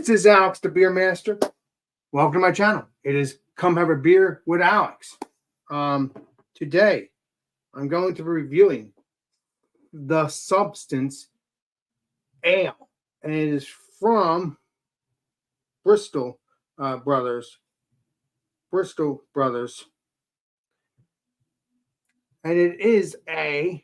This is Alex, the Beer Master. Welcome to my channel. It is Come Have a Beer with Alex. Today, I'm going to be reviewing the Substance Ale, and it is from Bristol Brothers. Bristol Brothers, and it is a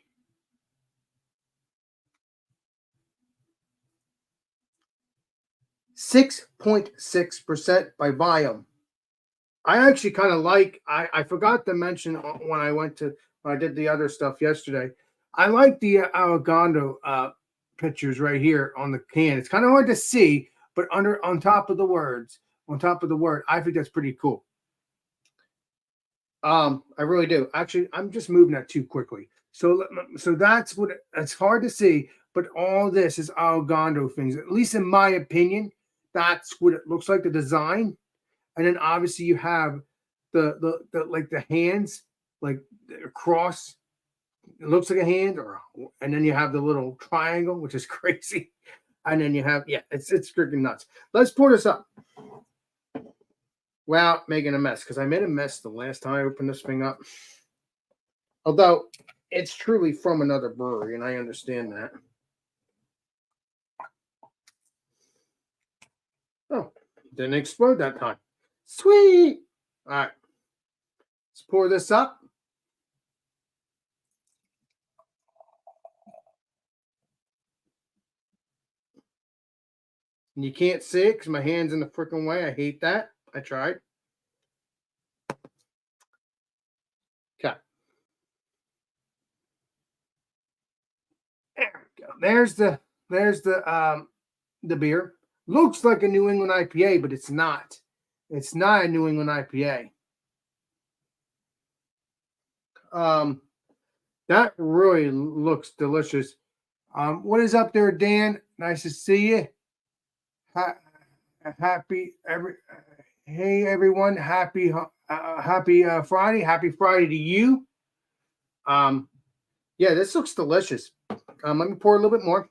6.6% by volume. I actually kind of like, I forgot to mention when I did the other stuff yesterday, I like the Allegando pictures right here on the can. It's kind of hard to see, but on top of the word, I think that's pretty cool. I really do. Actually, I'm just moving that too quickly. So that's what it's hard to see, but all this is Allegando things. At least in my opinion, that's what it looks like, the design. And then obviously you have the like the hands, like across. It looks like a hand, and then you have the little triangle, which is crazy. And then you have, yeah, it's freaking nuts. Let's pour this up. Without making a mess, because I made a mess the last time I opened this thing up. Although it's truly from another brewery, and I understand that. Oh, didn't explode that time. Sweet. All right. Let's pour this up. And you can't see it because my hand's in the freaking way. I hate that. I tried. Okay. There we go. There's the beer. Looks like a New England IPA, but it's not. It's not a New England IPA. That really looks delicious. What is up there, Dan? Nice to see you. Hey everyone, happy Friday. Happy Friday to you. Yeah, this looks delicious. Let me pour a little bit more.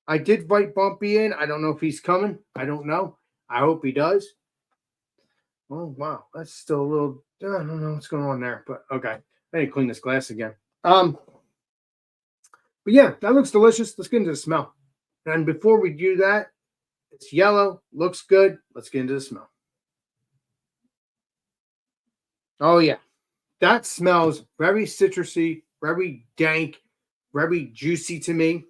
I did invite Bumpy in. I don't know if he's coming. I don't know. I hope he does. Oh wow, that's still a little. I don't know what's going on there, but okay. I need to clean this glass again. But yeah, that looks delicious. Let's get into the smell. And before we do that, it's yellow, looks good. Let's get into the smell. Oh yeah, that smells very citrusy, very dank, very juicy to me.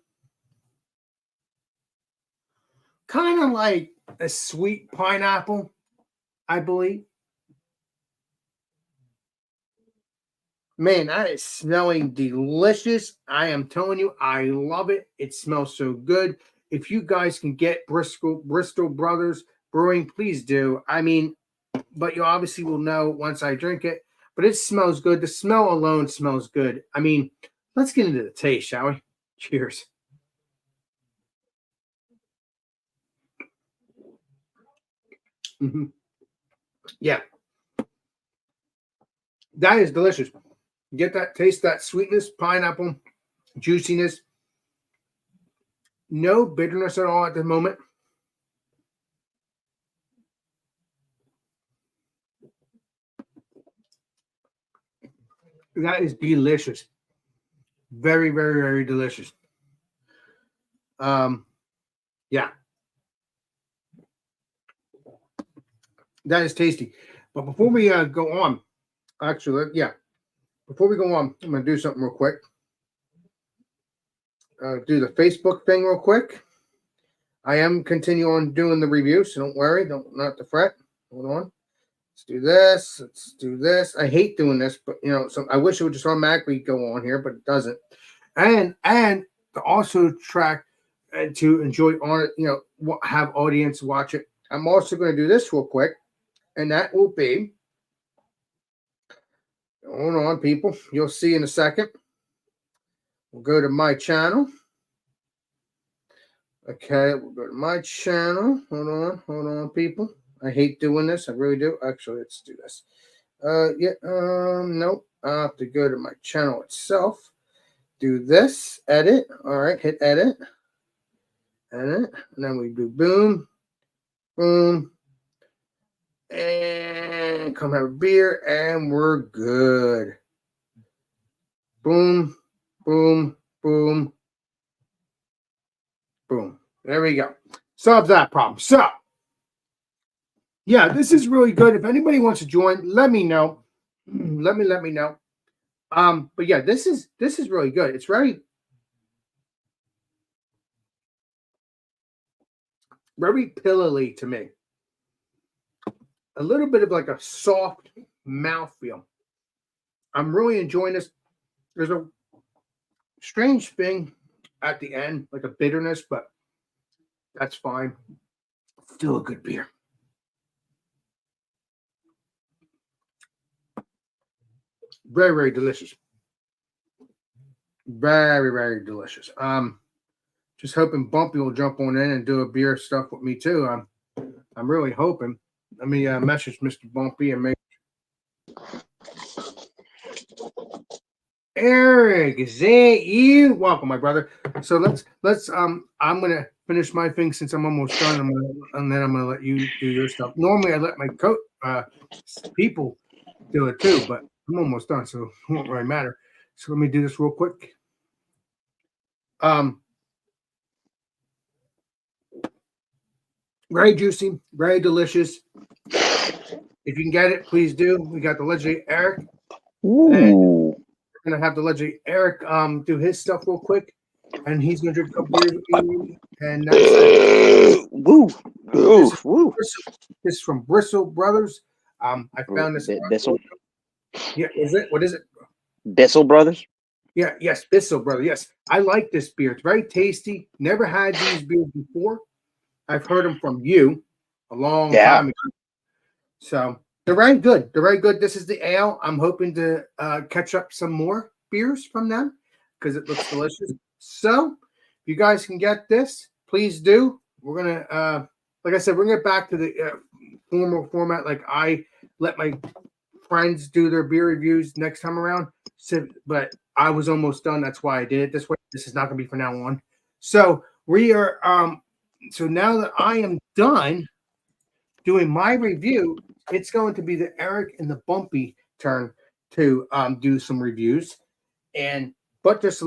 Kind of like a sweet pineapple, I believe. Man, that is smelling delicious. I am telling you, I love it. It smells so good. If you guys can get Bristol Brothers Brewing, please do. I mean, but you obviously will know once I drink it. But it smells good. The smell alone smells good. I mean, let's get into the taste, shall we? Cheers. Mm-hmm. Yeah. That is delicious. Get that, taste that sweetness, pineapple, juiciness. No bitterness at all at the moment. That is delicious. Very, very, very delicious. Yeah. That is tasty. But before we go on, actually, yeah. Before we go on, I'm going to do something real quick. Do the Facebook thing real quick. I am continuing on doing the review, so don't worry. Not to fret. Hold on. Let's do this. Let's do this. I hate doing this, but you know, so I wish it would just automatically go on here, but it doesn't. And to also track and to enjoy on it, you know, have audience watch it. I'm also going to do this real quick, and that will be. Hold on, people. You'll see in a second. We'll go to my channel. Okay, we'll go to my channel. Hold on, people. I hate doing this. I really do. Actually, let's do this. Nope. I have to go to my channel itself. Do this. Edit. All right, hit edit. Edit. And then we do boom. Boom. And come have a beer, and we're good. Boom, boom, boom, boom. There we go. Solves that problem. So, yeah, this is really good. If anybody wants to join, let me know. Let me know. But yeah, this is really good. It's very pillowy to me. A little bit of like a soft mouthfeel. I'm really enjoying this. There's a strange thing at the end, like a bitterness, but that's fine. Still a good beer. Very, very delicious. Very, very delicious. Just hoping Bumpy will jump on in and do a beer stuff with me too. I'm really hoping. Let me message Mr. Bumpy and make. Eric, is that you? Welcome, my brother. So let's I'm gonna finish my thing since I'm almost done, and then I'm gonna let you do your stuff. Normally I let my people do it too, but I'm almost done, so it won't really matter. So let me do this real quick. Very juicy, very delicious. If you can get it, please do. We got the legendary Eric. Ooh. And we're gonna have the legendary Eric do his stuff real quick, and he's gonna drink a couple beers with me, and that's it. Woo. This is from Bristle Brothers. I found this. Bissell. Yeah, is it? What is it? Bissell Brothers. Yeah, yes, Bissell Brother. Yes, I like this beer. It's very tasty. Never had these beers before. I've heard them from you a long time ago. So they're very good. They're very good. This is the ale. I'm hoping to catch up some more beers from them because it looks delicious. So if you guys can get this, please do. We're gonna, like I said, we're gonna get back to the formal format. Like I let my friends do their beer reviews next time around. So, but I was almost done. That's why I did it this way. This is not gonna be from now on. So we are. So now that I am done doing my review, it's going to be the Eric and the Bumpy turn to do some reviews. But just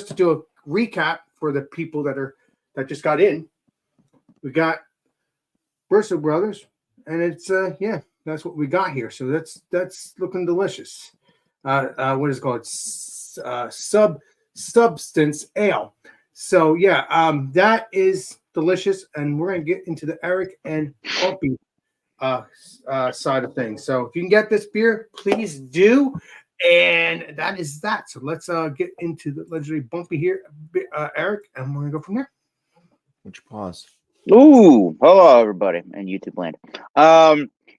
to do a recap for the people that just got in, we got Bristle Brothers, and it's that's what we got here. So that's looking delicious. What is it called? Substance ale. So yeah, that is delicious, and we're gonna get into the Eric and Bumpy side of things. So if you can get this beer, please do. And that is that. So let's get into the legendary Bumpy here, Eric, and we're gonna go from there. Would you pause? Ooh, hello everybody in YouTube land.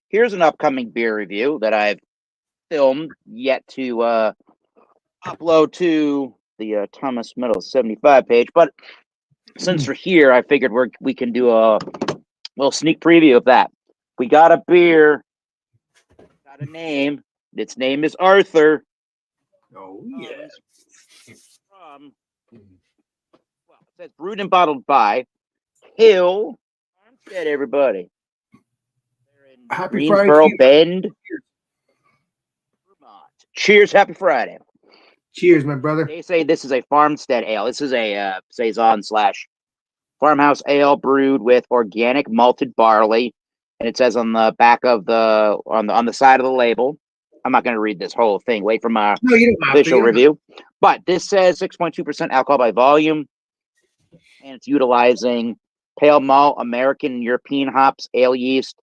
Here's an upcoming beer review that I've filmed yet to upload to the Thomas Meadows 75 page, but since we're here, I figured we can do a little sneak preview of that. We got a beer, got a name. Its name is Arthur. Oh yes. Well, it says brewed and bottled by Hill Farmstead. Everybody. Happy Greensboro Friday, Bend. Vermont. Cheers! Happy Friday. Cheers, my brother. They say this is a farmstead ale. This is a saison / farmhouse ale brewed with organic malted barley, and it says on the back of on the side of the label. I'm not going to read this whole thing. Wait for my official review. But this says 6.2% alcohol by volume, and it's utilizing pale malt, American and European hops, ale yeast,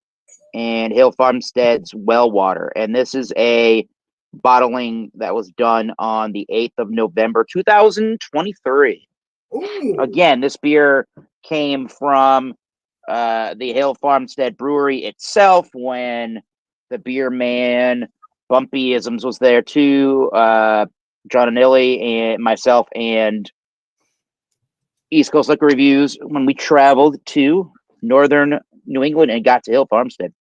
and Hill Farmstead's well water. And this is a bottling that was done on the 8th of November, 2023. Ooh. Again, this beer came from the Hill Farmstead Brewery itself when the beer man Bumpyisms was there too. John Anilli and myself and East Coast Liquor Reviews when we traveled to northern New England and got to Hill Farmstead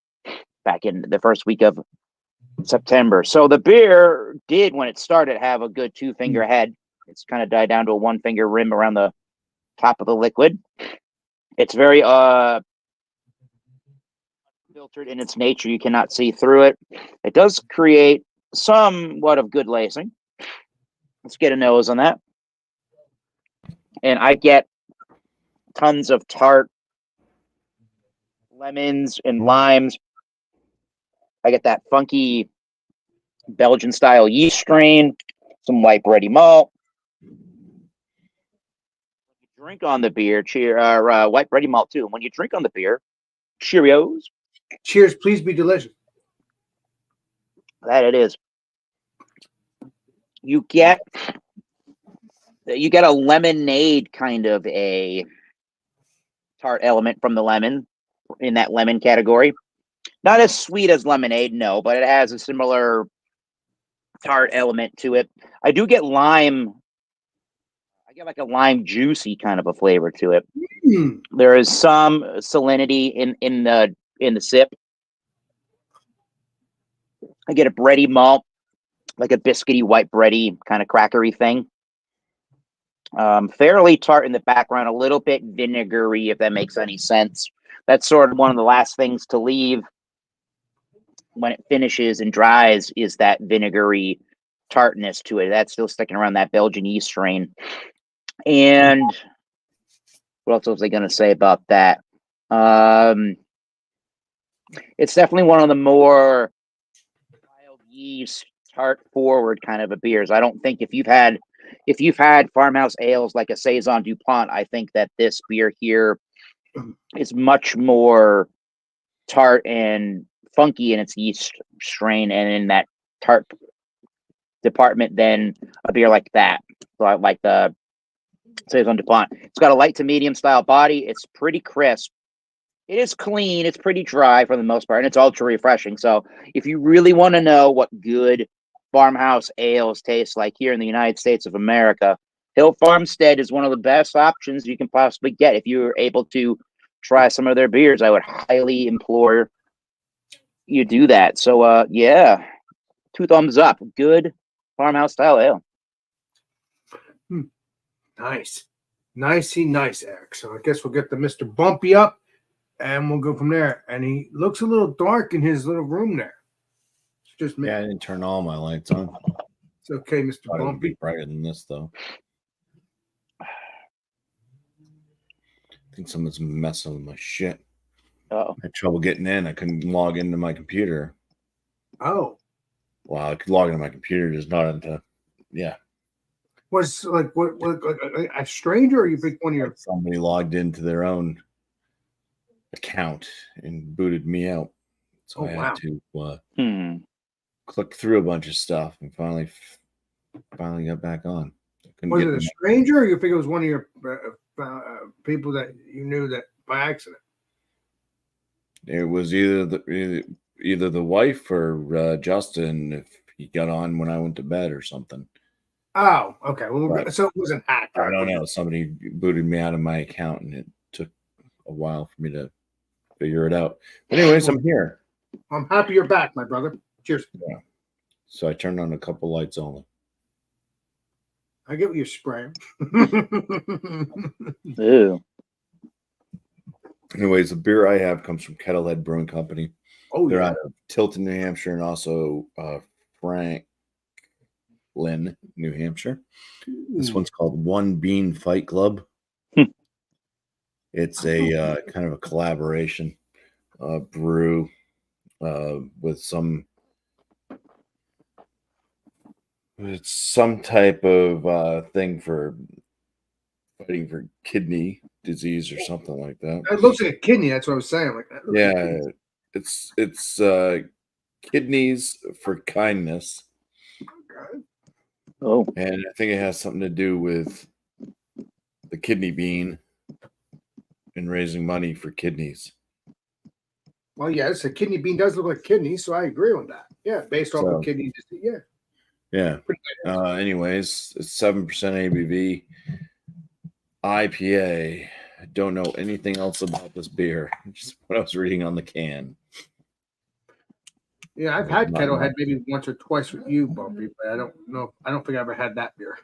back in the first week of September. So the beer did, when it started, have a good 2-finger head. It's kind of died down to a 1-finger rim around the top of the liquid. It's very filtered in its nature. You cannot see through it. It does create somewhat of good lacing. Let's get a nose on that. And I get tons of tart lemons and limes. I get that funky Belgian style yeast strain, some white bready malt. Drink on the beer, white bready malt too. And when you drink on the beer, Cheerios. Cheers, please be delicious. That it is. You get a lemonade kind of a tart element from the lemon in that lemon category. Not as sweet as lemonade, no, but it has a similar tart element to it. I do get lime. I get like a lime juicy kind of a flavor to it. Mm. There is some salinity in the sip. I get a bready malt, like a biscuity white bready kind of crackery thing. Fairly tart in the background, a little bit vinegary, if that makes any sense. That's sort of one of the last things to leave when it finishes and dries is that vinegary tartness to it. That's still sticking around that Belgian yeast strain. And what else was I going to say about that? It's definitely one of the more wild yeast tart forward kind of a beers. I don't think if you've had farmhouse ales like a Saison DuPont, I think that this beer here is much more tart and funky in its yeast strain and in that tart department than a beer like that. Like the Saison DuPont. It's got a light to medium style body. It's pretty crisp. It is clean. It's pretty dry for the most part, and it's ultra refreshing. So if you really want to know what good farmhouse ales taste like here in the United States of America, Hill Farmstead is one of the best options you can possibly get. If you're able to try some of their beers, I would highly implore you do that. So yeah, 2 thumbs up. Good farmhouse style ale. Nice. Nice, Eric. So I guess we'll get the Mr. Bumpy up and we'll go from there. And he looks a little dark in his little room there. It's just me. Yeah, I didn't turn all my lights on. It's okay, Mr. Thought it would be Bumpy. brighter than this, though. I think someone's messing with my shit. Oh, I had trouble getting in. I couldn't log into my computer. Oh. Wow, I could log into my computer, just not into. Yeah. Was like what like a stranger or you picked one of your Somebody logged into their own account and booted me out. So Oh, I wow. had to click through a bunch of stuff and finally got back on. I couldn't was get it a in. stranger or you think it was one of your people that you knew that by accident? It was either the wife or Justin if he got on when I went to bed or something. Oh, okay. Well, Right. so it wasn't hacked. I don't know. Somebody booted me out of my account, and it took a while for me to figure it out. But anyways, I'm here. I'm happy you're back, my brother. Cheers. Yeah. So I turned on a couple lights only. I get what you're spraying. ew. Anyways, the beer I have comes from Kettlehead Brewing Company. Oh, They're yeah. out of Tilton, New Hampshire, and also Franklin, New Hampshire. This one's called One Bean Fight Club. It's a kind of a collaboration brew with some. It's some type of thing for fighting for kidney disease or something like that. It looks like a kidney. That's what I was saying. Like that looks like a Yeah, kidney. it's kidneys for kindness, Okay. Oh, and I think it has something to do with the kidney bean and raising money for kidneys. Well, yes, a kidney bean does look like kidney, so I agree with that. Yeah, based off So- of kidney disease. Yeah. Yeah. Pretty good. Anyways, it's 7% ABV IPA. I don't know anything else about this beer. Just what I was reading on the can. Yeah, I've had Not Kettlehead much. maybe once or twice with you, Bumpy, but I don't know. I don't think I ever had that beer.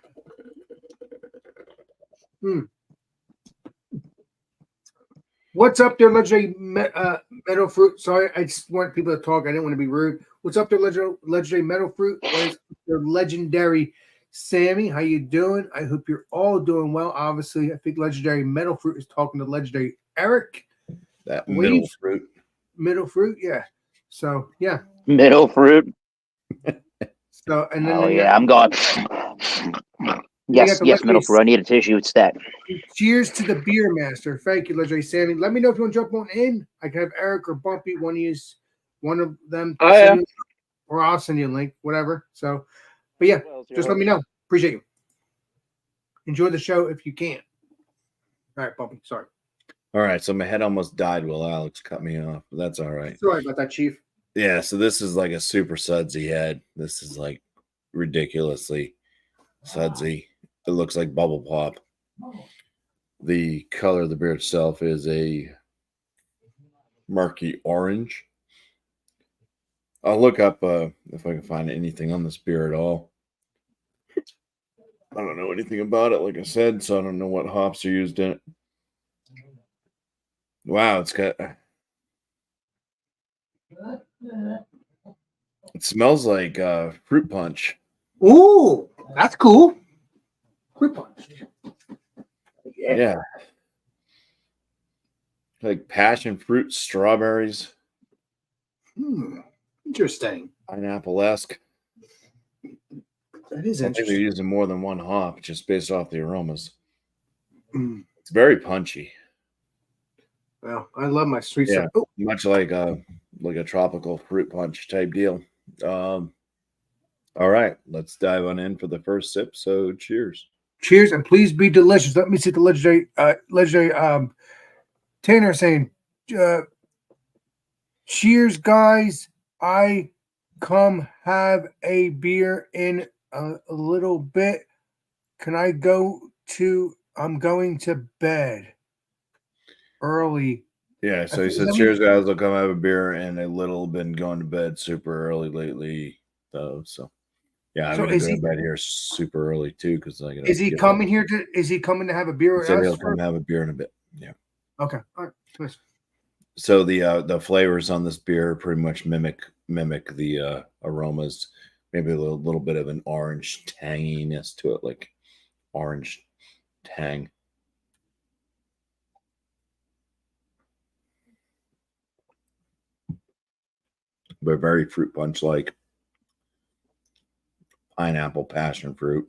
What's up there, legendary meadow fruit? Sorry, I just want people to talk. I didn't want to be rude. What's up there, legendary meadow fruit? What is your legendary Sammy? How you doing? I hope you're all doing well. Obviously, I think legendary meadow fruit is talking to legendary Eric. That middle fruit. Middle fruit, yeah. So yeah. Middle fruit. So and then Oh yeah, I'm going. Yes, the yes, middle legendary- fruit. I need a tissue instead. Cheers to the beer master. Thank you, legendary Sammy. Let me know if you want to jump on in. I can have Eric or Bumpy, one of them. Oh, yeah. Or I'll send you a link, whatever. So, but yeah, just let me know. Appreciate you. Enjoy the show if you can. All right, Bumpy. Sorry. All right, so my head almost died while Alex cut me off, but that's all right. Sorry about that, Chief. Yeah, so this is like a super sudsy head. This is like ridiculously sudsy. It looks like bubble pop. The color of the beer itself is a murky orange. I'll look up if I can find anything on this beer at all. I don't know anything about it, like I said, so I don't know what hops are used in it. Wow, it's got... It smells like fruit punch. Ooh, that's cool. Fruit punch. Yeah. Like passion fruit, strawberries, Interesting. pineapple-esque. That is I think they're interesting. using more than one hop just based off the aromas. Mm. It's very punchy, Well, I love my sweet Yeah. stuff. Oh, much like a tropical fruit punch type deal. All right, let's dive on in for the first sip. So cheers. cheers and please be delicious. Let me see the legendary Tanner saying, cheers, guys. I come have a beer in a little bit. Can I go to? I'm going to bed early. Yeah, so he says, Let me- cheers, guys. I'll come have a beer and a little been going to bed super early lately, though. So, yeah, I'm So going to is go he- to bed here super early, too, because I got Is he coming here to? Is he coming to have a beer He with said us? he'll come have a beer in a bit. Yeah. Okay. All right. Nice. So the flavors on this beer pretty much mimic the aromas. Maybe a little bit of an orange tanginess to it, like orange tang. But very fruit punch like pineapple, passion fruit.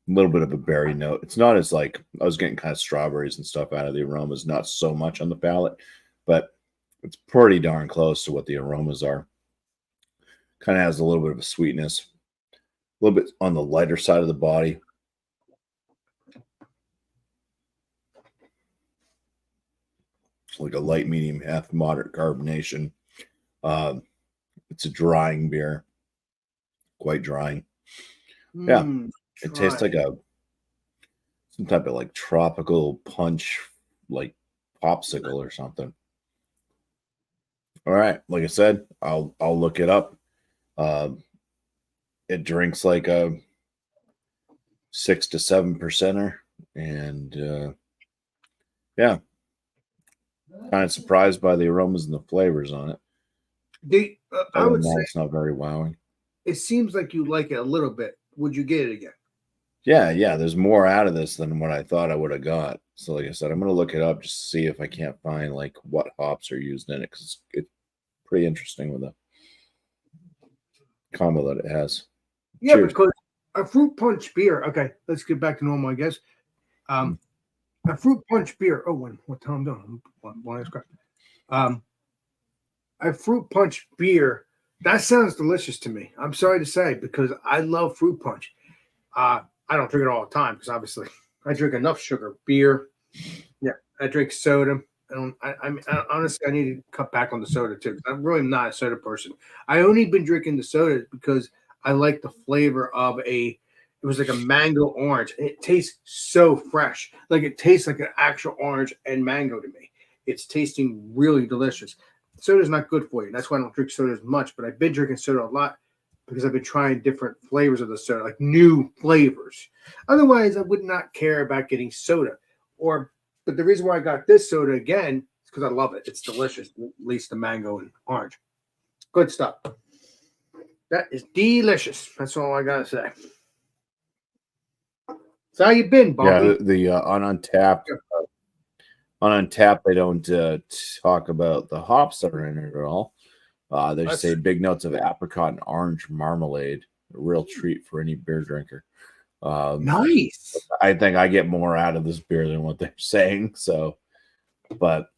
A little bit of a berry note. It's not as like I was getting kind of strawberries and stuff out of the aromas, not so much on the palate, but it's pretty darn close to what the aromas are. Kind of has a little bit of a sweetness, a little bit on the lighter side of the body. It's like a light, medium, half, moderate carbonation. It's a drying beer, quite drying. Yeah. It tastes like some type of like tropical punch, like popsicle or something. All right, like I said, I'll look it up. It drinks like a 6 to 7%er, and yeah, kind of surprised by the aromas and the flavors on it. I Other would than that, say it's not very wowing. it seems like you like it a little bit. Would you get it again? Yeah, there's more out of this than what I thought I would have got. So, like I said, I'm gonna look it up just to see if I can't find like what hops are used in it because it's pretty interesting with the combo that it has. Yeah, Cheers. because a fruit punch beer. Okay, let's get back to normal, I guess. A fruit punch beer. Oh, what time I'm doing? One crap. A fruit punch beer. That sounds delicious to me. I'm sorry to say because I love fruit punch. I don't drink it all the time because obviously I drink enough sugar. Beer. Yeah, I drink soda. Honestly, I need to cut back on the soda too. I'm really not a soda person. I only been drinking the soda because I like the flavor of it was like a mango orange. It tastes so fresh. Like it tastes like an actual orange and mango to me. It's tasting really delicious. Soda's not good for you. That's why I don't drink soda as much, but I've been drinking soda a lot because I've been trying different flavors of the soda, like new flavors. Otherwise, I would not care about getting soda. Or But the reason why I got this soda again is because I love it. It's delicious, at least the mango and orange. Good stuff. That is delicious. That's all I gotta say. So how you been, Bumpy? Yeah, the on Untapped, they don't talk about the hops that are in it at all. They That's- say big notes of apricot and orange marmalade, a real treat for any beer drinker. Nice. I think I get more out of this beer than what they're saying. So, but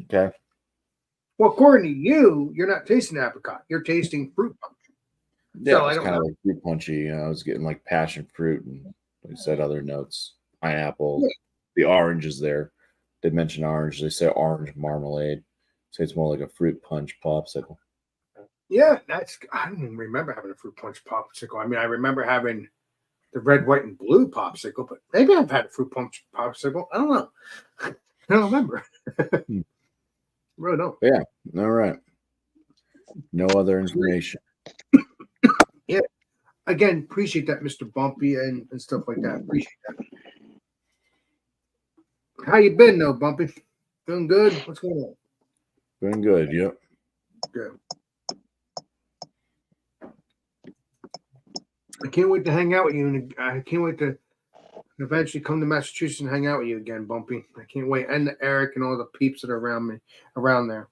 okay. Well, according to you, you're not tasting apricot. You're tasting fruit punch. Yeah, So I it's don't kind of know. like fruit punchy. I was getting like passion fruit and like I said, other notes. Pineapple. Yeah. The orange is there. They mention orange. They say orange marmalade. So it's more like a fruit punch popsicle. Yeah, I don't even remember having a fruit punch popsicle. I mean, I remember having the red, white, and blue popsicle, but maybe I've had a fruit punch popsicle. I don't know. I don't remember. Really don't. Yeah. All right. No other information. Again, appreciate that, Mr. Bumpy, and stuff like that. Appreciate that. How you been, though, Bumpy? Doing good? What's going on? Doing good. Yep. Good. I can't wait to hang out with you, and I can't wait to eventually come to Massachusetts and hang out with you again, Bumpy. I can't wait, and Eric and all the peeps that are around there.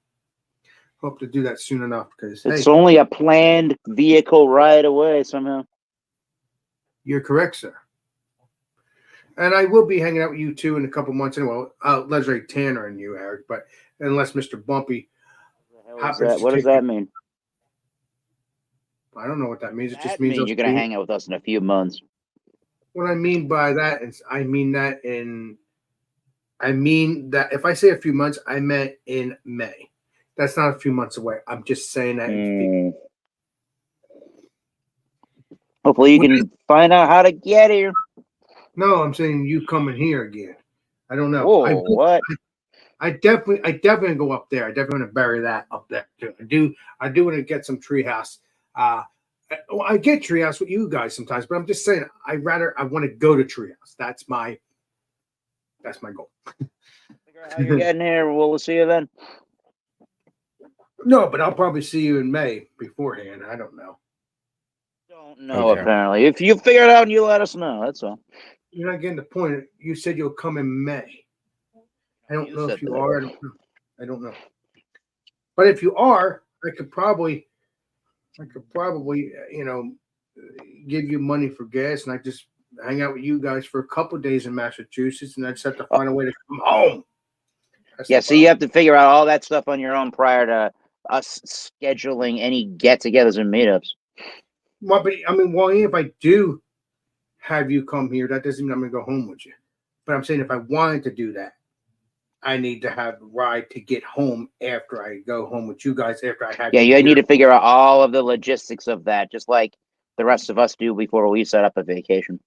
Hope to do that soon enough because It's only a planned vehicle ride away somehow. You're correct, sir. And I will be hanging out with you too in a couple months anyway. Leslie Tanner and you, Eric, but unless Mr. Bumpy happens to What does take that you- mean? I don't know what that means. It just That means means you're going to hang out with us in a few months. What I mean by that is, I mean that if I say a few months, I meant in May. That's not a few months away. I'm just saying that. Hopefully you can find out how to get here. No, I'm saying you coming here again. I don't know. Whoa, what? I definitely go up there. I definitely want to bury that up there too. I do want to get some treehouse. I get treehouse with you guys sometimes, but I'm just saying I want to go to treehouse. That's my goal. Figure out how you're getting here. We'll see you then. No, but I'll probably see you in May beforehand. I don't know. Don't know, Okay. apparently. If you figure it out, you let us know. That's all. You're not getting the point. You said you'll come in May. I don't You know said if you that. are. I don't know. But if you are, I could probably, give you money for gas, and I just hang out with you guys for a couple of days in Massachusetts, and I just have to find a way to come home. That's Yeah, the so you problem. have to figure out all that stuff on your own prior to us scheduling any get-togethers and meetups. Well, but I mean, if I do have you come here, that doesn't mean I'm going to go home with you. But I'm saying if I wanted to do that, I need to have a ride to get home after I go home with you guys. After I have Yeah, you here. need to figure out all of the logistics of that, just like the rest of us do before we set up a vacation.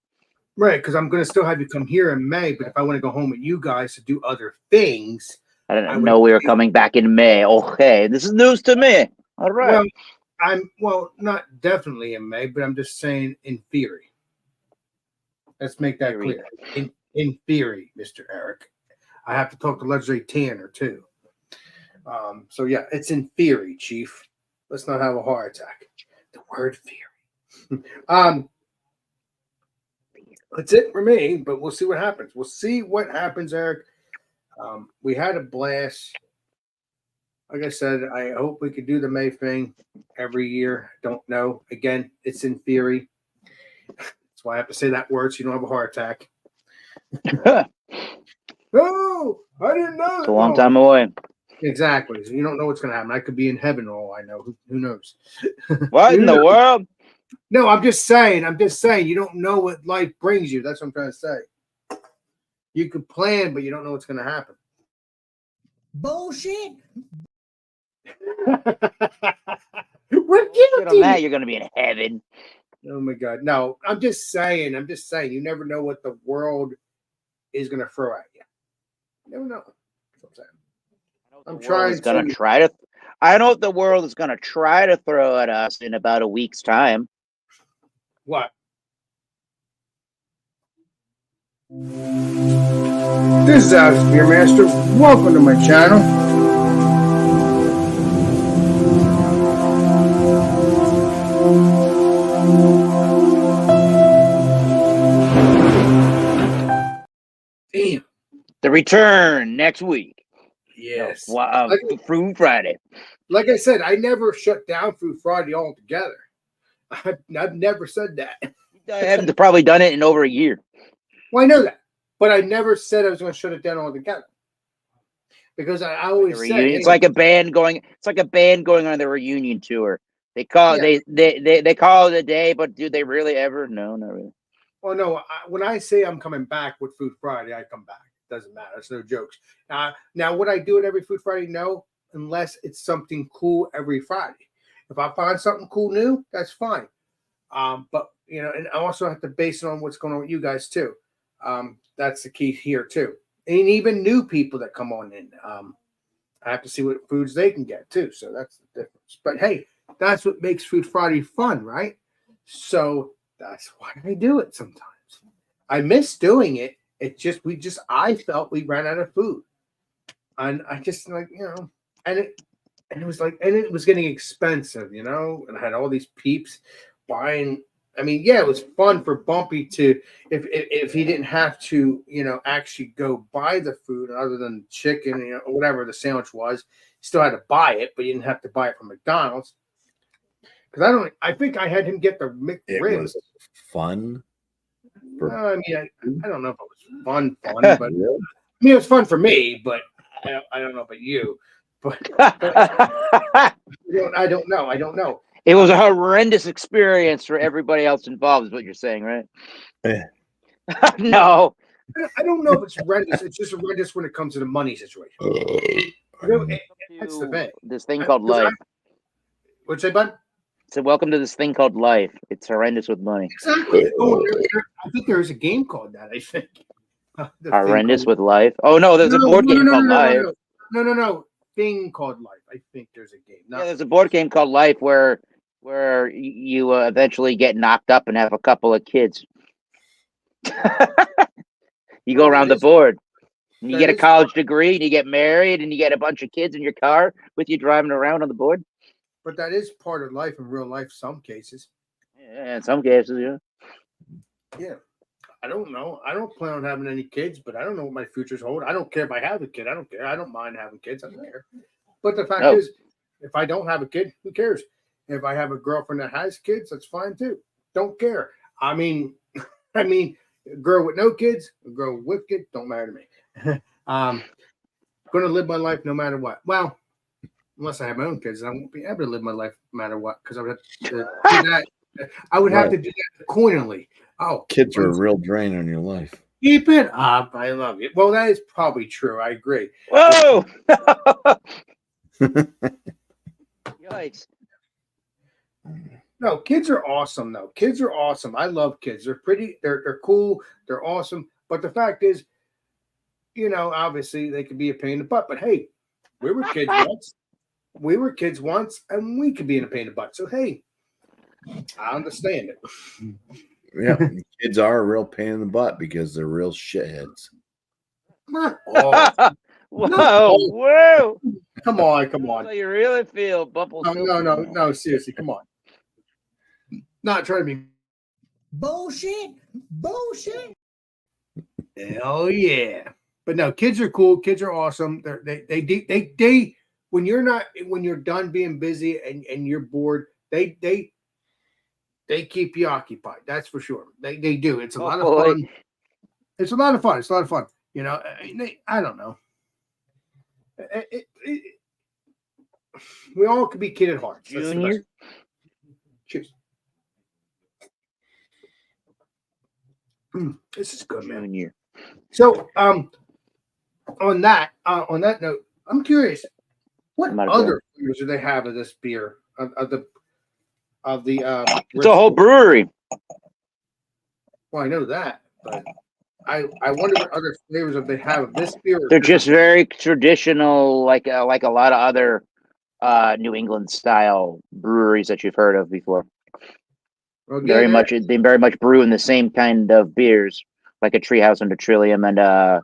Right, because I'm going to still have you come here in May, but if I want to go home with you guys to do other things, I I didn't would- know we were coming back in May. Okay, this is news to me. All right. well, not definitely in May, but I'm just saying in theory. Let's make that Theory. clear. In theory, Mr. Eric. I have to talk to Leslie Tanner too. So yeah, it's in theory, Chief. Let's not have a heart attack. The word theory. That's it for me, but we'll see what happens. We'll see what happens, Eric. We had a blast. Like I said, I hope we could do the May thing every year. Don't know. Again, it's in theory. That's why I have to say that word so you don't have a heart attack. No, I didn't know. It's a long time away. Exactly. So you don't know what's going to happen. I could be in heaven, all I know. Who knows? What in the world? No, I'm just saying. You don't know what life brings you. That's what I'm trying to say. You can plan, but you don't know what's going to happen. Bullshit. We're Shit on guilty. that, you're going to be in heaven. Oh my God. No, I'm just saying. You never know what the world is going to throw at you. You never know. That's what I'm saying. I'm trying to. I know what the world is going to try to throw at us in about a week's time. What? This is Alex Beermaster. Welcome to my channel. Damn. The return next week. Yes. Wow. Fruit Friday. Like I said, I never shut down Fruit Friday altogether. I've never said that. I haven't probably done it in over a year. Well, I know that, but I never said I was going to shut it down altogether. Because I always said it's like a band going. It's like a band going on their reunion tour. They call Yeah. they call it a day, but do they really ever? No, not really. Well, no. When I say I'm coming back with Food Friday, I come back. It doesn't matter. It's no jokes. Now, would I do it every Food Friday? No, unless it's something cool every Friday. If I find something cool new, that's fine. But you know, and I also have to base it on what's going on with you guys too. That's the key here too. And even new people that come on in, I have to see what foods they can get too. So that's the difference. But hey, that's what makes Food Friday fun, right? So that's why I do it sometimes. I miss doing it. I felt we ran out of food. And I just like, you know, and it was getting expensive, you know, and I had all these peeps buying. I mean, yeah, it was fun for Bumpy to if he didn't have to, you know, actually go buy the food other than chicken, you know, or whatever the sandwich was. He still had to buy it, but you didn't have to buy it from McDonald's. Because I think I had him get the McRib. It was fun. I mean, I don't know if it was fun, but I mean, it was fun for me, but I don't know about you. But I don't know. It was a horrendous experience for everybody else involved, is what you're saying, right? Yeah. No. I don't know if it's horrendous. It's just horrendous when it comes to the money situation. That's the thing. This thing called life. What'd you say, bud? So welcome to this thing called life. It's horrendous with money. Exactly. Oh, I think there is a game called that. I think. Horrendous with life. Oh no, there's a board game called Life. No. Thing called Life. I think there's a game. Yeah, there's a board game called Life where you eventually get knocked up and have a couple of kids. You go around the board. And you get a college degree and you get married and you get a bunch of kids in your car with you driving around on the board. But that is part of life in real life, some cases. Yeah, in some cases, yeah. Yeah. I don't know. I don't plan on having any kids, but I don't know what my futures hold. I don't care if I have a kid. I don't care. I don't mind having kids. I don't care. But the fact is, if I don't have a kid, who cares? If I have a girlfriend that has kids, that's fine too. Don't care. I mean, a girl with no kids, a girl with kids, don't matter to me. Going to live my life no matter what. Well, unless I have my own kids, I won't be able to live my life no matter what, because I would have to do that. I would have to do that accordingly. Oh, kids are a real drain on your life. Keep it up. I love you. Well, that is probably true. I agree. Whoa! Yikes. No, kids are awesome, though. Kids are awesome. I love kids. They're pretty. They're cool. They're awesome. But the fact is, you know, obviously they could be a pain in the butt. But hey, we were kids once. We were kids once, and we could be in a pain in the butt. So hey, I understand it. Yeah, kids are a real pain in the butt because they're real shitheads. Not all. Whoa! Come on. How you really feel, Bubble? No. Seriously, come on. Not trying to be bullshit. Hell yeah! But no, kids are cool. Kids are awesome. They when you're done being busy and you're bored, they keep you occupied. That's for sure. They do. It's a lot of fun. It's a lot of fun. You know, I don't know. We all could be kid at heart. Junior. Cheers. This is good, man. Junior. So, on that note, I'm curious, what other flavors do they have of this beer? Of the it's a whole brewery. Well, I know that, but I wonder what other flavors if they have of this beer. They're just very traditional, like a lot of other New England style breweries that you've heard of before. Well, They very much brew in the same kind of beers like a Treehouse and a Trillium and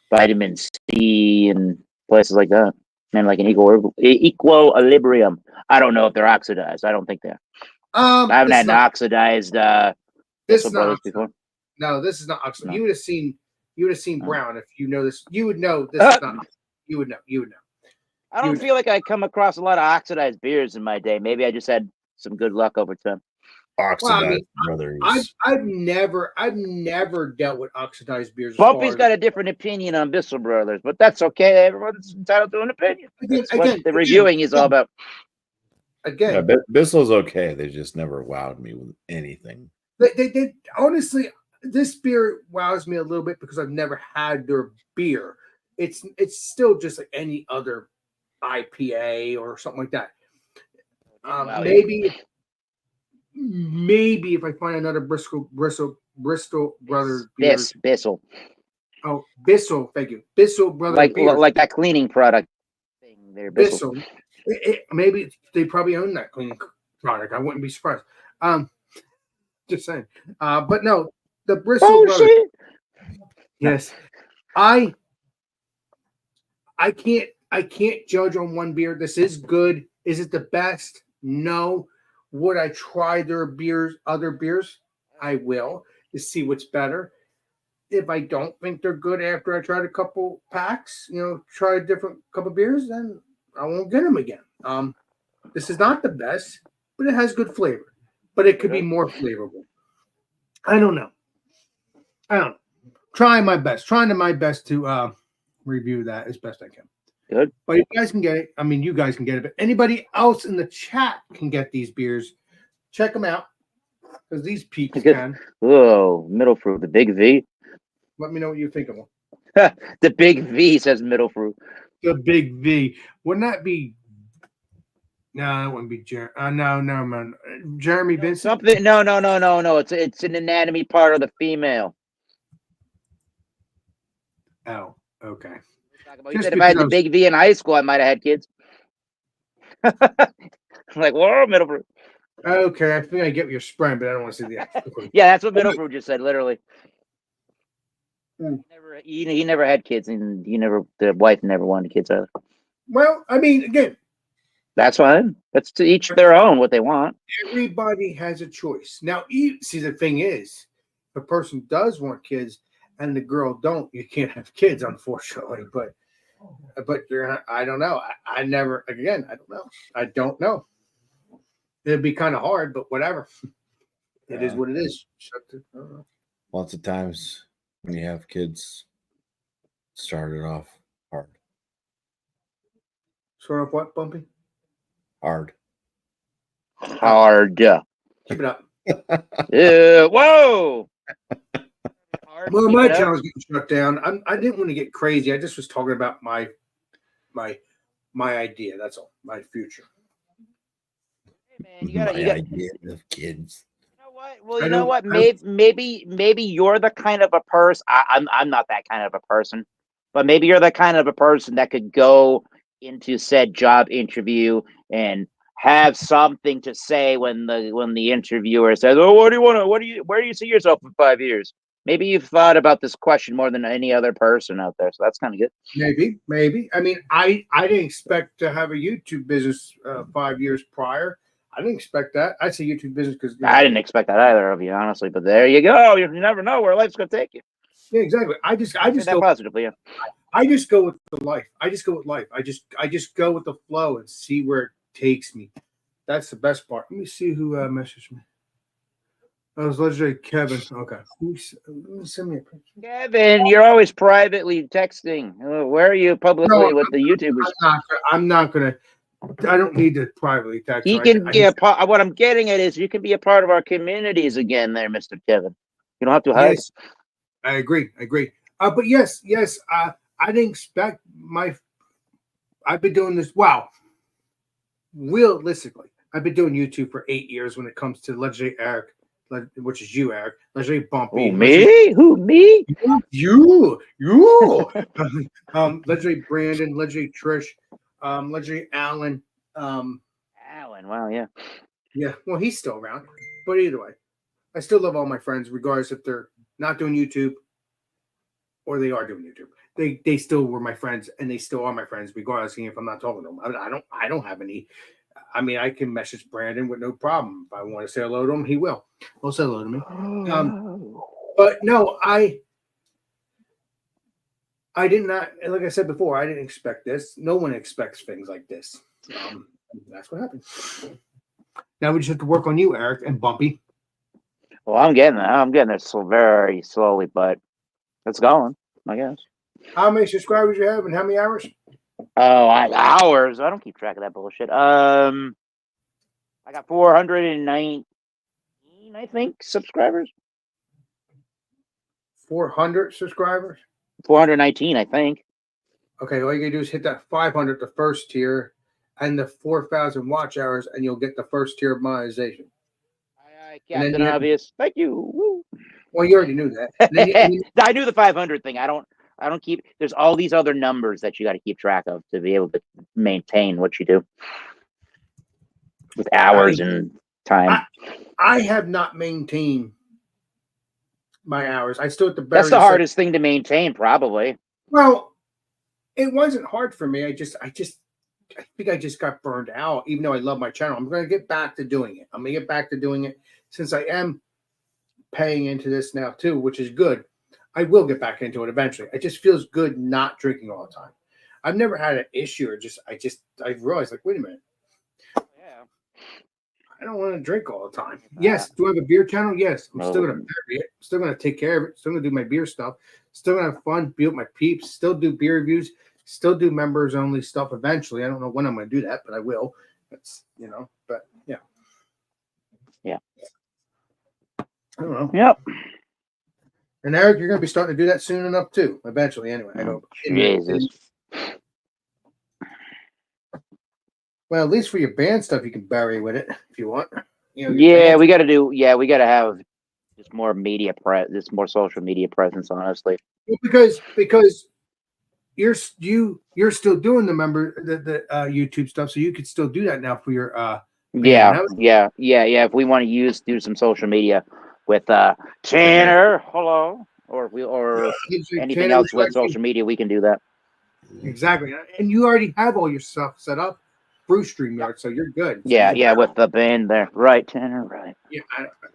vitamin C and places like that, and like an equilibrium. I don't know if they're oxidized. I don't think they are. I haven't This had is an not, oxidized this Bissell is not Brothers oxidized. before. No, this is not oxidized. No. You would have seen No. brown if you know this. You would know this is not. You would know. You would know. I don't feel like I come across a lot of oxidized beers in my day. Maybe I just had some good luck over time. Oxidized Brothers. I've never dealt with oxidized beers. Bumpy's got a different opinion on Bissell Brothers, but that's okay. Everyone's entitled to an opinion. That's what the reviewing is all about. Yeah, Bissell's okay. They just never wowed me with anything. They honestly, this beer wows me a little bit because I've never had their beer. It's still just like any other IPA or something like that. Maybe if I find another Bristol Brothers beer. Bissell. Oh, Bissell, thank you. Bissell Brothers beer. Like that cleaning product thing there, Bissell. Maybe they probably own that cleaning product. I wouldn't be surprised. Just saying. But no, the Bristol Brothers. Shit. Yes. I can't judge on one beer. This is good. Is it the best? No. Would I try their other beers? I will to see what's better. If I don't think they're good after I tried a couple packs, try a different couple beers, then I won't get them again. This is not the best, but it has good flavor. But it could be more flavorful. I don't know. Trying my best to review that as best I can. Good. But you guys can get it. I mean, you guys can get it. But anybody else in the chat can get these beers. Check them out because these peeps can. Oh, Middle Fruit, the big V. Let me know what you think of them. The big V says Middle Fruit. The big V. Wouldn't that be? No, that wouldn't be Jeremy. No, man. Jeremy Vincent. Something. No. It's an anatomy part of the female. Oh, okay. You said if I had the big V in high school, I might have had kids. I'm like, whoa, Middle Fruit. Okay, I think I get what you're spraying, but I don't want to see the actual. Yeah, that's what Middle Fruit just said, literally. He never had kids, and the wife never wanted kids either. Well, I mean, again, that's fine. That's to each their own what they want. Everybody has a choice. Now, see, the thing is, if a person does want kids and the girl don't, you can't have kids, unfortunately. But I don't know. I never. Again, I don't know. I don't know. It'd be kind of hard, but whatever. It is what it is. Lots of times when you have kids, started off hard. Start off what, Bumpy? Hard. Keep it up. Whoa. Well, my channel's getting shut down. I didn't want to get crazy. I just was talking about my idea. That's all. My future. Hey man, you got idea of kids. You know what? Well, you know what? Maybe you're the kind of a person. I'm not that kind of a person, but maybe you're the kind of a person that could go into said job interview and have something to say when the interviewer says, "Oh, where do you see yourself in 5 years?" Maybe you've thought about this question more than any other person out there, so that's kind of good. Maybe. I mean, I didn't expect to have a YouTube business 5 years prior. I didn't expect that. I say YouTube business because I didn't expect that either of you, honestly. But there you go. You never know where life's gonna take you. Yeah, exactly. I just go positively. Yeah. I just go with the life. I just go with life. I just go with the flow and see where it takes me. That's the best part. Let me see who messaged me. That was legendary Kevin. Okay. Let me send me a picture. Kevin, you're always privately texting. Where are you publicly with the YouTubers? I'm not gonna. I don't need to privately text. He can be a part. What I'm getting at is you can be a part of our communities again, there, Mr. Kevin. You don't have to hide. Yes, I agree. But yes. I didn't expect I've been doing this. Wow. Realistically, I've been doing YouTube for 8 years when it comes to legendary Eric, which is you, Eric. Legendary Bumpy. Oh, me? Who, me? You. Legendary Brandon, legendary Trish, legendary Alan. Alan, wow, yeah. Yeah, well, he's still around. But either way, I still love all my friends, regardless if they're not doing YouTube or they are doing YouTube. They still were my friends, and they still are my friends, regardless if I'm not talking to them. I don't have any. I mean, I can message Brandon with no problem. If I want to say hello to him, he will. He'll say hello to me. But no, I did not. Like I said before, I didn't expect this. No one expects things like this. That's what happened. Now we just have to work on you, Eric, and Bumpy. Well, I'm getting there. I'm getting there so very slowly, but it's going, I guess. How many subscribers you have and how many hours? Oh, hours. I don't keep track of that bullshit. I got 419, I think, subscribers. 400 subscribers. 419, I think. Okay, all you gotta do is hit that 500, the first tier, and the 4,000 watch hours, and you'll get the first tier of monetization. And then Captain you have- Obvious. Thank you. Woo. Well, you already knew that. And then I knew the 500 thing. I don't keep. There's all these other numbers that you got to keep track of to be able to maintain what you do with hours and time. I have not maintained my hours. I still at the That's the hardest thing to maintain, probably. Well, it wasn't hard for me. I think I just got burned out, even though I love my channel. I'm going to get back to doing it. I'm going to get back to doing it since I am paying into this now too, which is good. I will get back into it eventually. It just feels good not drinking all the time. I've never had an issue or I realized like, wait a minute. Yeah. I don't want to drink all the time. Yes. Do I have a beer channel? Yes. I'm still going to bury it. Still going to take care of it. Still going to do my beer stuff. Still going to have fun, be with my peeps. Still do beer reviews. Still do members only stuff eventually. I don't know when I'm going to do that, but I will. That's, but yeah. Yeah. I don't know. Yep. And Eric, you're going to be starting to do that soon enough too. Eventually, anyway. I hope. Jesus. Well, at least for your band stuff, you can bury with it if you want. Yeah, we got to have just more more social media presence, honestly. Because you're still doing the YouTube stuff, so you could still do that now for your Yeah. If we want to do some social media with Tanner, hello, or anything else with social media, we can do that. Exactly, and you already have all your stuff set up through StreamYard, so you're good. Yeah, with the band there, right, Tanner, right. Yeah,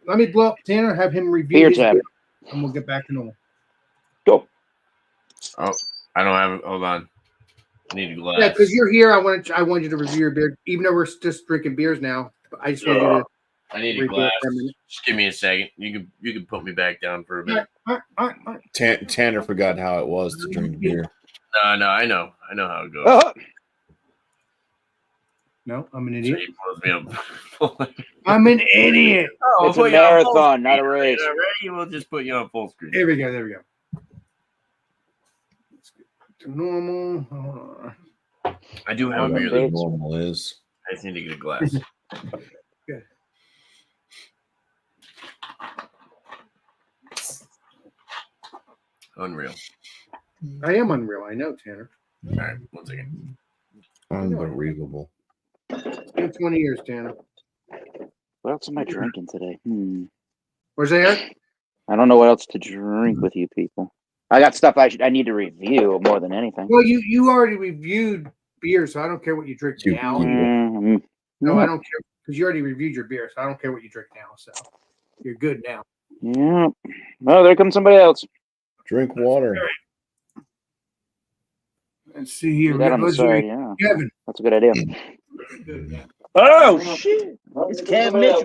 let me blow up Tanner, have him review Beer his time. beer, and we'll get back to normal. Go. Oh, I don't have it. Hold on. I need a glass. Yeah, because you're here. I want you to review your beer, even though we're just drinking beers now. But I just want you to. I need a review glass. it for a minute. Just give me a second. You can put me back down for a minute. All right. Tanner forgot how it was to drink beer. No, I know how it goes. Oh, No, I'm an So idiot. he pulls me up. I'm an idiot. Oh, it's a marathon, not a race. Ready? We'll just put you on full screen. There we go. Let's get to normal. Hold on. I do have a Whatever beer. normal is. I just need to get a glass. Good. Unreal. I am unreal. I know, Tanner. All right, 1 second. Unbelievable. It's been 20 years, Tanner. what else am I drinking today? Where's Eric? I don't know what else to drink with you people. I got stuff I need to review more than anything. Well, you already reviewed beer, so I don't care what you drink You- now. Mhm. No, I don't care because you already reviewed your beer, so I don't care what you drink now. So you're good now. Yeah. Oh, there comes somebody else. Drink water. Let's see here. Do that on the Let's side, see. yeah. Kevin. That's a good idea. Good, yeah. Oh shit! It's Kev Mitchell.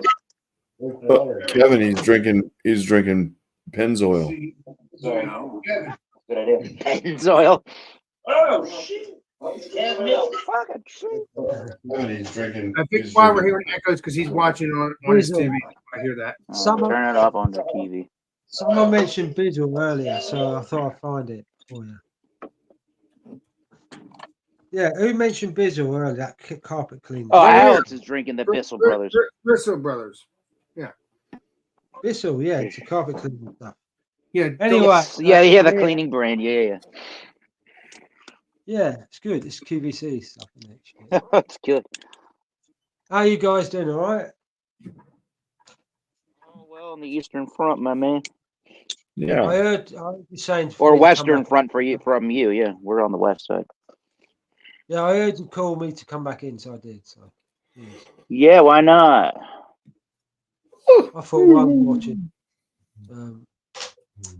But Kevin, he's drinking Pennzoil. See- Sorry. Kevin. Good idea. Pennzoil. Oh shit! It's Kev Mitchell. Fucking shit. He's drinking. I think why we're hearing echoes because he's watching on his TV. I hear that. Someone- Turn it off on the TV. Someone mentioned Bizzle earlier, so I thought I'd find it for you. Yeah, who mentioned Bizzle earlier? That carpet cleaner. Oh, Yeah. Alex is drinking the Bissell Brothers. Bristol Brothers. Bizzle, yeah, it's a carpet cleaner stuff. Yeah. Anyway, Yeah, the cleaning brand. Yeah. Yeah, it's good. It's QVC stuff, isn't it? That's good. How you guys doing? All right? Oh, well, on the Eastern Front, my man. Yeah. I heard you saying for Or me to come Western back Front in. for you from you. Yeah, we're on the west side. Yeah, I heard you call me to come back in, so I did. So yes. Yeah, why not? I thought while I'm watching.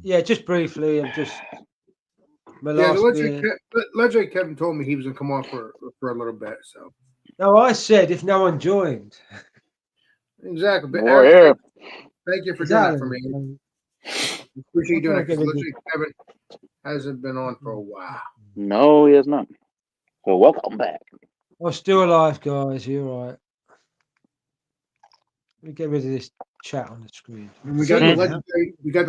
Yeah, just briefly, I'm just my Yeah, last beer. legendary Kevin told me he was gonna come on for a little bit. So No, I said if no one joined. exactly. But More Eric, here. thank you for doing that for Exactly. me. Appreciate you doing I'm that because gonna get literally Kevin hasn't been on for a while. No, he has not. So welcome back. I'm still alive, guys. You're right. Let me get rid of this chat on the screen. And we See got the you now.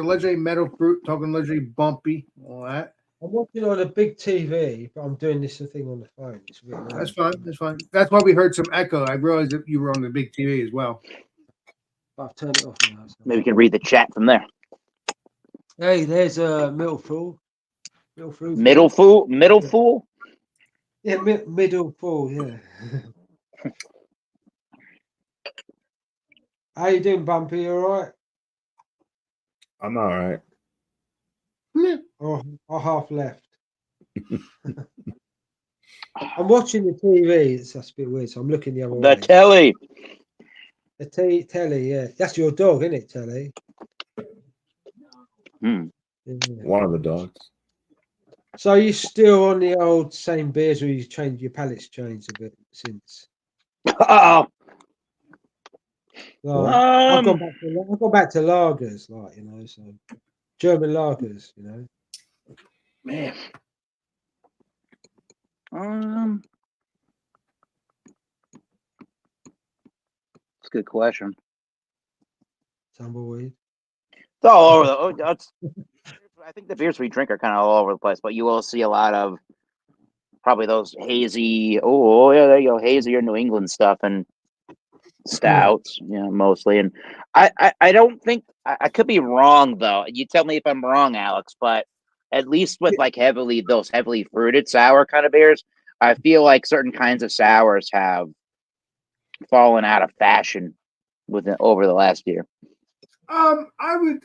legendary metal fruit talking legendary bumpy, all that. I'm watching on a big TV, but I'm doing this thing on the phone. It's a bit annoying. That's fine. That's fine. That's why we heard some echo. I realized that you were on the big TV as well. But I've turned it off now. So. Maybe you can read the chat from there. Hey, there's a middle fool. Middle fool? Middle fool? Yeah, middle fool. Yeah. How you doing, Bumpy? You all right? I'm all right. Or half left. I'm watching the TV. That's a bit weird. So I'm looking the other The way. telly. The telly, yeah. That's your dog, isn't it, Telly? Hmm. Yeah. One of the dogs. So are you still on the old same beers, or you changed your palate's changed a bit since? Uh-oh. Like, I've gone back to lagers, like, you know, so German lagers, you know. Man. That's a good question. Tumbleweed. It's all over I think the beers we drink are kind of all over the place, but you will see a lot of probably those hazy. Oh yeah, there you go, hazy or New England stuff and stouts, mostly. And I don't think I could be wrong though. You tell me if I'm wrong, Alex. But at least with like those heavily fruited sour kind of beers, I feel like certain kinds of sours have fallen out of fashion over the last year. I would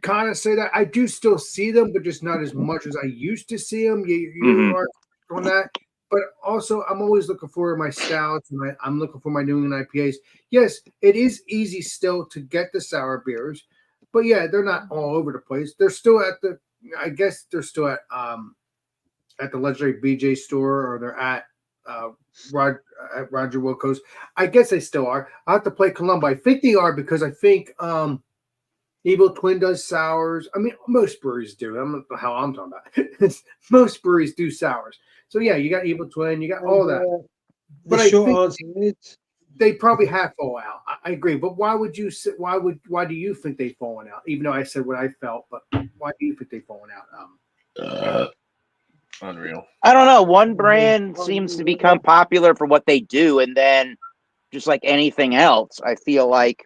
kind of say that I do still see them, but just not as much as I used to see them. You are on that, but also I'm always looking for my stouts and I'm looking for my New England IPAs. Yes, it is easy still to get the sour beers, but yeah, they're not all over the place. They're still I guess they're still at the legendary BJ store, or they're at Roger Wilco's. I guess they still are. I have to play Columbo. I think they are because I think Evil Twin does sours. I mean, most breweries do. I don't know how I'm talking about. Most breweries do sours. So yeah, you got Evil Twin, you got all that. But the short answer is they probably have fallen out. I agree. But why would you say? Why do you think they've fallen out? Even though I said what I felt, but why do you think they've fallen out? Unreal. I don't know. One brand seems to become popular for what they do, and then just like anything else, I feel like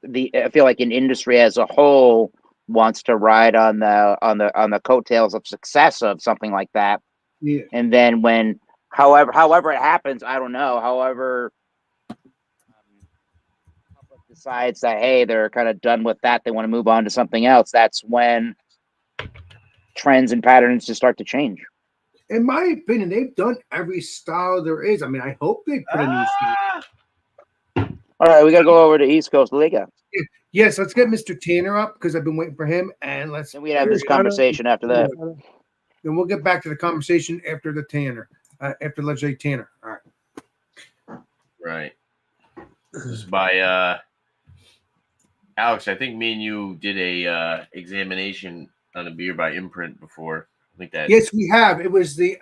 an industry as a whole wants to ride on the coattails of success of something like that. Yeah. And then when however it happens, I don't know. However, public decides that hey, they're kind of done with that, they want to move on to something else. That's when trends and patterns just start to change. In my opinion, they've done every style there is. I mean, I hope they put a new style. All right, we got to go over to East Coast Liga. Yes, let's get Mr. Tanner up because I've been waiting for him, and And we have this conversation after that. Then we'll get back to the conversation after the Tanner, after legendary Tanner. All right. Right. This is by Alex. I think me and you did a examination on a beer by Imprint before. I think that. Yes, we have. It was the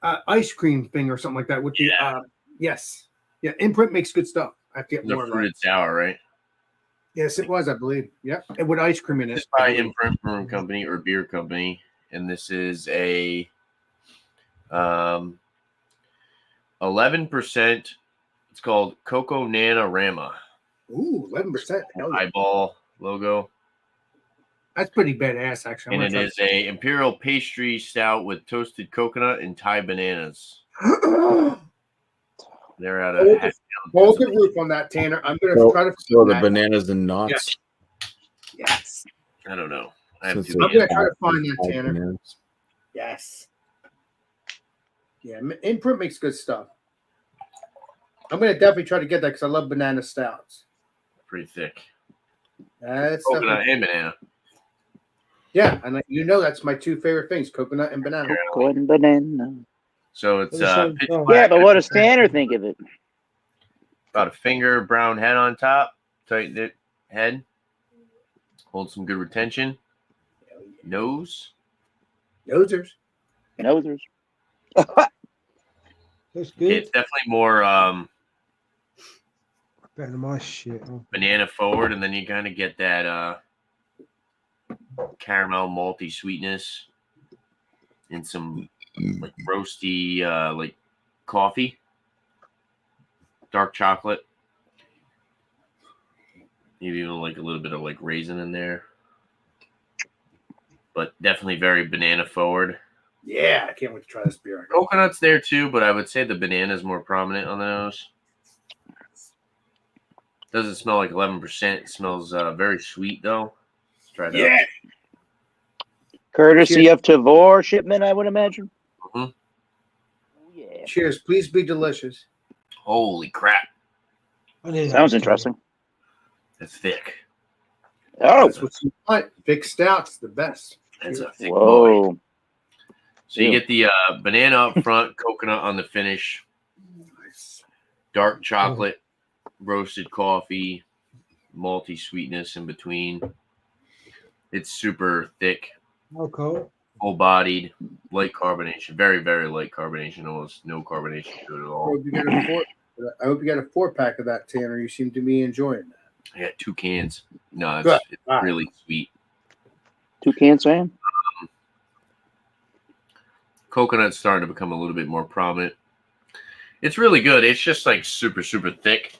ice cream thing or something like that. With the yes, yeah. Imprint makes good stuff. I have to get The more of fruited that. sour, right? Yes, it was. I believe. Yep, and with ice cream in it. It's by Imprint Brewing Company or Beer Company, and this is a 11%. It's called Coco Nanarama. Ooh, 11%. Eyeball logo. That's pretty badass, actually. And it is a imperial pastry stout with toasted coconut and Thai bananas. They're out of hold the roof on that, Tanner. I'm gonna try to throw the bananas and nuts. Yes. I don't know. I have Since too they're I'm gonna many. try to find that, small Tanner. bananas. Yes. Yeah, Imprint makes good stuff. I'm gonna definitely try to get that because I love banana stouts. Pretty thick. That's Coconut definitely, and banana. yeah, and you know that's my two favorite things: coconut and banana. Cocoa and banana. So it's At the same pitch time. black. Yeah, but what does Tanner think of it? About a finger, brown head on top, tight knit head. Hold some good retention. Nose. Nosers. Nosers. Looks Okay, good. it's definitely more Better than my shit. banana forward, and then you kind of get that caramel malty sweetness and some like roasty like coffee, dark chocolate, maybe even like a little bit of like raisin in there, but definitely very banana forward. Yeah, I can't wait to try this beer. Coconut's there too, but I would say the banana is more prominent on the nose. Doesn't smell like 11%. It smells very sweet though. Let's try that. Yeah. Courtesy Cheers. of Tavor shipment, I would imagine. Mhm. Oh, yeah. Cheers. Please be delicious. Holy crap, Sounds interesting. that's thick. Oh, That's what you want. Big stouts, the best. That's a thick boy. whoa. So you get the banana up front, coconut on the finish, Nice. dark chocolate, roasted coffee, malty sweetness in between. It's super thick, Okay. full-bodied, light carbonation, very, very light carbonation, almost no carbonation to it at I all. hope you get a 4-pack of that, Tanner. You seem to be enjoying that. I got 2 cans. No, Good. it's All right. really sweet. Toucan Sam? Coconut's starting to become a little bit more prominent. It's really good. It's just like super, super thick.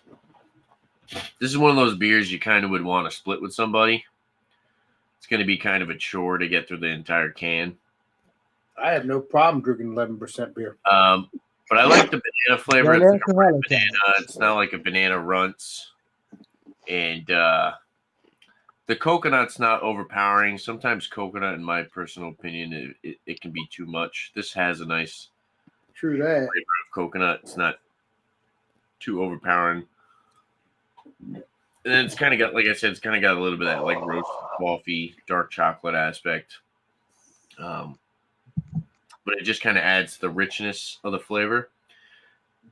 This is one of those beers you kind of would want to split with somebody. It's going to be kind of a chore to get through the entire can. I have no problem drinking 11% beer. But I like the banana flavor. Yeah, It's like a alcoholic. banana. It's not like a banana runts. And the coconut's not overpowering. Sometimes coconut, in my personal opinion, it can be too much. This has a nice True that. flavor of coconut. It's not too overpowering. And then it's kind of got, like I said, it's kind of got a little bit of that like roasted coffee, dark chocolate aspect. But it just kind of adds to the richness of the flavor.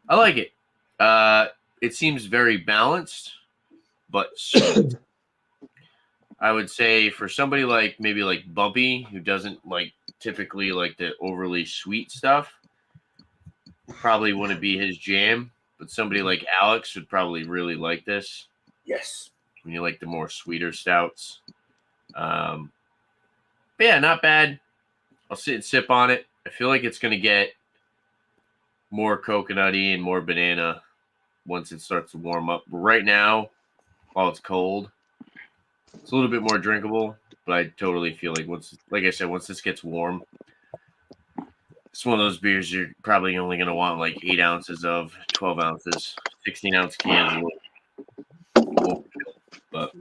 I like it. It seems very balanced, but sweet. I would say for somebody like maybe like Bumpy, who doesn't like typically like the overly sweet stuff, probably wouldn't be his jam. But somebody like Alex would probably really like this Yes. when you like the more sweeter stouts. But yeah, not bad. I'll sit and sip on it. I feel like it's going to get more coconutty and more banana once it starts to warm up. But right now, while it's cold, it's a little bit more drinkable. But I totally feel like like I said, once this gets warm, it's one of those beers you're probably only going to want like 8 ounces of, 12 ounces, 16-ounce cans. But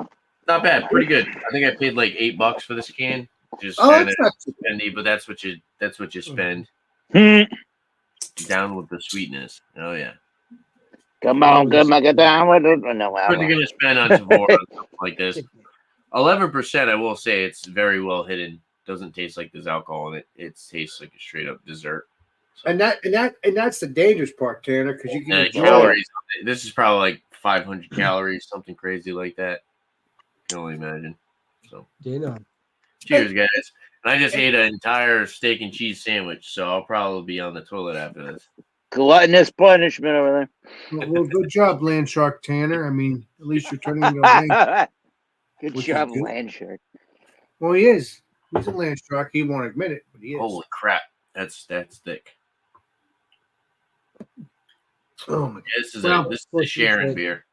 not bad, pretty good. I think I paid like $8 for this can. Just kind of that's not spendy, but that's what you spend. Down with the sweetness. Oh yeah. Come on, get down with it. No, What you're gonna spend on Tavor on something like this? 11%. I will say it's very well hidden. Doesn't taste like there's alcohol in it. It tastes like a straight up dessert. So, and that's the dangerous part, Tanner, because you can and enjoy calories. This is probably like 500 calories, something crazy like that. Can only imagine. So Dinner. cheers, guys. And I just ate an entire steak and cheese sandwich, so I'll probably be on the toilet after this. Gluttonous punishment over Well, good job, Land Shark Tanner. I mean, at least you're turning into a land. there. Good Which is job, good. Landshark. Well, he is. He's a land shark. He won't admit it, but he is. Holy crap, that's thick. Oh my God. Yeah, this is Well, a Sharon beer.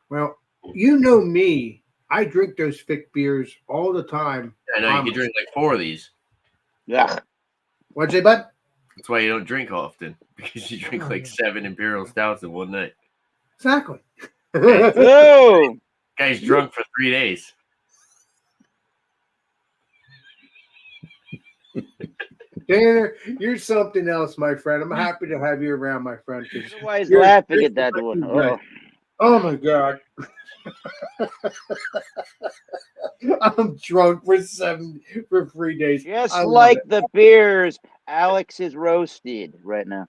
Well, you know me. I drink those thick beers all the time. I know you can drink like 4 of these. Yeah. What'd you say, bud? That's why you don't drink often, because you drink like 7 imperial stouts in one night. Exactly. Oh, Guy's drunk for 3 days. Tanner, you're something else, my friend. I'm happy to have you around, my friend. 'Cause Why is you're- laughing you're at that one? fucking good. Oh, Oh my god. I'm drunk for 3 days. just I love like it. the beers, Alex is roasted right now.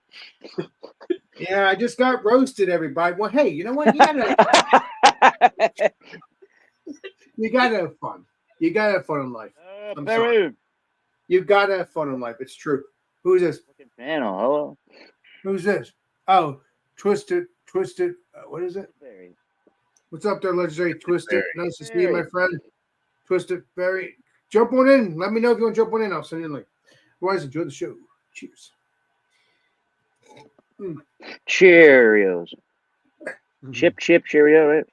Yeah, I just got roasted, everybody. Well, hey, you know what? You gotta have fun. You gotta have fun in life. I'm sorry. Peru. You gotta have fun in life. It's true. Who's this? Fucking panel. Hello. Who's this? Oh, Twisted. What is it? Barry. What's up there, legendary Twisted? Barry. Nice to see you, my Barry. friend. Twisted Barry. Jump on in. Let me know if you want to jump on in. I'll send you a link. Otherwise, enjoy the show. Cheers. Cheerios. Chip Cheerio, right?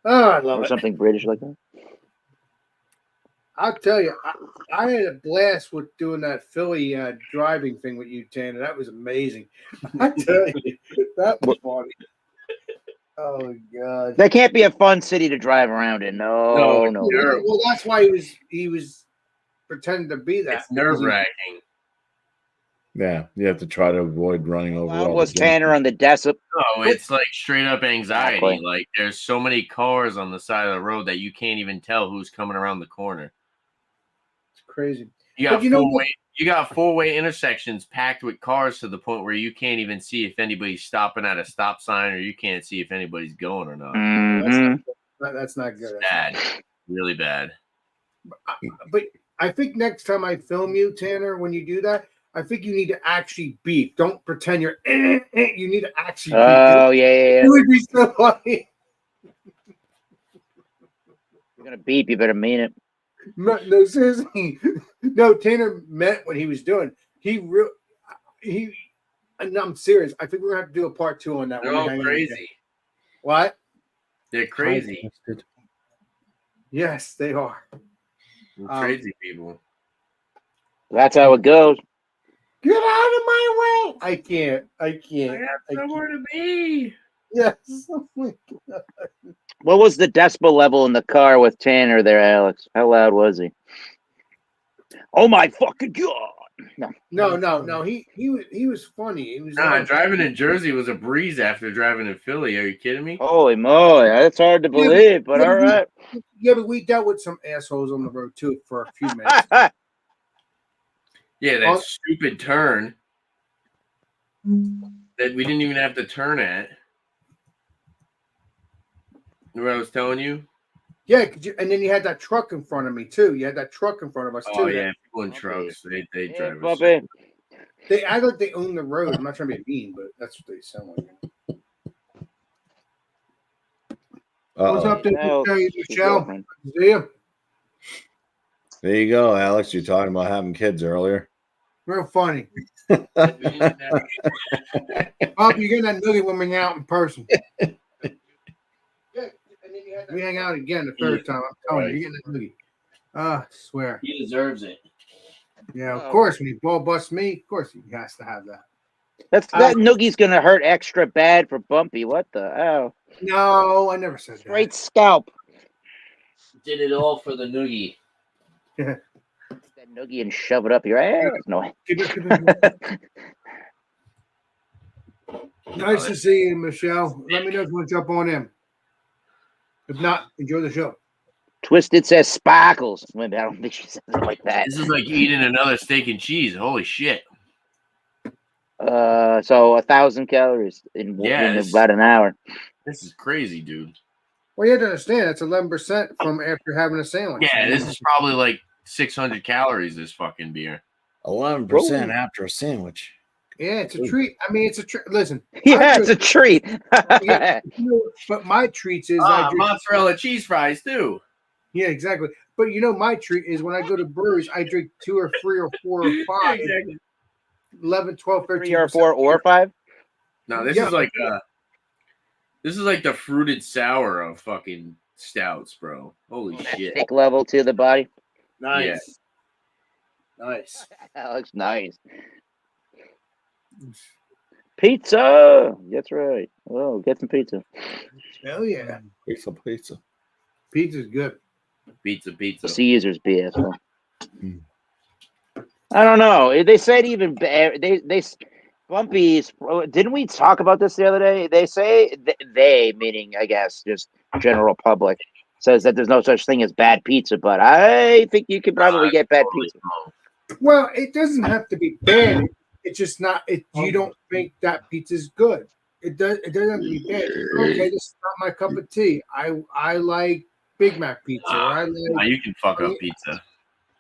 Oh, I love Or it. something British like that. I'll tell you, I had a blast with doing that Philly driving thing with you, Tanner. That was amazing. I tell you, that was funny. Oh my god! That can't be a fun city to drive around in. No. Sure. Well, that's why he was pretending to be that. It's nerve wracking. Yeah, you have to try to avoid running over. How all was the Tanner on the decibel? No, it's like straight up anxiety. Exactly. Like there's so many cars on the side of the road that you can't even tell who's coming around the corner. It's crazy. You got But you know what? you got four-way intersections packed with cars to the point where you can't even see if anybody's stopping at a stop sign, or you can't see if anybody's going or not. Mhm. That's not good. It's bad, really bad. But I think next time I film you, Tanner, when you do that, I think you need to actually beep. Don't pretend you're. You need to actually beep. Oh yeah. It would be so funny. You're gonna beep. You better mean it. No, seriously. No, Tanner meant what he was doing. And I'm serious. I think we're gonna have to do a part 2 on that. They're when we all hang out again. crazy. What? They're crazy. Yes, they are. Crazy people. That's how it goes. Get out of my way! I can't. I have somewhere to be. Yes. Oh my God. What was the decibel level in the car with Tanner there, Alex? How loud was he? Oh my fucking god! No. He was funny. He was Nah, driving in Jersey was a breeze after driving in Philly. Are you kidding me? Holy moly, that's hard to believe, but all right. Yeah, but we dealt with some assholes on the road too for a few minutes. Yeah, that stupid turn that we didn't even have to turn at. Remember what I was telling you? Yeah, and then you had that truck in front of me too. You had that truck in front of us too. Oh yeah, people in trucks. They Yeah, drive us. puppy. They act like they own the road. I'm not trying to be mean, but that's what they sound like. What's up, Hell, Michelle? girlfriend. See you. There you go, Alex. You're talking about having kids earlier. Real funny. Oh, you're getting that noogie when we hang out in person. We hang out again the third time. I'm telling you, you're getting that noogie. I swear. He deserves it. Yeah, of course. When he ball busts me, of course he has to have that. That noogie's gonna hurt extra bad for Bumpy. What the hell? No, I never said Straight scalp. Did it all for the noogie. that. That noogie and shove it up your ass. No. Nice to see you, Michelle. Let me know if you want to jump on in. If not, enjoy the show. Twisted says sparkles. Maybe I don't think she says it like that. This is like eating another steak and cheese. Holy shit. So 1,000 calories in Yes. about an hour. This is crazy, dude. Well, you have to understand it's 11% from after having a sandwich. Yeah, this is probably like 600 calories, this fucking beer. 11% after a sandwich. Yeah, it's a treat. I mean, it's a treat. Listen, Yeah, it's a treat. yeah, but my treats is I drink, mozzarella cheese fries, too. yeah, exactly. But my treat is when I go to breweries, I drink 2 or 3 or 4 or 5, 11, 12, 13. 3 or 4 or 5? No, this Yeah. is like the fruited sour of fucking stouts, bro. Holy shit. Thick level to the body. Nice. Nice. That looks nice. Pizza. That's right. Oh, get some pizza. Hell yeah. Pizza. Pizza's good. Pizza. Caesar's BS. I don't know. They said even they Bumpy's. Didn't we talk about this the other day? They say they, meaning I guess just general public, says that there's no such thing as bad pizza, but I think you could probably get bad Totally pizza. wrong. Well, it doesn't have to be bad. It's just not. You don't think that pizza's good. It doesn't have to be bad. Okay, this is not my cup of tea. I like Big Mac pizza. Or I Nah, like. you can fuck up pizza.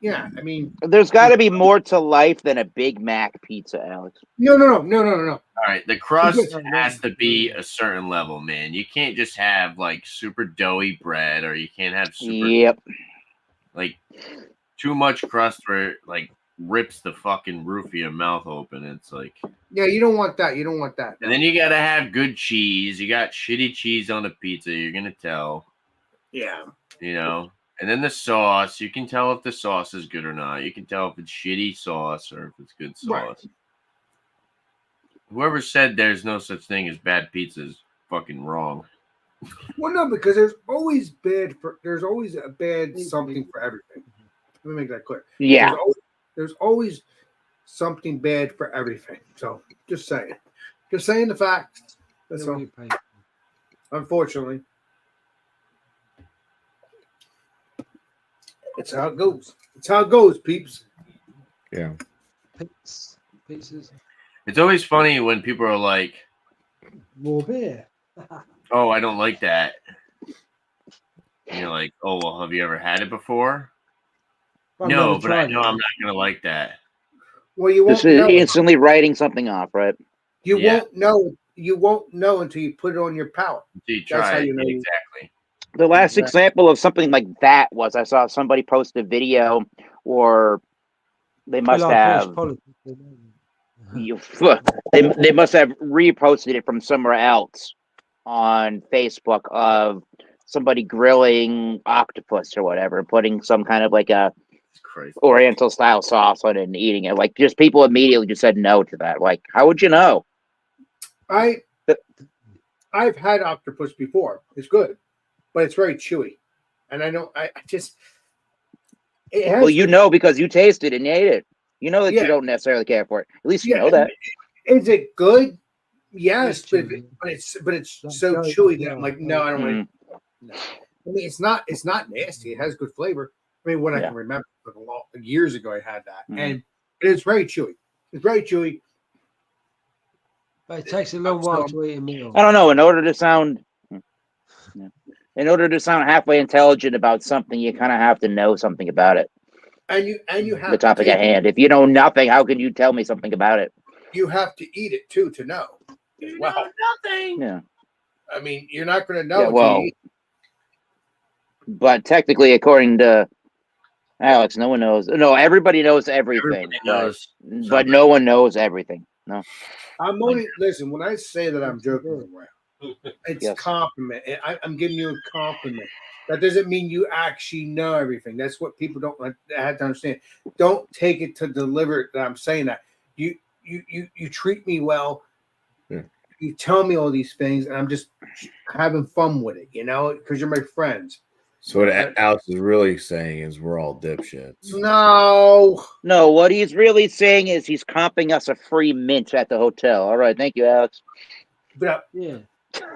Yeah, I mean, There's got to be more to life than a Big Mac pizza, Alex. no. All right, the crust has to be a certain level, man. You can't just have like super doughy bread, or you can't have super Yep. like too much crust where it, like rips the fucking roof of your mouth open. It's like, Yeah, you don't want that. You don't want that. and then you gotta have good cheese. You got shitty cheese on the pizza. You're gonna tell, Yeah. you know. And then the sauce, you can tell if the sauce is good or not. You can tell if it's shitty sauce or if it's good sauce. Right. Whoever said there's no such thing as bad pizza is fucking wrong. Well, no, because there's always a bad something for everything. Let me make that clear. Yeah. There's always something bad for everything. So just saying the facts. That's all. Unfortunately, it's how it goes. It's how it goes, peeps. Yeah. Pizzas. It's always funny when people are like, More beer. "Oh, I don't like that." And you're like, "Oh, well, have you ever had it before?" I've No, never but I tried know it. I'm not gonna like that. Well, you won't This is know. instantly writing something off, right? You Yeah. won't know. You won't know until you put it on your palate. Until you That's try how it. you know. Exactly. The last Exactly. example of something like that was I saw somebody post a video, or they must Well, like British have politics, they don't. you, they must have reposted it from somewhere else on Facebook of somebody grilling octopus or whatever, putting some kind of like a It's crazy. Oriental style sauce on it and eating it. Like just people immediately just said no to that. Like, how would you know? I've had octopus before. It's good, but it's very chewy, and I know I just it has. Well, you know because you tasted it and ate it. You know that Yeah. you don't necessarily care for it. At least you Yeah, know that. Is it good? Yes, It's but chewy. it's Like so goat, chewy that yeah. I'm like, no, I don't want Mm. to. No. I mean, it's not nasty. It has good flavor. I mean, when I Yeah. can remember, like years ago, I had that, Mhm. and it's very chewy. It's very chewy. But it takes a long while to eat a meal. I don't know. In order to sound halfway intelligent about something, you kind of have to know something about it. And you have The topic to at hand. If you know nothing, how can you tell me something about it? you have to eat it too to know as well. Nothing. Yeah. I mean, you're not going to know Yeah, until well, you eat. but technically, according to Alex, no one knows. No, everybody knows everything, Everybody knows. but no one knows everything. No. I'm only listen when I say that I'm joking around. It's Yes. compliment. I'm giving you a compliment. That doesn't mean you actually know everything. That's what people don't have to understand. Don't take it to deliver it that I'm saying that. You treat me well. Yeah. You tell me all these things, and I'm just having fun with it, because you're my friends. So what Alex is really saying is we're all dipshits. No. No, what he's really saying is he's comping us a free mint at the hotel. All right, thank you, Alex. But Yeah.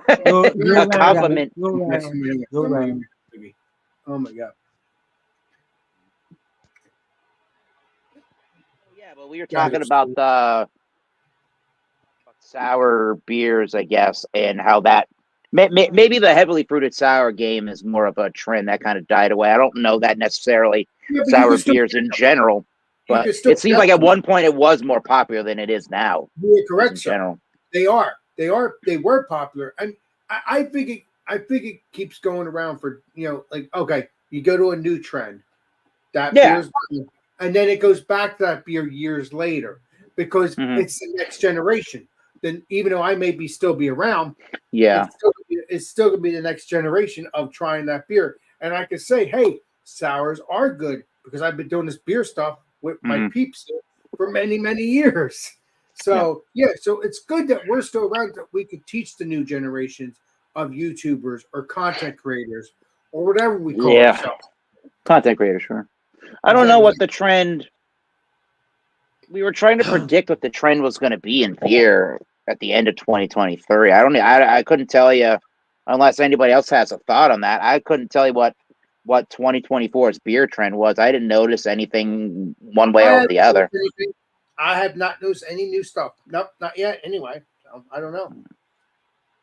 A right, compliment. Alex. You're right. You're right. Oh my god. Yeah, but we were talking about the sour beers, I guess, and how that maybe the heavily fruited sour game is more of a trend that kind of died away. I don't know that necessarily Yeah, but you sour can still beers in general, You but can still it seems get like at them. one point it was more popular than it is now. You're In correct, sir. general, They are. They were popular, and I think it keeps going around for like okay, you go to a new trend, that Yeah. beer's good, and then it goes back to that beer years later because Mhm. it's the next generation. Then even though I may still be around, yeah, it's still gonna be the next generation of trying that beer. And I can say, hey, sours are good because I've been doing this beer stuff with my Mhm. peeps for many, many years. So so it's good that we're still around, that we could teach the new generations of YouTubers or content creators or whatever we call Yeah. ourselves. content creator, sure. I don't know what the trend We were trying to predict what the trend was going to be in beer at the end of 2023. I couldn't tell you, unless anybody else has a thought on that. I couldn't tell you what 2024's beer trend was. I didn't notice anything one way or the other. I have not noticed any new stuff. Nope, not yet. Anyway, so I don't know.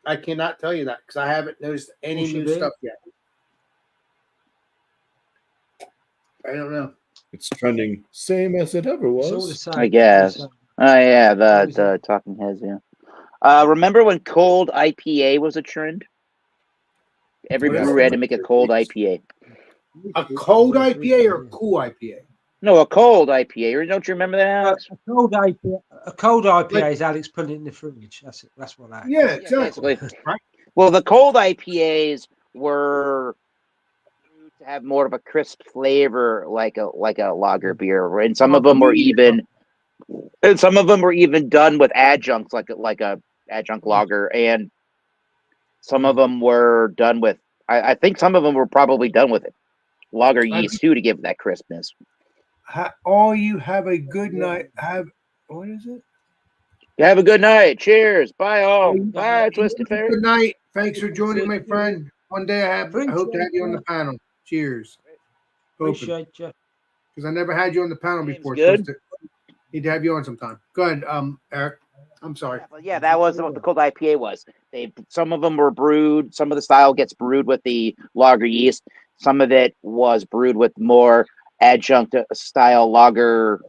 I cannot tell you that because I haven't noticed any new stuff yet. I don't know. It's trending same as it ever It's all the was. same. I guess. It's all Oh yeah, Always the Talking Heads. Yeah. Remember when cold IPA was a trend? Every What is brewery had it? to make a cold IPA. the same. A cold IPA or a cool IPA? No, a cold IPA. Don't you remember that, Alex? A cold IPA is Alex putting it in the fridge. That's it. That's what that is. Yeah, Yeah, exactly. basically. Well, the cold IPAs were to have more of a crisp flavor, like a lager beer, and some of them were even done with adjuncts, like a adjunct lager, and some of them were done with. I think some of them were probably done with it, lager yeast too, to give it that crispness. All you have a good night. What is it? You have a good night. Cheers. Bye all. Bye, Twisted Fairy. Good night. Thanks for joining, my friend. One day I hope to have you on the panel. Cheers. Appreciate you. Because I never had you on the panel James, before. good. Twisted. Need to have you on sometime. Go ahead, Eric. I'm sorry. Yeah, that was what the cold IPA was. Some of them were brewed. Some of the style gets brewed with the lager yeast. Some of it was brewed with more adjunct style lager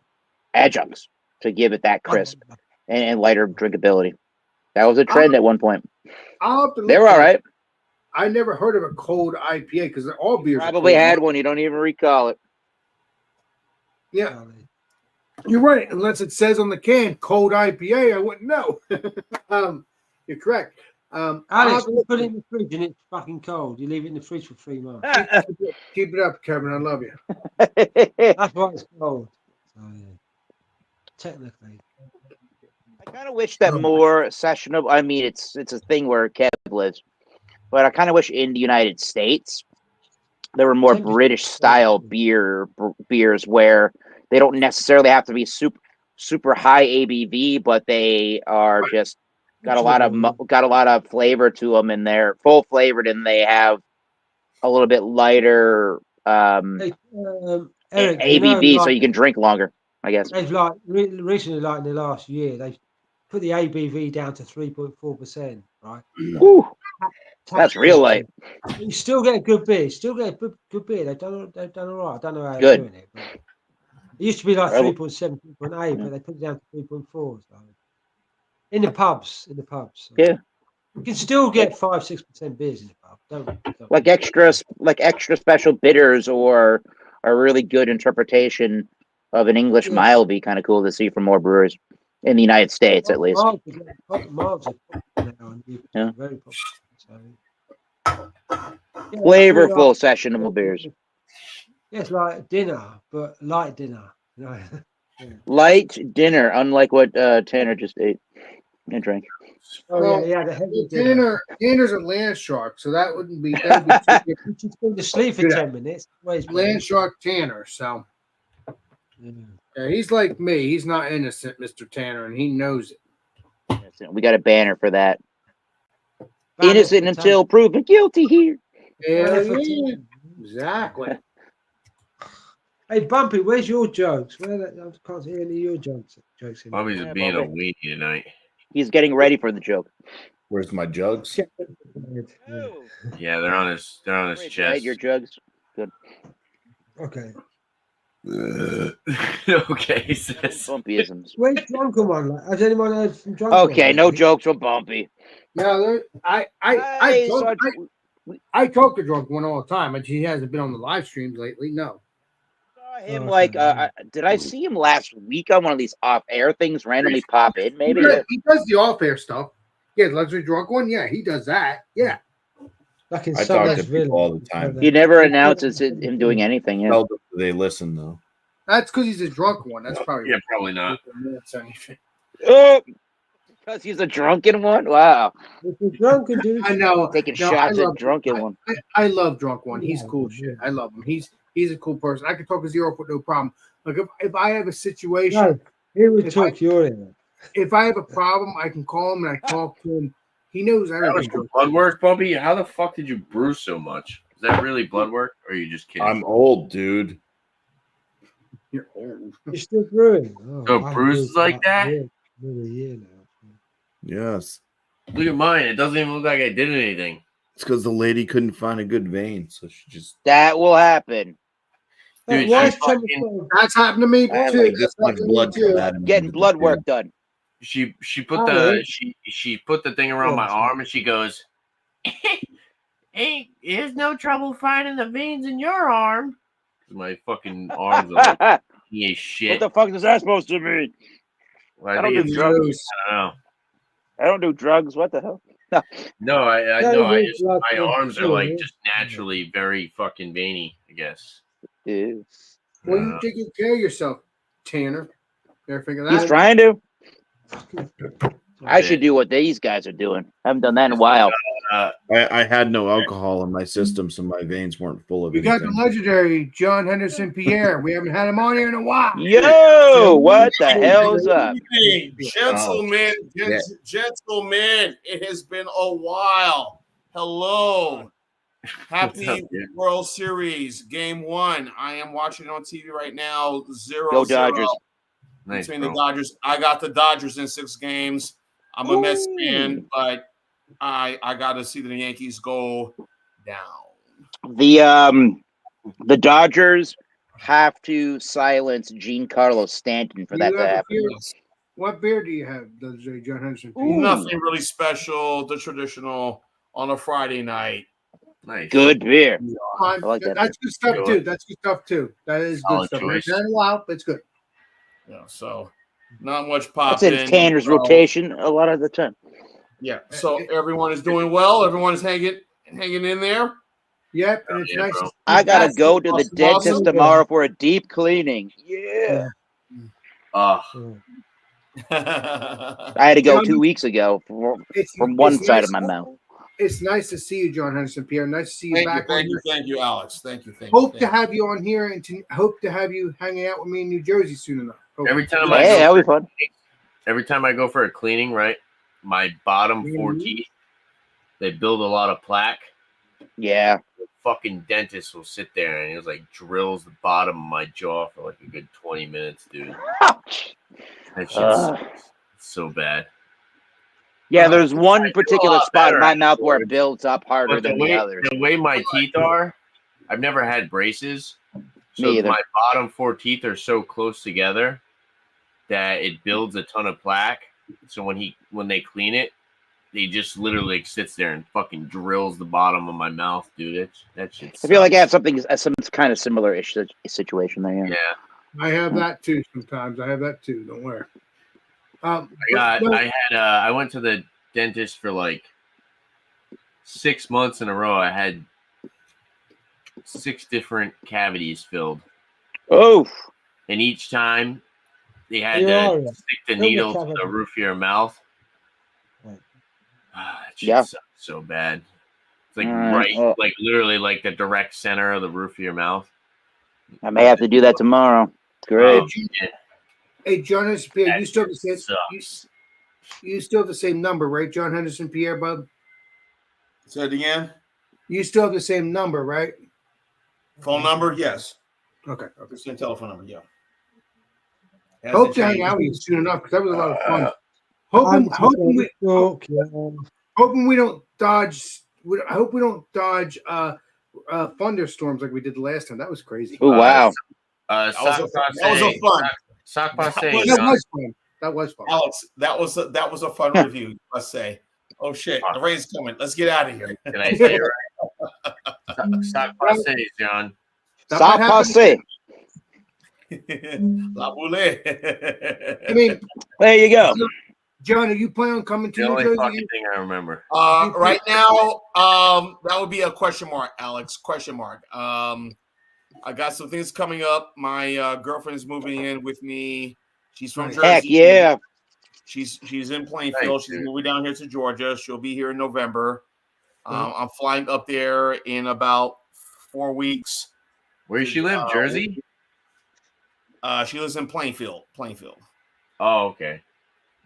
adjuncts to give it that crisp and lighter drinkability. That was a trend at one point. They were all right. I never heard of a cold IPA because all beers Probably had one. You don't even recall it. Yeah, you're right. Unless it says on the can cold IPA, I wouldn't know. You're correct. Alex, you put it in the fridge and it's fucking cold. You leave it in the fridge for 3 months. Keep it up, Kevin. I love you. That's why it's cold. So, yeah. Technically. I kind of wish that more sessionable. I mean, it's a thing where Kev lives, but I kind of wish in the United States there were more British style beers where they don't necessarily have to be super high ABV, but they are just got a lot of flavor to them, and they're full flavored, and they have a little bit lighter Eric, ABV, so you can drink longer. I guess they've recently, like in the last year, they've put the ABV down to 3.4%. Right? Whew, that's real light. You still get a good beer. Still get a good beer. They've done all right. I don't know how Good. they're doing it. But it used to be like 3.7, 3.8, but they put it down to 3.4. So. In the pubs. So. Yeah. You can still get 5-6% beers in the pub. Don't. Like extra special bitters or a really good interpretation of an English mile would be kind of cool to see from more brewers in the United States, at least. Malts are Yeah. very popular. So, Flavorful sessionable beers. Yeah, it's like dinner, but light dinner. You know? Light dinner, unlike what Tanner just ate and drank. Oh, yeah, the heavy dinner. Tanner's a land shark, so that would be too You should go to sleep for 10 minutes. land shark Tanner. So yeah, he's like me. He's not innocent, Mr. Tanner, and he knows it. We got a banner for that. Innocent until proven guilty here. Yeah, exactly. Hey, Bumpy, where's your jokes? I can't see any of your jokes. Bobby's Yeah, being a Bobby. weenie tonight. He's getting ready for the joke. Where's my jugs? Yeah, they're on his Right, chest. your jugs. Good. Okay. Okay, he says. Bumpyisms. Where's Drunken One? Like, has anyone heard from Drunken One? Okay, no jokes from Bumpy. No, I talk to Drunk One all the time, but he hasn't been on the live streams lately. No. Saw him did I see him last week on one of these off-air things randomly pop in? Maybe He does the off-air stuff. Yeah, Luxury Drunk One. Yeah, he does that. Yeah. Like in I talk to Summer's people all the time. he never announces him doing anything. Yeah. Seldom do they listen though. That's because he's a drunk one. That's probably Yeah, probably not. Oh, because he's a drunken one. Wow, If you're drunken, dude. I know. taking No, shots I at love- drunken one. I love Drunk One. He's Yeah, cool yeah. shit. I love him. He's a cool person. I can talk to Zero with no problem. Like if I have a situation, No, He would If talk your ear. If I have a problem, I can call him and I talk to him. He knows That was everything. your blood work, Bumpy. How the fuck did you bruise so much? Is that really blood work, or are you just kidding? I'm old, dude. You're old. You're still brewing. Oh, So I haven't bruises brewed like for that? Nearly a year now. Yes. Look at mine. It doesn't even look like I did anything. It's because the lady couldn't find a good vein, so she just That will happen. Dude, Why she is Trump fucking- That's happened to me I too. like this That's much happened to me blood too. come out of me. Getting blood work done. She put Oh, the really? she put the thing around Oh, my sorry. arm and she goes, "Hey, there's no trouble finding the veins in your arm." My fucking arms are like What a shit. the fuck is that supposed to mean? I I don't think do it's drugs. I don't know. I don't do drugs. What the hell? No, I Yeah, no, I there's just blood my flow arms are through, like yeah. just naturally very fucking veiny, I guess. Ew. Well, you taking care of yourself, Tanner. You ever figure that? He's trying to. I That's should it. do what these guys are doing. Haven't done that in a while. I had no alcohol in my system, so my veins weren't full of We got the anything. legendary John Henderson Pierre. We haven't had him on here in a while. Yo, what the hell is up? Hey, gentlemen, yeah. gentlemen, it has been a while. Hello. Happy What's up, dude? World Series Game 1. I am watching it on TV right now. 0-0 Go Dodgers. Nice, between bro. the Dodgers. I got the Dodgers in 6 games. I'm a Mets fan, but I got to see the Yankees go down. The Dodgers have to silence Giancarlo Stanton for You that to have a happen. beer? What beer do you have, legendary John Henderson Pierre? Ooh. Nothing really special. The traditional on a Friday night. Nice. Good beer. I like that. That's good stuff Good. too. That's good stuff too. That is good Solid stuff. choice. It's been a while, but it's good. Yeah, so not much That's popping. in Tanner's rotation a lot of the time. Yeah, so everyone is doing well. Everyone's hanging in there. Yep, and it's Yeah, nice. bro. to see I gotta that. go to the Awesome, dentist awesome. tomorrow for a deep cleaning. Yeah. Oh, I had to go John, 2 weeks ago from one it's side nice, of my mouth. It's nice to see you, John Henderson Pierre. Nice to see you back on here. Thank you, Alex. Thank you. Hope to have you on here and hope to have you hanging out with me in New Jersey soon enough. Hope. every time Hey, I that'll go be fun. every time I go for a cleaning, right? My bottom 4 Mhm. teeth, they build a lot of plaque. Yeah. The fucking dentist will sit there and he was like drills the bottom of my jaw for like a good 20 minutes, dude. That shit's so bad. Yeah, there's I one feel particular a lot spot in better my mouth where it afterwards. builds up harder But than the others. the way my teeth are, I've never had braces. So Me either. my bottom 4 teeth are so close together that it builds a ton of plaque. So when they clean it, they just literally like, sits there and fucking drills the bottom of my mouth, dude. That shit. I feel like I sucks. have some kind of similar-ish situation there. Yeah. Yeah, I have that too. Sometimes I have that too. Don't worry. I went to the dentist for like 6 months in a row. I had 6 different cavities filled, Oh, and each time they had You are, to yeah. stick the Fill the needle to cavity. the roof of your mouth. Right. That shit Yeah. sucks so bad. It's like Alright, well- like literally like the direct center of the roof of your mouth. I may have to do that tomorrow. Great. Oh, yeah, Hey, John Henderson Pierre, that you still have the same. sucks. You still have the same number, right, John Henderson Pierre, bub? Say it again. You still have the same number, right? Phone number? Yes. Okay. The same telephone number. Yeah. Hope to hang out with you soon enough because that was a lot of fun. I'm Hoping we, talk, yeah. hoping we don't dodge. I hope we don't dodge thunderstorms like we did the last time. That was crazy. Oh, wow. That was a fun. Sock passe, That That John. was fun. That was fun. Alex, that was a fun review, I must say. Oh shit, the rain's coming. Let's get out of here. Did I say it right? Sock passe, John. That Stop might happen. passe. La boule. I mean, There you go. John, are you planning on coming to The New only Jersey? fucking thing I remember. Right now, that would be a question mark, Alex. Question mark. I got some things coming up. My girlfriend is moving in with me. She's from Jersey. Heck yeah. She's in Plainfield. Nice, She's dude. moving down here to Georgia. She'll be here in November. I'm flying up there in about 4 weeks. Where does she live? Jersey? She lives in Plainfield. Oh, okay.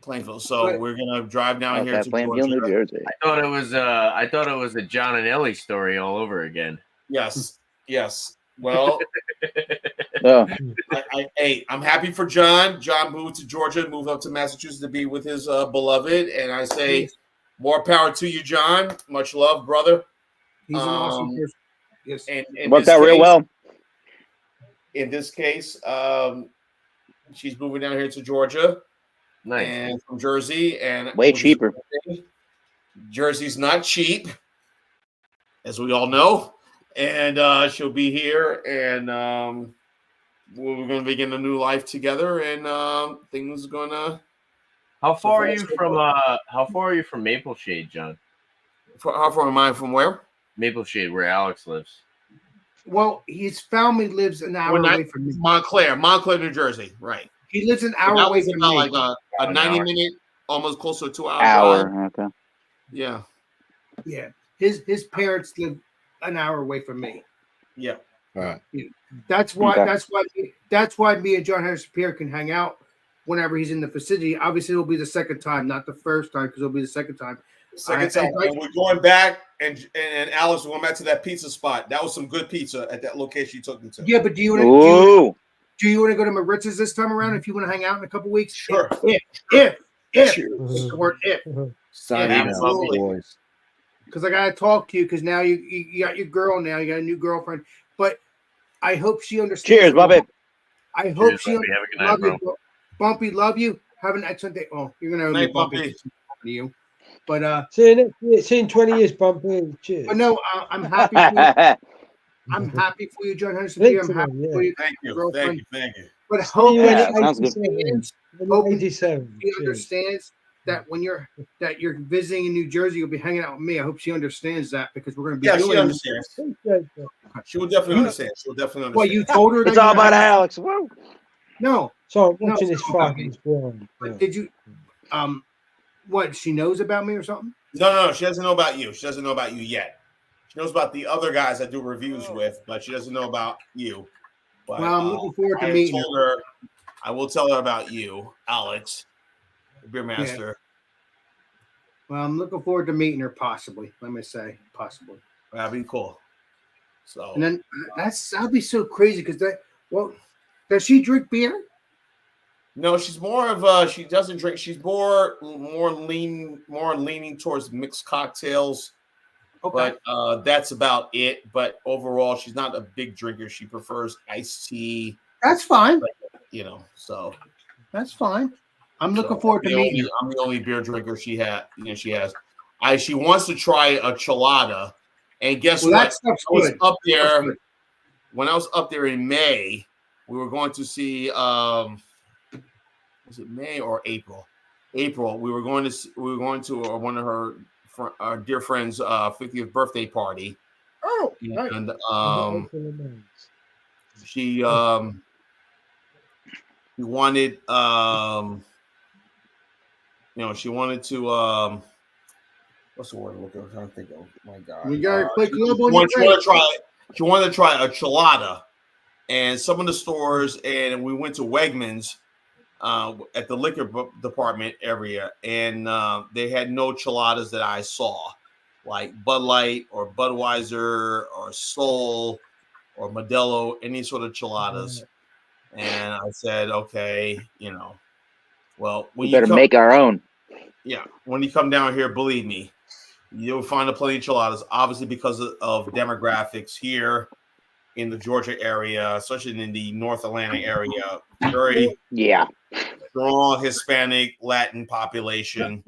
Plainfield. So But- we're gonna drive down here Okay, to Plainfield, New Georgia. Jersey. I thought it was a John and Ellie story all over again. Yes, yes. Well, Oh, hey, I'm happy for John. John moved to Georgia, moved up to Massachusetts to be with his beloved, and I say more power to you, John. Much love, brother. He's an awesome Um, person. Yes. And in worked this out real case- well. In this case, she's moving down here to Georgia Nice. and from Jersey, and Way cheaper. Jersey's not cheap, as we all know, and she'll be here, and we're going to begin a new life together, and things are gonna. How far are you from Maple Shade, John? How far am I from where? Maple Shade, where Alex lives. Well, his family lives an hour Well, away from me. Montclair, New Jersey, right? He lives an And hour that away was from about me. like a About an 90-minute, almost close to a 2-hour drive. Hour. Okay. Yeah, Yeah, his parents live an hour away from me. yeah. All right. That's why. Okay. That's why me and John Henderson Pierre can hang out whenever he's in the vicinity. Obviously, it'll be the second time, not the first time, because it'll be the second time. Second I- time, I- and we're going back, and Alex, we're going back to that pizza spot. That was some good pizza at that location you took me to. Yeah, but do you want Ooh. to go to Maritz's this time around? If you want to hang out in a couple weeks, Sure. If Cheers. the word if, Sign Yeah, out, absolutely. boys. because I gotta talk to you because now you got your girl now, you got a new girlfriend. But I hope she understands. Cheers, Bobby. I hope Cheers, she Bumpy. Have a good night, love bro. you, Bumpy. Love you. Have an excellent day. Oh, you're gonna owe me Night, Bumpy. Bumpy. To you, but See you next year. See you in 20 years, Bumpy. Cheers. but no, I'm happy. For you. I'm happy for you, John Henderson. Pierre. I'm happy Yeah. for you. Thank you, Girlfriend. thank you, thank you. But See hope you Yeah, in sounds good. 87. When Hope- you're 87. she Cheers. understands that when you're visiting in New Jersey, you'll be hanging out with me. I hope she understands that because we're going to be Yeah, doing she it. understands. Appreciate that. She will definitely understand. She will definitely understand. Well, you told her that It's all you were about hanging- Alex. Woo. No, So I'm No, watching it's this not about fight. me. It's blind. but did you? What she knows about me or something? No, she doesn't know about you. She doesn't know about you yet. She knows about the other guys I do reviews with, but she doesn't know about you. But Well, I'm looking forward to I meeting her. told her I will tell her about you, Alex, the beer master. Well, I'm looking forward to meeting her. Possibly, let me say, possibly. That'd be cool. So And then that'll be so crazy because that. Well, does she drink beer? no, she's more of she doesn't drink. She's more leaning towards mixed cocktails. Okay. But that's about it. But overall, she's not a big drinker. She prefers iced tea, That's fine. So That's fine. I'm looking so forward to meeting her. I'm the only beer drinker she has. She has. She wants to try a chelada, and guess Well, what? that stuff's I was good. up That's there good. when I was up there in May. We were going to see. Was it May or April? April. We were going to one of our dear friends' 50th birthday party, Oh, right. and she wanted she wanted to what's the word I'm trying to think of? My God, You gotta play club on she your wanted to brain. try. She wanted to try a chelada, and some of the stores, and we went to Wegmans at the liquor department area, and they had no cheladas that I saw, like Bud Light or Budweiser or Sol or Modelo, any sort of cheladas. And I said, okay, well, when We better come, make our own. when you come down here, believe me, you'll find a plenty of cheladas. Obviously, because of demographics here in the Georgia area, especially in the North Atlanta area, very Yeah. strong Hispanic Latin population.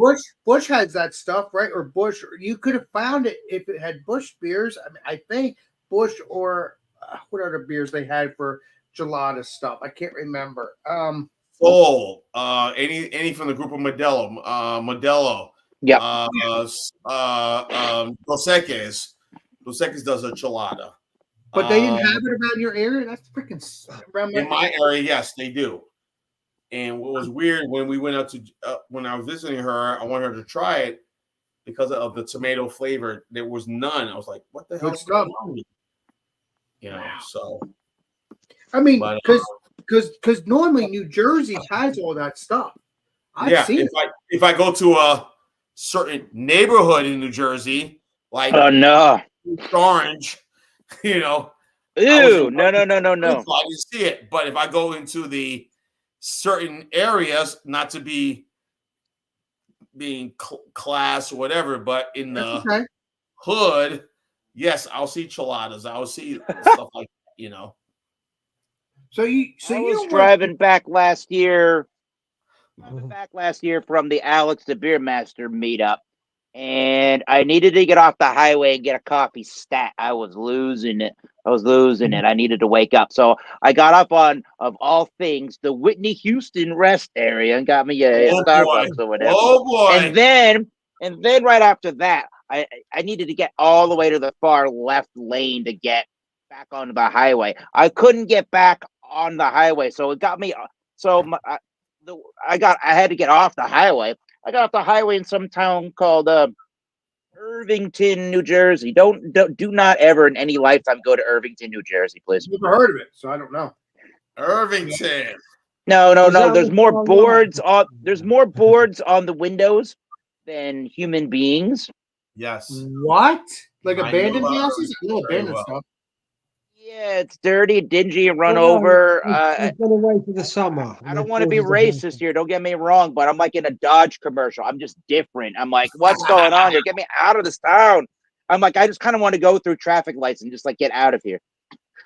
Bush has that stuff, right? Or Bush, you could have found it if it had Bush beers. I mean, I think Bush or what other beers they had for gelada stuff. I can't remember. Sol, any from the group of Modelo, Yep. Dos Equis. Dos Equis does a chelada. But they didn't have it around your area. That's freaking around In my area, yes, they do. And what was weird when we went out to when I was visiting her, I wanted her to try it because of the tomato flavor. There was none. I was like, "What the hell?" Good stuff. So I mean, but, because because normally New Jersey has all that stuff. I've seen it. If I go to a certain neighborhood in New Jersey, like Oh no! Orange, you know, Ew! No! I didn't see it. But if I go into the certain areas, not to be being class or whatever, but in the hood, yes, I'll see chiladas. I'll see stuff like that, you know. So I was driving back last year. From the Alex the Beer Master meetup, and I needed to get off the highway and get a coffee stat. I was losing it. I needed to wake up. So I got up on, of all things, the Whitney Houston rest area and got me a Starbucks or whatever. Oh boy. And then right after that, I needed to get all the way to the far left lane to get back onto the highway. I couldn't get back on the highway, so it got me. I had to get off the highway. I got off the highway in some town called Irvington, New Jersey. Do not ever in any lifetime go to Irvington, New Jersey, please. Never heard of it, so I don't know. Irvington. No. There's more boards on the windows than human beings. Yes. What? Like I abandoned know houses? I know very abandoned well. stuff. Yeah, it's dirty, dingy, and run Well, over. It's gonna wait for the summer. I don't want to be racist here. Don't get me wrong, but I'm like in a Dodge commercial. I'm just different. I'm like, what's going on here? Get me out of this town. I'm like, I just kind of want to go through traffic lights and just like get out of here.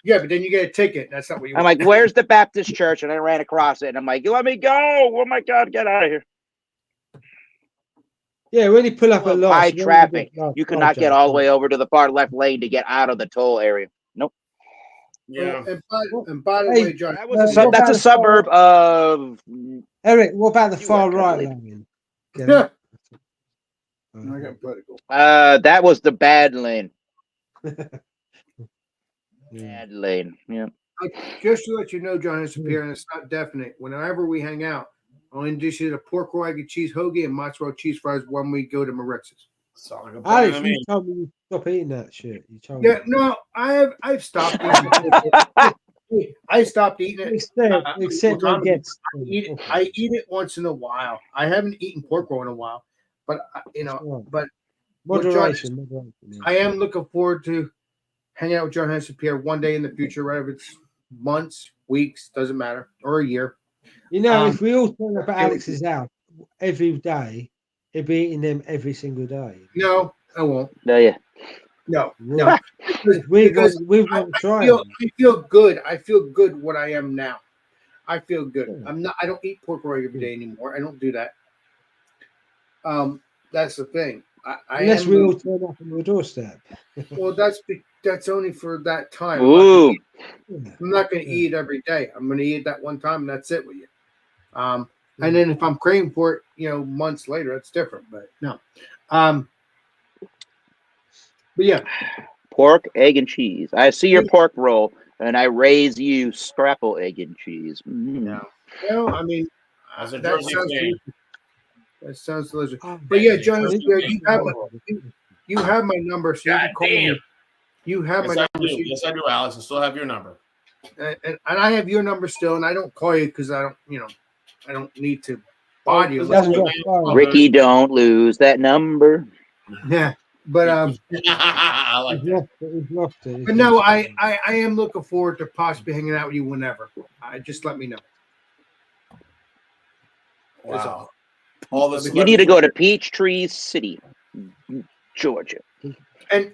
Yeah, but then you get a ticket. That's not what you I'm want. like, where's the Baptist church? And I ran across it, and I'm like, let me go. Oh my God, get out of here. Yeah, when you pull up at High last, traffic. You could not get all the way over to the far left lane to get out of the toll area. Nope. Yeah. And by the Hey, way, John, That's a suburb of. Eric, what about the You far were right totally- lane? yeah, I Uh, got political. That was the bad lane. yeah. Bad lane. Yeah. Just to let you know, John is here, and it's not definite. Whenever we hang out, I'll introduce you to pork roll, egg and cheese hoagie and mozzarella cheese fries when we go to Maritz's. Sound like a plan Alex, to me. you told me you stop eating that shit. You told me. Yeah, no, I've stopped eating it. I stopped eating it. Except when it gets. I eat it once in a while. I haven't eaten pork roll in a while, but but Moderation. Yeah. I am looking forward to hanging out with John Henson Pierre one day in the future, whether it's months, weeks, doesn't matter, or a year. You know, Um, if we all turn up at Alex's house every day, he'd be eating them every single day. No, I won't. No, yeah. No. We Because want to try I it. feel good. I feel good what I am now. I feel good. Yeah. I don't eat pork roll every day anymore. I don't do that. That's the thing. Unless we all turn up on your doorstep. Well, that's only for that time. Ooh. Yeah. I'm not going to eat every day. I'm going to eat that one time, and that's it with you. And then if I'm craving for it, months later, that's different. But no. But yeah, Pork, egg, and cheese. I see your pork roll, and I raise you scrapple, egg, and cheese. Mm. Yeah. I mean, As a that Jersey sounds fan. delicious. That sounds delicious. But yeah, John, you have my number, so you can call me. You have my Yes, I number. do. Yes, I do, Alex. I still have your number. And I have your number still, and I don't call you because I don't need to bother you. That's Listen, what man. Ricky, don't lose that number. Yeah, but I like that. He's lost it. but no, I am looking forward to possibly hanging out with you whenever. Just let me know. That's Wow. All the You need to go to Peachtree City, Georgia. And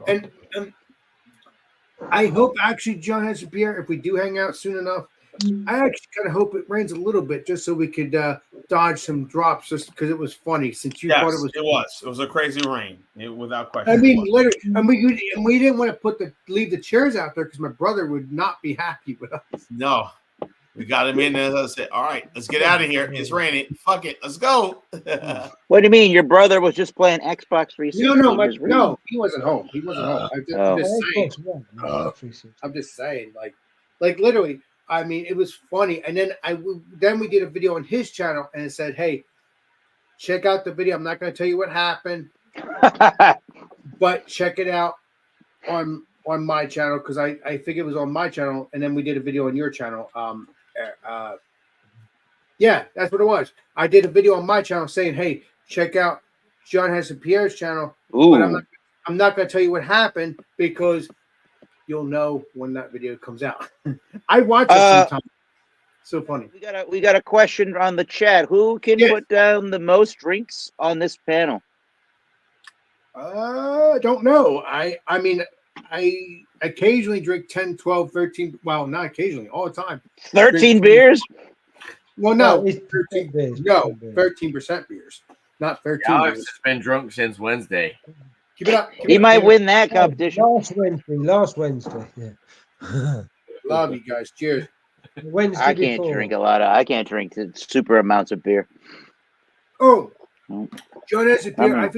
I hope actually John has a beer if we do hang out soon enough. I actually kind of hope it rains a little bit just so we could dodge some drops, just because it was funny. Since you Yes, thought it was, it was a crazy rain, without question. I mean, It was. literally, and we didn't want to leave the chairs out there because my brother would not be happy with us. No, we got him in there. I said, "All right, let's get out of here. It's raining. Fuck it, let's go." What do you mean? Your brother was just playing Xbox 360? No, he wasn't home. He wasn't home. I'm just saying, like literally. I mean, it was funny, and then we did a video on his channel, and it said, "Hey, check out the video. I'm not going to tell you what happened, but check it out on my channel because I think it was on my channel, and then we did a video on your channel. Yeah, that's what it was. I did a video on my channel saying, "Hey, check out John Heston Pierre's channel." But Ooh, I'm not going to tell you what happened because you'll know when that video comes out. I watch it sometimes. So funny. we got a question on the chat. Who can Yes. put down the most drinks on this panel? Don't know. I mean, I occasionally drink 10, 12, 13. Well, not occasionally, all the time. 13 beers? Well, no, it's 13, beers, no, 13 beers. 13% beers, not 13 Alex beers. has been drunk since Wednesday. Keep it up. Keep He it up, might Tanner. win that Oh, competition. Last Wednesday, yeah. Love you guys. Cheers. Wednesday I can't before. drink I can't drink super amounts of beer. Oh, Mm. John has a beer. I'm-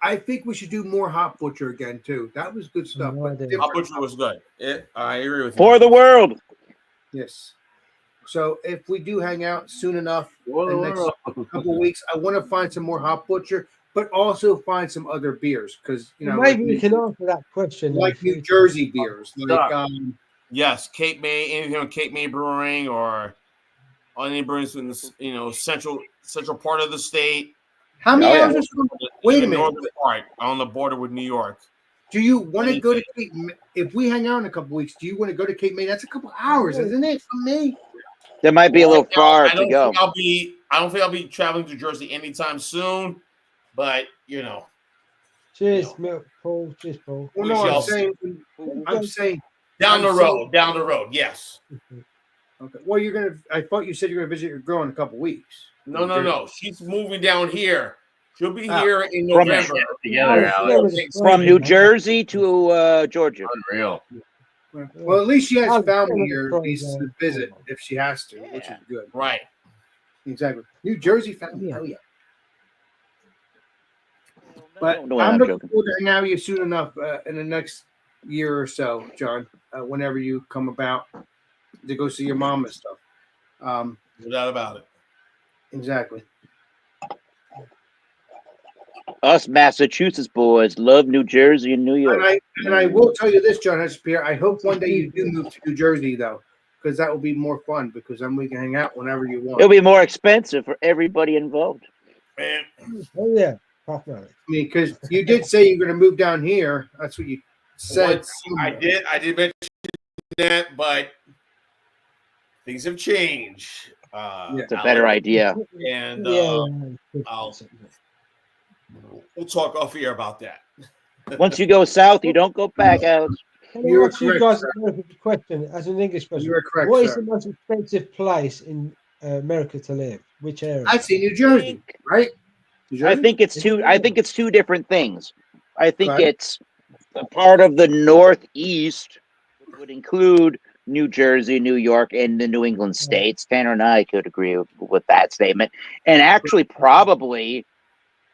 I think we should do more Hot Butcher again too. That was good stuff. No but idea. different. Hot Butcher was good. I agree with you. For the world. Yes. So if we do hang out soon enough, For the the next world. couple weeks, I want to find some more Hot Butcher, but also find some other beers because Maybe we can answer that question. like though. New Jersey beers, like Stop. Yes, Cape May, anything on Cape May Brewing or any brewers in the central part of the state. how many Oh, yeah. hours? Is from, wait a the minute. northern part on the border with New York. Do you want to go to Cape? If we hang out in a couple weeks, do you want to go to Cape May? That's a couple hours, isn't it, from me? That might be a little far I to don't go. think I don't think I'll be traveling to Jersey anytime soon. But Cheers, Milk, Paul. Cheers, Paul. Well, We no, shall see. I'm saying. down the I'm road. Yes. Okay. Well, you're gonna. I thought you said you're gonna visit your girl in a couple weeks. No. She's moving down here. She'll be Ah. here in From- November. Together, Alex. From New Jersey to Georgia. Unreal. Well, at least she has I'll family go here to at least to visit if she has to, which is Yeah. good. Right. Exactly. New Jersey family. Yeah. Oh yeah. But No, I'm I'm looking joking. forward to hang out with you soon enough in the next year or so, John. Whenever you come about to go see your mom and stuff. No doubt about it. Exactly. Us Massachusetts boys love New Jersey and New York. And I will tell you this, John Hespear. I hope one day you do move to New Jersey though, because that will be more fun. Because then we can hang out whenever you want. It'll be more expensive for everybody involved. Man, Oh yeah, half an hour. I mean, because you did say you're going to move down here. That's what you said. I did mention that, but things have changed. It's a better idea. And Yeah. I'll- we'll talk off here about that. Once you go south, you don't go back out. Can You I were ask you correct, guys sir. a question as an English person? You are correct, What is sir. the most expensive place in America to live? Which area? I'd say New Jersey, right? New I Jersey? think it's two different things. I think Okay. it's a part of the Northeast, which would include New Jersey, New York, and the New England states. Tanner and I could agree with that statement. And actually, probably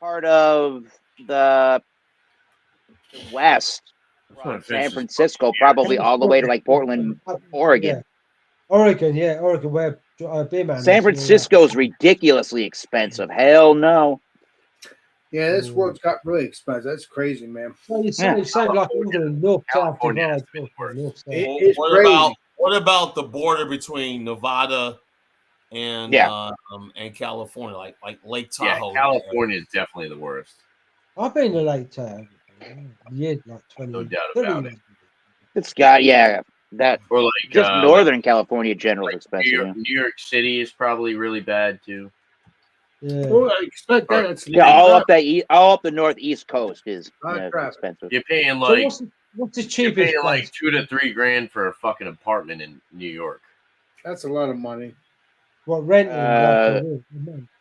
part of the West, from San Francisco, probably all the way to like Portland, Oregon. Yeah. Oregon, where beer man. San Francisco's ridiculously expensive. Hell no. Yeah, this world's got really expensive. That's crazy, man. So you say, like England, north south California divide. has been worse. North, south. It is what crazy. about the border between Nevada and and California, like Lake Yeah, Tahoe? California is definitely the worst. I've been to Lake Tahoe. Yeah, like 20. No doubt 30 about years. It's got that Or like just Northern California general like expensive. yeah. New York City is probably really bad too. Yeah. Well, I expect that. It's Yeah, all up the northeast coast is crap. expensive. You're paying So like what's the you're cheapest paying like place? $2 to $3 grand for a fucking apartment in New York. That's a lot of money. What rent? Right.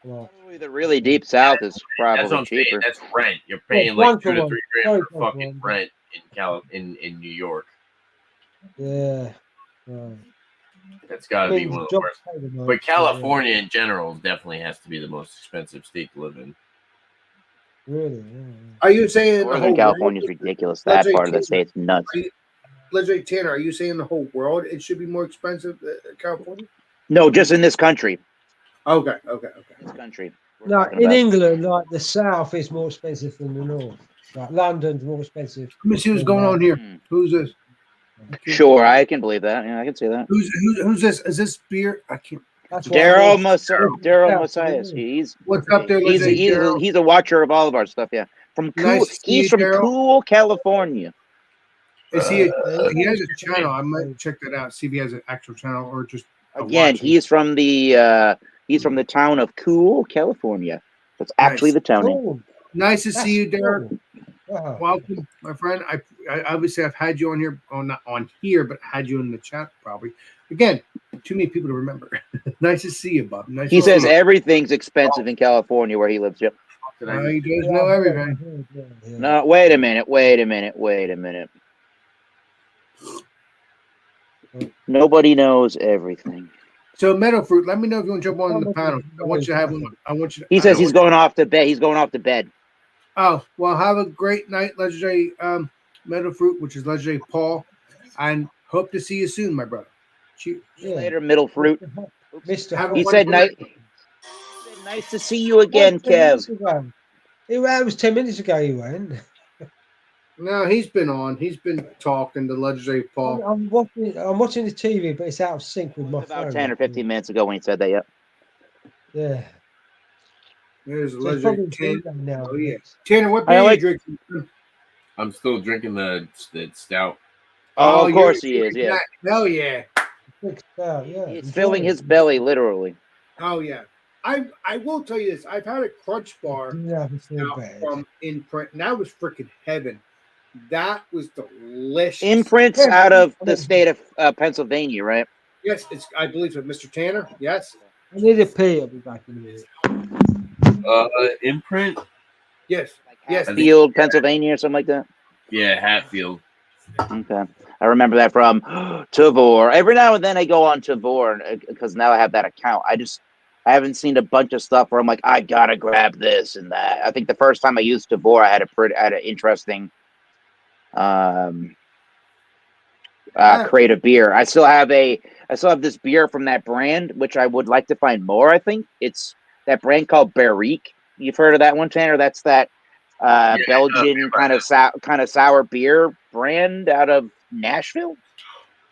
Probably the really deep south is That's what probably I'm saying. cheaper. That's rent. You're paying one like for 2 to one. 3 grand for Sorry, fucking one. rent in New York. Yeah. Right. That's got to be one of the worst. But California Yeah. in general definitely has to be the most expensive state to live in. Really? Yeah. Are you saying the Northern whole California is world? ridiculous. Let's That say part of the two- state's nuts. Let's say, Tanner, are you saying the whole world it should be more expensive than California? No, just in this country. Okay. This country. we're No, talking in about. England, like the south is more expensive than the north. Like London's more expensive. Let me see what's going on here. Hmm. Who's this? Sure, I can believe that. Yeah, I can see that. Who's this? Is this beer? I can't. That's why Daryl Yeah, Messias. He's What's up there? he's Lindsay? Daryl? he's a watcher of all of our stuff. Yeah, from cool. Nice to see He's you, from Daryl. Cool, California. Is he? He has a channel. I might check that out. See if he has an actual channel or just Again, watching. he's from the town of Cool, California. That's actually Nice. the town name. Cool. Nice to That's see you, Derek. cool. Wow. Welcome, my friend. I obviously I've had you on here, not on here, but had you in the chat probably. Again, too many people to remember. Nice to see you, Bob. Nice. He to says see you. everything's expensive in California where he lives. Yep. He does know everything. Yeah. No, wait a minute. Nobody knows everything. So, Meadow Fruit, let me know if you want to jump on the panel. I want you to have one. I want you to. He says he's going off to bed. He's going off to bed. Oh, well, have a great night, Legendary Meadow Fruit, which is Legendary Paul, and hope to see you soon, my brother. Cheers. Yeah. Later, middle fruit. Mr. Have a He Hunt. said wonderful nice. Nice to see you again, 10 minutes Kev. ago. It was 10 minutes ago he went. No, he's been on. He's been talking to Legendary Paul. I'm watching the TV, but it's out of sync with my About phone. 10 or 15 minutes ago when he said that. Yep. Yeah. There's So it's Legendary probably Tanner. Tuesday now. Oh, yeah. Tanner, what I beer like- you drinking? I'm still drinking the stout. Oh, of you're course he is. drinking Yeah. that. Hell yeah. Yeah. He's filling his belly, literally. Oh yeah. I will tell you this. I've had a Crunch bar Yeah, it's now not bad. from Imprint, and that was freaking heaven. That was delicious. Imprints out of the state of Pennsylvania, right? Yes, it's. I believe so. Mr. Tanner. Yes. I need a pee. I'll be back in a minute. Imprint. Yes. Yes. Hatfield, Pennsylvania, or something like that. Yeah, Hatfield. Okay. I remember that from Tavor. Every now and then I go on Tavor because now I have that account. I haven't seen a bunch of stuff where I'm like, I gotta grab this and that. I think the first time I used Tavor, I had an interesting crate of beer. I still have this beer from that brand, which I would like to find more. I think it's that brand called Barrique. You've heard of that one, Tanner? That's that Belgian kind of sour beer brand out of Nashville.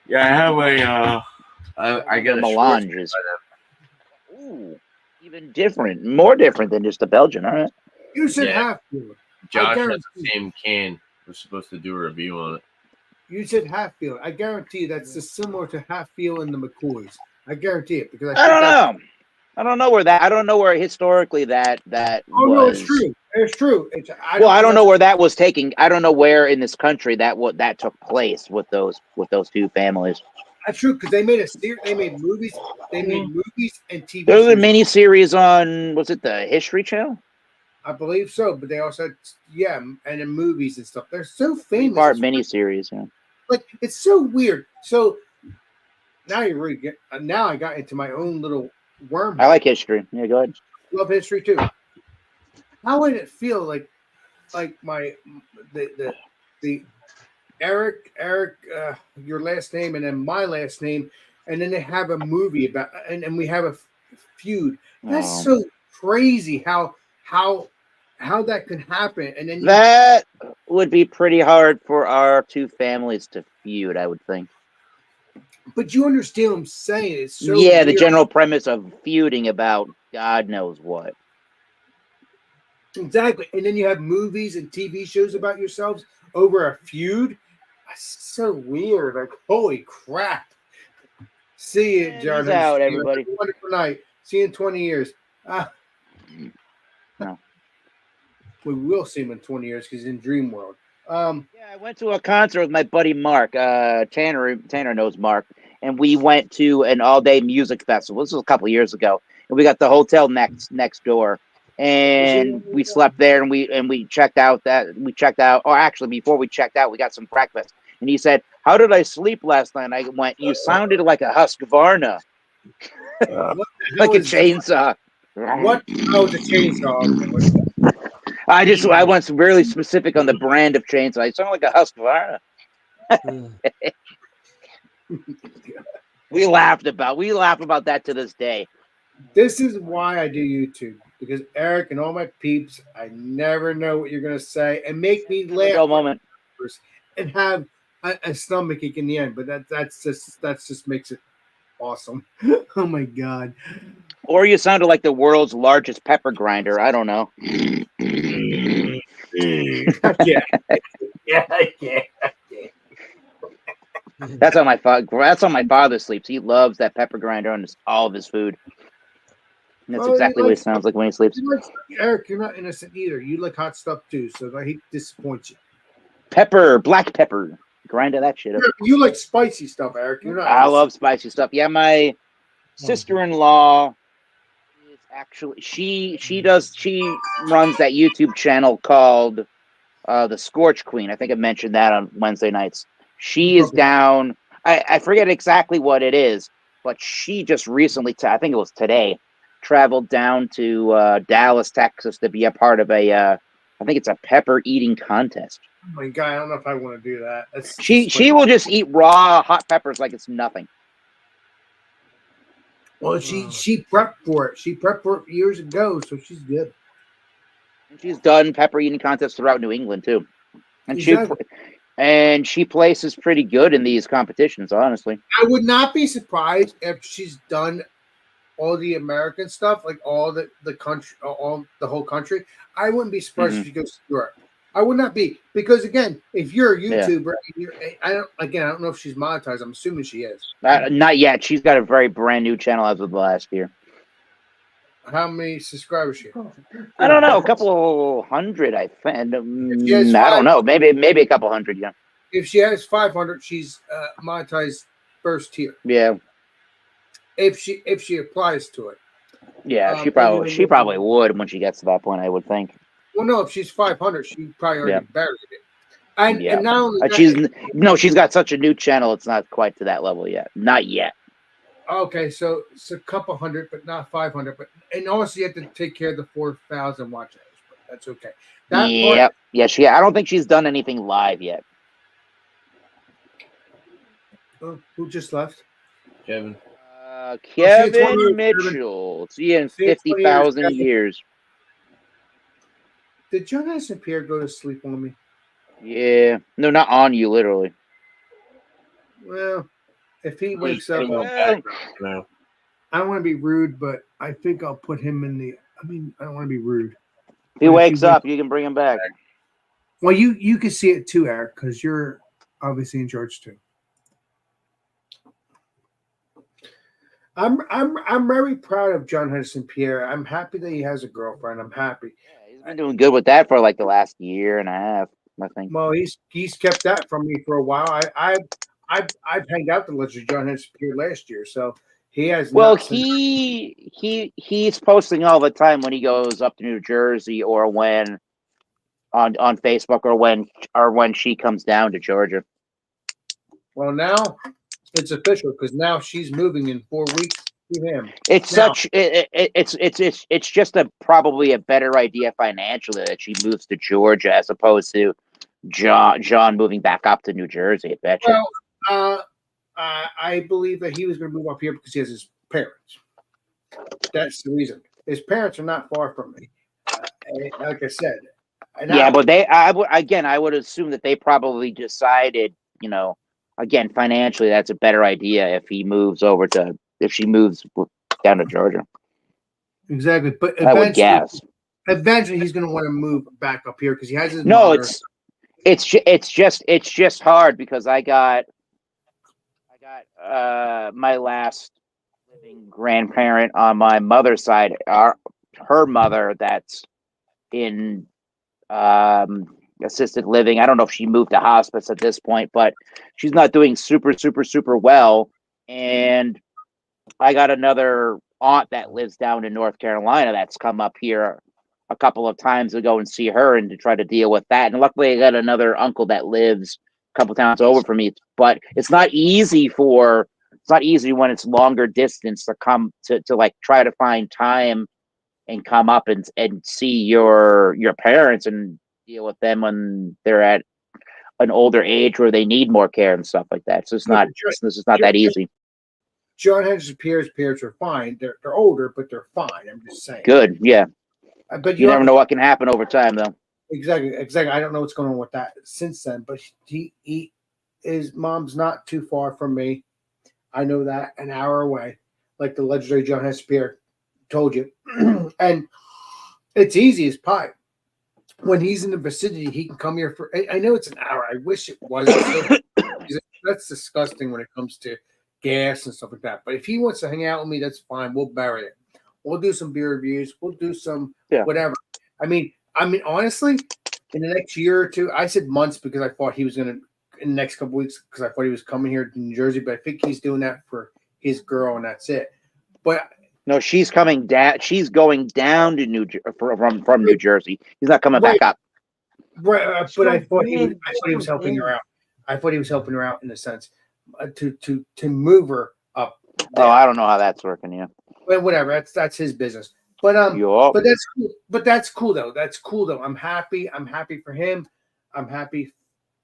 Yeah, I have I got a melanges. Ooh, even different, more different than just a Belgian. All right. You said Yeah. Hatfield. Josh has guarantee- the same can. We're supposed to do a review on it. You said Hatfield. I guarantee that's just similar to Hatfield and the McCoys. I guarantee it because I don't know. I don't know where historically that Oh was. no, it's true. It's true. I don't know where that was taking. I don't know where in this country that took place with those two families. That's true because they made a series. They made movies. They made movies and TV. There was a shows. mini series on, was it the History Channel? I believe so, but they also and in movies and stuff. They're so famous. Part It's mini series. Yeah. like it's so weird. So now you really get. Now I got into my own little worm. I like history. Yeah, go ahead. Love history too. How would it feel like my the Eric your last name and then my last name, and then they have a movie about and we have a feud. That's Oh. so crazy how that can happen. And then That would be pretty hard for our two families to feud, I would think. but you understand what I'm saying? It's so Yeah, the weird. general premise of feuding about God knows what. Exactly. And then you have movies and TV shows about yourselves over a feud. That's so weird. Like, holy crap. See you, Yeah, John. he's out, See you. everybody. Have a wonderful night. See you in 20 years. No. We will see him in 20 years because he's in Dream World. Yeah, I went to a concert with my buddy Mark. Tanner knows Mark, and we went to an all-day music festival. This was a couple of years ago, and we got the hotel next door, and we slept there, and we checked out. Or actually, before we checked out, we got some breakfast. And he said, "How did I sleep last night?" And I went, "You sounded like a Husqvarna, What the hell like a is- chainsaw." What? Oh, the chainsaw. I went really specific on the brand of chainsaw. I sound like a Husqvarna. Yeah. We laugh about that to this day. This is why I do YouTube because Eric and all my peeps, I never know what you're going to say and make me No laugh moment. and have a stomach ache in the end. But that's just makes it awesome. Oh my god. Or you sounded like the world's largest pepper grinder. I don't know. Yeah, I can't. That's how my father sleeps. He loves that pepper grinder on all of his food. And that's Oh, exactly what he sounds like when he sleeps. Eric, you're not innocent either. You like hot stuff too, so I hate to disappoint you. Pepper, black pepper. Grind that shit up. You like spicy stuff, Eric. You're not. I love spicy stuff. Yeah, my sister-in-law is actually she runs that YouTube channel called the Scorch Queen. I think I mentioned that on Wednesday nights. She is down. I forget exactly what it is, but she just recently, I think it was today, traveled down to Dallas, Texas to be a part of I think it's a pepper eating contest. Oh my god, I don't know if I want to do that. She will just eat raw hot peppers like it's nothing. Well, she prepped for it. She prepped for it years ago, so she's good. And she's done pepper eating contests throughout New England too, and she places pretty good in these competitions. Honestly, I would not be surprised if she's done all the American stuff, like all the country, all the whole country. I wouldn't be surprised if she goes to Europe. I would not be, because again, if you're a YouTuber, I don't know if she's monetized. I'm assuming she is. Not yet. She's got a very brand new channel as of the last year. How many subscribers she has? I don't know, a couple hundred, I think. I don't know, maybe a couple hundred. Yeah. If she has 500, she's monetized first tier. Yeah. If she applies to it. Yeah, she probably would when she gets to that point, I would think. Well, no, if she's 500, she probably already buried it. And not only that, she's got such a new channel, it's not quite to that level yet. Not yet. Okay, so it's a couple hundred, but not 500. And also you have to take care of the 4,000 watch hours, but that's okay. I don't think she's done anything live yet. Oh, who just left? Kevin. Kevin Mitchell. See you in 50,000 years. Did John St. Pierre go to sleep on me? Yeah. No, not on you, literally. Well, if he wakes up, No. I don't want to be rude, but I think I'll put him in the. I mean, I don't want to be rude. If he wakes up, you can bring him back. Well, you can see it too, Eric, because you're obviously in charge too. I'm very proud of John Henderson Pierre. I'm happy that he has a girlfriend. I'm happy. Yeah, he's been doing good with that for like the last year and a half, I think. Well, he's kept that from me for a while. I've hanged out the Legend of John Henderson Pierre last year, so he has. Well, he's posting all the time when he goes up to New Jersey or when on Facebook or when she comes down to Georgia. Well, now it's official because now she's moving in 4 weeks to him. It's just probably a better idea financially that she moves to Georgia as opposed to John moving back up to New Jersey. I bet you. Well, I believe that he was going to move up here because he has his parents. That's the reason. His parents are not far from me. Like I said. But I would assume that they probably decided, again, financially, that's a better idea if she moves down to Georgia. Exactly, but I would guess. Eventually, he's going to want to move back up here because he has his. No, it's just hard because I got my last living grandparent on my mother's side, her mother that's in assisted living. I don't know if she moved to hospice at this point, but she's not doing super, super, super well. And I got another aunt that lives down in North Carolina that's come up here a couple of times to go and see her and to try to deal with that. And luckily I got another uncle that lives a couple towns over from me, but it's not easy when it's longer distance to come to like try to find time and come up and see your parents and deal with them when they're at an older age where they need more care and stuff like that. So it's not that easy. John Henderson Pierre's parents are fine. They're older, but they're fine. I'm just saying. Good, yeah. But you never know what can happen over time, though. Exactly. I don't know what's going on with that since then, but he his mom's not too far from me. I know that, an hour away, like the legendary John Hespear told you. And it's easy as pie. When he's in the vicinity, he can come here for. I know it's an hour. I wish it wasn't. That's disgusting when it comes to gas and stuff like that. But if he wants to hang out with me, that's fine. We'll bury it. We'll do some beer reviews. We'll do some whatever. I mean, honestly, in the next year or two, I said months because I thought he was going to in the next couple weeks because I thought he was coming here to New Jersey. But I think he's doing that for his girl, and that's it. But No, she's coming down. She's going down to from New Jersey. He's not coming back up. Right, but I thought he was helping her out. I thought he was helping her out in a sense to move her up. Oh, I don't know how that's working. Yeah, Well, whatever. That's his business. But Yup. but that's cool. But that's cool though. That's cool though. I'm happy. I'm happy for him. I'm happy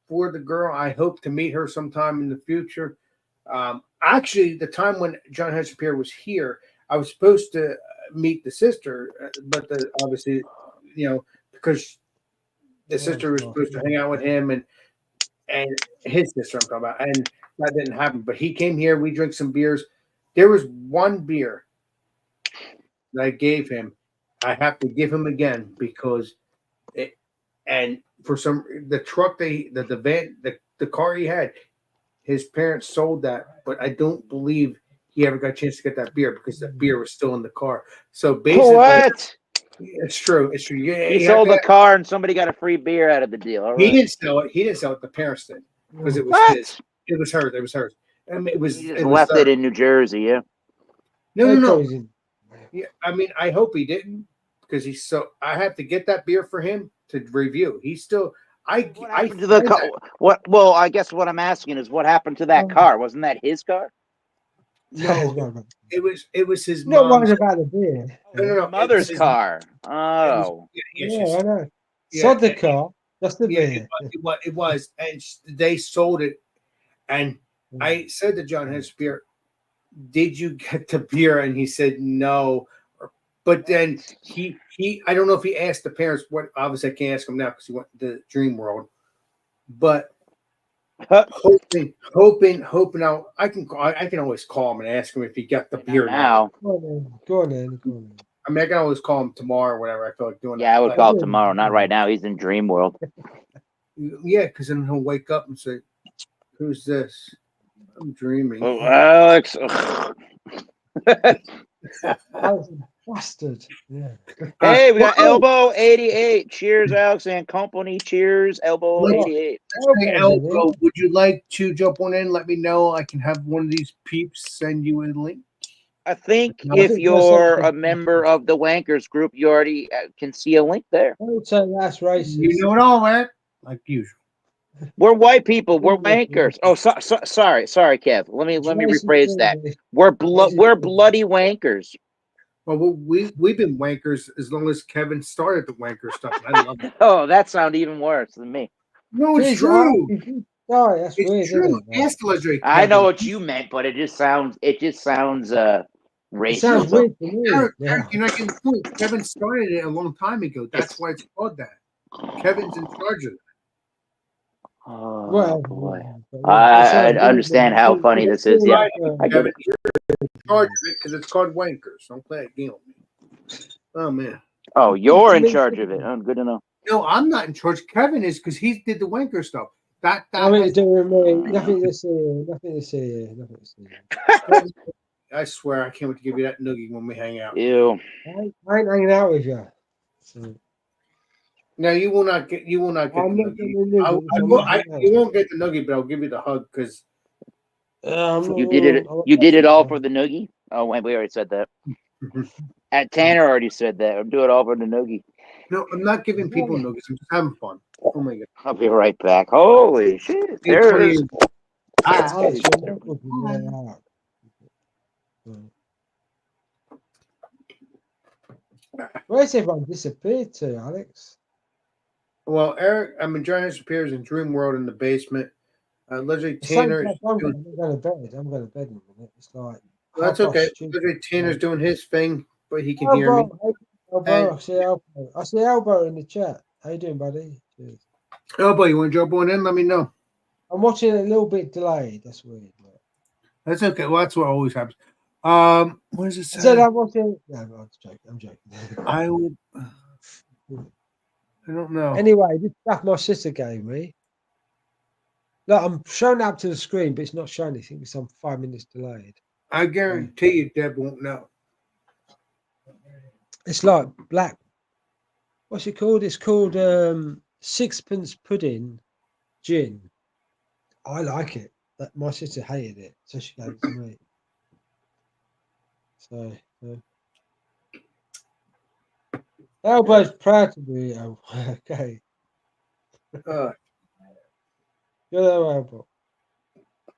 for the girl. I hope to meet her sometime in the future. Actually, the time when John Hespear was here, I was supposed to meet the sister, but obviously, because the sister was supposed to hang out with him and his sister I'm talking about, and that didn't happen. But he came here. We drank some beers. There was one beer that I gave him. I have to give him again because the truck the car he had, his parents sold that, but I don't believe he ever got a chance to get that beer because that beer was still in the car. So basically, What? it's true. It's true. Yeah, He sold the car and somebody got a free beer out of the deal. All He right. didn't sell it. He didn't sell it. The parents did because it was What? his. It was hers. It was hers. I mean, it was. He just It was left it in New Jersey. Yeah. No. Yeah, I mean, I hope he didn't because he's so. I have to get that beer for him to review. He's still. What happened to the car? What? Well, I guess what I'm asking is what happened to that car? Wasn't that his car? No, it was his No mom's. worries about the beer. No. Mother's It was his- car. Oh. Yeah, I know. Yeah, Sod the car. That's the Yeah, beer. it was, and they sold it. And I said to John Hespear, "Did you get the beer?" And he said no. But then he I don't know if he asked the parents what. Obviously, I can't ask him now because he went to Dream World. But hoping out. I can always call him and ask him if he got the beer Now. Go on then. I mean, I can always call him tomorrow or whatever. I feel like doing. Yeah, I would that. call tomorrow. Not right now. He's in Dream World. Yeah, because then he'll wake up and say, "Who's this?" I'm dreaming. Oh, Alex. Alex, bastard. Yeah. Hey, we got Elbow 88. Cheers, Alex and company. Cheers, Elbow Look. 88. Hey, Elbow, would you like to jump on in? Let me know. I can have one of these peeps send you a link. I think No, I if think that's you're something- a member of the Wankers group, you already can see a link there. I would say that's racist. You know it all, man. Like usual. We're white people. We're wankers. Oh, sorry, Kev. Let me rephrase that. We're bloody wankers. Well, we've been wankers as long as Kevin started the wanker stuff. I love it. Oh, that sounds even worse than me. No, it's true. Sorry, that's weird. It's true. Isn't it? Ask the legendary I know Kevin. what you meant, but it just sounds It racist. sounds weird to me. Eric, Yeah. you're not getting the point. Kevin started it a long time ago. That's why it's called that. Kevin's in charge of it. Oh Well, boy. but I it sounds understand weird, how but funny it's this is, yeah. like, I get Kevin, it. you're in charge of it because it's called wankers. Don't play a game with me. Oh man. Oh, you're in charge of it. Oh, good to know. No, I'm not in charge. Kevin is because he did the wanker stuff. That Nothing to has, do with me. Nothing to see. Nothing to see. Nothing to see. I swear I can't wait to give you that noogie when we hang out. Ew. I ain't hanging out with you. So, No, you will not get. You will not get I'm the not noogie. getting the I, noogie, I so will, I'm I, not hanging you out. won't get the noogie, but I'll give you the hug because You did it. You did it all for the noogie. Oh, wait, we already said that. Tanner already said that. I'll do it all for the noogie. no, I'm not giving people noogies. I'm just having fun. Oh my god! I'll be right back. Holy shit! There it is. Alex, you're not looking right out. Where's everyone disappeared to, Alex? Well, Eric, I mean, John appears in Dream World in the basement. Legendary It's like Tanner. I'm going to bed. I'm going to bed in a minute. It's like That's half okay. past two. Legendary Tanner's doing his thing, but he can hear me. Elbow, I see Elbow in the chat. How you doing, buddy? Cheers. Oh, boy, you want to jump on in? Let me know. I'm watching it a little bit delayed. That's weird. That's okay. Well, that's what always happens. What does it I said say? I'm watching. No, I'm joking. I'm joking. I would. I don't know. Anyway, this stuff my sister gave me. Look, I'm showing up to the screen, but it's not showing anything because I'm 5 minutes delayed. I guarantee you, Deb won't know. It's like black. What's it called? It's called sixpence pudding gin. I like it. But my sister hated it, so she gave it to me. So, Elbow's proud to be. Oh, okay. Uh, You're there, Elbow.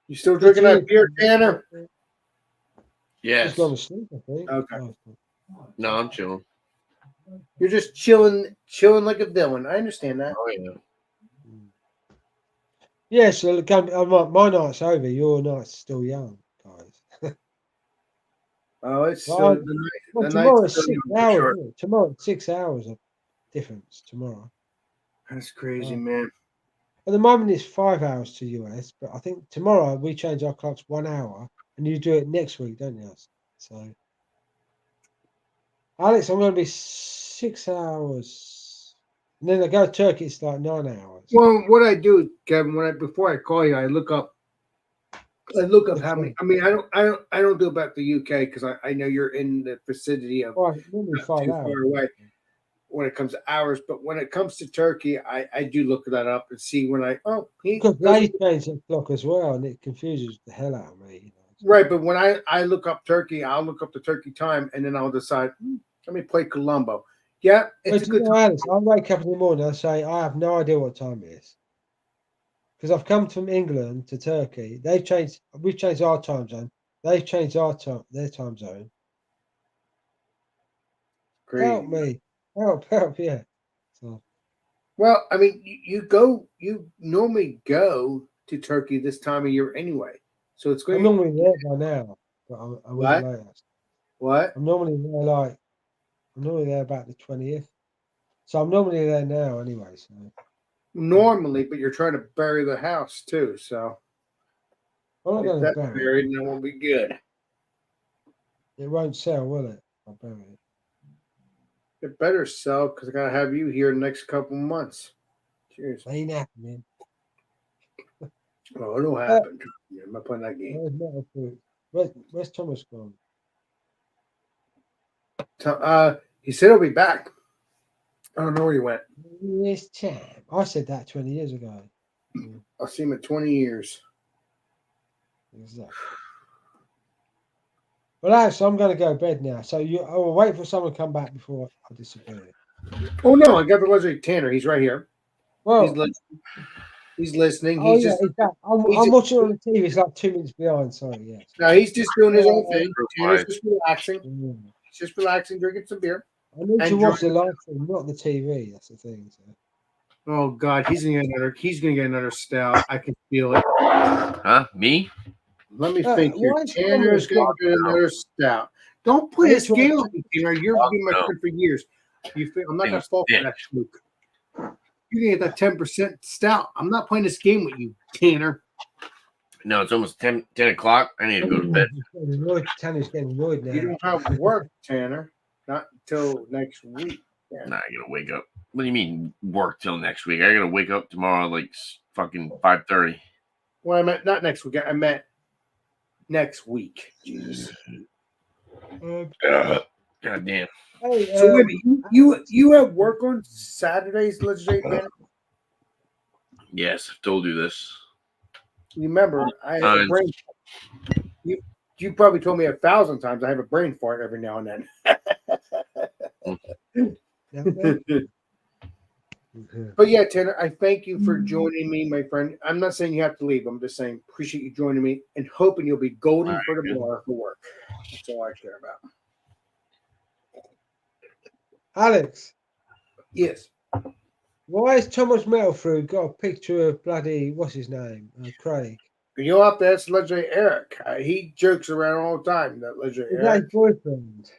you still drinking that beer, Tanner? Yes. She's gone to sleep, I think. Okay. Oh, No, I'm chilling. You're just chilling like a villain. I understand that. Oh yeah. yeah, so my night's over. Your night's still young, guys. Oh, it's Well, still the Well, night's tomorrow's still 6 young, for hours. sure. Isn't it? Tomorrow, 6 hours of difference tomorrow. That's crazy, Oh. man. At the moment, it's 5 hours to US, but I think tomorrow we change our clocks 1 hour, and you do it next week, don't you? So, Alex, I'm going to be 6 hours, and then I go to Turkey. It's like 9 hours. Well, what I do, Kevin, before I call you, I look up how many. I mean, I don't do about the UK because I know you're in the vicinity of Right, normally not 5 too hours. far away when it comes to hours. But when it comes to Turkey, I do look that up and see when Because they change the clock as well, and it confuses the hell out of me. You know? right. But when I look up Turkey, I'll look up the Turkey time, and then I'll decide. Let me play Colombo. Yeah, it's But a good time. Alex, I wake up in the morning and I say, I have no idea what time it is. Because I've come from England to Turkey. We've changed our time zone. They've changed their time zone. Crazy. Help me. Help, yeah. So, Well, I mean, you normally go to Turkey this time of year anyway, so it's I'm going. normally there by now, but I'm a week What? later. What? I'm normally there about the 20th. So I'm normally there now anyway. So Normally, but you're trying to bury the house too, so I'm not if going to that's bury buried, it. then it won't be good. It won't sell, will it? I'll bury it. It better sell because I gotta have you here the next couple months. Cheers. Ain't happening. Oh, it'll happen. I'm not playing that game. Where's Metal Fruit? Where's Thomas gone? He said he'll be back. I don't know where he went. Yes, champ. I said that 20 years ago. I'll see him in 20 years. Exactly. Well, Alex, I'm going to go to bed now. So I will wait for someone to come back before I disappear. Oh no, I got the legendary Tanner. He's right here. Well, He's listening. oh He's yeah, just exactly. I'm he's watching it on the TV. It's like 2 minutes behind. Sorry, yes. no, he's just doing his own thing. Real Tanner's quiet. just relaxing. Mm. He's just relaxing, drinking some beer. I need to And watch the Jordan- live stream, not the TV. That's the thing. So. Oh God, he's gonna get another stout. I can feel it. Huh? Me? Let me think here. why is Tanner's gonna Thomas- get another stout. Don't play I a need to scale watch- with me, Tanner. You've been my No. friend for years. I'm not gonna Thing's fall for thick. that fluke. You can get that 10% stout. I'm not playing this game with you, Tanner. No, it's almost 10 o'clock. I need to go to bed. Tanner's getting annoyed now. You don't have work, Tanner. Not until next week. Nah, I gotta wake up. What do you mean work till next week? I gotta wake up tomorrow like fucking 5:30. Well, I meant not next week. I meant next week. Jesus. God damn. Hey, So wait a minute, you have work on Saturdays, legislative man? Yes, I've told you this. Remember, I have a brain. You probably told me 1,000 times I have a brain fart every now and then. But yeah, Tanner, I thank you for joining me, my friend. I'm not saying you have to leave. I'm just saying appreciate you joining me and hoping you'll be golden for tomorrow for work. That's all I care about. Alex, Yes. why has Thomas Metalfruit got a picture of bloody what's his name, Craig? You'll have to ask Legendary Eric. He jokes around all the time. That Legendary Is that Eric. his boyfriend?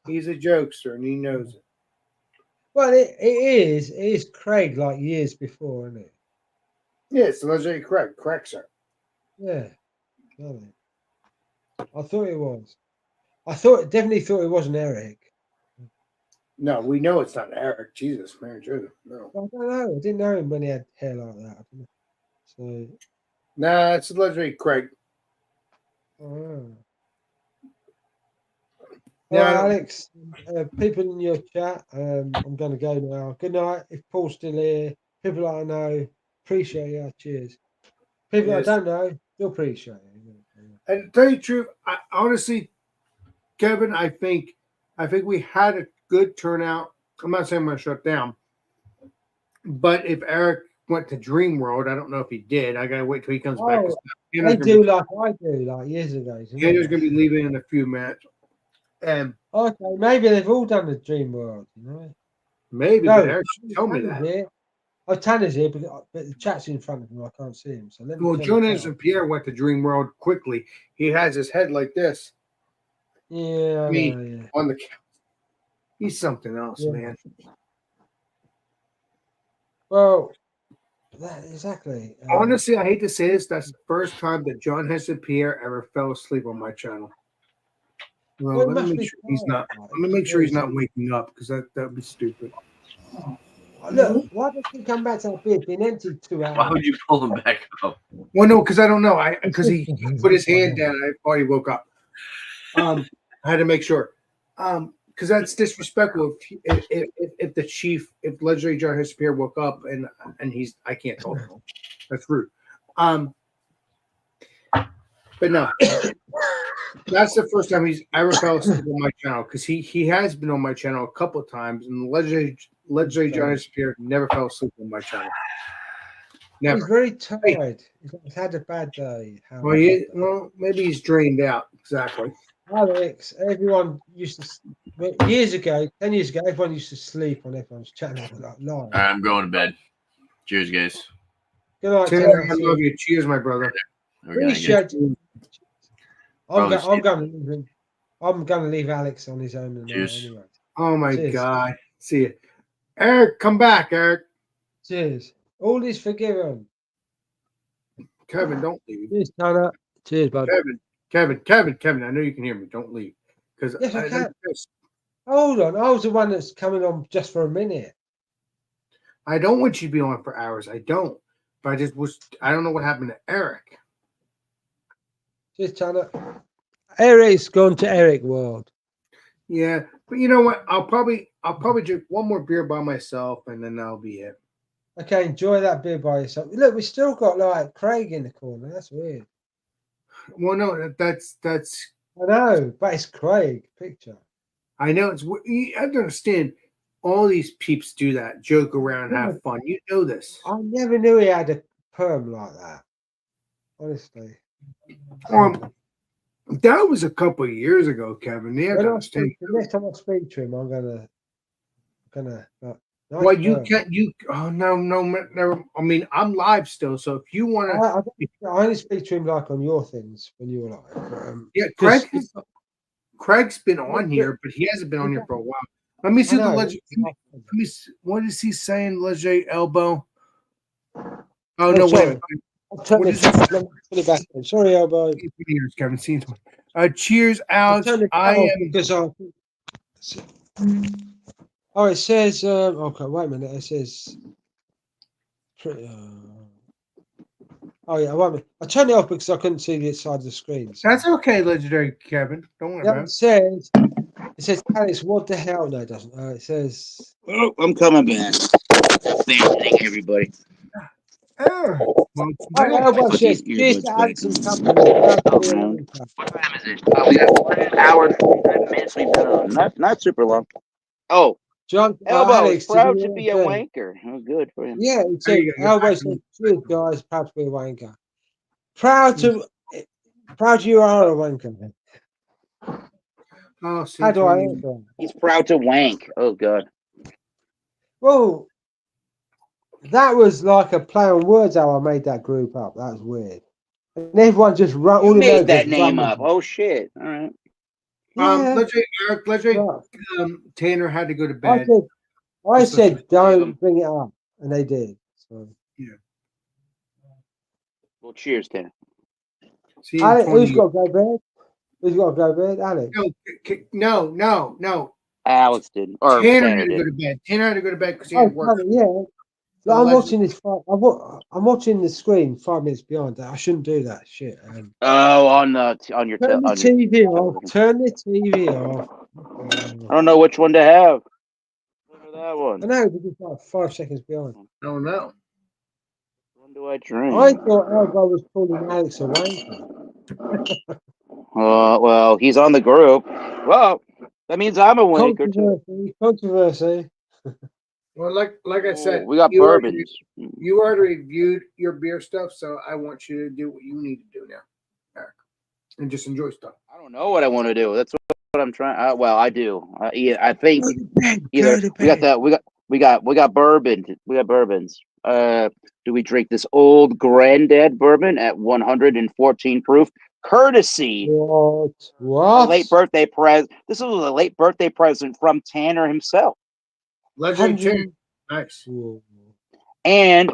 He's a jokester and he knows it. Well, it is Craig like years before, isn't it? Yeah, it's legendary Craig. Correct, sir. Yeah. Lovely. I thought it was. Definitely thought it wasn't Eric. No, we know it's not Eric. Jesus, Mary Joseph. No. I don't know. I didn't know him when he had hair like that. I don't know. So, Nah, it's legendary Craig. oh. Yeah, All I right, don't- Alex. People in your chat. I'm going to go now. Good night. If Paul's still here, people I know, appreciate you. Cheers. People Yes. I don't know, still appreciate you. And to tell you the truth, I honestly, Kevin, I think we had a good turnout. I'm not saying I'm going to shut down, but if Eric went to Dream World, I don't know if he did. I gotta wait till he comes back. Oh, they do like I do, like years ago. Andrew's gonna be leaving in a few minutes, and Okay, maybe they've all done the Dream World, you know. maybe, No, but Eric should tell me Tanner's that. here. Oh, Tanner's here, but the chat's in front of him. I can't see him. So let me Well, turn it Jonas down. and Pierre went to Dream World quickly. He has his head like this Yeah, I Me. know, yeah. on the couch. He's something else, Yeah. man. Well, exactly. Honestly, I hate to say this. That's the first time that John Heston Pierre ever fell asleep on my channel. Well, Well, it let must me be make sure he's tired, not. like, Let me make sure he's very not waking up because that would be stupid. Look, why does he come back to that beer? It's been empty 2 Why hours. would you pull him back up? Well, no, because I don't know. Because he put his hand down. I already woke up. I had to make sure. Because that's disrespectful. If the chief, if legendary John Heston Pierre woke up and I can't talk to him. That's rude. But no, that's the first time he's ever fell asleep on my channel because he has been on my channel a couple of times, and legendary John Heston Pierre never fell asleep on my channel. He's Never. very tired. He's had a bad day. Well, maybe he's drained out. Exactly. Alex, everyone used to, years ago, 10 years ago, everyone used to sleep on everyone's channel like live. All right, I'm going to bed. Cheers, guys. Good night, Tanner, Tanner. I love you. Cheers, my brother. We're gonna Appreciate it. Probably I'm going to leave him. I'm going to leave Alex on his own tonight Cheers. anyway. Oh my Cheers. God. See you. Eric, come back, Eric. Cheers. All is forgiven. Kevin, don't leave. Cheers, Tanner. Cheers, bud. Kevin. I know you can hear me. Don't leave. Because Yes, I can. Hold on. I was the one that's coming on just for a minute. I don't want you to be on for hours. I don't. But I don't know what happened to Eric. Cheers, Tanner. Eric's gone to Eric World. Yeah, but you know what? I'll probably drink one more beer by myself, and then that'll be it. Okay, enjoy that beer by yourself. Look, we still got like Craig in the corner. That's weird. Well, no, that's. I know, but it's Craig picture. I know it's. You have to understand. All these peeps do that. Joke around, have fun. You know this. I never knew he had a perm like that. Honestly. That was a couple of years ago, Kevin. You have to understand. Next time I speak to him, I'm gonna. Well, you can't. Oh no, never. I mean, I'm live still, so if you want to, I only speak to him like on your things when you were like. yeah, Craig's been on here, but he hasn't been on here for a while. Let me see the legend. Let me see, what is he saying? Legend elbow. Oh no, wait. Turn it back. Sorry, elbow. Kevin, seen cheers, Alex. I am because oh, it says. Okay, wait a minute. It says. Oh yeah, wait a minute. I turned it off because I couldn't see the side of the screen. So. That's okay, legendary Kevin. Don't worry about it. It says, Alex, what the hell? No, it doesn't. It says. Oh, I'm coming back. Thank everybody. Oh, Cheers to Alex and company. What time is it? We got 1 hour and 49 minutes. We've been on. Not super long. Oh, John, Elbow Alex, is proud to be a wanker. Oh, good for him. Yeah, he said, Elbow said, cheers, guys, proud to be a wanker. Proud you are a wanker. Oh, how do I answer? He's proud to wank. Oh, God. Well, that was like a play on words how I made that group up. That was weird. And everyone just run. You made that name up. Oh, shit. All right. Yeah. Tanner had to go to bed. I said don't bring it up, and they did. So yeah. Well, cheers, Tanner. See you in Alex, 20 who's years. got to go to bed? Who's got to go to bed? Alex. No. Alex did, or Tanner Tanner had to go did. to bed. Tanner had to go to bed because he Oh, had work. sorry, yeah. So Like, I'm let's- watching this. I'm watching the screen 5 minutes behind. I shouldn't do that shit. Oh, on your Turn the on your. TV off. Turn the TV off. I don't know which one to have. Look at that I one. know, but it's like 5 seconds behind. Oh no. When do I drink? I thought Algo was calling Alex a wanker. Well, he's on the group. Well, that means I'm a wanker too. Controversy. Well, like I said, We got you already- bourbons. You already reviewed your beer stuff, so I want you to do what you need to do now, Eric, and just enjoy stuff. I don't know what I want to do. That's what I'm trying. Well, I do. Yeah, I think Go to bed. either Go to we got bed. that. We got bourbon. We got bourbons. Do we drink this old granddad bourbon at 114 proof, courtesy What? a What? late birthday present? This was a late birthday present from Tanner himself. Legendary Tanner. 100. Nice. Whoa. And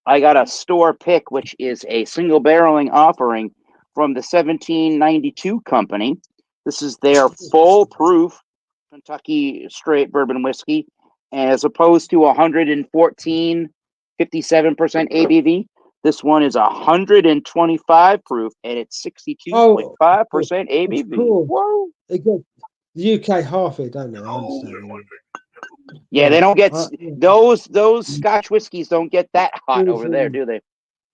I got a store pick, which is a single barreling offering from the 1792 company. This is their full proof Kentucky straight bourbon whiskey, and as opposed to 114, 57% ABV. This one is 125 proof, and it's 62.5% ABV. course. Whoa! They get the UK half it, don't they? I understand. Yeah, they don't get Yeah. those Scotch whiskeys don't get that hot over there, do they?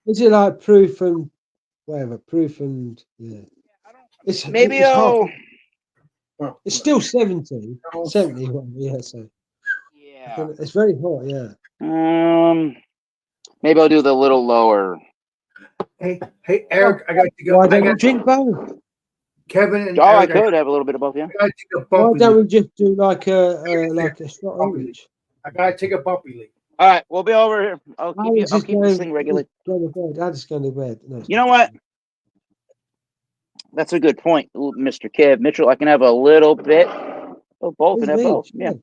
Is it like proof and whatever? Proof and yeah. It's Maybe it's half. Well, It's still 70. 71. Yeah, so Yeah. it's very hot. Yeah. Maybe I'll do the little lower. hey, Eric, I got to go. Why I don't we got drink both? Kevin and Oh, I Eric. could have a little bit of both. Yeah. I gotta take a Why bumpy don't leak. we just do like a shot each? I gotta take a bumpy leak. All right, we'll be over here. I'll keep you. Alex I'll is keep this thing regular. Go to bed. Alex is going to bed. No, it's You not. know what? That's a good point, Mr. Kev Mitchell. I can have a little bit of both and have both. Yeah.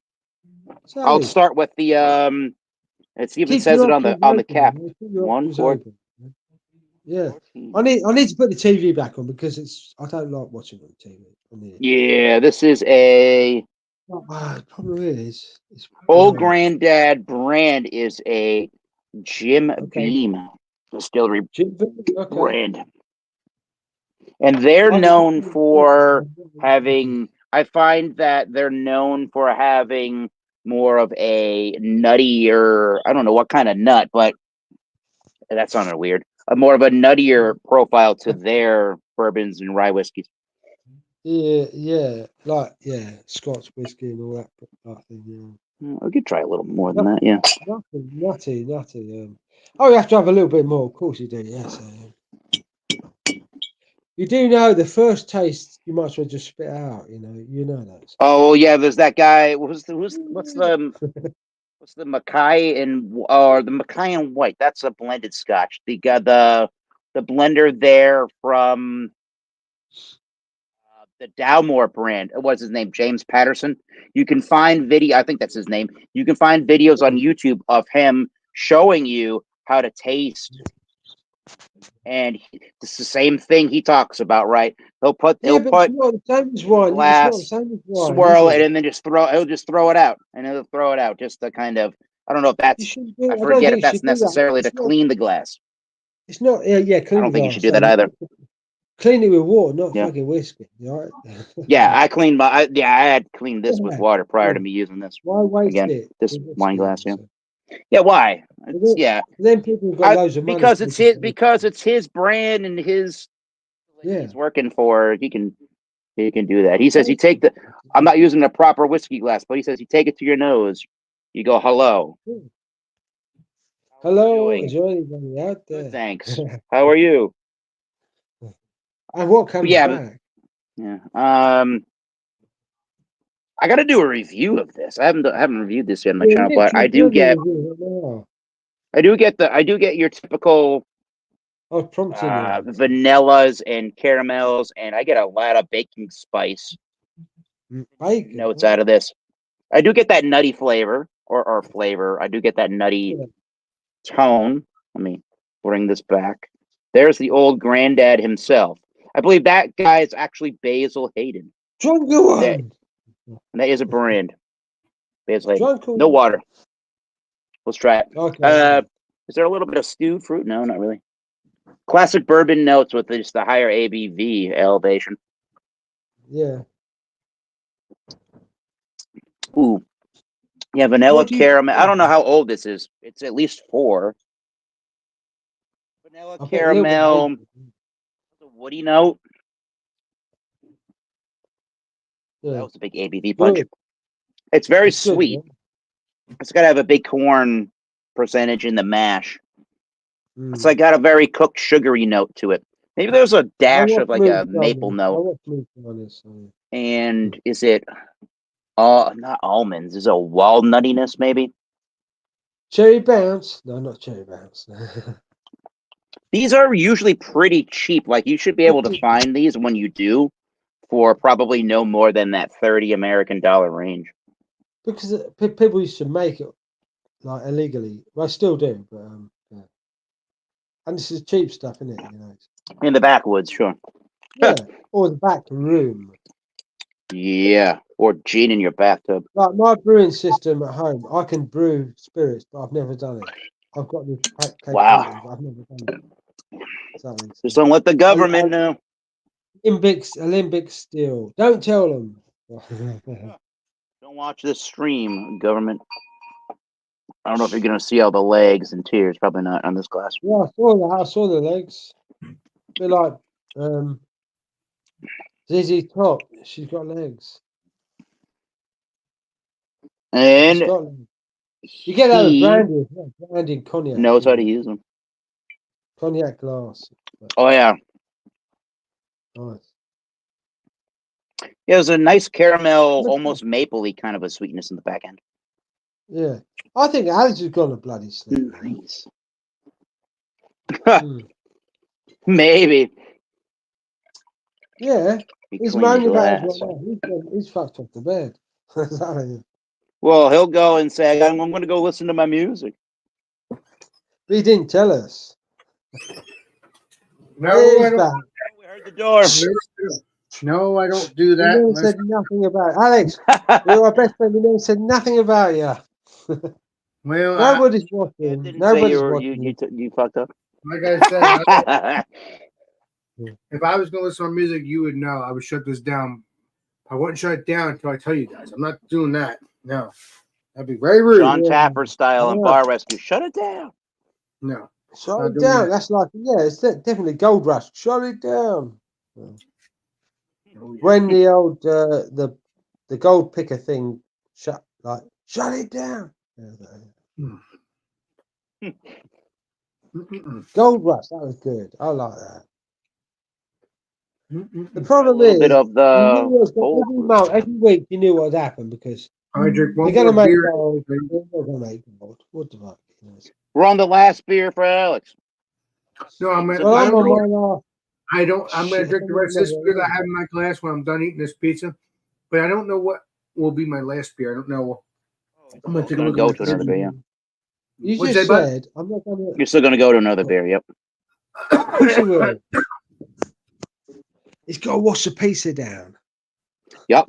So, I'll start with the It even keep says your it on the options cap. open, keep your One, options 4, open. Yeah, I need to put the TV back on because I don't like watching it on TV. On the Yeah, this is a the problem is, it's old granddad brand is a Jim Beam distillery Okay. brand. And they're known for having, I find that they're known for having more of a nuttier, I don't know what kind of nut, but that sounded weird. More of a nuttier profile to their bourbons and rye whiskeys. Yeah, Scotch whiskey and all that thing. I could try a little more than that, yeah. Nutty. Oh, you have to have a little bit more. Of course you do. Yes. You do know the first taste you might as well just spit out. You know that. Oh yeah, there's that guy. What's the Mackay or the Mackay and White? That's a blended Scotch. The blender there from the Dalmore brand. What's his name? James Patterson. You can find video. I think that's his name. You can find videos on YouTube of him showing you how to taste. And it's the same thing he talks about, right? He'll put It's not the same as wine. glass, It's not the same as wine, swirl is it, and then he'll just throw it out, and he'll throw it out just to kind of. I don't know if that's. I forget if that's necessarily to clean the glass. It's not. Yeah. Clean I don't think you glass, should do that either. Clean it with water, not Yeah. fucking whiskey. Right? Yeah, I cleaned I had cleaned this with water prior to me using this. Why waste Again, it? this with whiskey, wine glass, yeah. so. Yeah, why? Then- Yeah, Then people have got loads of money. because to it's make his it. because it's his brand and his. Yeah. He's working for. He can do that. He says you take the. I'm not using a proper whiskey glass, but he says you take it to your nose. You go hello. Hello, doing? is there anybody out there? Good, thanks. How are you? And what comes Yeah, back? Yeah. I got to do a review of this. I haven't reviewed this yet on my channel, but I do get your typical I was prompting you. vanillas and caramels, and I get a lot of baking spice Bacon. notes out of this. I do get that nutty flavor or flavor. I do get that nutty tone. Let me bring this back There's the old granddad himself. I believe that guy is actually Basil Hayden. Drunker one. And that is a brand. Basil Hayden. Drunker No one. water. Let's try it. Okay. Is there a little bit of stewed fruit? No, not really. Classic bourbon notes with just the higher ABV elevation. Yeah. Ooh. Yeah, vanilla What do you caramel. I think? don't know how old this is. It's at least 4. Vanilla I bet a little bit caramel. hazy. A woody note. That Yeah. was a big ABV punch. Good. It's very It's good, sweet. yeah. It's got to have a big corn percentage in the mash. Mm. It's like got a very cooked, sugary note to it. Maybe there's a dash of like a maple I note. watch movies on this. So. And is it not almonds? Is it a walnuttiness maybe? Cherry bounce? No, not cherry bounce. These are usually pretty cheap. Like you should be able to find these when you do for probably no more than that 30 American dollar range. Because people used to make it like illegally. Well, I still do, but yeah. And this is cheap stuff, isn't it? You know. In the backwoods, sure. Yeah, or the back room. Yeah, or gin in your bathtub. Like my brewing system at home, I can brew spirits, but I've never done it. I've got the capability, but I've never done it. So Just don't let the government know. Olympic steel. Don't tell them. Don't watch this stream, government. I don't know if you're gonna see all the legs and tears. Probably not on this glass. Yeah, I saw that. I saw the legs. They're like ZZ Top. She's got legs. And She's got legs. You get that with he brandy. Yeah, brandy and cognac. knows how to use them. Cognac glass. Oh yeah, Nice. yeah. There's a nice caramel, almost mapley kind of a sweetness in the back end. Yeah. I think Alex has gone to bloody sleep. Nice. Mm. Maybe. Yeah. He He's cleaned the moaning about glass. it right now. He's fucked off the bed. But Well, he'll go and say, "I'm going to go listen to my music." he didn't tell us. No, He's I don't. back. We heard the door. No, I don't do We that. never unless- said nothing about Alex. You're our best friend. We never said nothing about you. Well, Nobody's I watching. didn't say Nobody's you were watching. you fucked up. like I said, if I was going to listen to music, you would know. I would shut this down. I wouldn't shut it down until I tell you guys. I'm not doing that. No, that'd be very rude. John Tapper style and Yeah. Bar Rescue. Shut it down. No. Shut Not it doing down. that. That's like, yeah, it's definitely Gold Rush. Shut it down. Oh, yeah. When the old the gold picker thing shut it down. Mm-mm-mm. Gold Rush, that was good. I like that. The Mm-mm-mm. problem little is, bit of you the knew what was cold every brew. month, every week, you knew what had happened because I drink one they're going to more make beer. gold. They're not going to make gold. What the fuck? You know? We're on the last beer for Alex. No, I'm Well, gonna, Well, I I'm don't on know. my last. I'm going to Shit, drink the rest of this I don't beer that I know. have in my glass when I'm done eating this pizza. But I don't know what will be my last beer. I don't know. I'm going to take a Gonna look go at to my another beer. Yeah. You What'd just you say, bud? said, I'm not going to. You're still gonna go to another beer. Yep. Of course you will. He's got to wash the pizza down. Yep.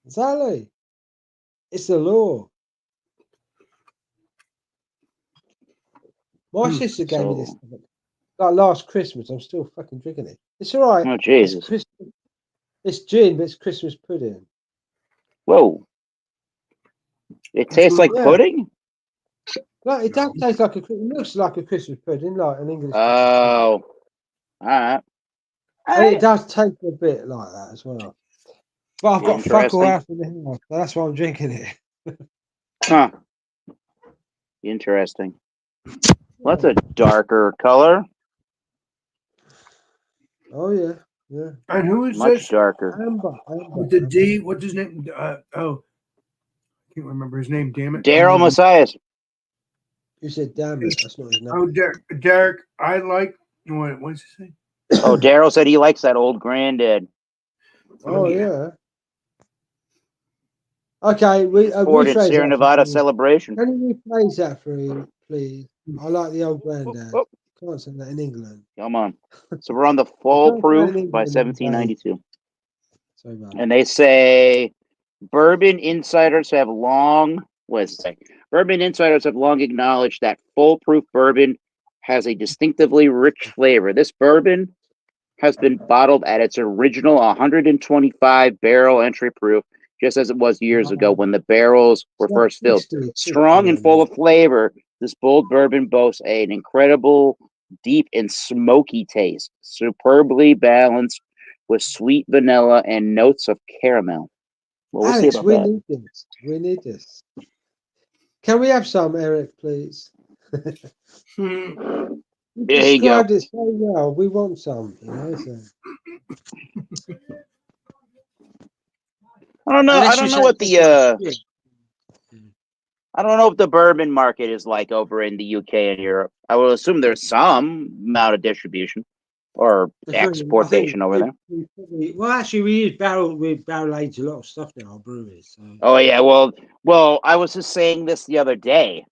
Exactly. It's the law. My sister gave me this So- like last Christmas. I'm still fucking drinking it. It's all right. Oh It's Jesus. Christmas. It's gin, but it's Christmas pudding. Whoa. It tastes like Yeah. pudding. Like it does taste like it looks like a Christmas pudding, like an English. Oh. All right. And it does taste a bit like that as well. But I've got fuck all Interesting. out in the house, so that's why I'm drinking it. Huh. Interesting. Well, that's a darker color. Oh yeah, yeah. And who is Much this? darker. Amber. With the D. What's his name? I can't remember his name. Damn it. Daryl Messias. You said damn it, that's not his name. Oh, Derek. I like. What's his name? Oh, Daryl said he likes that old granddad. Oh yeah. Okay, we Ford and rephrase Sierra that, Nevada please. celebration. Can you rephrase that for me, please? I like the old granddad. Oh, can't say that in England. Come on. So we're on the I full can't say proof in by England, 1792. So bad. And they say bourbon insiders have long, what does it say? Bourbon insiders have long acknowledged that full proof bourbon has a distinctively rich flavor. This bourbon has been bottled at its original 125 barrel entry proof, just as it was years ago when the barrels were It's like first filled. 60, Strong and 60, full of flavor, this bold bourbon boasts an incredible, deep, and smoky taste, superbly balanced with sweet vanilla and notes of caramel. Well, we'll see Alex, about we that. need this. We need this. Can we have some, Eric, please? Hmm. You There you go. described it so well. We want some, you know. So. I don't know. I Unless don't you know say what it's the good. I don't know what the bourbon market is like over in the UK and Europe. I will assume there's some amount of distribution or I think exportation over there. we probably, well, actually, we barrel age a lot of stuff now, breweries. So. Oh yeah, well, I was just saying this the other day.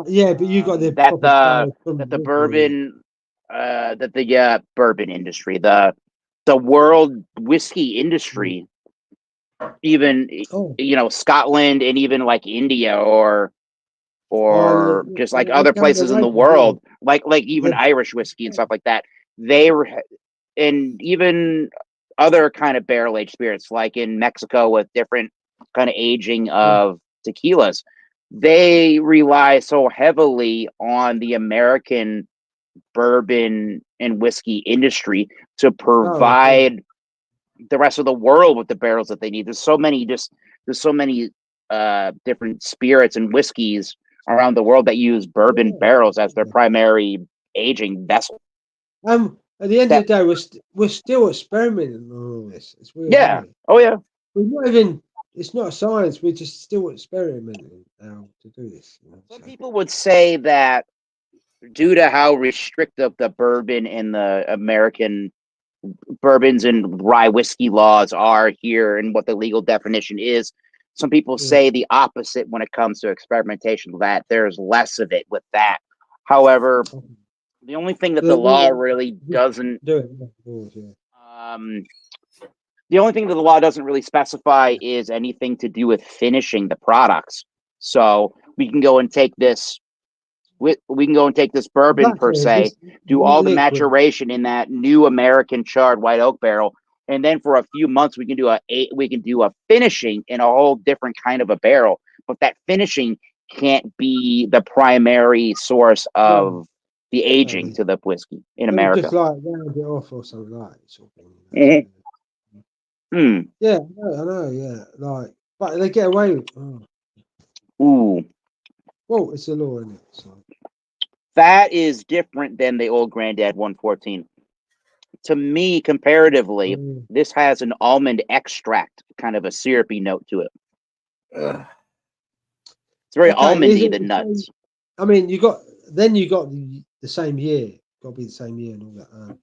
Yeah, but you got the that proper the barrel from that the brewery. bourbon industry, the world whiskey industry, even Oh, Scotland and even like India or Ireland, just like they're other going places in away the from beer. world, like even They're- Irish whiskey and stuff like that. They were, and even other kind of barrel aged spirits, like in Mexico with different kind of aging of tequilas. They rely so heavily on the American bourbon and whiskey industry to provide the rest of the world with the barrels that they need. There's so many different spirits and whiskeys around the world that use bourbon barrels as their primary aging vessel. At the end That- of the day, we're still experimenting on all this. It's weird. Yeah. Isn't it? Oh yeah. We're not even. It's not science. We're just still experimenting how to do this. You know, Some so. people would say that due to how restrictive the bourbon and the American bourbons and rye whiskey laws are here and what the legal definition is, some people say the opposite when it comes to experimentation, that there's less of it with that. However, the only thing that the law really doesn't Do it. Yeah. the only thing that the law doesn't really specify is anything to do with finishing the products. So we can go and take this bourbon per se, do all the maturation in that new American charred white oak barrel, and then for a few months we can do a finishing in a whole different kind of a barrel. But that finishing can't be the primary source of the aging to the whiskey in America. Just like round it off or something like that. Sort of thing, Yeah, I know. Yeah, like, but they get away with. Ooh. Well, it's a law, isn't it? So. That is different than the old Granddad 114. To me, comparatively, this has an almond extract, kind of a syrupy note to it. It's very almondy, the nuts. I mean, you got the same year. Got to be the same year and all that.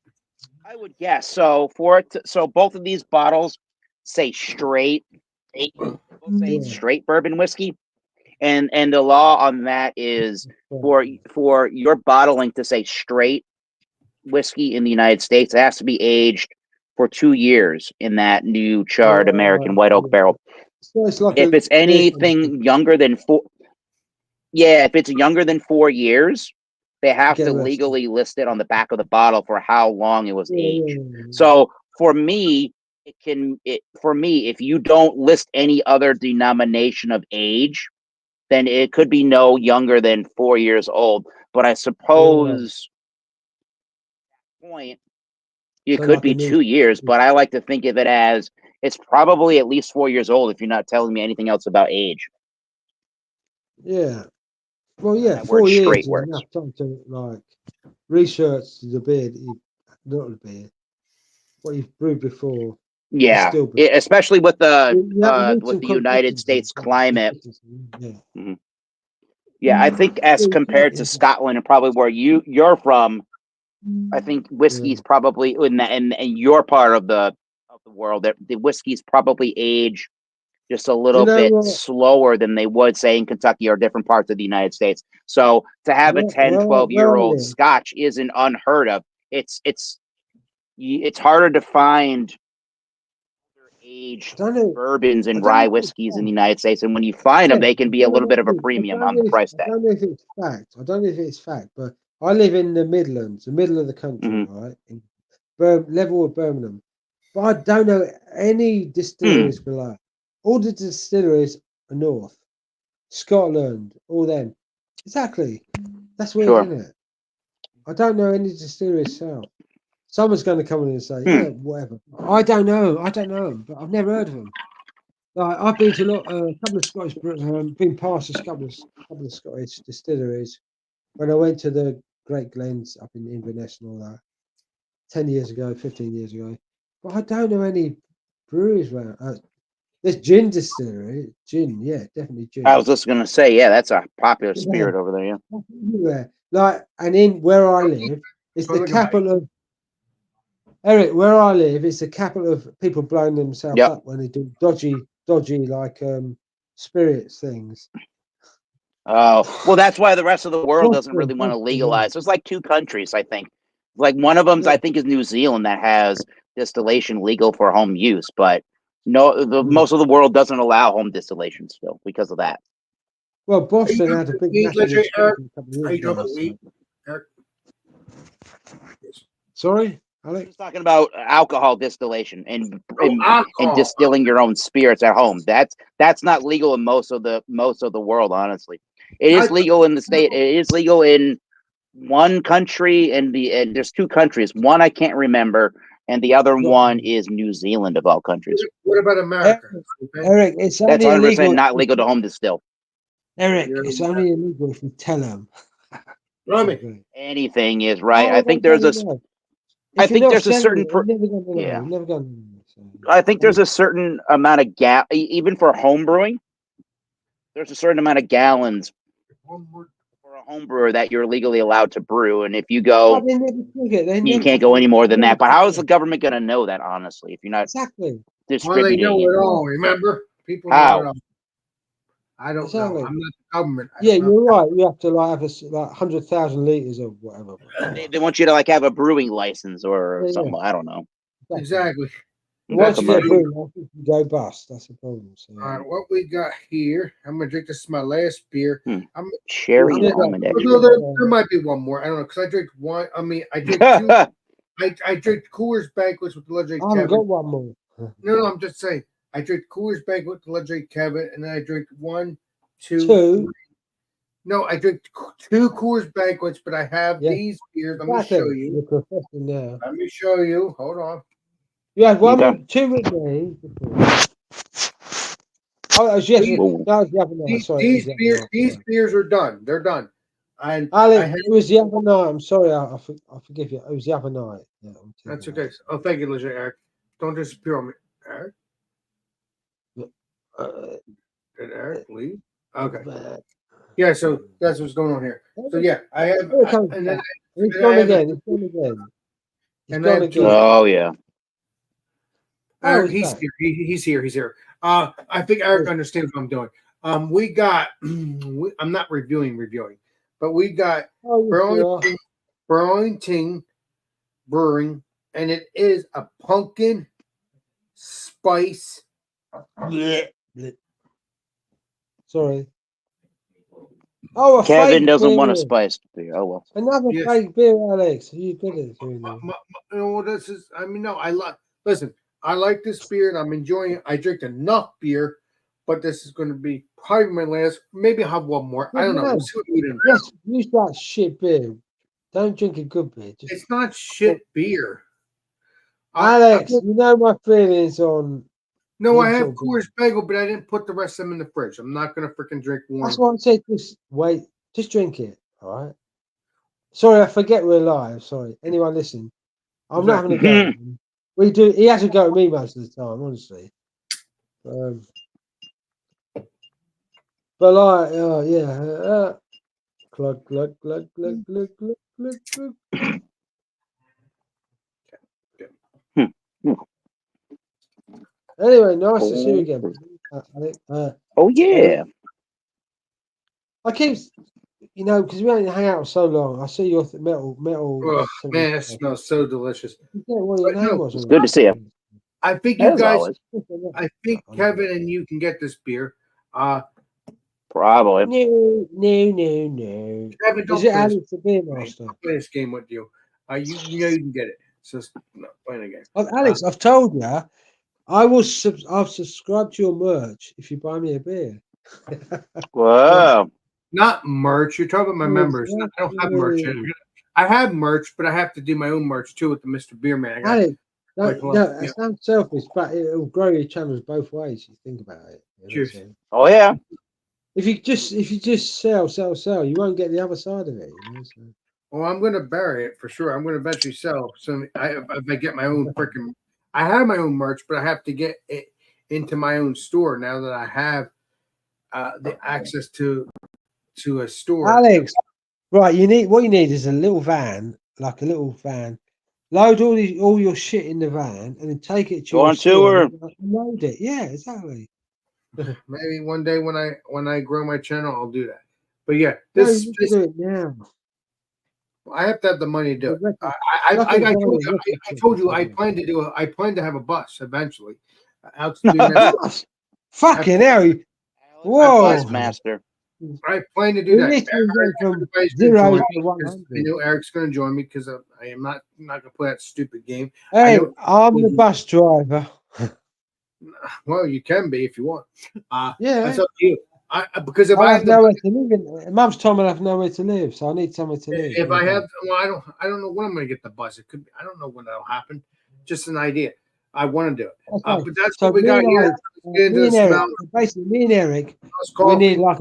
I would guess so. So both of these bottles say straight bourbon whiskey, and the law on that is for your bottling to say straight whiskey in the United States, it has to be aged for 2 years in that new charred American white oak barrel. So it's like if it's anything younger than 4 years, they have to legally list it on the back of the bottle for how long it was aged. So for me, if you don't list any other denomination of age, then it could be no younger than 4 years old. But I suppose at that point it could be 2 years, but I like to think of it as it's probably at least 4 years old if you're not telling me anything else about age. Yeah. Well, yeah, That 4 years straight is works. enough time to like research the beer not the beer, what you've brewed before. Yeah, especially with the United States climate. Yeah, I think as compared to Scotland and probably where you're from, I think whiskey's probably in your part of the world. The whiskey's probably age just a little know bit what? slower than they would, say, in Kentucky or different parts of the United States. So to have a 10, Where 12-year-old I live, Scotch isn't unheard of. It's harder to find I aged don't know. bourbons I and don't rye know if it's whiskeys in the fact. United States, and when you find them, Yeah, they can be a little bit of a premium on the price I tag. don't know if it's fact. I don't know if it's fact, but I live in the Midlands, the middle of the country, Mhm. right? In level of Birmingham. But I don't know any distilleries below. All the distilleries are north. Scotland, all them. Exactly. That's weird, Sure. isn't it? I don't know any distilleries south. Someone's going to come in and say, yeah, whatever. I don't know. I don't know them, but I've never heard of them. Like, I've been to a couple of Scottish, been past a couple of Scottish distilleries when I went to the Great Glens up in Inverness and all that 10 years ago, 15 years ago. But I don't know any breweries around. There's gin distillery, gin, yeah, definitely gin. I was just gonna say, yeah, that's a popular Yeah. spirit over there. Yeah. Everywhere. Like, and in where I live, it's the Look at my- capital of Eric. Where I live, it's the capital of people blowing themselves Yep. up when they do dodgy like spirits things. Oh, well, that's why the rest of the world doesn't really Boston, want to Boston, legalize. There's like 2 countries, I think. Like one of them, Yeah. I think, is New Zealand that has distillation legal for home use, but no, most of the world doesn't allow home distillation still because of that. Well, Boston had a big Weed, massive Legend, Eric? expansion a couple of Are years you ago. talking weed, Eric? Sorry, I'm Alex. just talking about alcohol distillation and Alcohol. distilling your own spirits at home. That's not legal in most of the world, honestly. It is legal in the state. It is legal in one country, and there's 2 countries. One I can't remember, and the other one is New Zealand of all countries. What about America? Eric, it's That's only 100% illegal. not legal to home distill. Eric, it's only illegal if you tell them. Remy, Anything is right. Oh, I think there's a I If you're think not there's a selling certain it, you're never going to know. yeah. You're never going to know. So. I think there's a certain amount of even for home brewing. There's a certain amount of gallons for a home brewer that you're legally allowed to brew, and if you go, They never take it. They you never can't go any more than never that. But how is take the it. government going to know that? Honestly, if you're not Exactly? well, they distributing know it, it all. Remember, people know How? it all. I don't Exactly. know. I'm not the government. I Yeah, don't know. you're right. You have to like have like 100,000 liters of whatever. they want you to like have a brewing license or Yeah, something. I don't know. Exactly. Once you get Commercial. brewed, I think you go bust. That's the problem. So. All right, what we got here? I'm gonna drink. This is my last beer. I'm. Cherry I did that. almond Although extract. there might be one more. I don't know because I drink one. I mean, I drink 2. I drink Coors Banquets with the legendary I haven't got Kevin. one more. No, I'm just saying. I drink Coors Banquet with the legendary Kevin, and then I drink 1, 2. Two. No, I drink 2 Coors Banquets, but I have Yeah. these beers. Let me show Exactly. you. You're professional now. Let me show you. Hold on. You had one, Okay. 2 with me. Oh, that was yesterday. Whoa. That was the other night. Sorry, it was the other night. These beers are done. They're done. And Alex, I had, it was the other night. I'm sorry. I forgive you. It was the other night. Yeah, that's okay. Oh, thank you, Legend Eric. Don't disappear on me, Eric. Did Eric leave? Okay. Yeah. So that's what's going on here. So yeah, I have. And then It's and gone I have- again. It's gone again. It's and I gone have 2. again. Oh yeah. Eric, it's he's back. here. He's here. He's here. I think Eric understands what I'm doing. We got. I'm not reviewing, but we got Oh, Burlington Brewing, and it is a pumpkin spice. sorry. Oh, a Kevin fake doesn't want a beer. spiced beer. Oh well. Another Yes. fake beer, Alex. Are you good at doing that? This is. I mean, no. I like. Listen, I like this beer, and I'm enjoying it. I drink enough beer, but this is going to be probably my last. Maybe I'll have one more. I don't know. We'll see what we do. Yes, use that shit beer. Don't drink a good beer. Just, It's not shit beer. Alex, you know my feelings on. No, I What have sort of beer? Coors Bagel, but I didn't put the rest of them in the fridge. I'm not gonna freaking drink one. That's why I said just wait. Just drink it. All right. Sorry, I forget we're live. Sorry. Anyone listen? I'm not having a go. We do. He has a go at me most of the time, honestly. But like, yeah. Glug, glug, glug, glug, glug, glug, glug, glug. Anyway, nice to see you again. Oh yeah. I keep, because we only hang out for so long. I see your metal. Oh, man, it smells so delicious. I forget what your But name no, was. It's good to see you. I think you As guys, always. I think Kevin and you can get this beer. Probably. No. Kevin, don't Is it play this, Alex the Beer Master? don't play this game with you. You know you can get it. So no, playing again. Alex, I've told you, I've subscribed to your merch if you buy me a beer. Whoa. Not merch. You're talking about my members. I don't have merch. I have merch, but I have to do my own merch too with the Mr. Beer Man. I got, Alex, like, it sounds selfish, but it'll grow your channels both ways. You think about it. Cheers. So Oh yeah. if you just sell, you won't get the other side of it. So. well, I'm going to bury it for sure. I'm going to eventually sell some. If I get my own freaking, I have my own merch, but I have to get it into my own store now that I have the access to a store. Alex, right? What you need is a little van, like a little van. Load all your shit in the van, and then take it to Go your on store tour. and load it. Yeah, exactly. Maybe one day when I grow my channel, I'll do that. But yeah, No, this you do it now. I have to have the money to do it. The I told you I plan to have a bus eventually. Out to do that. Fucking hell! Whoa! Bus master. I plan to do We that. need to go from Everybody's gonna 0 join to me 'cause 100. I know Eric's going to join me because I am not going to play that stupid game. Hey, know- I'm the bus driver. Well, you can be if you want. Yeah. That's up to you. Because if I I have have the nowhere to live. Mum's told me I have nowhere to live, so I need somewhere to live. if I have, well, I don't know when I'm going to get the bus. It could be, I don't know when that'll happen. Just an idea. I want to do it. Okay. But that's So what we me got and here. Alex, Let's get into me the and Eric, smell. basically me and Eric, Let's we coffee. need like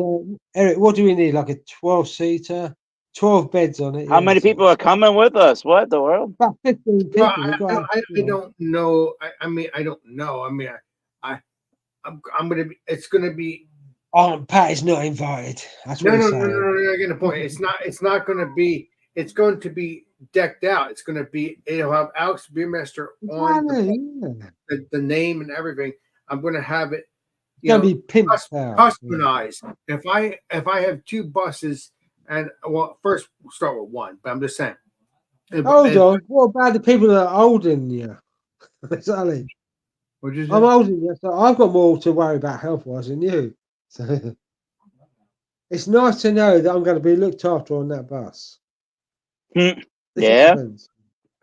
Eric. What do we need? Like a 12-seater, 12 beds on it. How yeah, many so people are coming with us? What the world? About 15 people. Well, We've got, I don't know. I mean, I don't know. I mean, I'm gonna be. It's gonna be. Oh, Pat is not invited. That's what No, he's no, no, saying. no, no. I get the point. It's not. It's not gonna be. It's going to be decked out. It's gonna be. It'll have Alex Beermaster on the name and everything. I'm gonna have it. It's gonna be pimped out. Customized. If I have two buses and well, first we'll start with one. But I'm just saying. Hold on. What about the people that are older than you? Exactly. What'd you say? I'm older than you, so I've got more to worry about health-wise than you. So it's nice to know that I'm going to be looked after on that bus. Yeah. Yeah,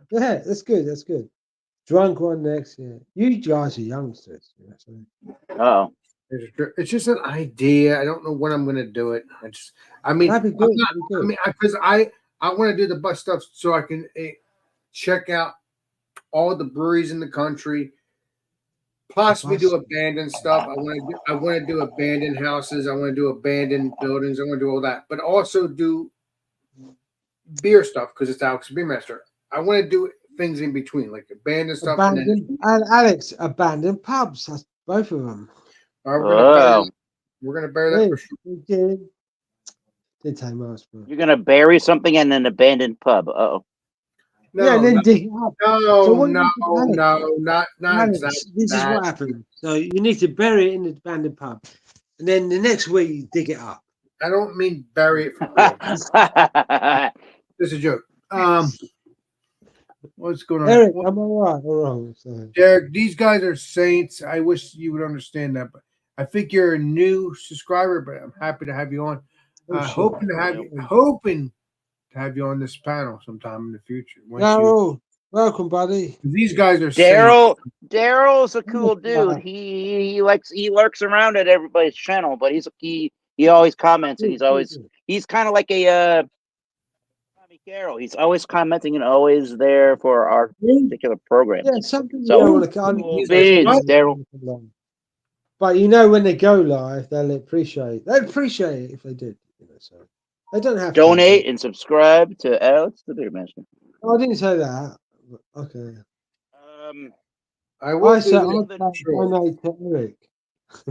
that's good. That's good. Drunk one next. Yeah, you guys are youngsters. Yeah, so. Oh. It's just an idea. I don't know when I'm going to do it. I mean, That'd be good. because I want to do the bus stuff so I can check out all the breweries in the country. Possibly do abandoned stuff. I want to do abandoned houses. I want to do abandoned buildings. I want to do all that, but also do beer stuff because it's Alex Beermaster. I want to do things in between, like abandoned stuff. And Alex, abandoned pubs. That's both of them. We're gonna bury that for sure. Did take much, bro. You're gonna bury something in an abandoned pub. Oh. No, yeah, and then dig it up. Not Alex, exactly. This is what happened. So you need to bury it in the abandoned pub, and then the next week you dig it up. I don't mean bury it. This is a joke. What's going on? Eric, am I right or wrong? So. Derek, these guys are saints. I wish you would understand that, but I think you're a new subscriber, but I'm happy to have you on. Hoping to have you on this panel sometime in the future. Welcome, buddy. These guys are Daryl's a cool dude. He lurks around at everybody's channel, but he always comments and he's kind of like a Tommy Carroll. He's always commenting and always there for our particular program. Yeah, something Daryl. But when they go live, they'll appreciate it if they did. So they don't have donate and subscribe to Alex the Beermaster. I didn't say that. Okay. I will donate to Eric.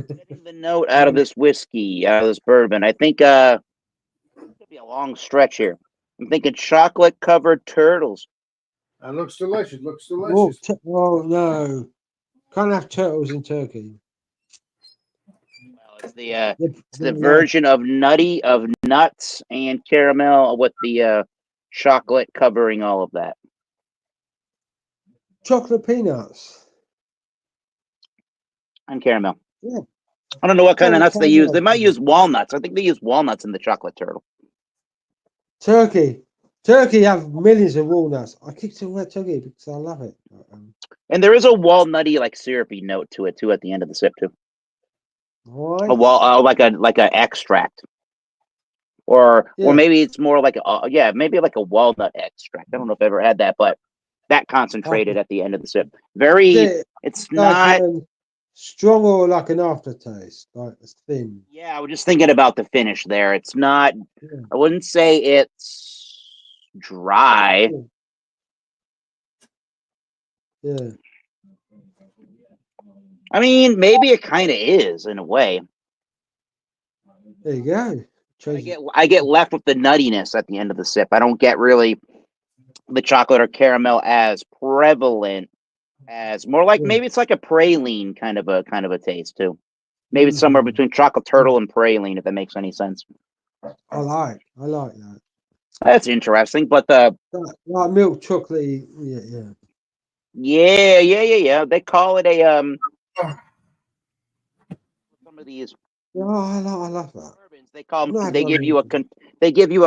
Getting the note out of this whiskey, out of this bourbon. I think it's gonna be a long stretch here. I'm thinking chocolate covered turtles. That looks delicious. Looks delicious. Oh no, can't have turtles in Turkey. It's the the version of nuts and caramel with the chocolate covering all of that. chocolate peanuts. And caramel. Yeah. I don't know what kind of nuts they use. They Caramel. might use walnuts. I think they use walnuts in the chocolate turtle. Turkey. Turkey have millions of walnuts. I keep talking about turkey because I love it. And there is a walnutty, like syrupy note to it too at the end of the sip too. Why? Like a extract, or Yeah. maybe it's more like maybe like a walnut extract. I don't know if I've ever had that, but that concentrated at the end of the sip. Very. Yeah, It's like, not. strong or like an aftertaste, like it's thin. Yeah, I was just thinking about the finish there. It's not. Yeah. I wouldn't say it's dry. Yeah. I mean, maybe it kind of is in a way. There you go. I get left with the nuttiness at the end of the sip. I don't get really the chocolate or caramel as prevalent as more like maybe it's like a praline kind of a taste too. Maybe it's somewhere between chocolate turtle and praline, if that makes any sense. I like that. That's interesting, but the Like milk chocolate. Yeah. yeah. They call it a some of these Yeah, I love that. bourbons, they call them, No, they give you a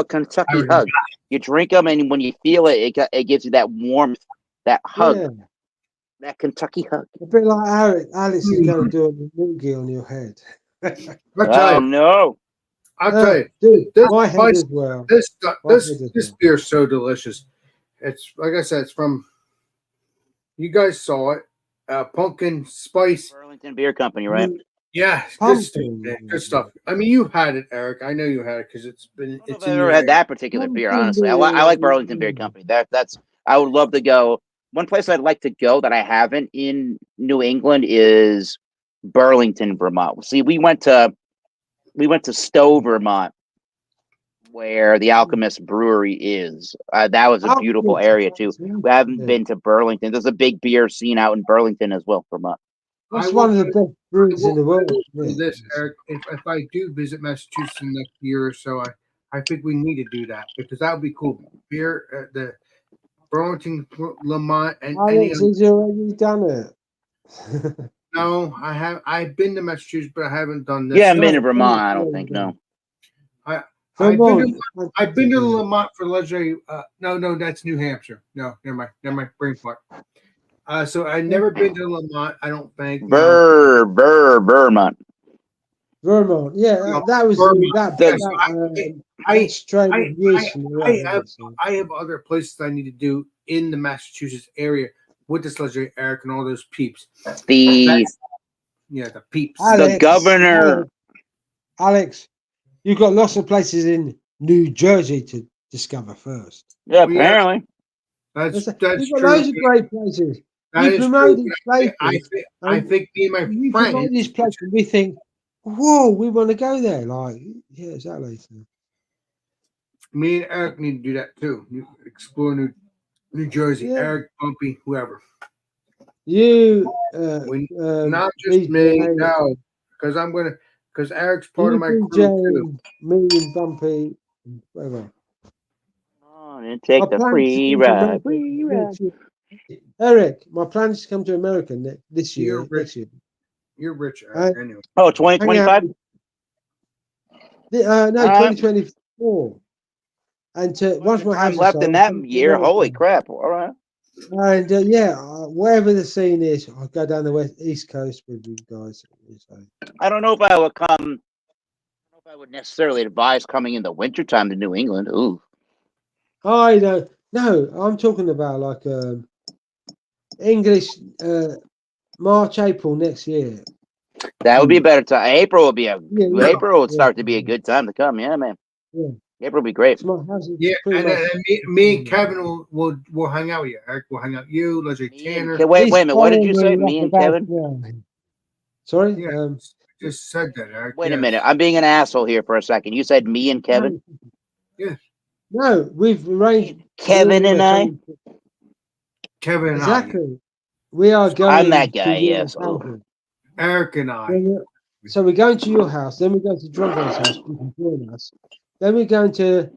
Kentucky hug. You drink them, and when you feel it, it gives you that warmth, that hug, Yeah. that Kentucky hug. A bit like Alice is going to do a noogie on your head. I'll tell Oh you. no! I'll tell you. Dude, This my head spice- as well. This beer's so delicious. It's like I said, it's from. You guys saw it. Pumpkin spice. Burlington Beer Company, right? Yeah, good stuff, man. Good stuff. I mean, you had it, Eric. I know you had it because it's been. I don't know It's if I've in ever your had that particular beer. Honestly, I like Burlington Beer Company. That's. I would love to go. One place I'd like to go that I haven't in New England is Burlington, Vermont. See, we went to Stowe, Vermont, where the Alchemist Brewery is. That was a beautiful area too. We haven't been to Burlington. There's a big beer scene out in Burlington as well, Vermont. That's one of the best breweries in the world. For this, Eric, if I do visit Massachusetts in the next year or so, I think we need to do that because that would be cool. Beer, the Burlington, Lamont, and any. Alex has already done it. No, I have. I've been to Massachusetts, but I haven't done this. Yeah, I'm in Vermont. I don't think no. I've been to Lamont for legendary. No, that's New Hampshire. No, never mind. Brain fart. So I've never been to Lamont. I don't think. Vermont. Vermont, yeah, that was I have other places I need to do in the Massachusetts area with this legendary Eric and all those peeps. The peeps. The governor. Alex, you've got lots of places in New Jersey to discover first. Yeah, apparently. That's You've true. got loads of great places. That You is promote true. these places. I think me and You my promote friends. these places, we think, whoa, we want to go there. Like, yeah, exactly. Me and Eric need to do that too. Explore New Jersey. Yeah. Eric, Bumpy, whoever. You, Not just me, no, because Eric's part of my crew too. me and Bumpy, whatever. And take the free ride. Eric, my plan is to come to America this year. Next year. You're rich, Eric. Anyway. Oh, 2025? No, 2024. And once my house Time left in that year. Holy crap! All right. And wherever the scene is, I'll go down the East Coast with you guys. I don't know if I would come. I don't know if I would necessarily advise coming in the wintertime to New England. Ooh. I don't. No, I'm talking about like English March, April next year. That would be a better time. April would be April would start to be a good time to come. Yeah, man. Yeah. April would be great. Yeah, and me and Kevin will hang out with you. Eric will hang out with you. Leslie Tanner. Wait a minute. What did you say? Me and Kevin? Sorry? Yeah, just said that, Eric. Wait a minute. I'm being an asshole here for a second. You said me and Kevin? Yeah. No, we've arranged. Kevin and I? Kevin and exactly. We are going. I'm that guy, yes. Eric and I. So we're going to your house, then we're going to Drunko's house. You can join us. Then we're going to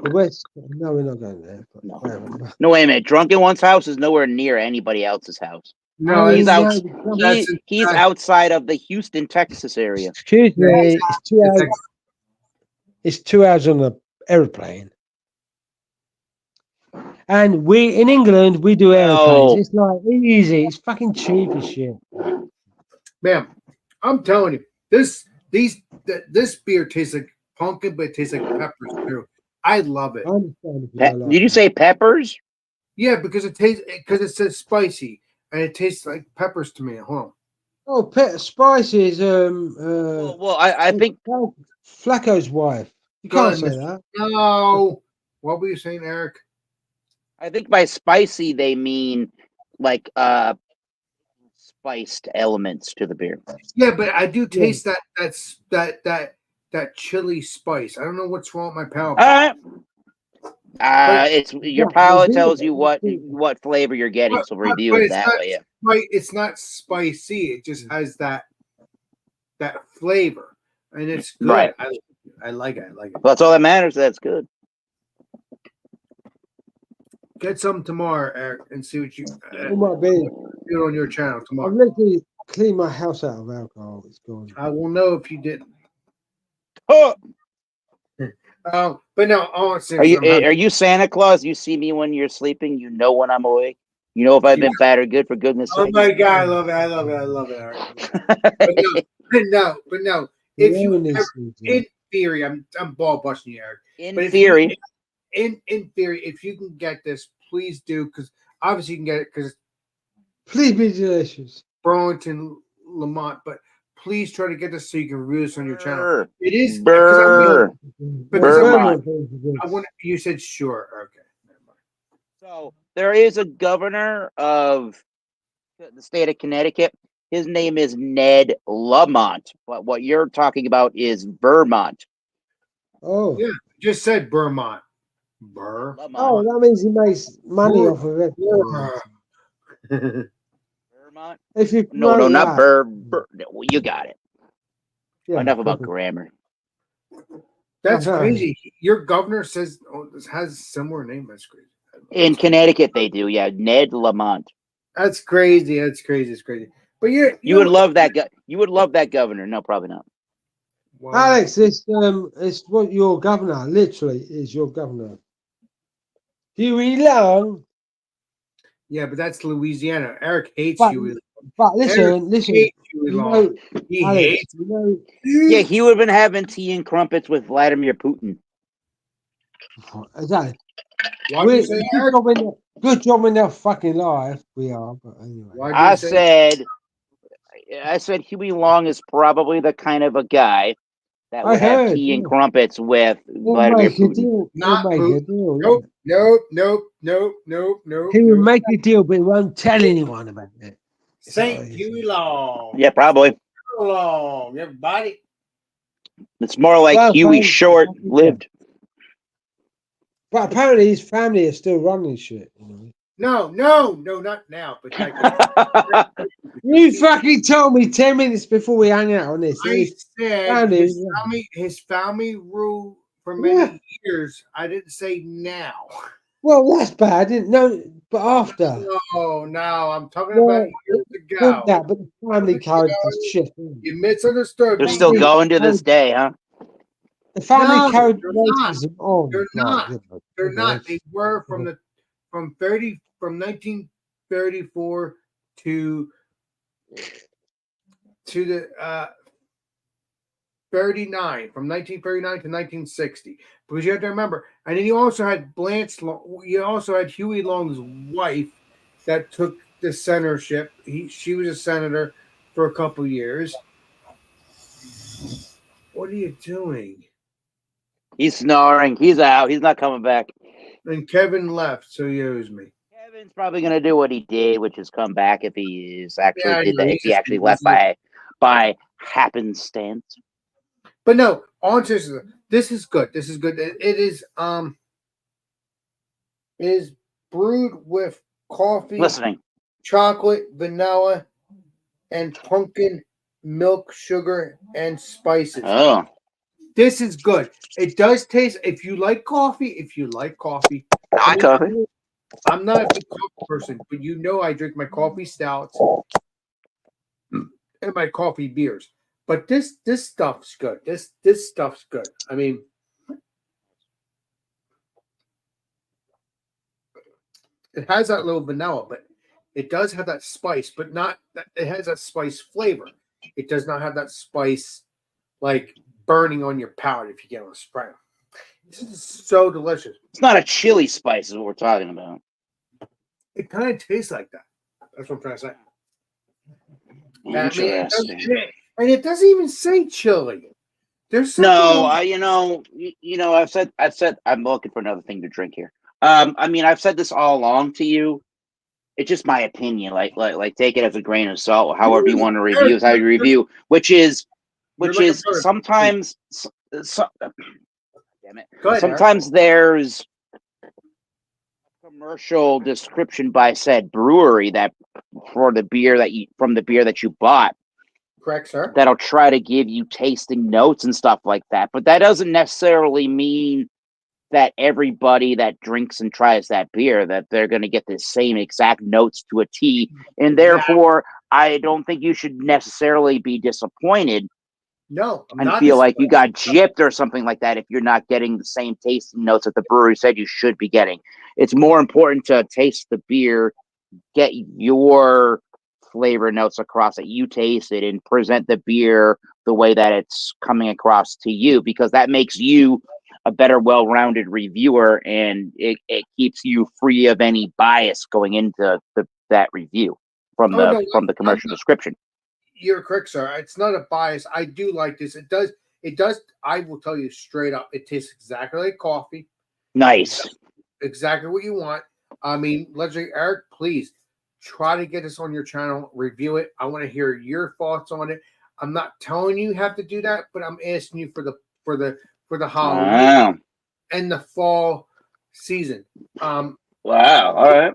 the west. No, we're not going there. But No. whatever. No, wait a minute. Drunken One's house is nowhere near anybody else's house. No, He's it's, out. that's He's outside of the Houston, Texas area. Excuse Yeah, me. It's 2 hours. it's It's 2 hours on the aeroplane. And we in England we do aeroplanes. No. It's like easy. It's fucking cheap as shit. ma'am, I'm telling you, this beer tastes like pumpkin, but it tastes like peppers too. I love it. I understand if you don't like Did you it. say peppers? Yeah, because it says spicy and it tastes like peppers to me. Hold on. Oh, pet spices. Well, I think Flacco's wife. You can't say Goodness. that. No. What were you saying, Eric? by spicy they mean like spiced elements to the beer. Yeah, but I do taste that chili spice. I don't know what's wrong with my palate. It's your palate tells you what flavor you're getting, so review but it it's that not way. Yeah. It's not spicy. It just has that flavor, and it's good. Right. I like it. I like it. That's all that matters. That's good. Get some tomorrow, Eric, and see what you It might be. do it on your channel I've tomorrow. literally cleaned my house out of alcohol. It's gone. I will know if you didn't. Oh, But no, honestly, are you Santa Claus? You see me when you're sleeping. You know when I'm awake. You know if I've been bad or good. For goodness' Oh sake. my God, I love it. I love it. I love it, Eric. But no. If you in theory, I'm ball busting you, Eric. In But if theory, in theory, if you can get this, please do, because obviously you can get it because Please be delicious. Burlington, Lamont, but please try to get this so you can review this on your channel. Brr. It is Burr. because Vermont. I want. You said sure. Okay. Never mind. So there is a governor of the state of Connecticut. His name is Ned Lamont. But what you're talking about is Vermont. Oh. Yeah. Just said Vermont. Burr. Oh, Lamont. that means he makes money off of it. Vermont. If you No, promote not that, Burr. No, you got it. yeah, Enough about perfect. grammar. That's Uh-huh. crazy. Your governor says has a similar name. That's crazy. In Connecticut, they do. Yeah, Ned Lamont. That's crazy. That's crazy. It's crazy. But You would love that guy. You would love that governor. No, probably not. Wow. Alex, it's what your governor literally is your governor. Huey Long. Yeah, but that's Louisiana. Eric hates But, you. but listen, Eric listen. hates Huey You Long. know, He Alex, hates. you know, Yeah, he would have been having tea and crumpets with Vladimir Putin. exactly. Why'd you say Eric? Good job in their fucking life. We are, but anyway. Why'd you say I said Huey Long is probably the kind of a guy that I would have heard, tea and yeah. crumpets with He'll Vladimir make a Putin. deal. Not He'll make a Putin. deal. Nope, nope, nope, nope, nope, nope. He will nope. make a deal, but he won't tell anyone about it. Saint Huey Long. Yeah, probably. Long. Everybody. It's more like Well, Huey fine. Short lived. But apparently his family is still running shit. You know? No, not now. But that You fucking told me 10 minutes before we hung out on this. I said family, his family ruled for many years. I didn't say now. Well, that's bad. No, but after. No, I'm talking Well, about years Good ago. that, but the family carried the shit. You misunderstood They're me. still going to this day, huh? The family No, carried they're not. racism on. They're not. They're Okay. not. They were from 1934 to the 39, from 1939 to 1960. Because you have to remember, and then you also had you also had Huey Long's wife that took the senatorship. She was a senator for a couple years. What are you doing? He's snoring. He's out. He's not coming back. And Kevin left, so he owes me. Kevin's probably going to do what he did, which is come back if he is actually Yeah, did that. If he he's actually left by happenstance. But no, honestly, this is good. This is good. It is brewed with coffee, Listening. chocolate, vanilla, and pumpkin milk, sugar, and spices. Oh, This is good. It does taste. If you like coffee, I coffee. I'm not a big coffee person, but you know I drink my coffee stouts and my coffee beers. But this stuff's good. This stuff's good. I mean, it has that little vanilla, but it does have that spice, but not that it has that spice flavor. It does not have that spice like burning on your palate if you get on a spray. This is so delicious. It's not a chili spice, is what we're talking about. It kind of tastes like that. That's what I'm trying to say. I mean, Interesting. and it doesn't even say chili. There's something No, I've said I'm looking for another thing to drink here. I mean, I've said this all along to you. It's just my opinion. Like take it as a grain of salt. However you want to review is how you review. Which is You're like a bird. sometimes. Damn it. Go ahead, Sometimes there's a commercial description by said brewery that for the beer that you bought. Correct, sir. That'll try to give you tasting notes and stuff like that. But that doesn't necessarily mean that everybody that drinks and tries that beer, that they're going to get the same exact notes to a T. And therefore, I don't think you should necessarily be disappointed No, I'm and not feel like you got disappointed. gypped or something like that if you're not getting the same tasting notes that the brewery said you should be getting. It's more important to taste the beer, get your flavor notes across that you taste it, and present the beer the way that it's coming across to you, because that makes you a better, well-rounded reviewer, and it keeps you free of any bias going into that review from the commercial description. You're correct, sir. It's not a bias. I do like this. It does. I will tell you straight up. It tastes exactly like coffee. Nice. Exactly what you want. I mean, Leslie, Eric, please try to get this on your channel. Review it. I want to hear your thoughts on it. I'm not telling you have to do that, but I'm asking you for the Halloween and the fall season. Wow. All right.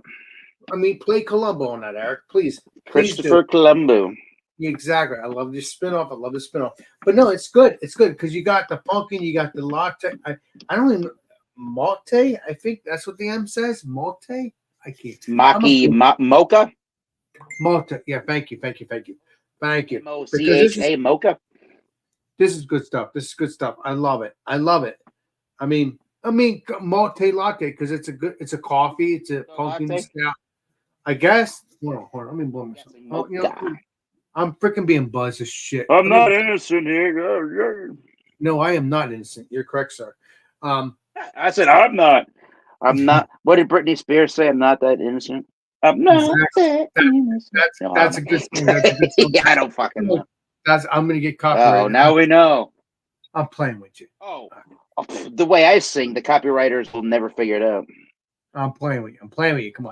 I mean, play Columbo on that, Eric. Please. Christopher Columbo. Exactly. I love the spinoff. But no, it's good. It's good because you got the pumpkin, you got the latte. I don't even Malte. I think that's what the M says. Malte. I can't. Mocha. Malte. Yeah. Thank you. MOCHA mocha. This is good stuff. I love it. I mean, Malte latte because it's a coffee. It's a pumpkin stout. I guess. Hold on. Let me blow myself. Oh, I'm freaking being buzzed as shit. I'm not innocent here. No, I am not innocent. You're correct, sir. I said I'm not. I'm not. What did Britney Spears say? I'm not that innocent. I'm not that innocent. That's a good song. That's a good song. Yeah, I don't fucking know. I'm gonna get copyrighted. Oh, now we know. I'm playing with you. Oh, the way I sing, the copywriters will never figure it out. I'm playing with you. Come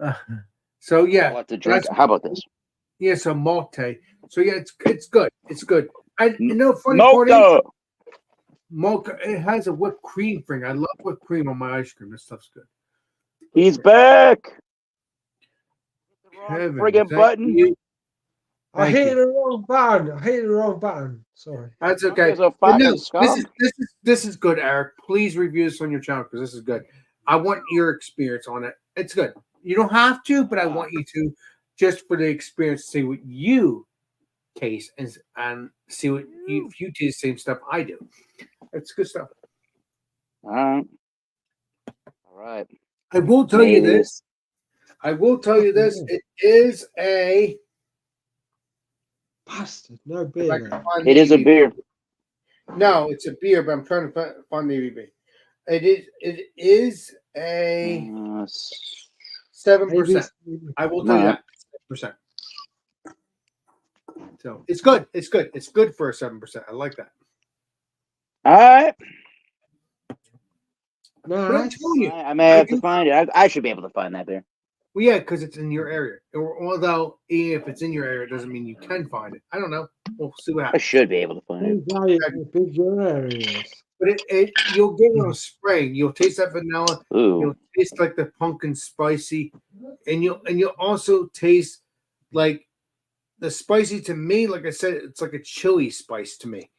on. So yeah, I'll have to drink. How about this? Yeah, so Malte. So yeah, it's good. It's good. And funny Mocha. part is, mocha. It has a whipped cream thing. I love whipped cream on my ice cream. This stuff's good. He's back. Kevin, friggin' button. I hit the wrong button. Sorry. That's okay. But no, this is good, Eric. Please review this on your channel because this is good. I want your experience on it. It's good. You don't have to, but I want you to, just for the experience, see what you taste and see what if you taste the same stuff I do. It's good stuff. All right. I will tell you this. It is a bastard. No beer. It is a beer. No, it's a beer, but I'm trying to find the ABV. It is a 7%. I will tell you that 7%. So it's good. It's good for a 7%. I like that. All right. No, but I'm telling you, I may have to find it. I should be able to find that beer. Well, yeah, because it's in your area. Although if it's in your area, it doesn't mean you can find it. I don't know. We'll see what happens. I should be able to find it. But you'll get it on a spray. You'll taste that vanilla. Ooh. You'll taste like the pumpkin spicy, and you'll also taste like the spicy to me, like I said, it's like a chili spice to me.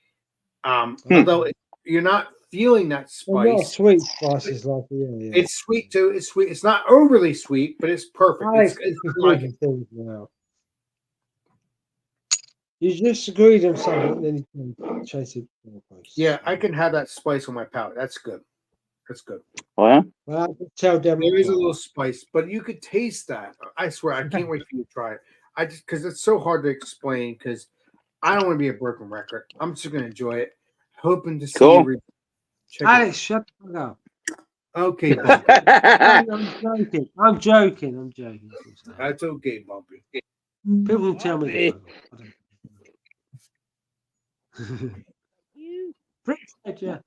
Hmm. Although you're not feeling that Well, not a spice. sweet spices like yeah. It's sweet too. It's sweet. It's not overly sweet, but it's perfect. Alex It's disagreed like with things now. You just agreed on something, then you can chase it. yeah, I can have that spice on my palate. That's good. That's good. Well, Well, I can tell them. There is a little spice, but you could taste that. I swear, I can't wait for you to try it. I just because it's so hard to explain because I don't want to be a broken record. I'm just gonna enjoy it, hoping to see Cool. you. Check it Alex, shut the fuck up. out. Okay, Bumpy. I'm joking. That's okay, Bumpy. People tell me. to fuck off. I don't- Appreciate you.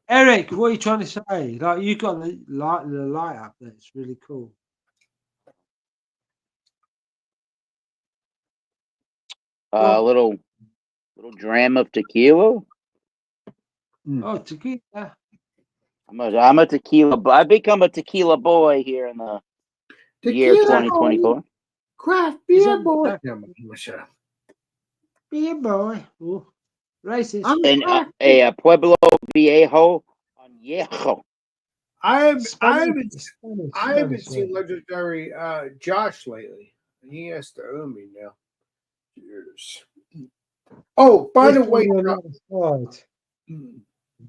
Eric, what are you trying to say? Like you got the light up there. It's really cool. little dram of tequila. Oh, tequila. I'm a tequila. I become a tequila boy here in the year Tequila 2024. craft Is beer that- boy. No, I'm gonna shut up. Be a boy. Ooh, racist. I'm And craft a Pueblo Viejo Añejo. I haven't Spanish, seen yeah. legendary Josh lately. He has to owe me now. Cheers. Oh, by He's the way, on the other side.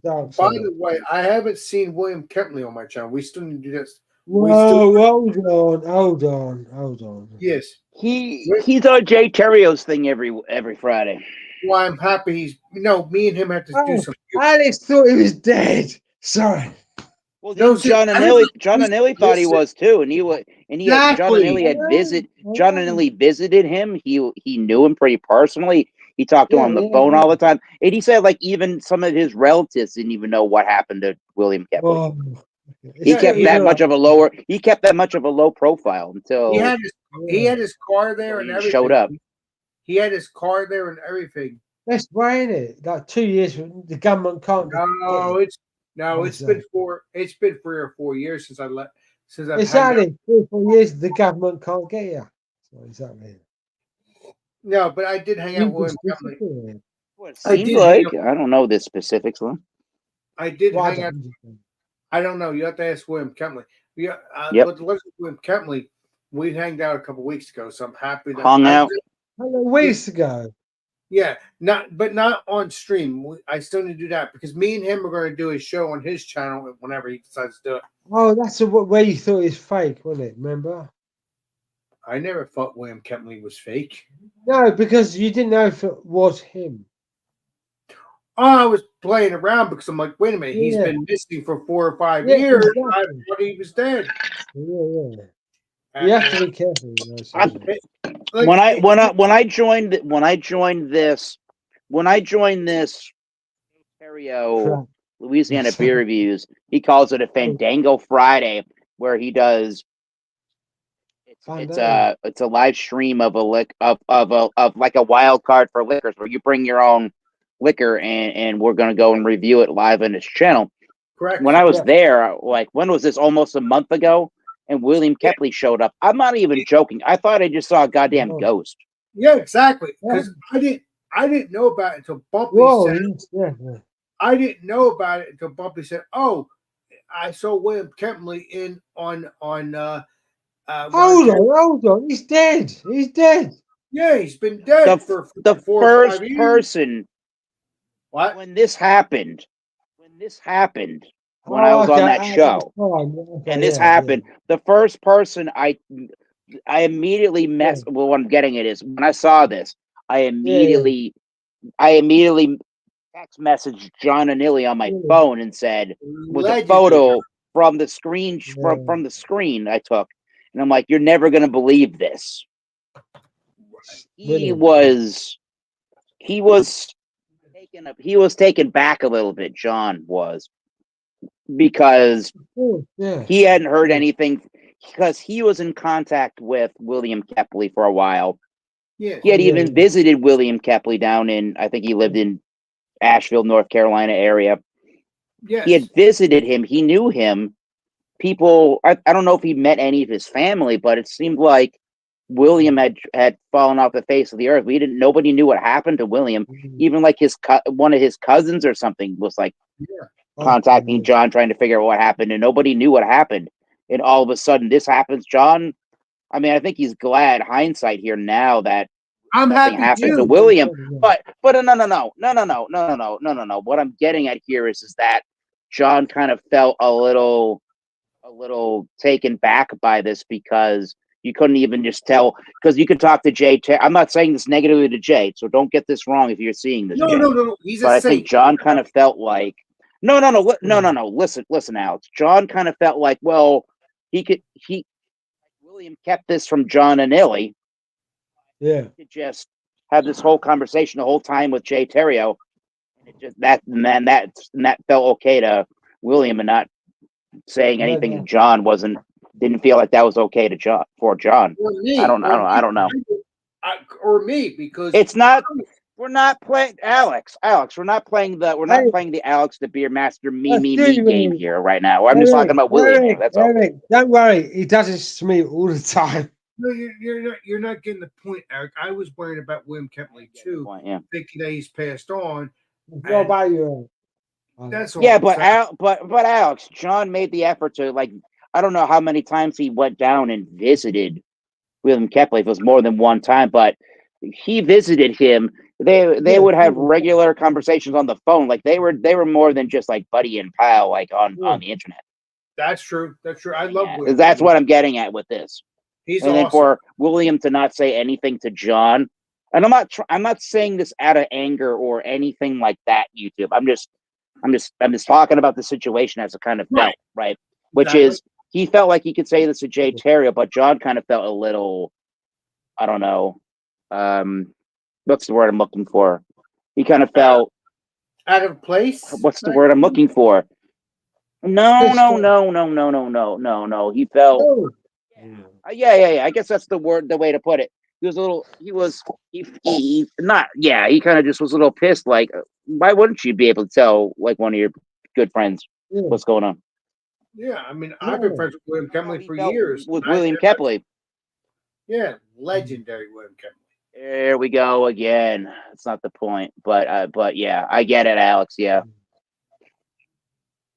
Dark by side. the way, I haven't seen William Kempley on my channel. We still need to do this. Whoa, hold on. Yes. He's on Jay Terrio's thing every Friday. Well, I'm happy he's me and him have to do Oh, something. Alex thought he was dead. Sorry. Well, No, John see, Anilli thought he was too, and John Exactly. Anilli had John Anilli visited him. He knew him pretty personally. He talked to him on the phone all the time, and he said like even some of his relatives didn't even know what happened to William Kempley. Whoa. He kept that much of a low profile until he had his car there and he everything. showed up. He had his car there and everything. That's way in it. Like 2 years, the government can't. It's been 3 or 4 years since I left. Since I've Exactly 3 or 4 years, the government can't get you. So exactly. No, but I did hang out with him. What it I seems did like hang I don't know the specifics. Though. I did Well, hang out. I don't know. You have to ask William Kempley. Yeah, Yep. But William Kempley, we hanged out a couple weeks ago, so I'm happy that Hung out. Weeks ago. Yeah, not on stream. I still need to do that because me and him are going to do a show on his channel whenever he decides to do it. Oh, that's where you thought it was fake, wasn't it? Remember? I never thought William Kempley was fake. No, because you didn't know if it was him. I was playing around because I'm like, wait a minute, he's Yeah. been missing for 4 or 5 Yeah, years. exactly. I thought he was dead. Yeah. And, You have to be careful. You know, so- like, When I joined this Ontario Crap. Louisiana beer reviews, he calls it a Fandango Friday, where he does. It's a live stream of of like a wild card for liquors, where you bring your own liquor and we're gonna go and review it live on his channel. correct. When I was there, like when was this? Almost a month ago, and William Kempley showed up. I'm not even joking. I thought I just saw a goddamn ghost. Yeah, exactly. Because I didn't know about it until Bumpy Whoa, said. yeah. I didn't know about it until Bumpy said, "Oh, I saw William Kempley in on." Hold on. He's dead. Yeah, he's been dead for The 4 or 5 first years. person What? when this happened, when I was on that show, and this happened, the first person I immediately messed. Well, what I'm getting at is when I saw this, I immediately text messaged John Anilli on my phone and said, with a photo from the screen from the screen I took, and I'm like, "You're never gonna believe this." He was taken back a little bit. John was, because he hadn't heard anything, because he was in contact with William Kempley for a while. Yeah. He had even visited William Kempley down in, I think he lived in Asheville, North Carolina area. Yes. He had visited him. He knew him. People, I don't know if he met any of his family, but it seemed like William had fallen off the face of the earth. Nobody knew what happened to William. Even like one of his cousins or something was like contacting John, trying to figure out what happened, and nobody knew what happened. And all of a sudden, this happens. John, I mean, I think he's glad hindsight here now that I'm nothing happy happened to too. William. But no. What I'm getting at here is that John kind of felt a little taken back by this because you couldn't even just tell, because you could talk to Jay. I'm not saying this negatively to Jay, so don't get this wrong if you're seeing this. Jay. No. He's a But I saint. think John kind of felt like no. Listen, Alex. John kind of felt like, well, William kept this from John and Illy. Yeah. He could just have this whole conversation the whole time with Jay Terrio, and it just that felt okay to William, and not saying anything to John didn't feel like that was okay to John for John. I don't know. Or me, because It's not. We're not playing Alex. We're not playing the Alex the Beer Master me game here right now. I'm just talking about William here. That's all. Eric, don't worry. He does this to me all the time. No, you're not getting the point, Eric. I was worrying about William Kempley too, Yeah. thinking that he's passed on. What about you? That's all. Yeah, but Alex, John made the effort to, like, I don't know how many times he went down and visited William Kempley. If it was more than one time, but he visited him. They would have regular conversations on the phone. Like they were more than just like buddy and pal, like on the internet. That's true. I love William. That's what I'm getting at with this. He's and awesome. then for William to not say anything to John, and I'm not saying this out of anger or anything like that, YouTube. I'm just talking about the situation as it kind of felt, right? Which Exactly. is he felt like he could say this to Jay Terrio, but John kind of felt a little, I don't know, what's the word I'm looking for? He kind of felt out of place. What's the word I'm looking for? No. He felt. Yeah. I guess that's the way to put it. He kind of just was a little pissed. Like, why wouldn't you be able to tell like one of your good friends what's going on? Yeah, I mean, I've been friends with William Kempley for years. With William Kempley. Yeah, legendary William Kempley. There we go again. That's not the point, but yeah, I get it, Alex. Yeah,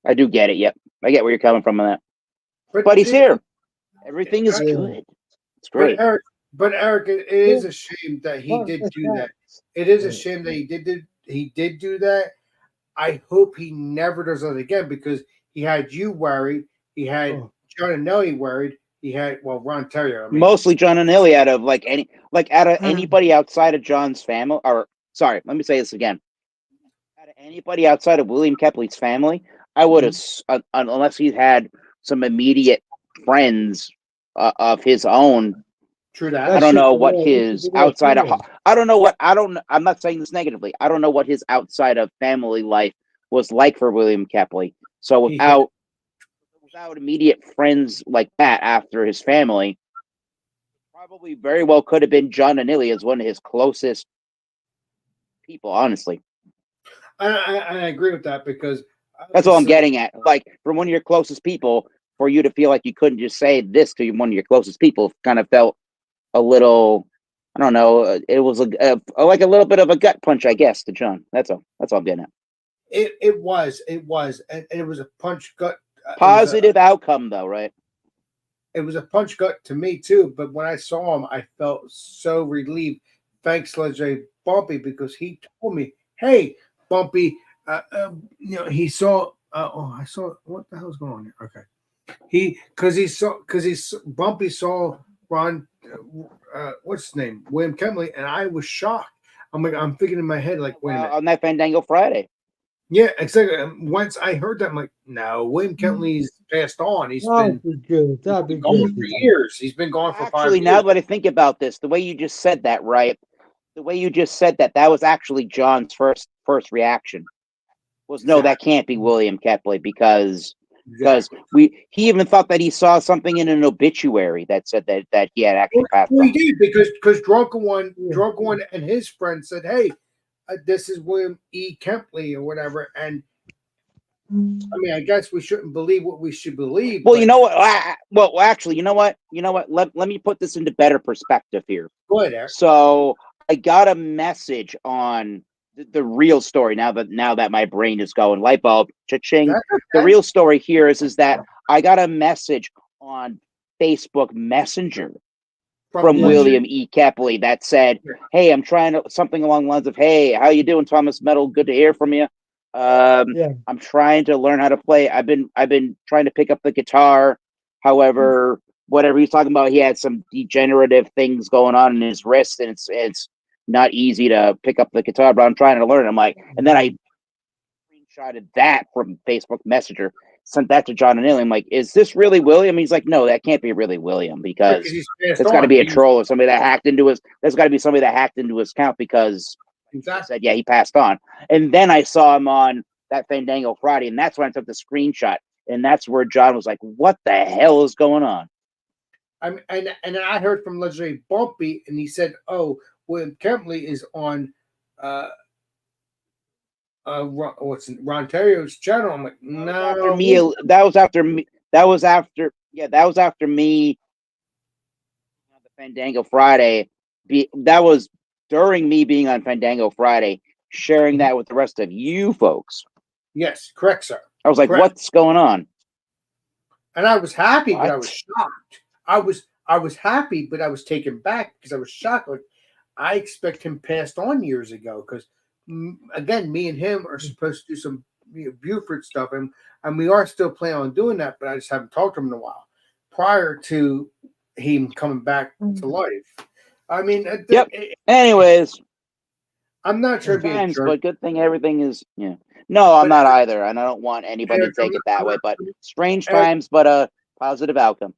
I do get it. Yep, I get where you're coming from on that. But he's here. Everything is good. It's great. But Eric, it is a shame that he did do that. It is a shame that he did do that. I hope he never does that again, because he had you worried. He had John and Nelly worried. He had Ron Terrio. I mean, mostly John and Illy out of anybody outside of John's family. Or sorry, let me say this again. Out of anybody outside of William Kempley's family, I would have, unless he had some immediate friends of his own. True that. I don't know what his outside of. I'm not saying this negatively. I don't know what his outside of family life was like for William Kempley. So without immediate friends like that after his family, probably very well could have been John and Illy as one of his closest people, honestly. I agree with that, because that's all I'm getting at. Like, from one of your closest people, for you to feel like you couldn't just say this to one of your closest people kind of felt a little, I don't know, it was like a little bit of a gut punch, I guess, to John. That's all I'm getting at. It was, and it was a punch gut. Positive outcome, though, right? It was a punch gut to me too. But when I saw him, I felt so relieved. Thanks, Leslie Bumpy, because he told me, "Hey, Bumpy, he saw. I saw what the hell's going on here." Okay, because Bumpy saw Ron. What's his name? William Kempley, and I was shocked. I'm thinking in my head, like, wait a minute, on that Fandango Friday. Yeah, exactly. Once I heard that, I'm like, no, William Kempley's passed on. He's been gone for years. He's been gone for 5 years. Actually, now that I think about this, the way you just said that, right? The way you just said that was actually John's first reaction. Was no, that can't be William Kempley, because he even thought that he saw something in an obituary that said that he had actually passed on. He did, because Drunken One and his friend said, "Hey, this is William E. Kempley or whatever," and I mean, I guess we shouldn't believe what we should believe. Well, but you know what? Well, actually, you know what? Let me put this into better perspective here. Go ahead, Eric. So I got a message on the real story. Now that my brain is going light bulb, cha-ching. That's The okay. real story here is that I got a message on Facebook Messenger from Yeah. William E. Kepley that said, Yeah. "Hey, I'm trying to something along the lines of, hey, how you doing, Thomas Metal? Good to hear from you. Yeah. I'm trying to learn how to play. I've been trying to pick up the guitar. However, whatever he's talking about, he had some degenerative things going on in his wrist, and it's not easy to pick up the guitar. But I'm trying to learn." I'm like, and then I screenshotted that from Facebook Messenger, sent that to John and Neil. I'm like, "Is this really William?" He's like, "No, that can't be really William because Because he's passed it's got to on. be a He- troll or somebody that hacked into his. There's got to be somebody that hacked into his account because." I Exactly. said, yeah, he passed on. And then I saw him on that Fandango Friday, and that's when I took the screenshot. And that's where John was like, what the hell is going on? And I heard from Legendary Bumpy, and he said, "Oh, William Kempley is on Ron Terrio's channel." I'm like, After "No, me, that was after me. That was after me on the Fandango Friday. That was during me being on Fandango Friday, sharing that with the rest of you folks. yes, correct, sir." I was like, Correct. what's going on? And I was happy, but I What? was shocked. I was happy, but I was taken back because I was shocked. Like, I expect him passed on years ago because, again, me and him are supposed to do some Buford stuff, and we are still planning on doing that, but I just haven't talked to him in a while prior to him coming back to life. I mean, Yep. Anyways, I'm not trying to be a times, jerk. but good thing everything is No, I'm But not either, and I don't want anybody to Eric, I'm take it not- that way. But strange Eric- times, but a positive outcome.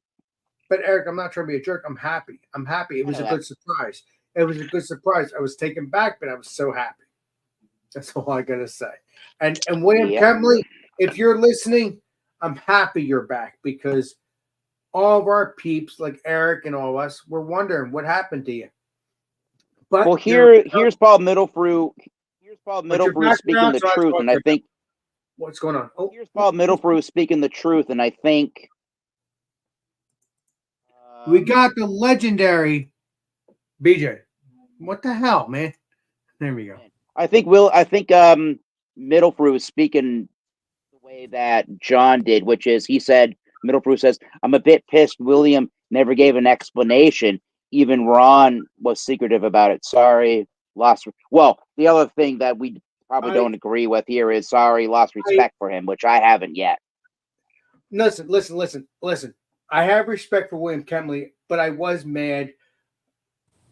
But Eric, I'm not trying to be a jerk. I'm happy. It was a good surprise. It was a good surprise. I was taken back, but I was so happy. That's all I gotta say. And William Yep. Kempley, if you're listening, I'm happy you're back because all of our peeps, like Eric and all of us, were wondering what happened to you. But Well, you're- here's Paul Middlefrew. Here's Paul but you're Middlefrew back speaking now, the so I truth, thought and I you're- think what's going on? Oh, here's Paul Middlefrew speaking the truth, and I think we got the legendary BJ. What the hell, man? There we go. I think Middlefrew is speaking the way that John did, which is he said Middlefrew says, "I'm a bit pissed. William never gave an explanation. Even Ron was secretive about it. Sorry, lost." Well, the other thing that we probably don't agree with here is sorry, lost respect for him, which I haven't yet. Listen. I have respect for William Kempley, but I was mad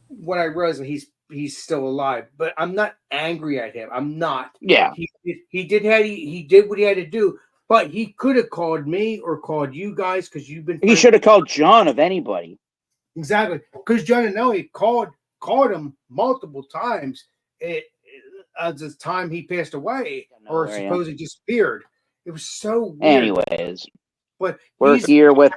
when I realized that he's still alive. But I'm not angry at him. I'm not. Yeah. He did what he had to do, but he could have called me or called you guys because you've been. He should have called John of anybody. Exactly, because John and Nelly called him multiple times. At the time he passed away or supposedly disappeared. It was so weird. Anyways, but we're here with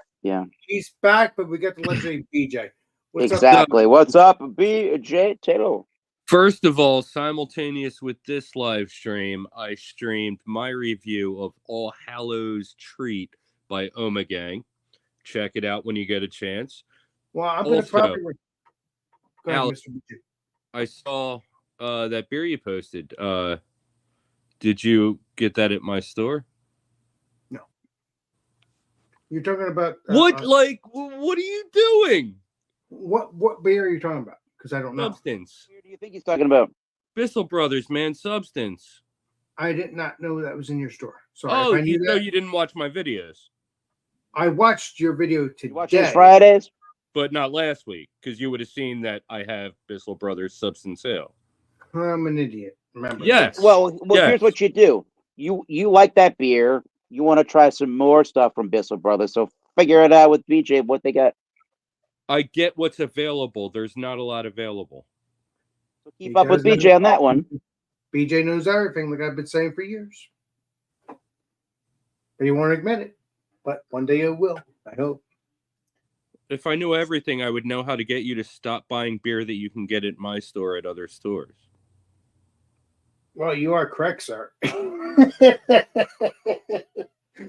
he's back, but we got the legendary BJ. What's exactly. up? What's up, BJ Taylor? First of all, simultaneous with this live stream, I streamed my review of All Hallows Treat by Omegang. Check it out when you get a chance. Well, I'm going to Also, probably. Go ahead, Alex, Mr. BJ. I saw that beer you posted. Did you get that at my store? No. You're talking about What? What are you doing? What beer are you talking about? Because I don't know. Substance. What do you think he's talking about? Bissell Brothers, man. Substance. I did not know that was in your store. Sorry. Oh, if I knew that, you didn't watch my videos. I watched your video today. You watching Fridays? But not last week, because you would have seen that I have Bissell Brothers Substance Ale. I'm an idiot. Remember? Yes. Well, yes. Here's what you do. You like that beer. You want to try some more stuff from Bissell Brothers. So figure it out with BJ what they got. I get what's available. There's not a lot available. So keep up with BJ on that one. BJ knows everything, like I've been saying for years. But he won't admit it. But one day he will. I hope. If I knew everything, I would know how to get you to stop buying beer that you can get at my store at other stores. Well, you are correct, sir.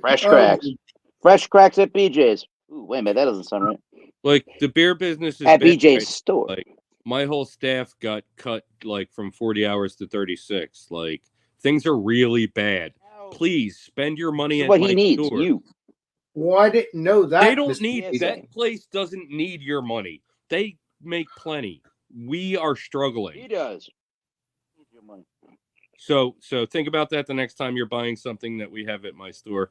Fresh Oh, cracks. Fresh cracks at BJ's. Ooh, wait a minute, that doesn't sound right. Like the beer business is At bad BJ's right store. now. Like my whole staff got cut like from 40 hours to 36. Like things are really bad. Please spend your money This is at what my he needs. store. You. well, I didn't know that. They don't Mr. need Yes, BJ. that place doesn't need your money. They make plenty. We are He struggling. does. Needs your money. So think about that the next time you're buying something that we have at my store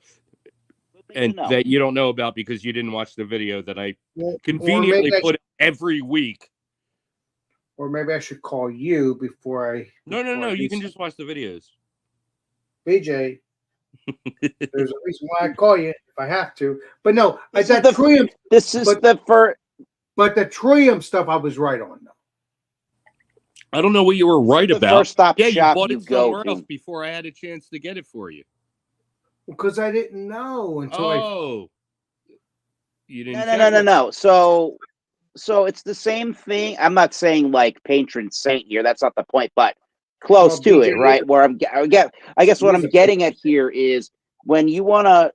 Good thing and to know. that you don't know about because you didn't watch the video that I Well, or conveniently maybe I put should, every week. or maybe I should call you before I. No, before I you do can just watch the videos. BJ. There's a reason why I call you if I have to. But no, This that is the- Triumph, This is But- the first. but the Triumph stuff I was right on though. I don't know what you were right The about. first stop Yeah, you shop bought you it go somewhere to. else before I had a chance to get it for you. Because I didn't know until I. Oh, you didn't. No. So it's the same thing. I'm not saying like patron saint here. That's not the point, but close Well, to BJ, it, right? Where I guess what he's I'm a- getting at here is when you wanna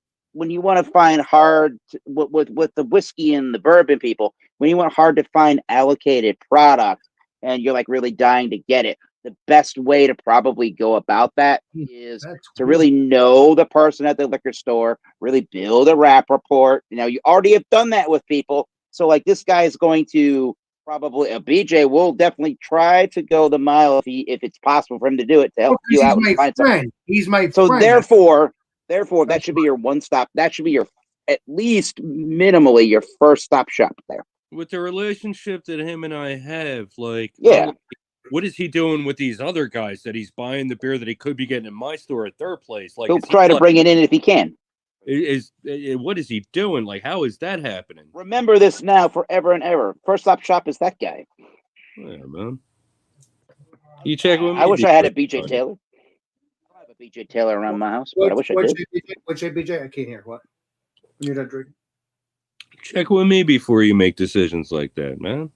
find hard with the whiskey and the bourbon people, when you want hard to find allocated product and you're like really dying to get it, the best way to probably go about that is That's to weird. really know the person at the liquor store, really build a rap report. You know, you already have done that with people. So like this guy is going to probably BJ will definitely try to go the mile if it's possible for him to do it to help Because you out he's and my find something. friend. He's my So friend. therefore that should be your one stop. That should be your at least minimally your first stop shop there. With the relationship that him and I have, like, Yeah. what is he doing with these other guys that he's buying the beer that he could be getting in my store at their place? Like, He'll is he try to like- bring it in if he can. what is he doing? Like, how is that happening? Remember this now forever and ever. First stop shop is that guy. Yeah, man. You check with me. I wish I had a before- BJ Taylor. I have a BJ Taylor around my house, but I wish I What's did. your BJ? I can't hear. What? When you're done drinking. Check with me before you make decisions like that, man.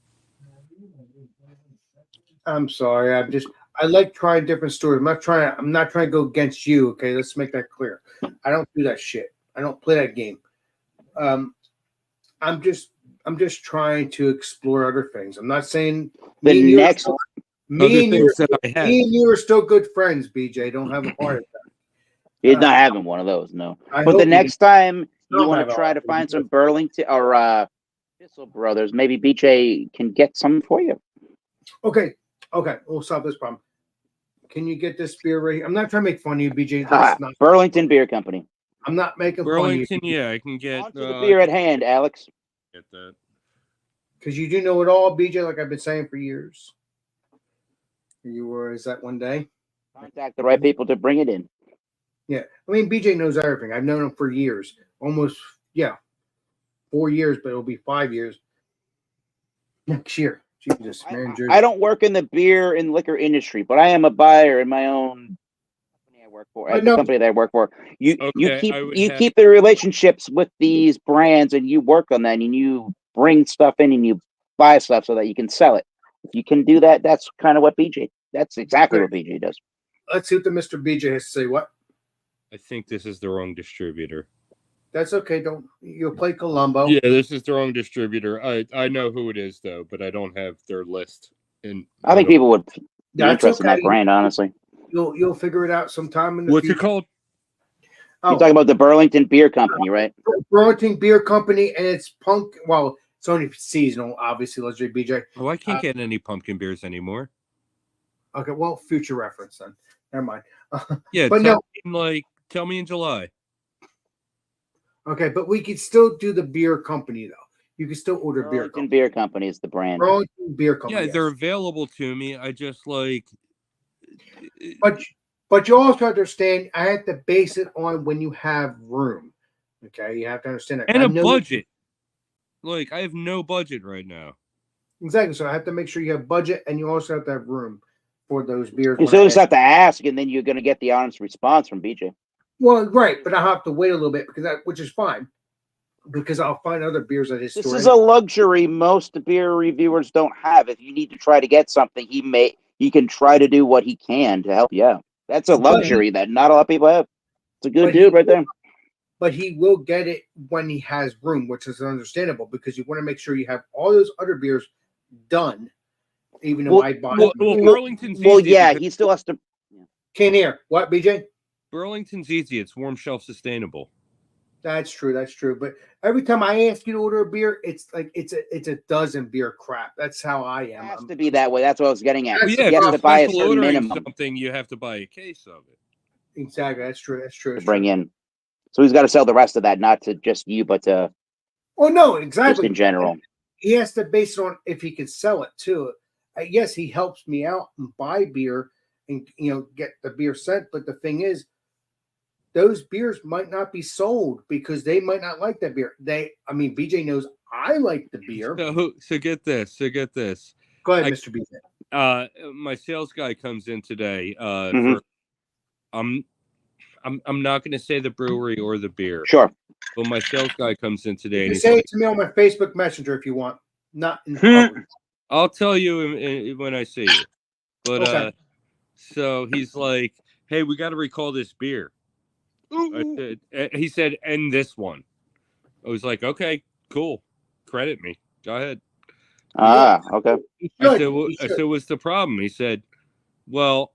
I'm sorry. I like trying different stories. I'm not trying to go against you. Okay, let's make that clear. I don't do that shit. I don't play that game. I'm just trying to explore other things. I'm not saying The me and you are next- still- Other me and you things are- that I have. me and you are still good friends, BJ. Don't have a heart attack. He's not having one of those, no. I But hope the you next time you don't want have to a try heart to attack. find some Burlington or Thistle Brothers, maybe BJ can get some for you. Okay, we'll solve this problem. Can you get this beer right here? I'm not trying to make fun of you, BJ. Ah, That's not, Burlington Beer Company. I'm not making Burlington, fun of you yeah, I can get. On to the beer at hand, Alex. Get that. because you do know it all, BJ. Like I've been saying for years. You were is that one day? Contact the right people to bring it in. Yeah, I mean BJ knows everything. I've known him for years, almost 4 years, but it'll be 5 years next year. Jesus, man, I don't work in the beer and liquor industry, but I am a buyer in my own company I work for. I At know. the company that I work for. You Okay, I would have- keep the relationships with these brands and you work on that and you bring stuff in and you buy stuff so that you can sell it. If you can do that, that's kind of what BJ. That's exactly what BJ does. Let's see what the Mr. BJ has to say. What? I think this is the wrong distributor. That's okay. Don't you'll play Columbo. Yeah, this is the wrong distributor. I know who it is though, but I don't have their list. And I think people would be That's interested in okay. that brand, honestly. You'll figure it out sometime in the What's it future. called? Oh, You're talking about the Burlington Beer Company, right? Burlington Beer Company, and it's punk. Well, it's only seasonal, obviously. Let's say BJ. Oh, I can't get any pumpkin beers anymore. Okay, well, future reference then. Never mind. Yeah, But tell me in July. Okay, but we could still do the beer company though. You can still order beer. Burlington Company. Beer Company is the brand. Burlington Beer Company. Yeah, yes. they're available to me. I just like. But you also understand. I have to base it on when you have room. Okay, you have to understand that. And I a know- budget. Like I have no budget right now. Exactly. So I have to make sure you have budget, and you also have to have room for those beers. You when still I just have to ask, and then you're going to get the honest response from BJ. Well, right, but I have to wait a little bit which is fine, because I'll find other beers at his This store. is a luxury most beer reviewers don't have. If you need to try to get something, he can try to do what he can to help you out. That's a luxury that not a lot of people have. It's a good But dude he- right there. But he will get it when he has room, which is understandable because you want to make sure you have all those other beers done. Even though Well- I buy Well, Burlington's Well, easy. yeah, because he still has to. can't hear what BJ. Burlington's easy. It's warm shelf sustainable. That's true. That's true. But every time I ask you to order a beer, it's like it's a dozen beer crap. That's how I It am. has to be that way. That's what I was getting at. That's Well, yeah, He if has you're to buy a special certain ordering minimum something, you have to buy a case of it. Exactly. That's true. That's true. to That's bring true. in. So he's got to sell the rest of that, not to just you, but to Oh no, just exactly. in general. He has to base it on if he can sell it too. Yes, he helps me out and buy beer and get the beer sent. But the thing is, those beers might not be sold because they might not like that beer. BJ knows I like the beer. So get this. Go ahead, I- Mr. BJ. My sales guy comes in today. Mhm. I'm not going to say the brewery or the beer. Sure. But my sales guy comes in today, You and can he's say like, it to me on my Facebook Messenger if you want. Not in Hmm. public. "I'll tell you when I see you." But Okay. so he's like, "Hey, we got to recall this beer." He said, "And this one." I was like, "Okay, cool. Credit me. Go ahead." Okay. You I should. said, You should. "So what's the problem?" He said, "Well,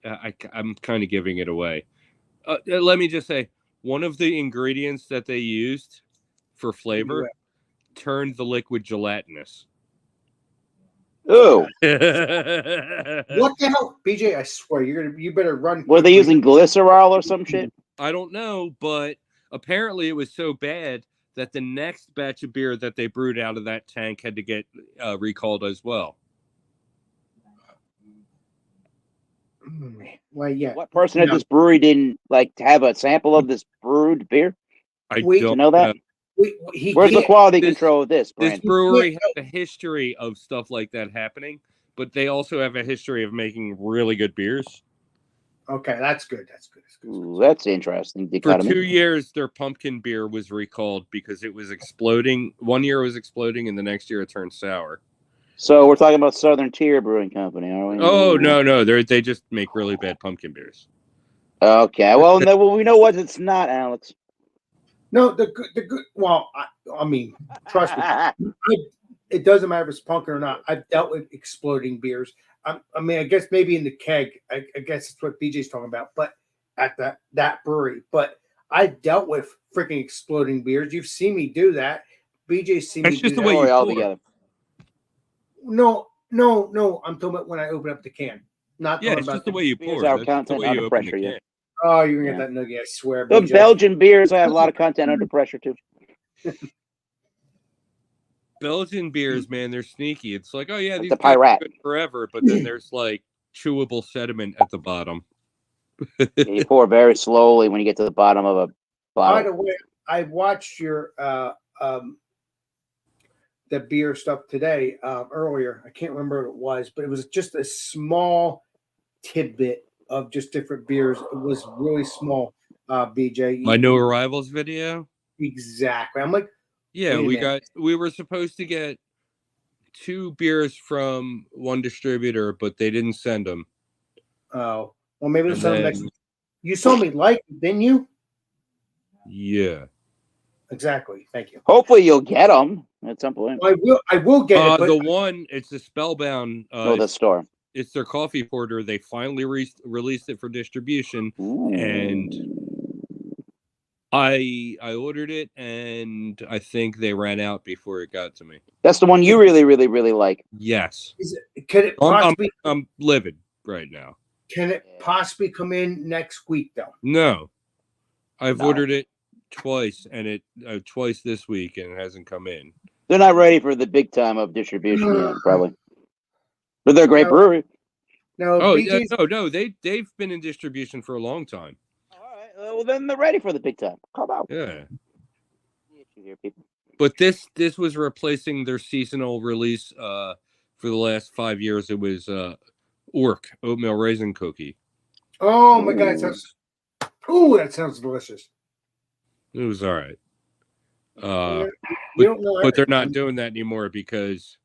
I'm kind of giving it away. Let me just say, one of the ingredients that they used for flavor turned the liquid gelatinous." Ooh. What the hell, BJ? I swear you better run. Were they quickly. using glycerol or some shit? I don't know, but apparently it was so bad that the next batch of beer that they brewed out of that tank had to get recalled as well. Well, yeah. What person at No. this brewery didn't like to have a sample of this brewed beer? I We- don't You know that? He Where's the can't- quality This- control of this, This Brandon? brewery has a history of stuff like that happening, but they also have a history of making really good beers. Okay, that's good. That's good. That's good. Ooh, that's interesting. For Dichotomy. 2 years, their pumpkin beer was recalled because it was exploding. 1 year it was exploding, and the next year it turned sour. So we're talking about Southern Tier Brewing Company, are we? Oh no, they just make really bad pumpkin beers. Okay. Well, no, we know what it's not, Alex. No, the good. Well, I mean, trust me, it doesn't matter if it's pumpkin or not. I've dealt with exploding beers. I guess maybe in the keg. I guess it's what BJ's talking about, but at that brewery. But I dealt with freaking exploding beers. You've seen me do that. BJ's seen That's me just do the way that. you all pour. together. No. I'm talking about when I open up the can. Not Yeah, talking it's about just the way you Beers pour. are That's the content way you under open the pressure, yeah. can. Oh, you're gonna Yeah. get that nugget. I swear. The BJ. Belgian beers have a lot of content under pressure too. Belgian beers, man, they're sneaky. It's like, oh yeah, Like these the beers are Pyrat. good forever, but then there's like chewable sediment at the bottom. You pour very slowly when you get to the bottom of a By bottle. the way, I watched your the beer stuff today earlier. I can't remember what it was, but it was just a small tidbit of just different beers. It was really small. BJ, My new arrivals video. exactly. I'm like, Yeah, Wait a minute. we were supposed to get 2 beers from one distributor, but they didn't send them. oh, well, maybe And it's something then, next. You saw me like, it, didn't you? yeah. Exactly. Thank you. Hopefully you'll get them at some point. I will get it, but The one, it's the Spellbound. Oh, the store. It's their coffee porter. They finally released it for distribution. Ooh. And I ordered it, and I think they ran out before it got to me. That's the one you really, really, really like. Yes, can it possibly I'm livid right now. come in next week though? No, I've No. ordered it twice, and it twice this week, and it hasn't come in. They're not ready for the big time of distribution yet, probably. But they're a great No. brewery. No, Oh yeah, BJ's no, they've been in distribution for a long time. All right. Well, then they're ready for the big time. Come out. Yeah, You hear people. but this was replacing their seasonal release. For the last 5 years, it was Ork oatmeal raisin cookie. Oh my god, that sounds delicious. It was all right. You don't know But they're not doing that anymore because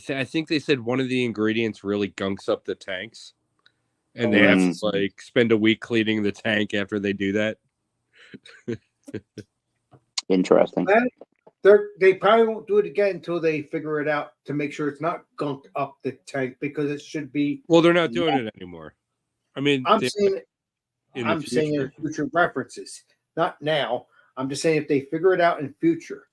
I think they said one of the ingredients really gunks up the tanks. and they have to like spend a week cleaning the tank after they do that. Interesting. They probably won't do it again until they figure it out to make sure it's not gunked up the tank, because it should be. Well, they're not doing it anymore. I mean, I'm they- saying in the saying future. in future references, not now. I'm just saying if they figure it out in the future.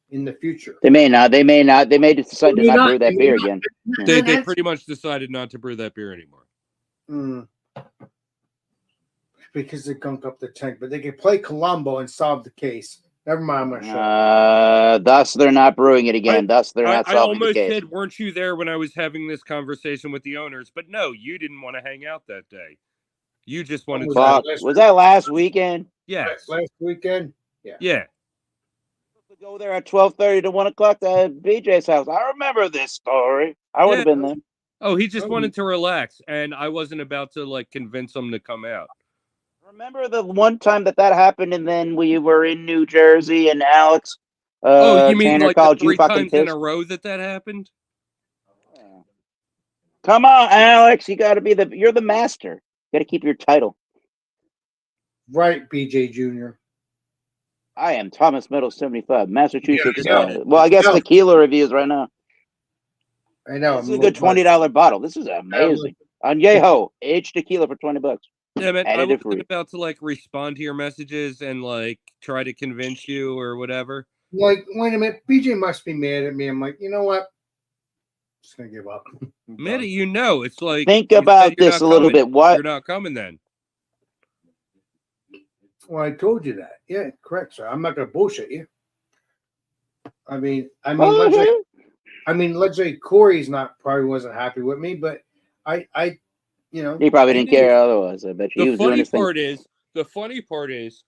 They may not. They may not. They may decide to They may not not, brew they that may beer not. again. They That's- pretty much decided not to brew that beer anymore. Because they gunked up the tank, but they can play Colombo and solve the case. Never mind, I'm gonna shut up. Thus, they're not brewing it again. Thus, they're not I solving the almost case. said, weren't you there when I was having this conversation with the owners? But no, you didn't want to hang out that day. You just wanted Was to. that Fuck. Was that last weekend? Yes. Last weekend? Yeah. Go there at 12:30 to 1 o'clock to BJ's house. I remember this story. I would have been there. Oh, he just wanted to relax, and I wasn't about to like convince him to come out. Remember the one time that happened, and then we were in New Jersey, and Alex, Oh, you mean Tanner like the called you 3 fucking times in pissed? a row that happened? Come on, Alex, you got to be you're the master. You got to keep your title. Right, BJ Jr. I am Thomas Middle 75, Massachusetts. Yeah. Well, I guess Yeah. tequila reviews right now. I know. This is a good $20 bottle. This is amazing. Añejo, aged tequila for $20. Yeah, man. I Edited wasn't free. about to like respond to your messages and like try to convince you or whatever. Like, wait a minute, BJ must be mad at me. I'm like, you know what? I'm just gonna give up. Meta, you know, it's like Think you said about you're this not a little coming. bit. What? You're not coming then. Well, I told you that. Yeah, correct, sir. I'm not gonna bullshit you. I mean, let's say Corey's probably wasn't happy with me, but I, He probably didn't care otherwise. I bet you. He The was doing funny his thing. part is,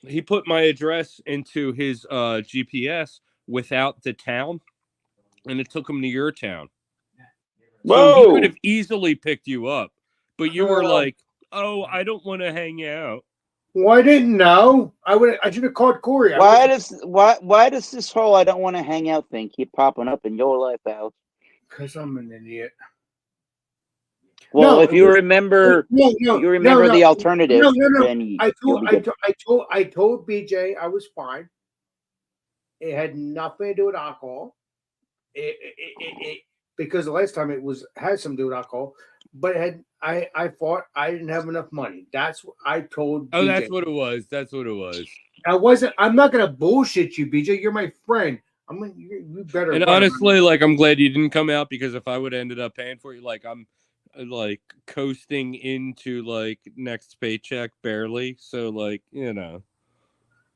he put my address into his GPS without the town, and it took him to your town. So he Whoa! could have easily picked you up, but you were like, "Oh, I don't want to hang out." well, I didn't know. I should have called Corey. Why does this whole "I don't want to hang out" thing keep popping up in your life, Alex? Because I'm an idiot. Well, No, if you remember, the alternative, then I you'll be good. told BJ I was fine. It had nothing to do with alcohol. It because the last time had something to do with alcohol, but I thought I didn't have enough money. That's what I told Oh, BJ. that's what it was. That's what it was. I'm not gonna bullshit you, BJ. You're my friend. You better. And honestly, like, I'm glad you didn't come out, because if I would have ended up paying for you, like, I'm like coasting into like next paycheck barely. So, like, you know.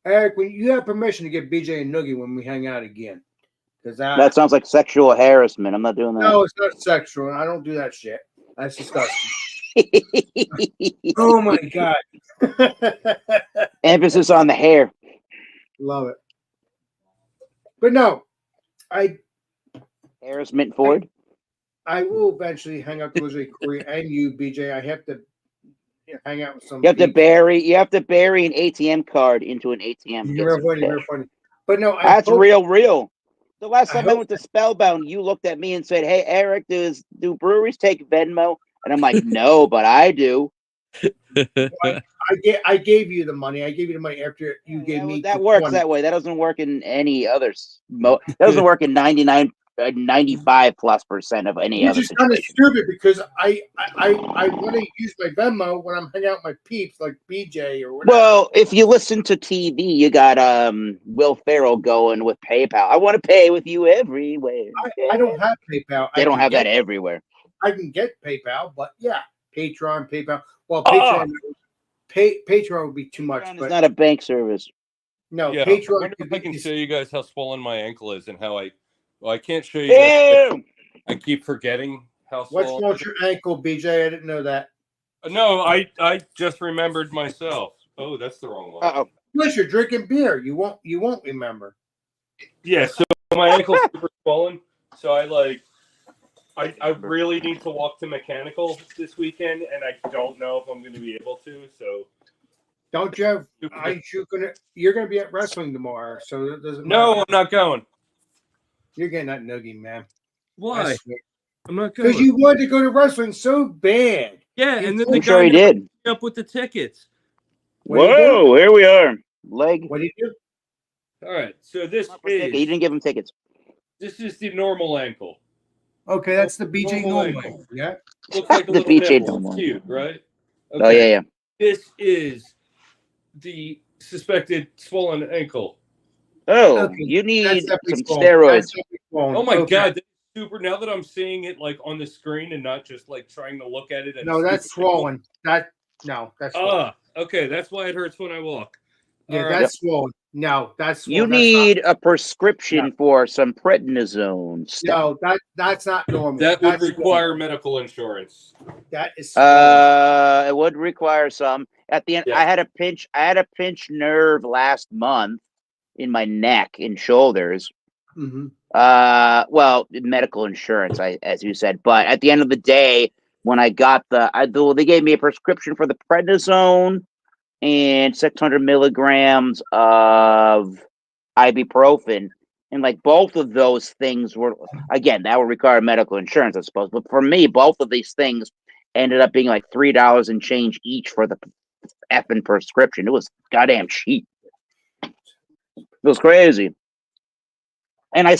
Eric, when you have permission to get BJ and Noogie when we hang out again, because That sounds like sexual harassment. I'm not doing that. No, it's not sexual. I don't do that shit. That's disgusting. Oh my god. Emphasis on the hair. Love it. But no, Harassment Ford. I will eventually hang out with Corey and you, BJ. I have to hang out with some. You have to bury an ATM card into an ATM. You're very funny. But no, that's real. The last time I went to Spellbound, you looked at me and said, "Hey, Eric, do breweries take Venmo?" And I'm like, "No, but I do." I gave you the money. I gave you the money after you gave me. That works 20. that way. That doesn't work in any others. That doesn't work in 95+% of any other Which is kind of situation. stupid, because I want to use my Venmo when I'm hanging out with my peeps like BJ or whatever. Well, if you listen to TV, you got Will Ferrell going with PayPal. I want to pay with you everywhere. I don't have PayPal. They don't have that everywhere. I can get PayPal, but yeah, Patreon, PayPal. Well, Patreon would be too much. It's But not a bank service. no, Yeah, I Patreon. wonder if I can show you guys how swollen my ankle is and how I can't show you Ew! guys. I keep forgetting how What's swollen. wrong with your ankle, BJ? I didn't know that. No, I just remembered myself. Oh, that's the wrong one. Uh-oh. Unless you're drinking beer, you won't remember. Yeah, so my ankle's super swollen. So I really need to walk to mechanical this weekend, and I don't know if I'm going to be able to. So Don't you have? You're gonna be at wrestling tomorrow, so it doesn't. no, matter. I'm not going. You're getting that noogie, man. Why? I swear. I'm not going. Because you wanted to go to wrestling so bad. Yeah, and then the I'm guy sure he never did. hooked me up with the tickets. What'd he do? Whoa, here we are. Leg. What do you do? All right, so this He didn't is give him tickets. the normal ankle. Okay, that's the BJ Normal normal. ankle. Yeah. Looks like a The little BJ nipple. normal. It's cute, right? Oh yeah, yeah. This is the suspected swollen ankle. Oh, Okay, you need That's definitely some swollen. steroids. That's definitely swollen. Oh my Okay. god, that's super! Now that I'm seeing it like on the screen and not just like trying to look at it. No, that's swollen. That's swollen. Okay, that's why it hurts when I walk. Yeah, All that's swollen. No, that's swollen. You That's need a prescription for some prednisone stuff. no, that's not normal. That would That's require medical insurance. swollen. That is swollen. It would require some. At the end, Yeah. I had a pinch nerve last month in my neck and shoulders. Mhm. Well, medical insurance, as you said. But at the end of the day, when I got they gave me a prescription for the prednisone and 600 milligrams of ibuprofen, and like both of those things were, again, that would require medical insurance, I suppose. But for me, both of these things ended up being like $3 and change each for the effing prescription. It was goddamn cheap. It was crazy. And I'm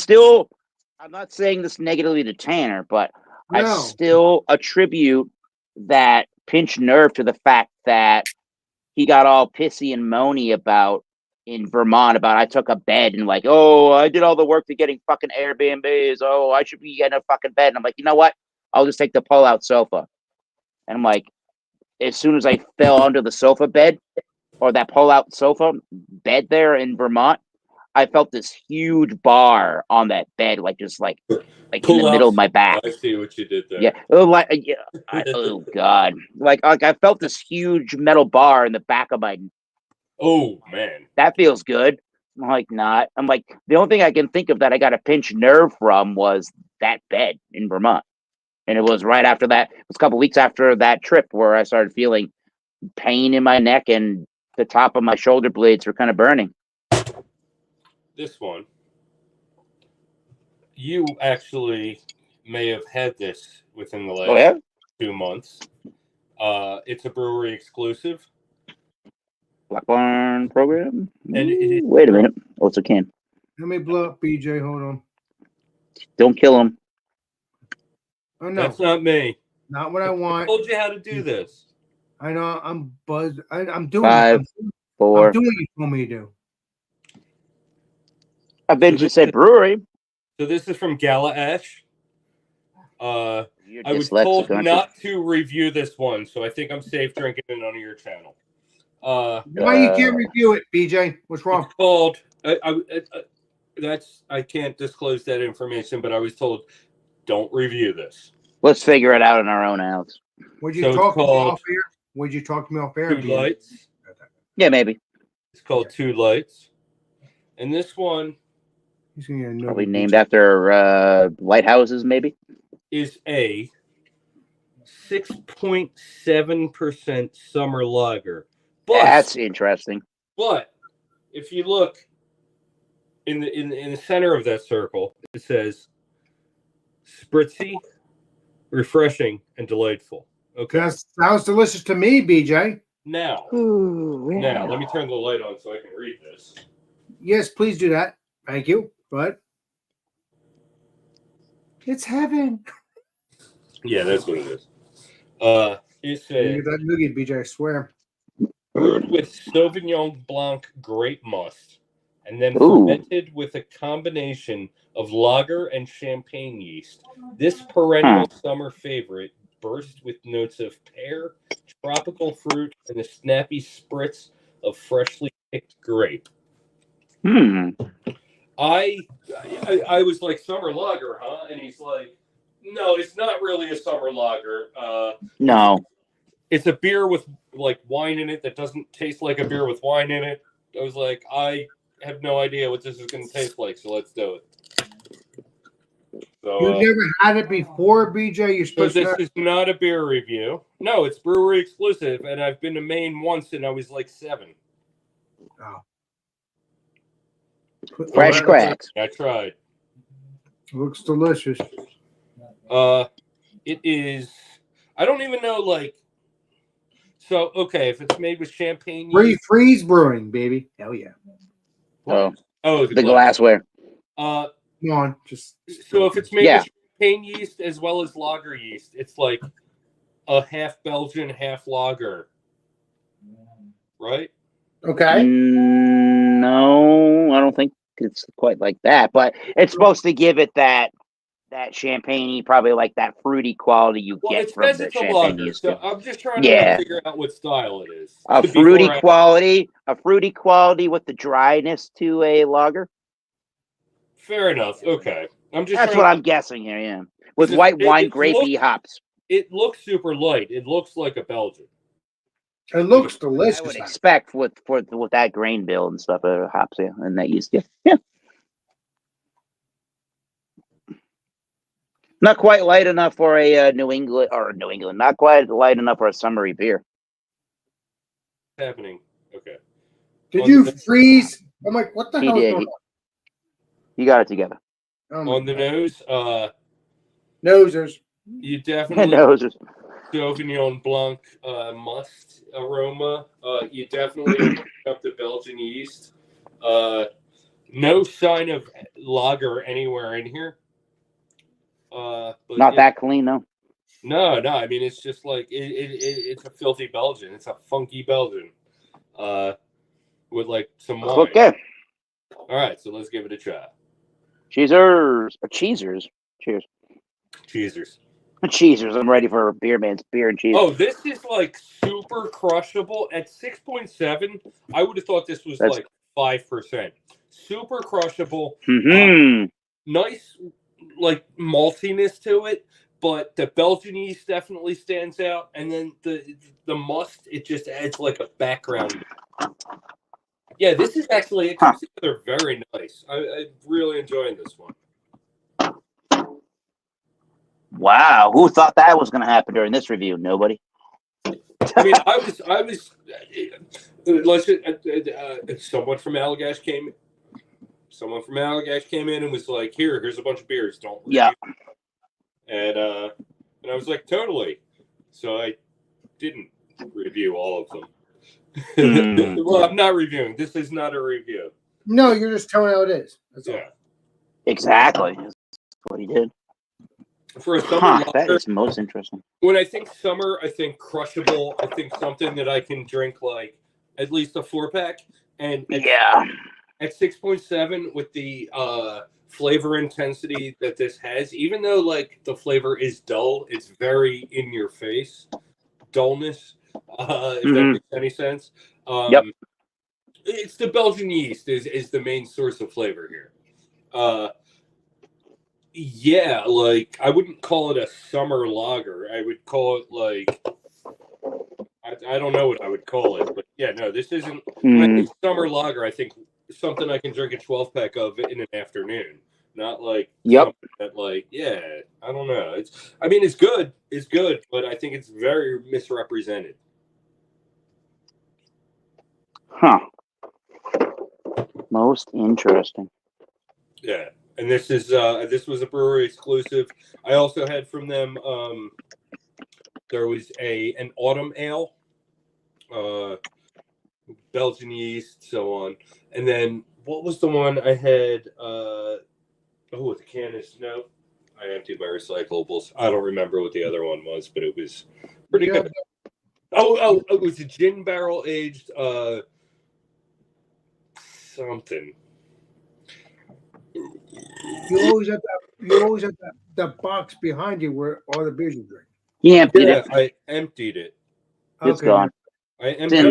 not saying this negatively to Tanner, but I No. still attribute that pinched nerve to the fact that he got all pissy and moany about in Vermont about I took a bed and like, oh, I did all the work to getting fucking Airbnbs. Oh, I should be getting a fucking bed. And I'm like, you know what? I'll just take the pull-out sofa. And I'm like, as soon as I fell onto the sofa bed or that pull-out sofa bed there in Vermont, I felt this huge bar on that bed, like just like in the middle of my back. I see what you did there. Yeah. Oh god. Like I felt this huge metal bar in the back of my. Oh man. That feels good. I'm like, not. I'm like, the only thing I can think of that I got a pinched nerve from was that bed in Vermont, and it was right after that. It was a couple weeks after that trip where I started feeling pain in my neck and the top of my shoulder blades were kind of burning. This one, you actually may have had this within the last 2 months. It's a brewery exclusive. Black Barn program. And wait a minute. Oh, it's a can. Let me blow up BJ. Hold on. Don't kill him. Oh no, That's not me. not what I I want. told you how to do this. I know. I'm buzzed. I'm doing 5, it. I'm 4. doing what you told me to do. I bet you said brewery. So this is from Gala Ash. You're I was dyslexic, told aren't you? not to review this one, so I think I'm safe drinking it on your channel. Why you can't review it, BJ? What's wrong? It's called. I can't disclose that information, but I was told don't review this. Let's figure it out in our own house. Would you So it's talk to me called off air? Would you talk to me off air? Two Lights. Yeah, maybe. It's called Two Lights, and this one He's gonna get a Probably notification. named after lighthouses, maybe. is a 6.7% summer lager. That's interesting. But if you look in the center of that circle, it says spritzy, refreshing, and delightful. Okay. That sounds delicious to me, BJ. Now, Yeah. let me turn the light on so I can read this. Yes, please do that. Thank you. But it's heaven. Yeah, that's what it is. It Look says at that nougat, BJ. I swear. brewed with Sauvignon Blanc grape must, and then Ooh. fermented with a combination of lager and champagne yeast. This perennial summer favorite bursts with notes of pear, tropical fruit, and a snappy spritz of freshly picked grape. I was like, summer lager, huh? And he's like, no, it's not really a summer lager. No. It's a beer with like wine in it that doesn't taste like a beer with wine in it. I was like, I have no idea what this is going to taste like, so let's do it. So, You've never had it before, BJ. You're so supposed this to. is not a beer review. No, it's brewery exclusive, and I've been to Maine once, and I was like 7. Fresh cracks. I tried. Looks delicious. It is. I don't even know. Like, So okay, if it's made with champagne yeast, Freeze Brewing, baby. Hell yeah. Oh, oh, the glassware. Uh, Come on, just so if it's made Yeah. with champagne yeast as well as lager yeast, it's like a half Belgian, half lager, right? okay. No, I don't think it's quite like that, but it's supposed to give it that champagne-y, probably like that fruity quality you Well, get it from says the it's a champagne lager, used so to. I'm just trying Yeah. to figure out what style it is. A before fruity I- quality with the dryness to a lager. Fair enough. Okay, I'm just. That's trying what to- I'm guessing here. Yeah, with It's- white it- wine, it grapey hops. It looks super light. It looks like a Belgian. It looks I would delicious. expect with that grain bill and stuff, hops, yeah, and that used to. Yeah. Not quite light enough for a New England. Not quite light enough for a summery beer. What's happening? Okay. Did On you the- freeze? I'm like, what the He hell is did. going on? You got it together. Oh my On the God. nose, Nosers. you definitely No, just Sauvignon Blanc must aroma. You definitely up the Belgian yeast. No sign of lager anywhere in here. But not yeah, that clean though. No. I mean, it's just like it's a filthy Belgian. It's a funky Belgian. With like some wine. Okay. All right, so let's give it a try. Cheesers. Cheesers. Cheers. Cheesers. Cheesers. I'm ready for a beer man's beer and cheese. Oh, this is like super crushable at 6.7. I would have thought this was That's- like 5%. Super crushable. Mm-hmm. Nice, like maltiness to it, but the Belgian yeast definitely stands out. And then the must, it just adds like a background. Yeah, this is actually it comes together very nice. I'm really enjoying this one. Wow. Who thought that was going to happen during this review? Nobody. I mean, I was. Let's. Someone from Allagash came. Someone from Allagash came in and was like, "Here's a bunch of beers. Don't." Yeah. And I was like, "Totally." So I didn't review all of them. Well, I'm not reviewing. This is not a review. No, you're just telling how it is. That's all. Yeah. Exactly. That's what he did. For a summer That lager, is most interesting. when I think summer, I think crushable. I think something that I can drink like at least a 4-pack. And Yeah. at 6.7 with the flavor intensity that this has, even though like the flavor is dull, it's very in your face dullness. If that makes any sense. Yep. It's the Belgian yeast is the main source of flavor here. Yeah, like I wouldn't call it a summer lager. I would call it like I don't know what I would call it, but yeah, no, this isn't. When I think summer lager, I think something I can drink a 12-pack of in an afternoon, not like something that like I don't know. It's good, but I think it's very misrepresented. Huh. Most interesting. Yeah, and this was a brewery exclusive. I also had from them. There was an autumn ale, Belgian yeast, so on, and then what was the one I had? The can is no. I emptied my recyclables. I don't remember what the other one was, but it was pretty good. Oh, it was a gin barrel aged something. You always have that box behind you where all the beers you drink. He emptied it. I emptied it. It's gone. It's in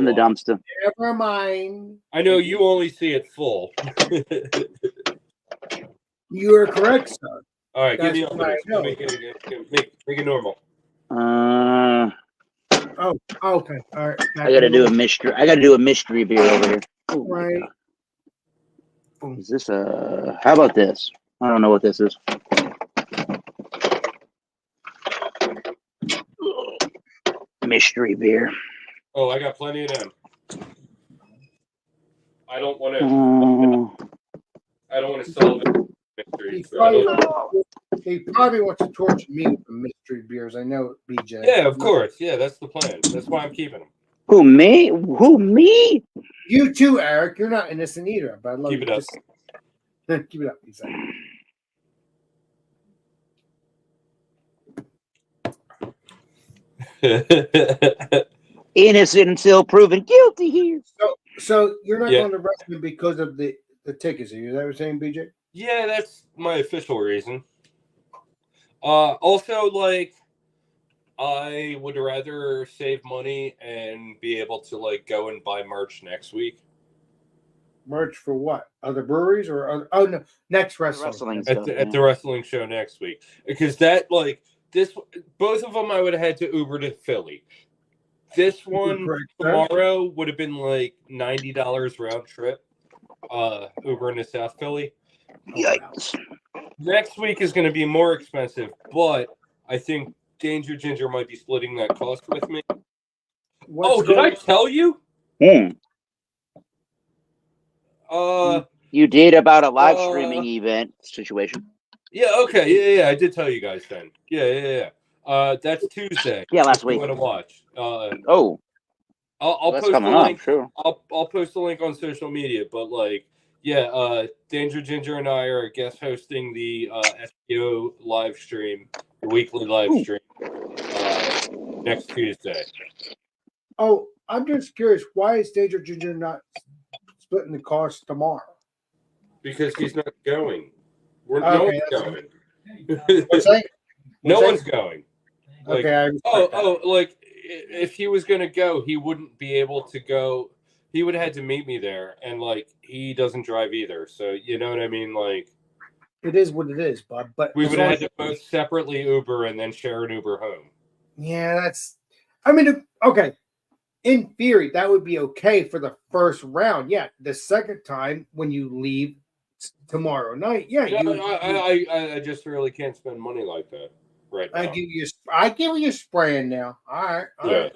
the dumpster. Never mind. I know you only see it full. You are correct, sir. All right, give That's me what I know. make it normal. Oh, okay. All right. I gotta do a mystery. I gotta do a mystery beer over here. Oh my Right. God. Is this a? How about this? I don't know what this is. Mystery beer. Oh, I got plenty of them. I don't want to. I don't want to solve it. Mystery, so I don't- He probably wants to torture me with the mystery beers. I know, BJ. Yeah, of course. Yeah, that's the plan. That's why I'm keeping them. Who, me? Who, me? You too, Eric. You're not innocent either, but I love Keep you. it up. Just keep it up, BJ. Innocent until proven guilty here. So you're not Yeah. going to wrestling because of the tickets, are you? Is that what you're saying, BJ? Yeah, that's my official reason. Also, like, I would rather save money and be able to like go and buy merch next week Merch for what? Other breweries or other? Oh no, next wrestling. Wrestling at stuff. the wrestling show next week, because that like this both of them I would have had to Uber to Philly. This one Correct. tomorrow would have been like $90 round trip. Uber into South Philly. Yikes. Next week is going to be more expensive, but I think Danger Ginger might be splitting that cost with me. What's Did I going- tell you? Hmm. You did about a live streaming event situation. Yeah, okay, yeah, I did tell you guys then. Yeah. That's Tuesday. Yeah, last If you week. want to watch? Oh, I'll that's post the coming up, link. sure. I'll post the link on social media. But like, yeah, Danger Ginger and I are guest hosting the SEO live stream, the weekly live Ooh. stream, next Tuesday. Oh, I'm just curious. Why is Danger Ginger not splitting the cost tomorrow? Because he's not going. No Okay, one's What's going. that? No What's one's that? going. Like, Okay, I respect that. like if he was gonna go, he wouldn't be able to go. He would have had to meet me there, and like he doesn't drive either. So you know what I mean? Like It is what it is, Bob. But we as would long have had as- to both separately Uber and then share an Uber home. Yeah, that's. I mean, okay. In theory, that would be okay for the first round. Yeah, the second time when you leave tomorrow night, yeah, I just really can't spend money like that right now. I give you spraying now. All right. All Yeah.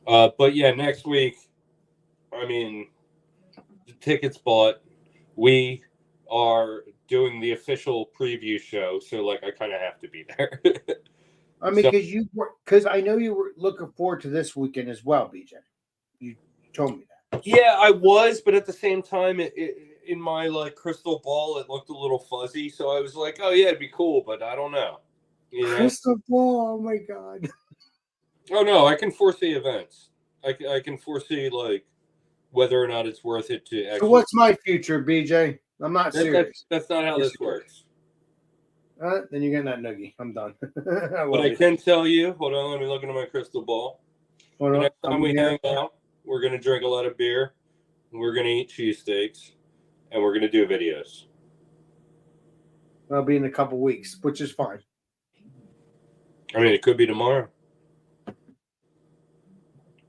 right. But yeah, next week, I mean, the tickets bought. We are doing the official preview show, so like I kind of have to be there. I mean, So- because I know you were looking forward to this weekend as well, BJ. You told me that. Yeah, I was, but at the same time, in my like crystal ball, it looked a little fuzzy. So I was like, "Oh yeah, it'd be cool," but I don't know. You know? Crystal ball. Oh my god. Oh no, I can foresee events. I can foresee like whether or not it's worth it to actually. So what's my future, BJ? I'm not serious. That's not how this works. Then you're getting that noogie. I'm done. I But love I you. can tell you, hold on, let me look into my crystal ball. Hold The on. next time I'm we here. hang out, we're gonna drink a lot of beer, we're gonna eat cheesesteaks, and we're gonna do videos. I'll be in a couple weeks, which is fine. I mean, it could be tomorrow.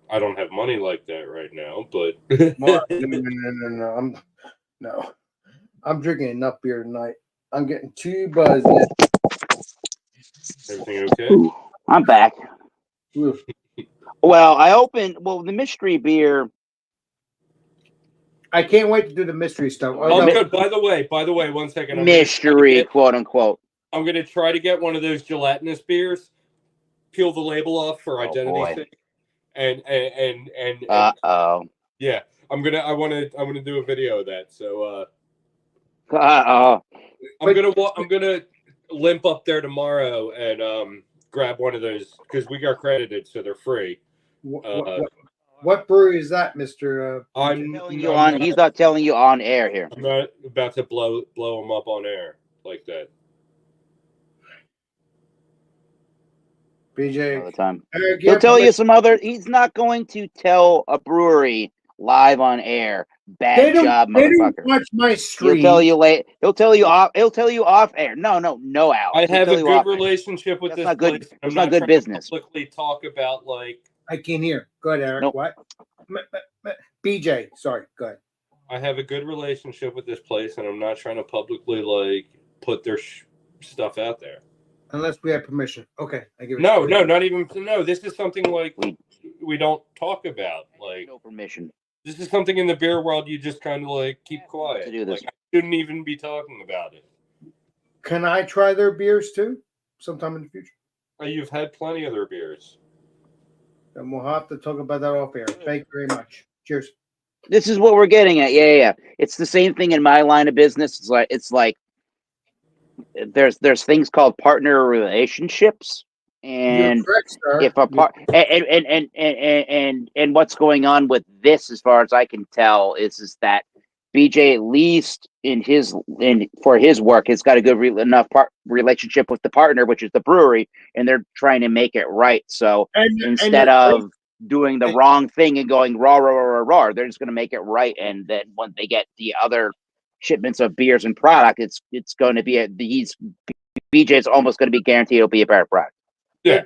I don't have money like that right now, but Mark, no. I'm drinking enough beer tonight. I'm getting too buzzed. everything okay? Ooh, I'm back. Ooh. Well, the mystery beer. I can't wait to do the mystery stuff. Oh, no. good. By the way, 1 second. Mystery, quote unquote. I'm gonna try to get one of those gelatinous beers. Peel the label off for Oh, identity's boy. sake, and Uh-oh. yeah, I want to do a video of that. So Uh-oh. I'm gonna limp up there tomorrow and grab one of those because we got credited, so they're free. What brewery is that, Mr. I'm He's not telling you on air here. I'm not about to blow him up on air like that. All BJ? the time. Eric, He'll have tell you permission- some other. He's not going to tell a brewery live on air. They Bad don't, job, they don't motherfucker. watch my stream. He'll tell you late. He'll tell you off. He'll tell you off air. No, out. I He'll have tell a you good off air. relationship with That's this not good- place. that's not good trying business. To publicly talk about like I can't hear. Go ahead, Eric. Nope. What? BJ, sorry. Go ahead. I have a good relationship with this place, and I'm not trying to publicly like put their stuff out there. Unless we have permission. Okay, I give it. No, not even. No, this is something like We- we don't talk about. Like No permission. this is something in the beer world you just kind of like keep quiet. To do this. Like, I shouldn't even be talking about it. Can I try their beers too sometime in the future? You've had plenty of their beers. And we'll have to talk about that off air. Thank you very much. Cheers. This is what we're getting at. Yeah. It's the same thing in my line of business. It's like there's things called partner relationships, You're and correct, sir. if a part and what's going on with this, as far as I can tell, is that BJ, at least for his work, has got a good enough relationship with the partner, which is the brewery, and they're trying to make it right. So instead of doing the wrong thing and going raw, they're just going to make it right. And then when they get the other shipments of beers and product, it's going to be BJ's almost going to be guaranteed it'll be a better product. Yeah,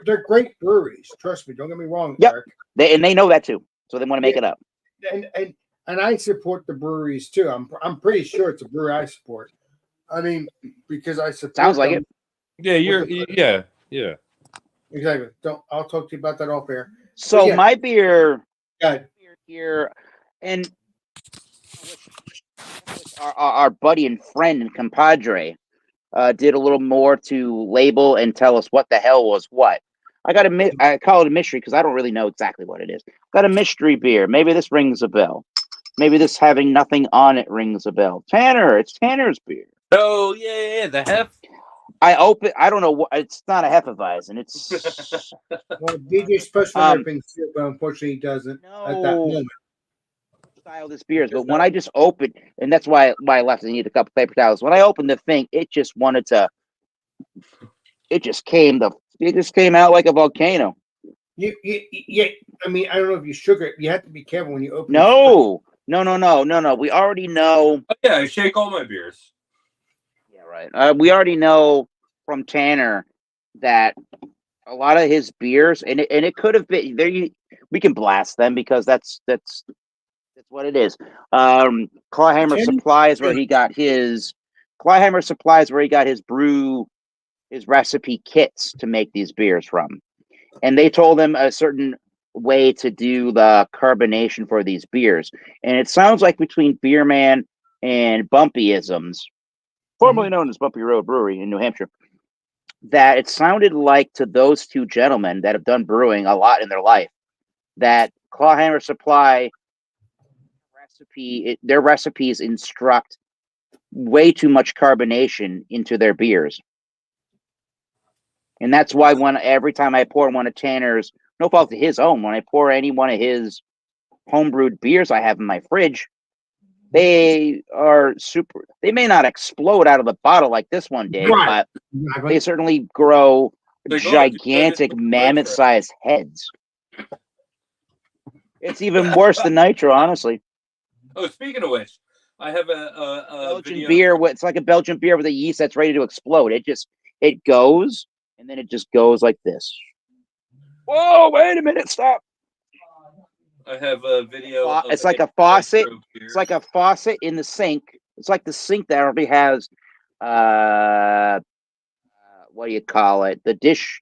they're great breweries. Trust me. Don't get me wrong, Yep. Eric. They know that too, so they want to make it up. And I support the breweries too. I'm pretty sure it's a brewery I support. I mean, because I support. Sounds like them. it. Yeah. Exactly. I'll talk to you about that off air. So yeah. my beer Good. here, and our buddy and friend and compadre did a little more to label and tell us what the hell was what. I call it a mystery because I don't really know exactly what it is. Got a mystery beer. Maybe this rings a bell. Maybe this having nothing on it rings a bell. Tanner, it's Tanner's beer. Oh yeah, the hef. I don't know what. It's not a Hefeweizen. It's Well, BJ's supposed to remember things too, but unfortunately he doesn't at that moment. Style this beers, but when I just opened, and that's why I left. I need a couple paper towels. When I opened the thing, it just wanted to. It just came out like a volcano. Yeah. I mean, I don't know if you shook it. You have to be careful when you open. No. We already know. Oh, yeah, I shake all my beers. Yeah, right. We already know from Tanner that a lot of his beers, and it could have been there. We can blast them because that's what it is. Clawhammer Supplies, where he got his his recipe kits to make these beers from, and they told him a certain way to do the carbonation for these beers, and it sounds like between Beerman and Bumpyisms, formerly known as Bumpy Road Brewery in New Hampshire, that it sounded like to those two gentlemen that have done brewing a lot in their life, that Clawhammer Supply their recipes instruct way too much carbonation into their beers. And that's why every time I pour one of Tanner's, no fault to his own, when I pour any one of his homebrewed beers I have in my fridge, they are super. They may not explode out of the bottle like this one did, but they certainly grow gigantic mammoth-sized heads. It's even worse than nitro, honestly. Oh, speaking of which, I have a Belgian beer. It's like a Belgian beer with a yeast that's ready to explode. It goes, and then it just goes like this. Whoa! Wait a minute! Stop. I have a video. It's like a faucet. It's like a faucet in the sink. It's like the sink that already has, what do you call it? The dish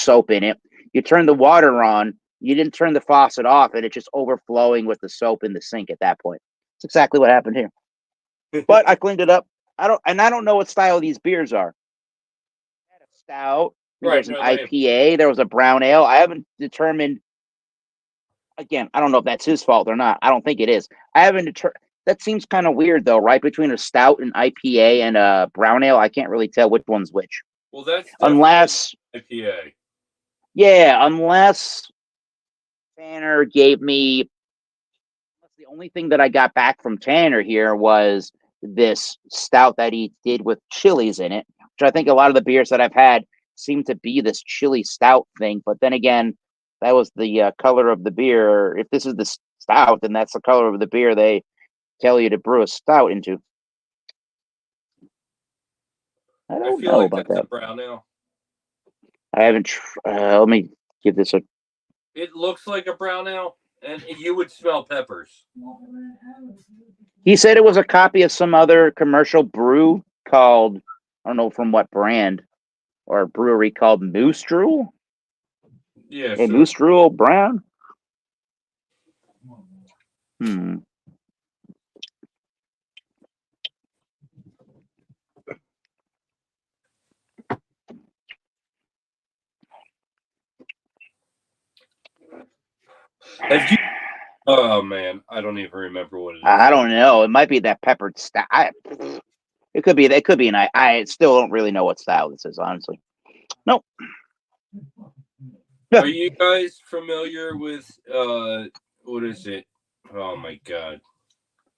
soap in it. You turn the water on. You didn't turn the faucet off, and it's just overflowing with the soap in the sink at that point. It's exactly what happened here. But I cleaned it up. I don't know what style these beers are. I had a stout. There was an IPA. There was a brown ale. I haven't determined. Again, I don't know if that's his fault or not. I don't think it is. I haven't determined. That seems kind of weird, though, right? Between a stout, an IPA, and a brown ale, I can't really tell which one's which. Well, that's unless IPA. Yeah, unless Tanner gave me. The only thing that I got back from Tanner here was this stout that he did with chilies in it, which I think a lot of the beers that I've had seem to be this chili stout thing. But then again, that was the color of the beer. If this is the stout, then that's the color of the beer they tell you to brew a stout into. I don't know like about that's that. A brown ale. I haven't. Let me give this a. It looks like a brown ale, and you would smell peppers. He said it was a copy of some other commercial brew called, I don't know from what brand or brewery, called Moose Drool. Yeah, a Moose Drool brown. Have you? Oh man, I don't even remember what it is. I don't know. It might be that peppered stout. It could be. It could be an. I still don't really know what style this is, honestly. Nope. Are you guys familiar with what is it? Oh my god,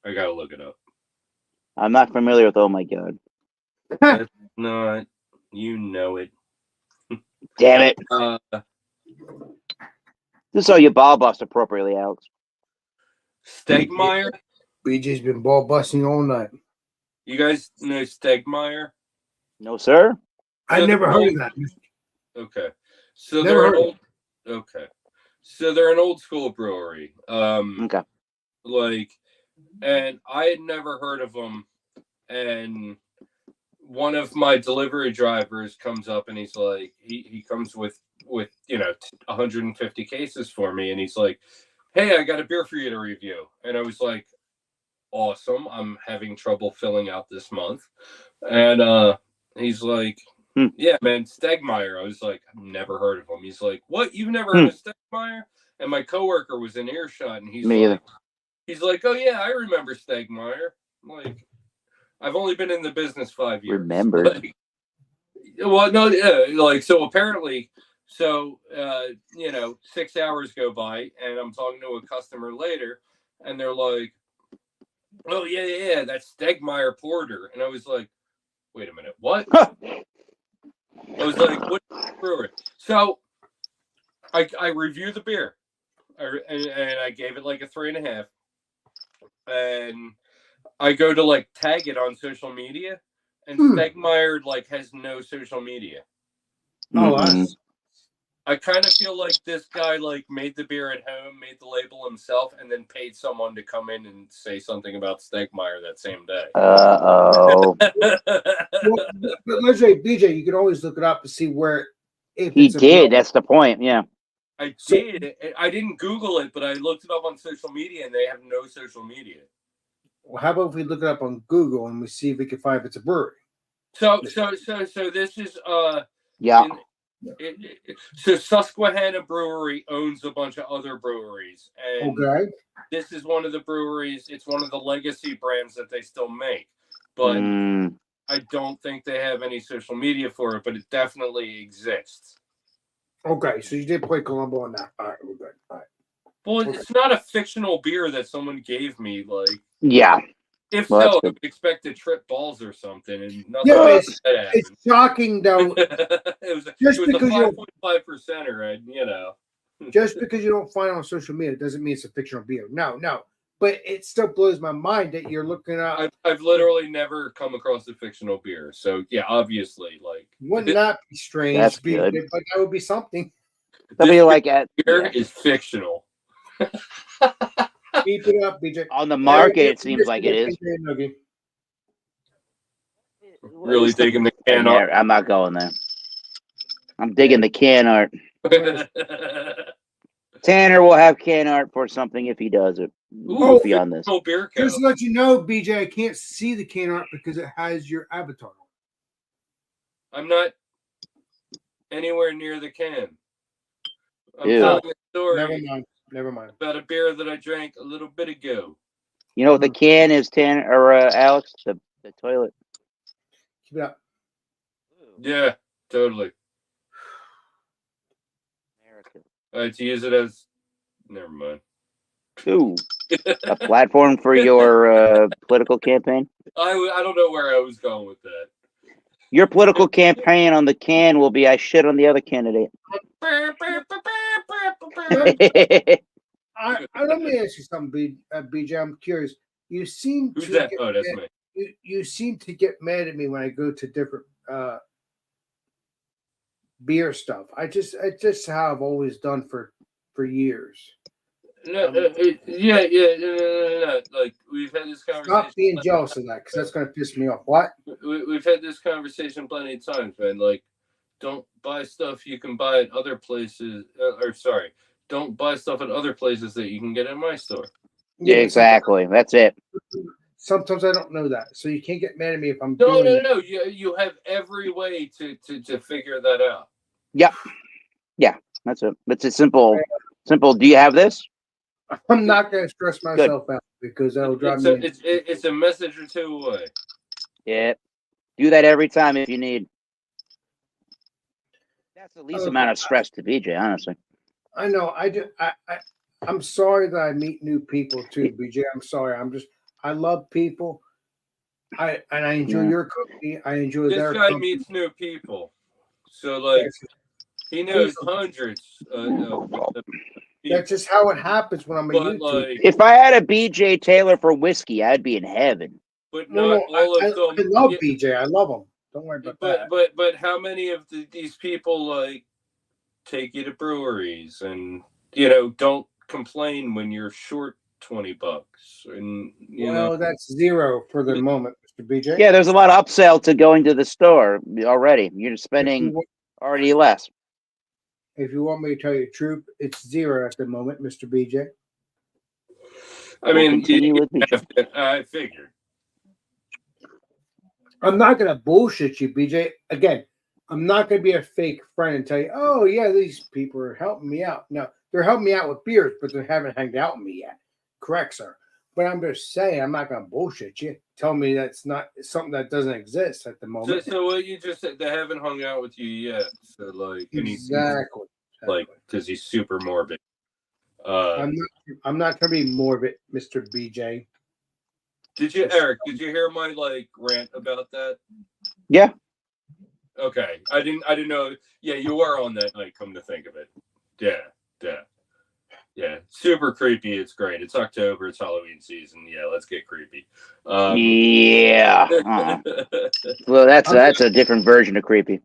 I gotta look it up. I'm not familiar with. Oh my god! That's not. You know it. Damn it! This is how you ball bust appropriately, Alex. Stegmeyer. BJ's been ball busting all night. You guys know Stegmeyer? No, sir. I never heard of that. Okay. So Never they're an heard of old. Okay. So they're an old school brewery. Okay. Like, and I had never heard of them. And one of my delivery drivers comes up and he's like, he comes with 150 cases for me, and he's like, "Hey, I got a beer for you to review." And I was like, "Awesome! I'm having trouble filling out this month." And he's like, "Yeah, man, Stegmeyer." I was like, "I've never heard of him." He's like, "What? You've never heard of Stegmeyer?" And my coworker was in earshot, and he's like, "Oh yeah, I remember Stegmeyer." I'm like, I've only been in the business 5 years. Remember? Like, well, no, like, so apparently, 6 hours go by, and I'm talking to a customer later, and they're like, "Oh yeah, that's Stegmeyer Porter," and I was like, "Wait a minute, what?" I was like, "What brewery?" So I reviewed the beer, and I gave it like a 3.5, and I go to like tag it on social media, and Stegmeyer like has no social media. Oh, I kind of feel like this guy like made the beer at home, made the label himself, and then paid someone to come in and say something about Stegmeyer that same day. Oh. well, but let's say BJ, you can always look it up to see where. If He it's did. available. That's the point. Yeah. I did. I didn't Google it, but I looked it up on social media, and they have no social media. Well, how about if we look it up on Google and we see if we can find if it's a brewery? So this is Yeah. So Susquehanna Brewery owns a bunch of other breweries, and Okay. this is one of the breweries. It's one of the legacy brands that they still make, but I don't think they have any social media for it. But it definitely exists. Okay, so you did play Columbo on that. All right, we're good. All right. Well, it's not a fictional beer that someone gave me. Like, yeah. If Well, so, I would expect to trip balls or something, and nothing. Yeah, like but that it's shocking though. it was Just a because you 5.5%er, and just because you don't find it on social media doesn't mean it's a fictional beer. No, but it still blows my mind that you're looking up. I've literally never come across a fictional beer, so yeah, obviously, like, Wouldn't that be strange? That's good. But that would be something. Somebody like at beer is fictional. Keep it up, BJ. on the market, it seems like it is. Really digging the can art. I'm not going there. I'm digging the can art. Tanner will have can art for something if he does it. Ooh, Beyond this. no beer Just can. to let you know, BJ, I can't see the can art because it has your avatar. I'm not anywhere near the can. I'm Ew. telling a story Never mind. about a beer that I drank a little bit ago. You know what the can is, Tanner or Alex? The toilet. Keep it up. Yeah, totally. To use it as, never mind. Ooh, a platform for your political campaign. I don't know where I was going with that. Your political campaign on the can will be "I shit on the other candidate." Let me ask you something, BJ. I'm curious. You seem Who's to that? get Oh, that's mad, me. you seem to get mad at me when I go to different beer stuff. I just how I've always done for years. No. Like, we've had this conversation. Stop being jealous of that because that's going to piss me off. What? We've had this conversation plenty of times, man. Like, don't buy stuff you can buy at other places. Don't buy stuff at other places that you can get at my store. Yeah, exactly. That's it. Sometimes I don't know that, so you can't get mad at me if I'm No. doing it. You have every way to figure that out. Yep. Yeah, that's it. It's a simple. Do you have this? I'm not going to stress myself out because that'll drive me. It's a message or two away. Yeah. Do that every time if you need. That's the least Okay. amount of stress to BJ, honestly. I know. I'm sorry that I meet new people too, BJ. I'm sorry. I love people. I enjoy Yeah. your company. I enjoy This their guy company. meets new people, so like he knows hundreds of people. That's just how it happens when I'm a But YouTuber. like, If I had a BJ Taylor for whiskey, I'd be in heaven. but No, not all I of them. love yeah, BJ. I love him. Don't worry about that. but how many of these people like take you to breweries and don't complain when you're short $20 and Well, that's zero for the moment, Mr. BJ. Yeah, there's a lot of upsell to going to the store already. You're If spending you, already less. if you want me to tell you the truth, it's zero at the moment, Mr. BJ. I We'll mean, continue with BJ. I figured. I'm not going to bullshit you, BJ. Again, I'm not going to be a fake friend and tell you, oh, yeah, these people are helping me out. No, they're helping me out with beers, but they haven't hanged out with me yet. Correct, sir. But I'm just saying, I'm not going to bullshit you. Tell me that's not something that doesn't exist at the moment. So what you just said, they haven't hung out with you yet. So like, Exactly. like because he's super morbid. I'm not going to be morbid, Mr. BJ. Eric? Did you hear my like rant about that? Yeah. Okay, I didn't know. Yeah, you were on that night. Come to think of it, yeah. Super creepy. It's great. It's October. It's Halloween season. Yeah, let's get creepy. Yeah. Well, that's a different version of creepy.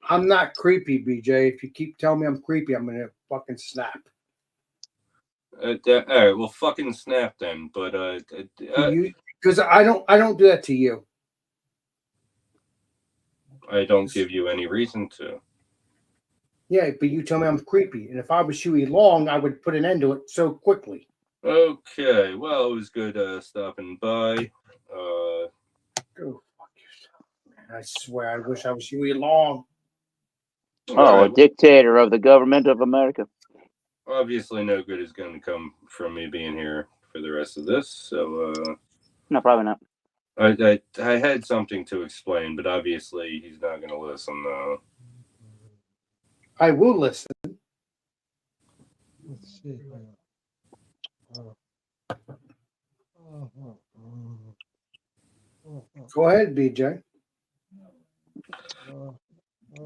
I'm not creepy, BJ. If you keep telling me I'm creepy, I'm going to fucking snap. All right, well, fucking snap then. But Because I don't do that to you. I don't give you any reason to. Yeah, but you tell me I'm creepy, and if I was Huey Long, I would put an end to it so quickly. Okay, well, it was good stopping by. Go fuck yourself, man. I swear, I wish I was Huey Long. A dictator of the government of America. Obviously, no good is going to come from me being here for the rest of this. So, No, probably not. I had something to explain, but obviously he's not going to listen. I will listen. Let's see. Go ahead, BJ.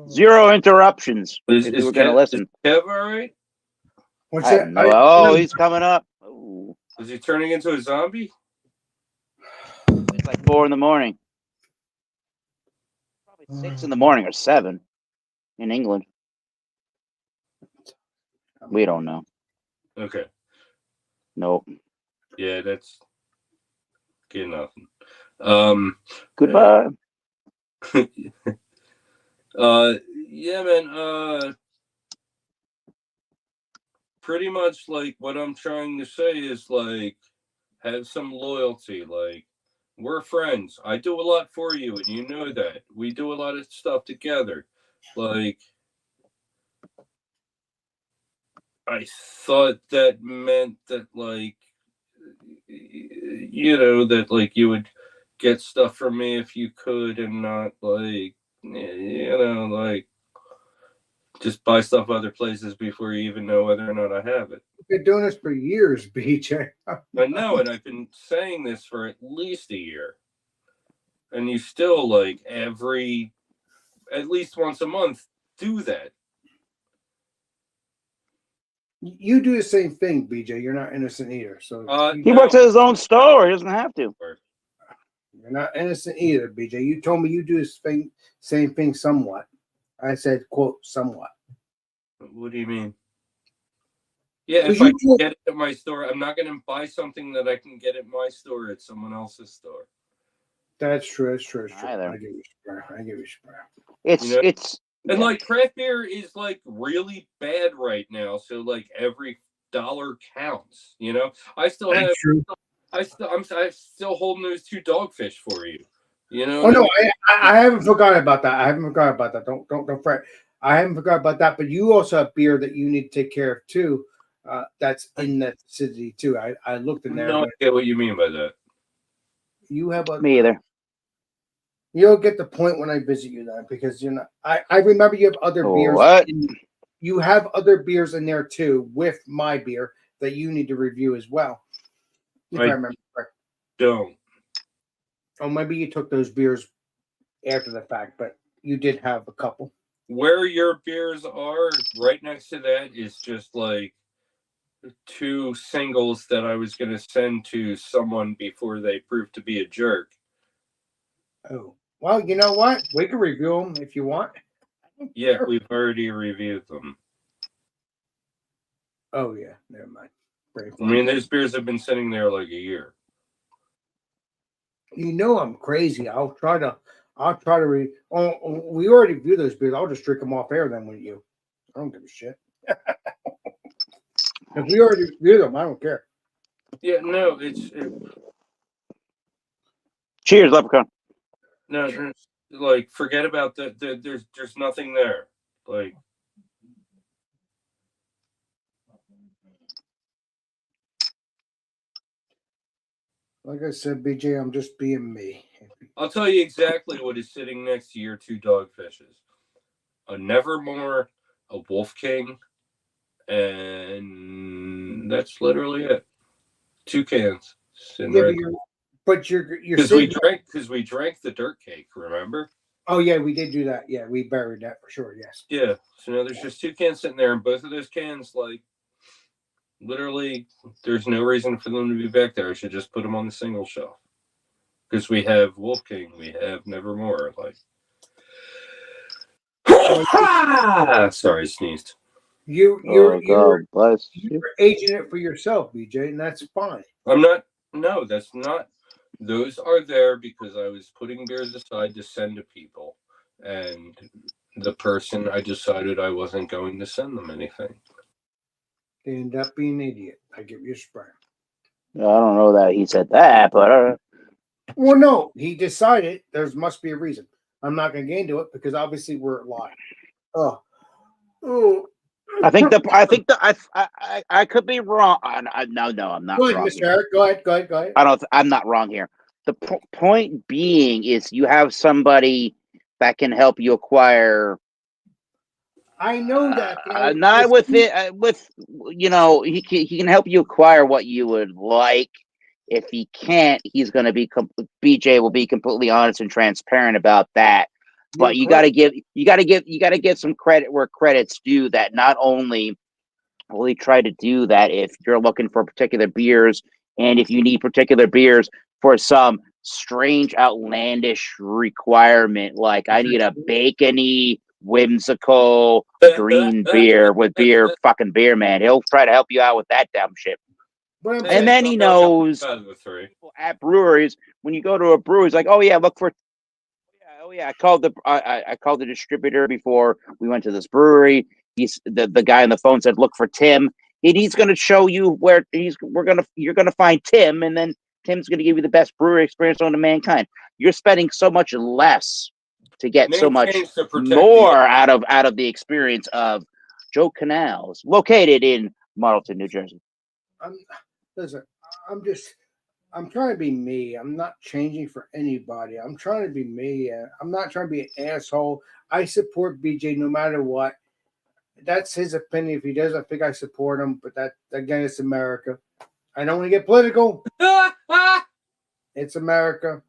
Zero interruptions. Is If you were going to listen. Kev all right? What's I that? don't know. He's coming up. Ooh. Is he turning into a zombie? It's like 4 in the morning. Probably 6 in the morning or 7 in England. We don't know. Okay. Nope. Yeah, that's good nothing. Goodbye. Yeah, man. Pretty much like what I'm trying to say is like have some loyalty. Like we're friends. I do a lot for you, and you know that. We do a lot of stuff together. Like I thought that meant that like that like you would get stuff from me if you could, and not like like just buy stuff other places before you even know whether or not I have it. We've been doing this for years, BJ. I know, and I've been saying this for at least a year. And you still like at least once a month do that. You do the same thing, BJ. You're not innocent either. So He works at his own store. He doesn't have to. you're not innocent either, BJ. You told me you do the same thing somewhat. I said, quote, somewhat. What do you mean? Yeah, if you I told- get it at my store, I'm not going to buy something that I can get at my store at someone else's store. That's true. That's true. That's true. Either. I give you spare. I give you spare. It's And like craft beer is like really bad right now, so like every dollar counts. I still have. That's true. I'm still holding those 2 dogfish for you. Oh no, I haven't forgotten about that. I haven't forgotten about that. Don't fret. I haven't forgotten about that. But you also have beer that you need to take care of too. that's in that city too. I looked in there. No But idea what you mean by that. you have a Me either. you'll get the point when I visit you then, because you know I remember you have other beers. What? You have other beers in there too with my beer that you need to review as well. If I remember correct. Don't. Oh, maybe you took those beers after the fact, but you did have a couple. Where your beers are, right next to that is just like 2 singles that I was going to send to someone before they proved to be a jerk. Oh, well, you know what? We can review them if you want. Yeah, we've already reviewed them. Oh yeah, never mind. Brain I fart. mean, those beers have been sitting there like a year. You know I'm crazy. I'll try to we already reviewed those beers. I'll just drink them off air then with you. I don't give a shit. If we already reviewed them, I don't care. Yeah, no, Cheers, Leprechaun. no, like forget about that. There's nothing there. Like, Like I said, BJ, I'm just being me. I'll tell you exactly what is sitting next to your 2 dogfishes: a Nevermore, a Wolf King, and that's literally it. 2 cans. Sitting Yeah, right but you're because we drank the dirt cake. Remember? Oh yeah, we did do that. Yeah, we buried that for sure. Yes. Yeah. So now there's just 2 cans sitting there, and both of those cans, like, literally, there's no reason for them to be back there. I should just put them on the single shelf because we have Wolf King, we have Nevermore. Like, sorry, I sneezed. Oh, God bless you. You're aging it for yourself, BJ, and that's fine. I'm not. No, that's not. Those are there because I was putting beers aside to send to people, and the person, I decided I wasn't going to send them anything. They end up being an idiot. I give you a spray. I don't know that he said that, but Well, no, he decided there must be a reason. I'm not going to get into it because obviously we're live. Oh, I could be wrong. No, I'm not Go ahead, wrong. Mr. Here. Eric. Go ahead. I'm not wrong here. The point being is you have somebody that can help you acquire. I know that. but Not with it. With he can help you acquire what you would like. If he can't, he's going to be. BJ will be completely honest and transparent about that. But you got to give some credit where credit's due. That not only will he try to do that if you're looking for particular beers, and if you need particular beers for some strange, outlandish requirement, like I need a bacony, whimsical green beer with fucking beer, man. He'll try to help you out with that dumb shit. And then he knows at breweries, when you go to a brewery, it's like, oh yeah, look for. Oh yeah, I called the distributor before we went to this brewery. He's the guy on the phone said, look for Tim. And he's going to show you where you're going to find Tim, and then Tim's going to give you the best brewery experience known to mankind. You're spending so much less to get so much more out of the experience of Joe Canals, located in Marlton, New Jersey. Listen, I'm trying to be me. I'm not changing for anybody. I'm trying to be me. I'm not trying to be an asshole. I support BJ no matter what. That's his opinion. If he doesn't think I support him, but that again, it's America. I don't want to get political. It's America.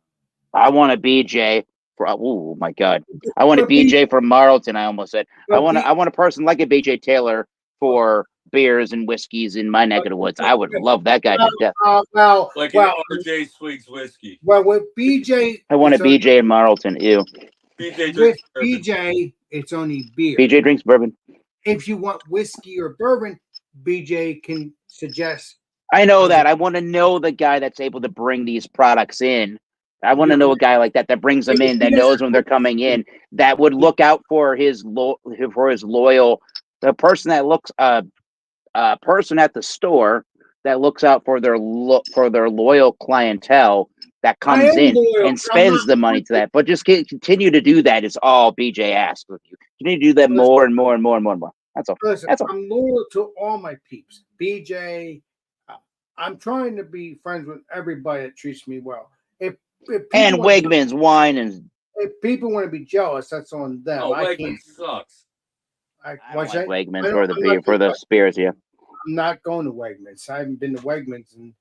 I want a BJ for. Oh my God! I want a BJ from Marlton. I almost said. I want a person like a BJ Taylor for beers and whiskeys in my neck of the woods. I would love that guy to death. Like an RJ Swigs whiskey. Well, with BJ, I want a BJ in Marlton. Ew. With BJ, it's only beer. BJ drinks bourbon. If you want whiskey or bourbon, BJ can suggest. I know that. I want to know the guy that's able to bring these products in. I want to know a guy like that brings them in, that knows when they're coming in, that would look out for his loyal, the person that looks person at the store that looks out for their loyal clientele that comes in and spends the money to that. But just continue to do that is all BJ asks of you. You need to do that more and more and more and more and more. That's all. Listen, That's all. I'm loyal to all my peeps. BJ, I'm trying to be friends with everybody that treats me well. If And people wanna be- Wegmans wine and if people want to be jealous, that's on them. Oh, I Wegmans can't. sucks. I What's don't like that? Wegmans I don't- for the I'm beer not for the gonna- spirits. Yeah. I'm not going to Wegmans. I haven't been to Wegmans and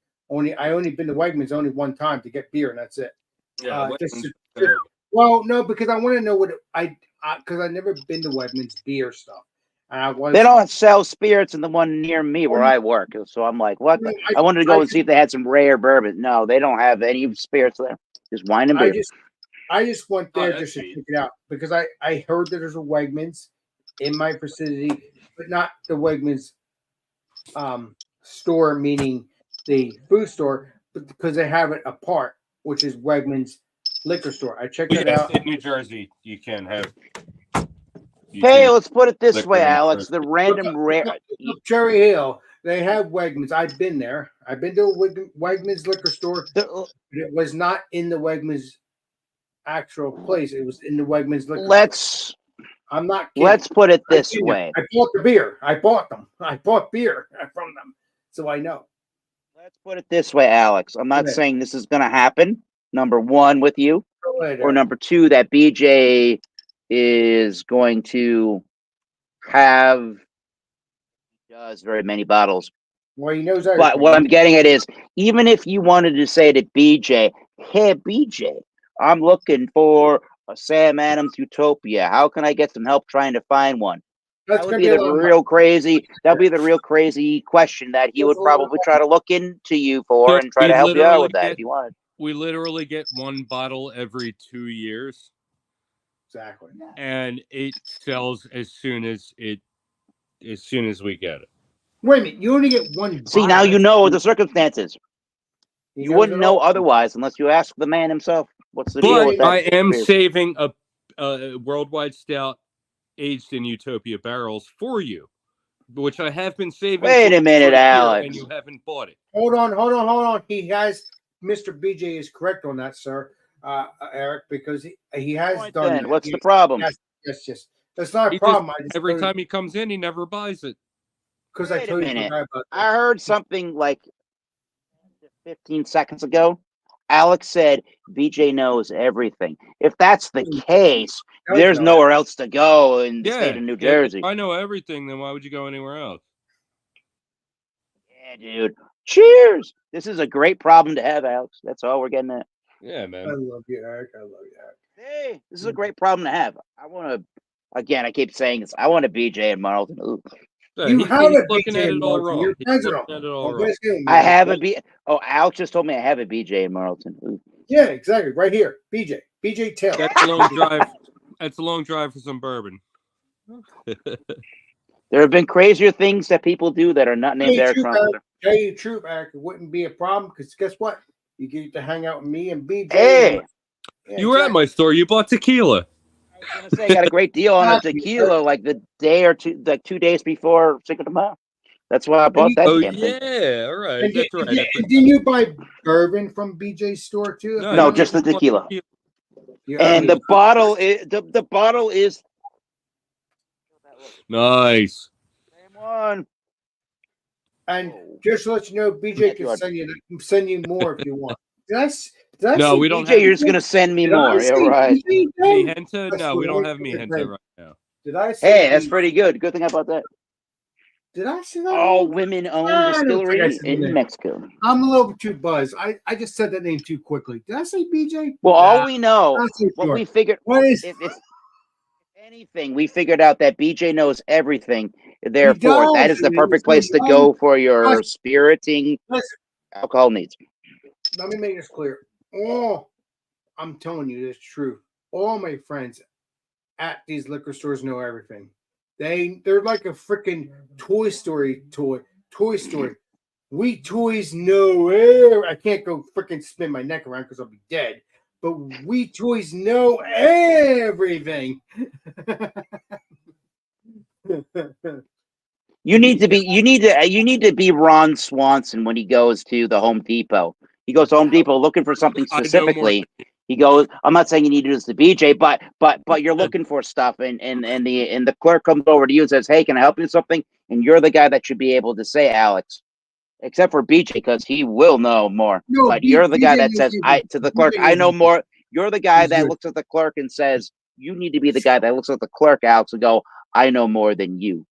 I only been to Wegmans only one time to get beer, and that's it. Yeah, Just Wegmans to- is terrible. Well, no, because I want to know what because I've never been to Wegmans beer stuff. And I was They don't sell spirits in the one near me where I work. So I'm like, what? I wanted to go and see if they had some rare bourbon. No, they don't have any spirits there. Just wine and beer. I just went Oh, there that's just to sweet. check it out because I heard that there's a Wegmans in my vicinity, but not the Wegmans store, meaning the food store, but because they have it apart, which is Wegmans liquor store. I checked it Yes, out. in New Jersey, you can have. you Hey, can- let's put it this liquor way, in Alex. Jersey. The random rare. Look, Cherry Hill, they have Wegmans. I've been there. I've been to a Wegmans liquor store. But it was not in the Wegmans actual place. It was in the Wegmans liquor store. Let's I'm not kidding. let's put it I've this been there. way. I bought the beer. I bought them. I bought beer from them. So I know. Let's put it this way, Alex. I'm not Go ahead. saying this is going to happen. Number one, with you, Go ahead, or Eric. number two, that BJ is going to have does very many bottles. Well, he knows But everything. what I'm getting at is, even if you wanted to say to BJ, "Hey, BJ, I'm looking for a Sam Adams Utopia. How can I get some help trying to find one?" That's That would gonna be be a the lot of real crazy. That would be the real crazy question that he would probably try to look into you for and try to help you out with that if you wanted. We literally get one bottle every 2 years, Exactly. and it sells as soon as we get it. Wait a minute. You only get one. See, now bottle. you know the circumstances. He You knows wouldn't it know all. otherwise unless you ask the man himself. What's the deal But with that? I am beer? saving a worldwide stout aged in Utopia barrels for you, which I have been saving. Wait for a you minute, for a year, Alex. and you haven't bought it. Hold on. He has Mr. BJ is correct on that, sir, Eric, because he has Point done then. that. What's the problem? Yes. That's not a He just- problem. I just Every time he comes in, he never buys it. because I Wait a told you minute. forgot about that. I heard something like 15 seconds ago. Alex said BJ knows everything. If that's the case, Does there's know nowhere else to go in the state of New If Jersey. I know everything, then why would you go anywhere else? Yeah, dude. Cheers. This is a great problem to have, Alex. That's all we're getting at. Yeah, I man. love you, Eric. I love you, Eric. Hey, this is a great problem to have. I want to, again, I keep saying this. I want a BJ in Marlton. Ooh. You He's have a looking BJ at in it all Marlton. wrong. You're He's friends with looking him. at it all Well, wrong. basically, I have a B. Oh, Alex just told me I have a BJ in Marlton. Ooh. Yeah, exactly. Right here. BJ Taylor. That's a long drive. That's a long drive for some bourbon. There have been crazier things that people do that are not named Hey, Eric true, Crumpler. Tell you the truth, Eric, it wouldn't be a problem because guess what? You get to hang out with me and BJ. Hey, Yeah, You were at my store. You bought tequila. I was gonna say, I got a great deal on a Exactly. tequila like the day or two, like 2 days before Cinco de Mayo. That's why I bought that Oh damn thing. yeah, all right. And That's right. I didn't you buy bourbon from BJ's store too? forgot. No, you just the bought tequila. Yeah, And the bottle is the bottle is Nice. same one. and just to let you know, BJ can send you more if you want. Did I No, say we don't BJ, have you're just gonna send me Did I more. say Yeah, right. BJ? Mihenta. That's No, we what don't I have said. Mihenta right now. Did I say? Hey, that's BJ? pretty good. Good thing about that. Did I say that? All name? women-owned I don't think I distillery said the in name. Mexico. I'm a little bit too buzzed. I just said that name too quickly. Did I say BJ? Well, Nah, all we know, not so what sure. we figured, What is? if anything, we figured out that BJ knows everything. Therefore, that does, is the and perfect he place to does. go for your Listen. spiriting Listen, alcohol needs. let me make this clear. I'm telling you this truth. All my friends at these liquor stores know everything. They're like a freaking Toy Story. We toys know I can't go freaking spin my neck around because I'll be dead. But we toys know everything. You need to be Ron Swanson when he goes to the Home Depot. He goes to Home Depot looking for something I know more. specifically. He goes, I'm not saying you need to do this to BJ, but you're looking for stuff, and the clerk comes over to you and says, "Hey, can I help you with something?" And you're the guy that should be able to say, Alex, except for BJ, because he will know more. No, But you're the guy that says, BJ to the clerk, BJ I know knows more. You're the guy He's that good. looks at the clerk and says, you need to be the guy that looks at the clerk, Alex, and go, I know more than you.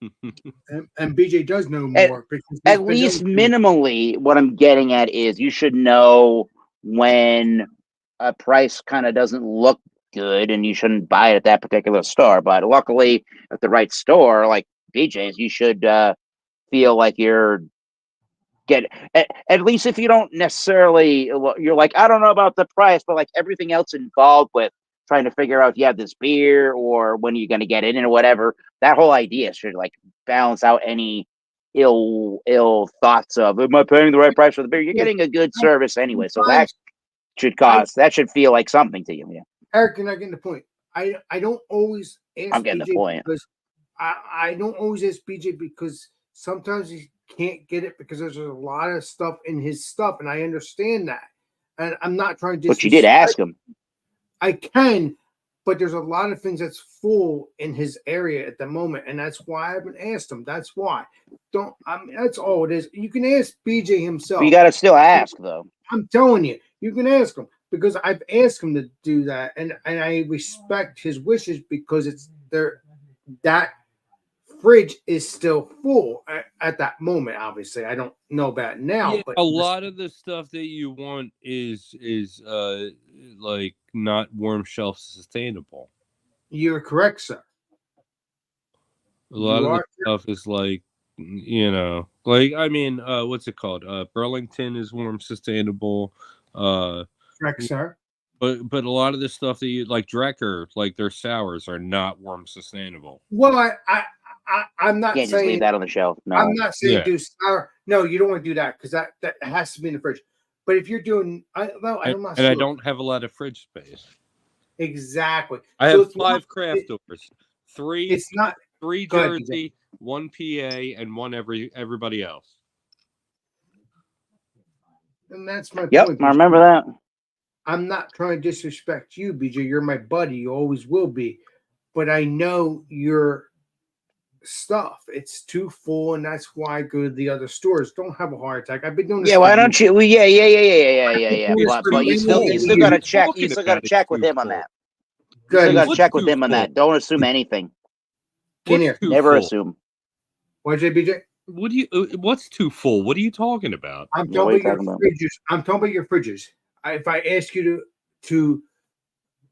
and BJ does know At- more. because he's At been least known to. minimally, what I'm getting at is you should know when a price kind of doesn't look good and you shouldn't buy it at that particular store. But luckily, at the right store, like BJ's, you should feel like you're at least if you don't necessarily, you're like, I don't know about the price, but like everything else involved with trying to figure out, this beer or when you're going to get it in or whatever, that whole idea should like balance out any ill thoughts of, am I paying the right price for the beer? You're getting a good service anyway, so that should feel like something to you. Yeah, Eric, you're not getting the point. I don't always ask I'm getting BJ the point. because I don't always ask BJ because sometimes he can't get it because there's a lot of stuff in his stuff, and I understand that. And I'm not trying to But you did ask him. I can, but there's a lot of things that's full in his area at the moment, and that's why I haven't asked him. That's why. That's all it is. You can ask BJ himself. But you got to still ask though. I'm telling you, you can ask him because I've asked him to do that, and I respect his wishes because it's there. That fridge is still full at that moment. Obviously, I don't know about it now, Yeah, but a lot of the stuff that you want is like not warm shelf sustainable. you're correct, sir. A lot You of the are stuff is like, like I mean, what's it called? Burlington is warm sustainable. correct, sir. But a lot of the stuff that you like, Drecker, like their sours are not warm sustainable. Well, I'm not You can't just leave saying that on the shelf. No. I'm not saying Yeah. do sour. No, you don't want to do that because that has to be in the fridge. But if you're doing, I'm not And sure. I don't have a lot of fridge space. Exactly. I So have it's 5 craft doors, three It's not. three Go ahead, Jersey, 1 PA, and 1 everybody else. And that's my Yep, point. I remember that. I'm not trying to disrespect you, BJ. You're my buddy. You always will be. But I know your stuff. It's too full, and that's why I go to the other stores. Don't have a heart attack. I've been doing this. Yeah, for why years. don't you? Well, yeah. Yes, But for you still many got to years. check. You still got to Talking check about with it's him on too that. You Good. still got to What's check with too him on full? that. Don't assume anything. Get here. Too Never full? assume. What'd you say, BJ? What do you? What's too full? What are you talking about? I'm What talking are you about your talking about? fridges. I'm talking about your fridges. If I ask you to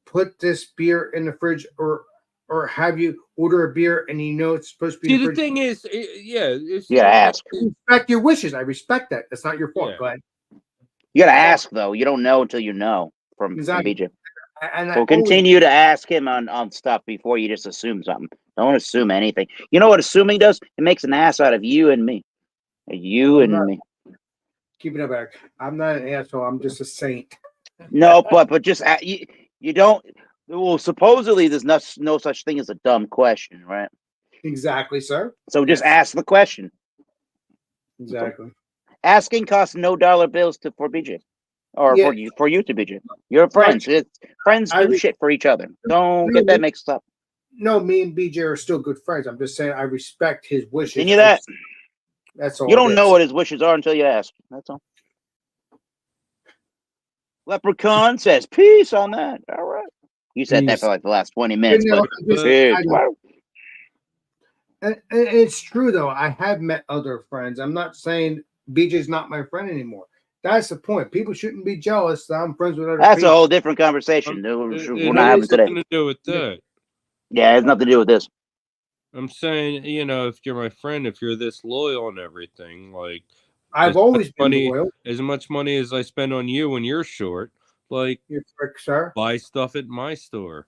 put this beer in the fridge or have you order a beer and you know it's supposed to be See, in the the fridge, thing is, it's You gotta ask. respect your wishes. I respect that. That's not your fault. Yeah. Go ahead. You got to ask though. You don't know until you know from Exactly. BJ. And I So always- continue to ask him on stuff before you just assume something. Don't assume anything. You know what assuming does? It makes an ass out of you and me. You I'm and not- me. keep it up, Eric. I'm not an asshole. I'm just a saint. No, but just you don't. Well, supposedly there's no such thing as a dumb question, right? Exactly, sir. So just Yes. ask the question. Exactly. Asking costs no dollar bills for BJ, or Yeah. for you to BJ. You're friends. Friends I do re- shit for each other. Don't No, get that we- mixed up. No, me and BJ are still good friends. I'm just saying I respect his wishes. Continue that. That's all. You don't it know is. what his wishes are until you ask. That's all. Leprechaun says peace on that. All right. You said that Peace. for like the last 20 minutes, You know, but just- peace. I know. And it's true though. I have met other friends. I'm not saying BJ's not my friend anymore. That's the point. People shouldn't be jealous that I'm friends with other That's a people. whole different conversation. It We're has not having today. nothing to do with that. Yeah, it has nothing to do with this. I'm saying, if you're my friend, if you're this loyal and everything, like I've it's always been funny. loyal. as much money as I spend on you when you're short, like You're correct, sir. buy stuff at my store.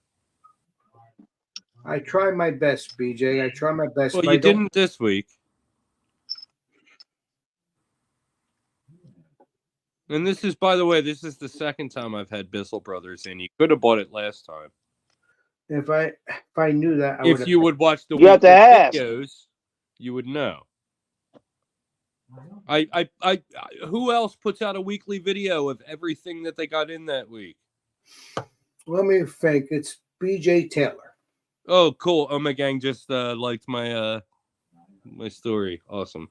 I try my best, BJ. I try my best. Well, If I you don't- didn't this week. And this is, by the way, this is the second time I've had Bissell Brothers in. You could have bought it last time. If I knew that, I If would you would watch the You have to weekly ask. videos, you would know. Who else puts out a weekly video of everything that they got in that week? Let me think. It's BJ Taylor. Oh, cool. Oh, my gang just liked my my story. Awesome.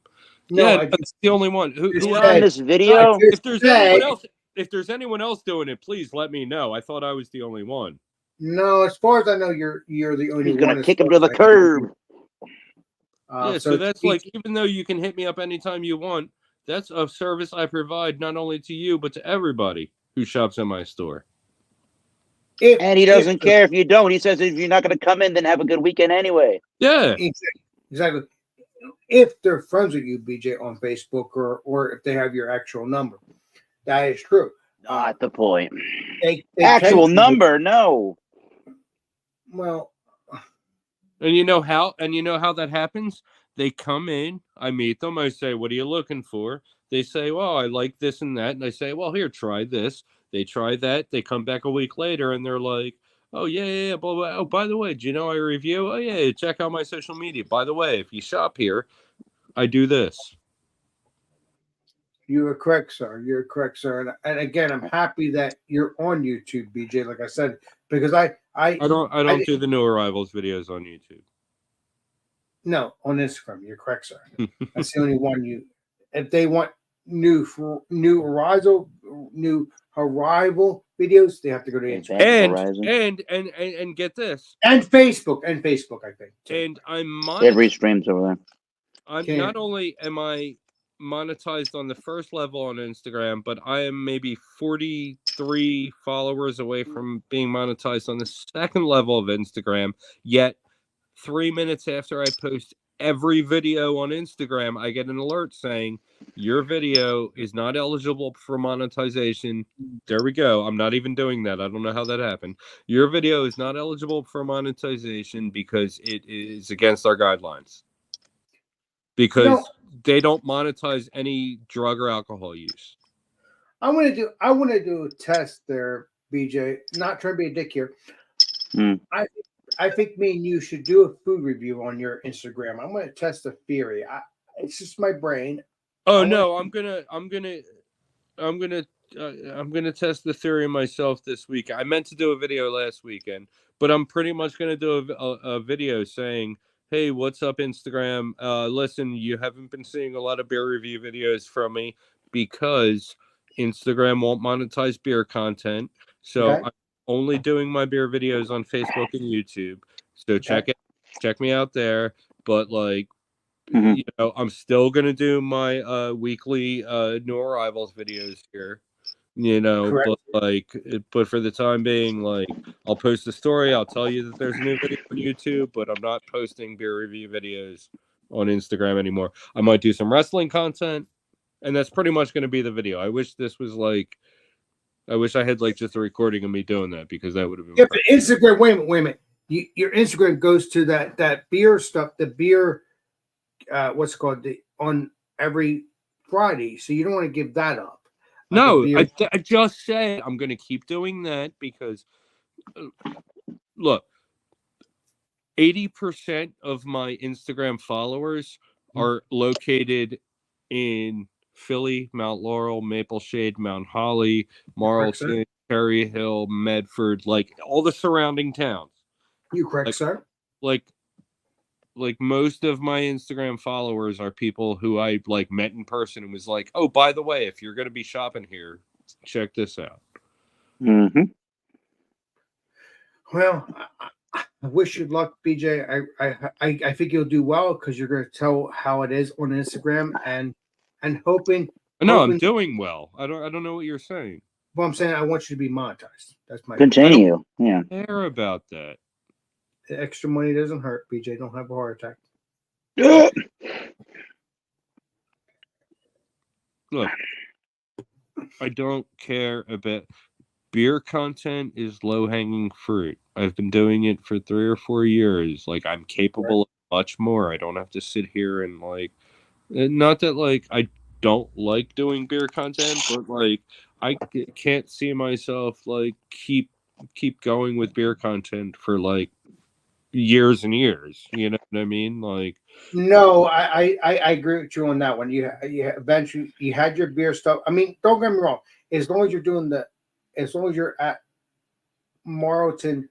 No, Yeah, I that's the only one. Who Is he else? on this video? If there's anyone else, if there's anyone else doing it, please let me know. I thought I was the only one. No, as far as I know, you're the only He's one. gonna as kick him far to the as I know. curb. Yeah, so it's that's like, even though you can hit me up anytime you want, that's a service I provide not only to you but to everybody who shops in my store. And he doesn't care if you don't. He says if you're not going to come in, then have a good weekend anyway. Yeah, exactly. If they're friends with you, BJ, on Facebook, or if they have your actual number, that is true. Not the point. They Actual can- number, no. Well, and you know how that happens? They come in, I meet them, I say, "What are you looking for?" They say, "Well, I like this and that," and I say, "Well, here, try this." They try that. They come back a week later, and they're like, "Oh yeah, blah blah. Oh, by the way, do you know I review? Oh yeah, check out my social media. By the way, if you shop here, I do this." you're correct, sir. You're correct, sir. And again, I'm happy that you're on YouTube, BJ. Like I said, because I don't do the new arrivals videos on YouTube. No, on Instagram. You're correct, sir. That's the only one you. If they want new arrival videos, they have to go to Instagram And get this. And Facebook, I think. Too. And I'm Every stream's over there. Not only am I monetized on the first level on Instagram, but I am maybe 43 followers away from being monetized on the second level of Instagram. Yet 3 minutes after I post every video on Instagram, I get an alert saying your video is not eligible for monetization. There we go. I'm not even doing that. I don't know how that happened. Your video is not eligible for monetization because it is against our guidelines. Because they don't monetize any drug or alcohol use. I want to do a test there, BJ. Not trying to be a dick here. I think me and you should do a food review on your Instagram. I'm going to test a theory. It's just my brain. Oh no, I'm gonna test the theory myself this week. I meant to do a video last weekend, but I'm pretty much gonna do a video saying, "Hey, what's up, Instagram? Listen, you haven't been seeing a lot of beer review videos from me because Instagram won't monetize beer content. So I'm only doing my beer videos on Facebook and YouTube. So check me out there. But like, you know, I'm still gonna do my weekly new arrivals videos here. You know, but for the time being, like, I'll post a story. I'll tell you that there's a new video on YouTube, but I'm not posting beer review videos on Instagram anymore. I might do some wrestling content, and that's pretty much going to be the video. I wish I had like just a recording of me doing that, because that would have been. Yeah, but Instagram. Wait a minute. Your Instagram goes to that beer stuff. The beer, what's it called, on every Friday. So you don't want to give that up. No, I just said I'm going to keep doing that because, look, 80% of my Instagram followers are located in Philly, Mount Laurel, Maple Shade, Mount Holly, Marlton, Cherry Hill, Medford, like all the surrounding towns. You correct, sir. Like most of my Instagram followers are people who I like met in person and was like, "Oh, by the way, if you're going to be shopping here, check this out." Well, I wish you luck, BJ. I think you'll do well because you're going to tell how it is on Instagram and hoping. No, I'm doing well. I don't know what you're saying. Well, I'm saying I want you to be monetized. That's my continue. Yeah. Care about that. The extra money doesn't hurt, BJ. Don't have a heart attack. Look, I don't care about beer content. Is low-hanging fruit. I've been doing it for 3 or 4 years. Like, I'm capable of much more. I don't have to sit here and like, not that like I don't like doing beer content, but like I can't see myself like keep going with beer content for like years and years. You know what I mean? Like, No, I agree with you on that one. You eventually you had your beer stuff. I mean, don't get me wrong. As long as you're doing as long as you're at Marlton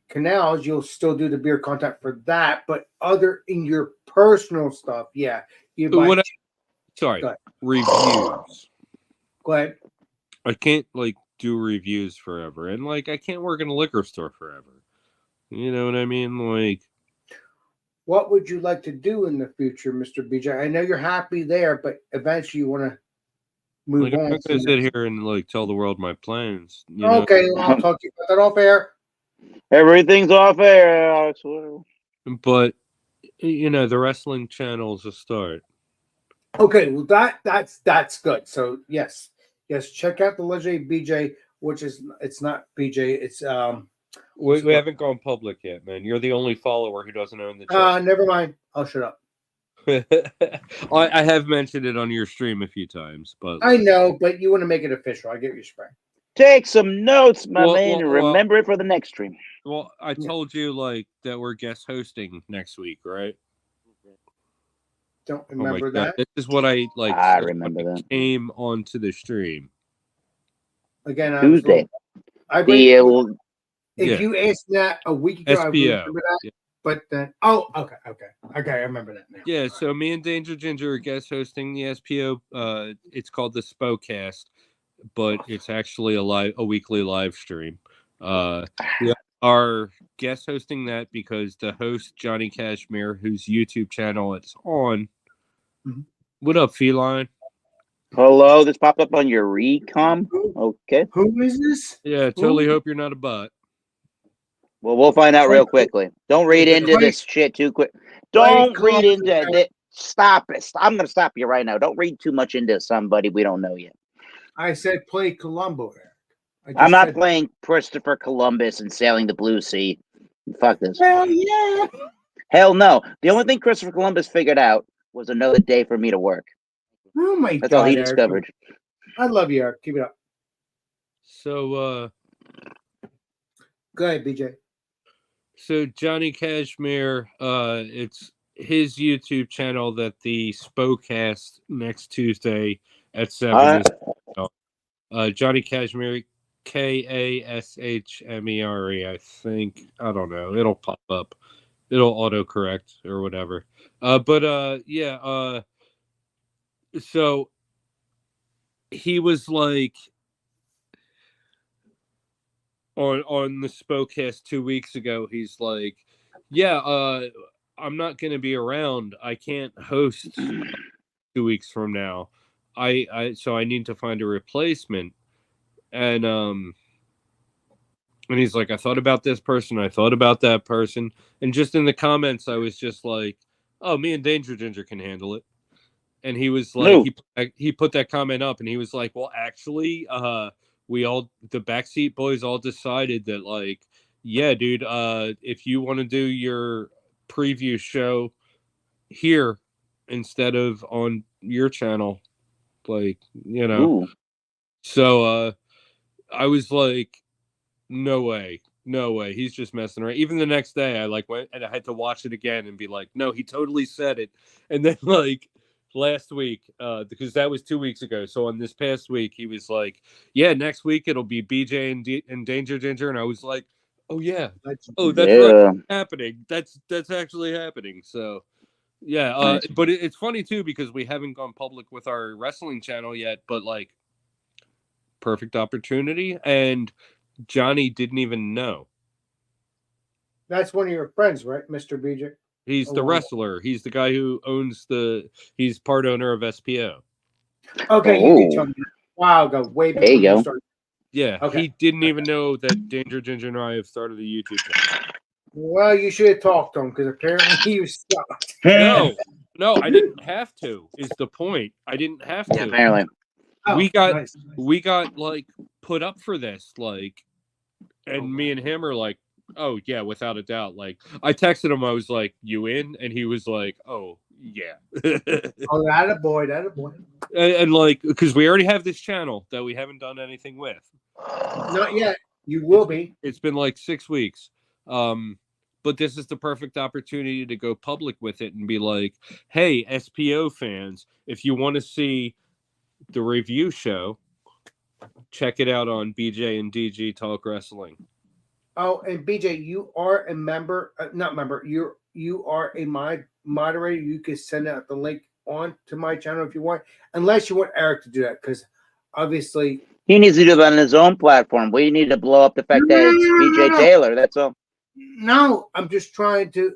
Canals, you'll still do the beer content for that. But other in your personal stuff, yeah, you so might. sorry, Go ahead. reviews. Go ahead. I can't like do reviews forever, and like I can't work in a liquor store forever. You know what I mean? Like, What would you like to do in the future, Mr. BJ? I know you're happy there, but eventually you want to move like I'm on. not to gonna the sit next- here and like tell the world my plans. You know? Okay, well, I'll talk to you about that off air. Everything's off air, Alex. Whatever. But you know, the wrestling channel is a start. Okay, well that's good. So yes, check out the legendary BJ, which is it's not BJ, it's We haven't gone public yet, man. You're the only follower who doesn't own the channel. never mind. I'll shut up. I have mentioned it on your stream a few times, but I know, but you want to make it official. I get your spray. Take some notes, my Well, man, and remember it for the next stream. well, I told you like that we're guest hosting next week, right? Don't Oh my remember God. that. This is what I like. I said remember when I that. came onto the stream. Again, Tuesday. If Yeah. you asked that a week ago, I would SPO. remember that. Yeah. But then, okay, I remember that now. Yeah, so me and Danger Ginger are guest hosting the SPO. It's called the Spocast, but it's actually a weekly live stream. We are guest hosting that because the host Johnny Cashmere, whose YouTube channel it's on. Mhm. What up, Feline? Hello, this popped up on your recom. Okay. Who is this? Yeah, totally hope you're not a bot. Well, we'll find out real quickly. Don't read into this shit too quick. Don't read into it. Stop it. I'm going to stop you right now. Don't read too much into somebody we don't know yet. I said play Columbo, Eric. I'm not playing Christopher Columbus and sailing the blue sea. Fuck this. Hell yeah. Hell no. The only thing Christopher Columbus figured out was another day for me to work. Oh my That's God, all he Eric. discovered. I love you, Eric. Keep it up. So, Go ahead, BJ. So Johnny Cashmere, it's his YouTube channel that the Spocast next Tuesday at 7 is. Johnny Cashmere, Kashmere, I think. I don't know. It'll pop up. It'll autocorrect or whatever. So he was like on the Spocast 2 weeks ago, he's like, I'm not gonna be around. I can't host 2 weeks from now. So I need to find a replacement. And he's like, I thought about this person, I thought about that person, and just in the comments I was just like, oh, me and Danger Ginger can handle it. And he was like, he put that comment up, and he was like, well, actually, the Backseat Boys all decided that, like, yeah, dude, if you want to do your preview show here instead of on your channel, like, you know. Ooh. So I was like, no way, he's just messing around. Even the next day I like went and I had to watch it again and be like, no, he totally said it. And then like last week, because that was 2 weeks ago, so on this past week he was like, yeah, next week it'll be BJ and Danger Ginger, and I was like, oh yeah, that's right, happening. That's actually happening. So yeah, Nice. but it's funny too because we haven't gone public with our wrestling channel yet, but like perfect opportunity, and Johnny didn't even know. That's one of your friends, right, Mr. BJ? He's the wrestler. He's the guy who owns he's part owner of SPO. Okay, you can tell me. Wow, go way before There you go. started. Yeah, Okay. He didn't even know that Danger Ginger and I have started a YouTube channel. Well, you should have talked to him because apparently you sucked. No, I didn't have to. Is the point? I didn't have to. Yeah, apparently. Oh, we got nice. like put up for this, like, and me and him are like, oh yeah, without a doubt. Like, I texted him, I was like, you in? And he was like, oh yeah. Oh, that a boy. and like, because we already have this channel that we haven't done anything with. Not yet. You will be. It's been like 6 weeks. But but this is the perfect opportunity to go public with it and be like, hey, SPO fans, if you want to see the review show, check it out on BJ and DG Talk Wrestling. Oh, and BJ, you are a member, not member. You are a moderator. You can send out the link on to my channel if you want, unless you want Eric to do that, because obviously He needs to do it on his own platform. We need to blow up the fact that it's BJ Taylor. That's all. no, I'm just trying to.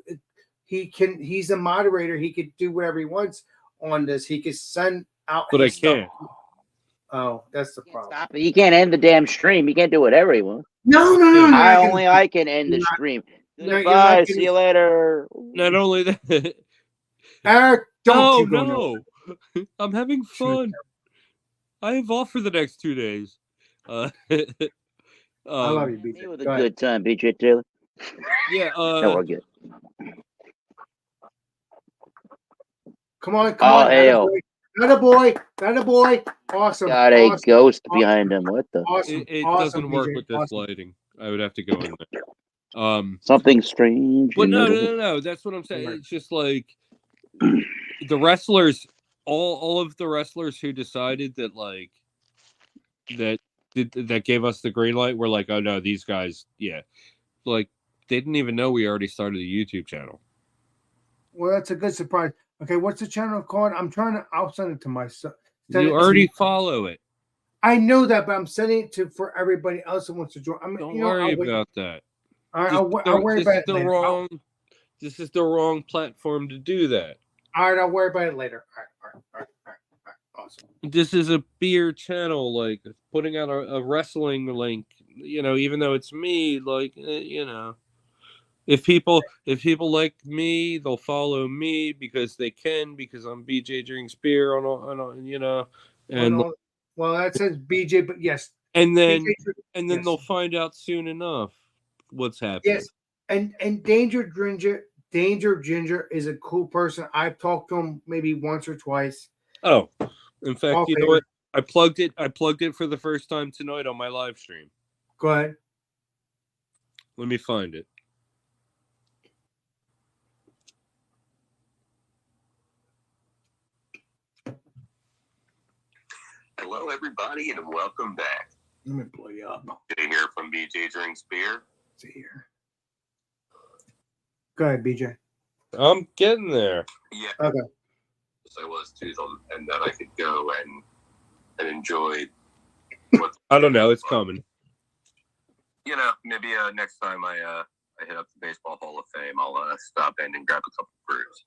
He's a moderator. He could do whatever he wants on this. He could send out. But I his stuff. can't. Oh, that's the problem. Stop it. You can't end the damn stream. You can't do whatever you want. No. I can end the You're not- stream. No, you're Goodbye. not See gonna- you later. Not only that, Eric, don't you go no. I'm having fun. I have off for the next 2 days. I love you, BJ. It was a Go ahead. good time, BJ Taylor. Yeah. No, we're good. Come on. Oh, hell. Not a boy. Awesome. Got a awesome, ghost awesome, behind him. What the? Awesome. It awesome, doesn't work BJ, with this awesome. lighting. I would have to go in there. Something strange. But in no, the- no, no, no. That's what I'm saying. It's just like the wrestlers, all of the wrestlers who decided that like that gave us the green light were like, oh no, these guys, yeah, like they didn't even know we already started a YouTube channel. Well, that's a good surprise. Okay, what's the channel called? I'll send it to myself. You already follow it. I know that, but I'm sending it to for everybody else who wants to join. Don't worry about that. I'll worry about it later. This is the wrong platform to do that. All right, I'll worry about it later. All right. Awesome. This is a beer channel, like putting out a wrestling link. You know, even though it's me, like you know, if people like me, they'll follow me because they can, because I'm BJ drinks beer on you know, and Well, that says BJ, but yes, and then yes. they'll find out soon enough what's happening. Yes, and Danger Ginger is a cool person. I've talked to him maybe once or twice. Oh, in fact, All you know what? I plugged it for the first time tonight on my live stream. Go ahead. Let me find it. Hello, everybody, and welcome back. Let me blow you up. Jay here from BJ Drinks Beer. See here. Go ahead, BJ. I'm getting there. Yeah. Okay. I was to them, and then I could go and enjoy what I don't know. It's coming. you know. Maybe next time I hit up the Baseball Hall of Fame, I'll stop in and grab a couple of brews.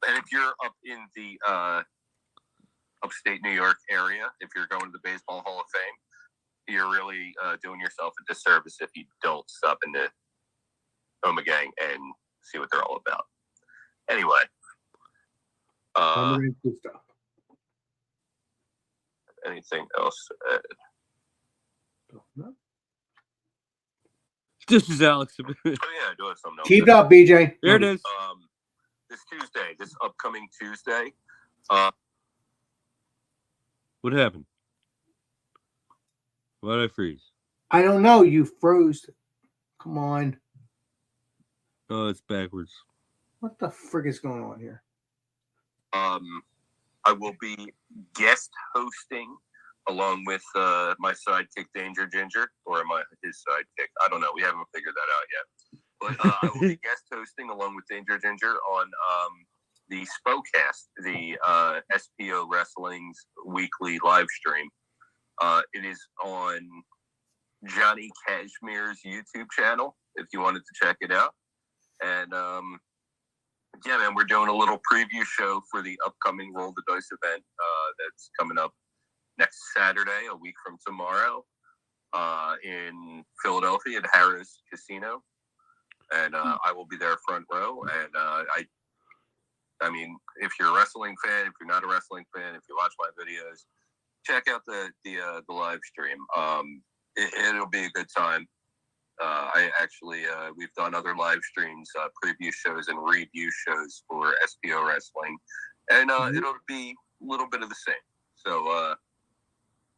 And if you're up in the upstate New York area, if you're going to the Baseball Hall of Fame, you're really doing yourself a disservice if you don't stop into Omegang and see what they're all about. Anyway, anything else? This is Alex. Oh yeah, I do have something else. Keep it up, BJ. There it is. This upcoming Tuesday, What happened? Why did I freeze? I don't know. You froze. Come on. Oh, it's backwards. What the frick is going on here? I will be guest hosting along with my sidekick Danger Ginger, or his sidekick. I don't know. We haven't figured that out yet. But I will be guest hosting along with Danger Ginger on the Spocast, the SPO Wrestling's weekly live stream. It is on Johnny Cashmere's YouTube channel if you wanted to check it out. And yeah, man, we're doing a little preview show for the upcoming Roll the Dice event that's coming up next Saturday, a week from tomorrow, in Philadelphia at Harrah's Casino. And I will be there front row. And I mean, if you're a wrestling fan, if you're not a wrestling fan, if you watch my videos, check out the live stream. It'll be a good time. I actually we've done other live streams, preview shows and review shows for SPO Wrestling, and it'll be a little bit of the same. So,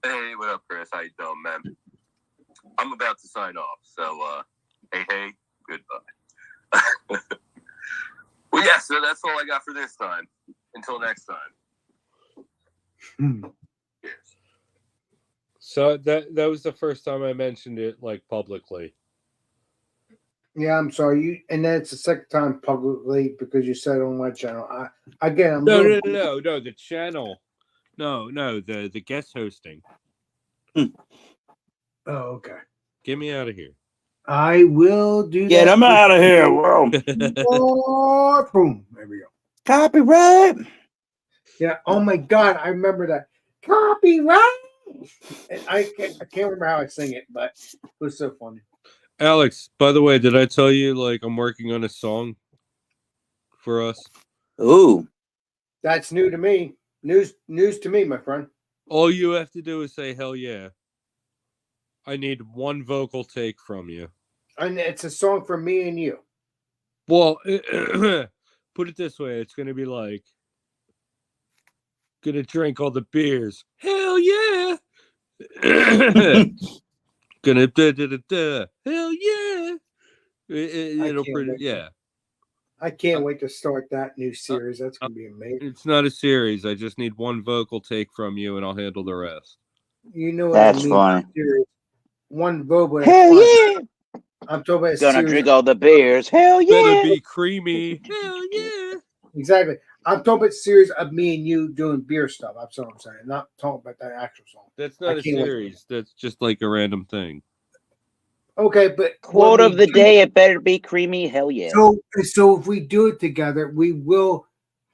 hey, what up, Chris? How you doing, man? I'm about to sign off. So, hey, Goodbye. Well, yeah, so that's all I got for this time. Until next time. Hmm. Cheers. So that was the first time I mentioned it like publicly. Yeah, I'm sorry. You then it's the second time publicly because you said it on my channel. I'm No, little- no, the channel. No, the guest hosting. Oh, okay. Get me out of here. I will do Get that. him out of here. Whoa. Oh, boom. There we go. Copyright. Yeah. Oh my God, I remember that. Copyright. And I can't remember how I sing it, but it was so funny. Alex, by the way, did I tell you like I'm working on a song for us? Ooh. That's new to me. News to me, my friend. All you have to do is say hell yeah. I need one vocal take from you. And it's a song for me and you. Well, put it this way, it's gonna be like gonna drink all the beers. Hell yeah. Gonna hell yeah. It'll can't pretty wait. yeah. I can't wait to start that new series. That's gonna be amazing. It's not a series. I just need one vocal take from you, and I'll handle the rest. You know what That's I mean? funny. Series. One vocal. Hell yeah. I'm talking about a Gonna series. drink all the beers. Hell Better yeah. be creamy. Hell yeah. Exactly. I'm talking about series of me and you doing beer stuff. That's what I'm saying. Not talking about that actual song. That's I not a can't wait. series. That's just like a random thing. Okay, but Quote when of we the do- day, it better be creamy. Hell yeah. So if we do it together, we will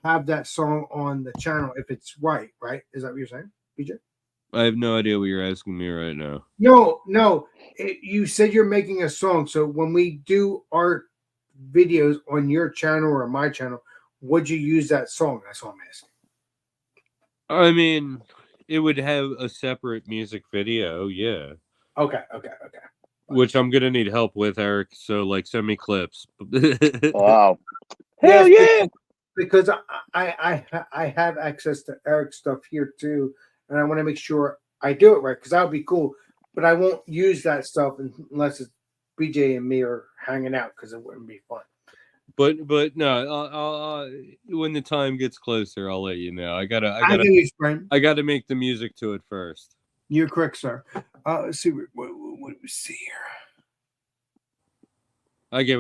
have that song on the channel if it's right. Is that what you're saying, BJ? I have no idea what you're asking me right now. No. You said you're making a song. So when we do our videos on your channel or my channel, would you use that song? That's what I'm asking. I mean, it would have a separate music video, yeah. Okay. Which I'm gonna need help with, Eric. So like send me clips. Wow. Hell Yes, yeah. Because I have access to Eric's stuff here too, and I want to make sure I do it right because that would be cool. But I won't use that stuff unless it's BJ and me are hanging out because it wouldn't be fun. But no, I'll when the time gets closer, I'll let you know. I get gotta you, friend. I gotta make the music to it first. You're correct, sir. Let's see what do we see here. I get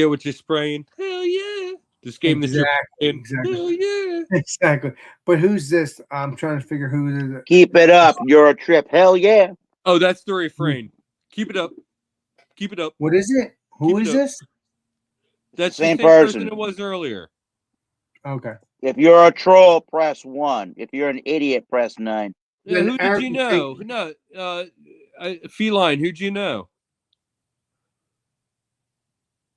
what you're spraying. Hell yeah! This game that you're playing. Exactly. Hell yeah! Exactly. But who's this? I'm trying to figure who it is. Keep it up. You're a trip. Hell yeah. Oh, that's the refrain. Keep it up. Keep it up. What is it? Who Keep is it up. this? That's Same the same person person. it was earlier. Okay. If you're a troll, press 1. If you're an idiot, press 9. Yeah, Then who did Eric you would know? No, Feline. Who'd you know?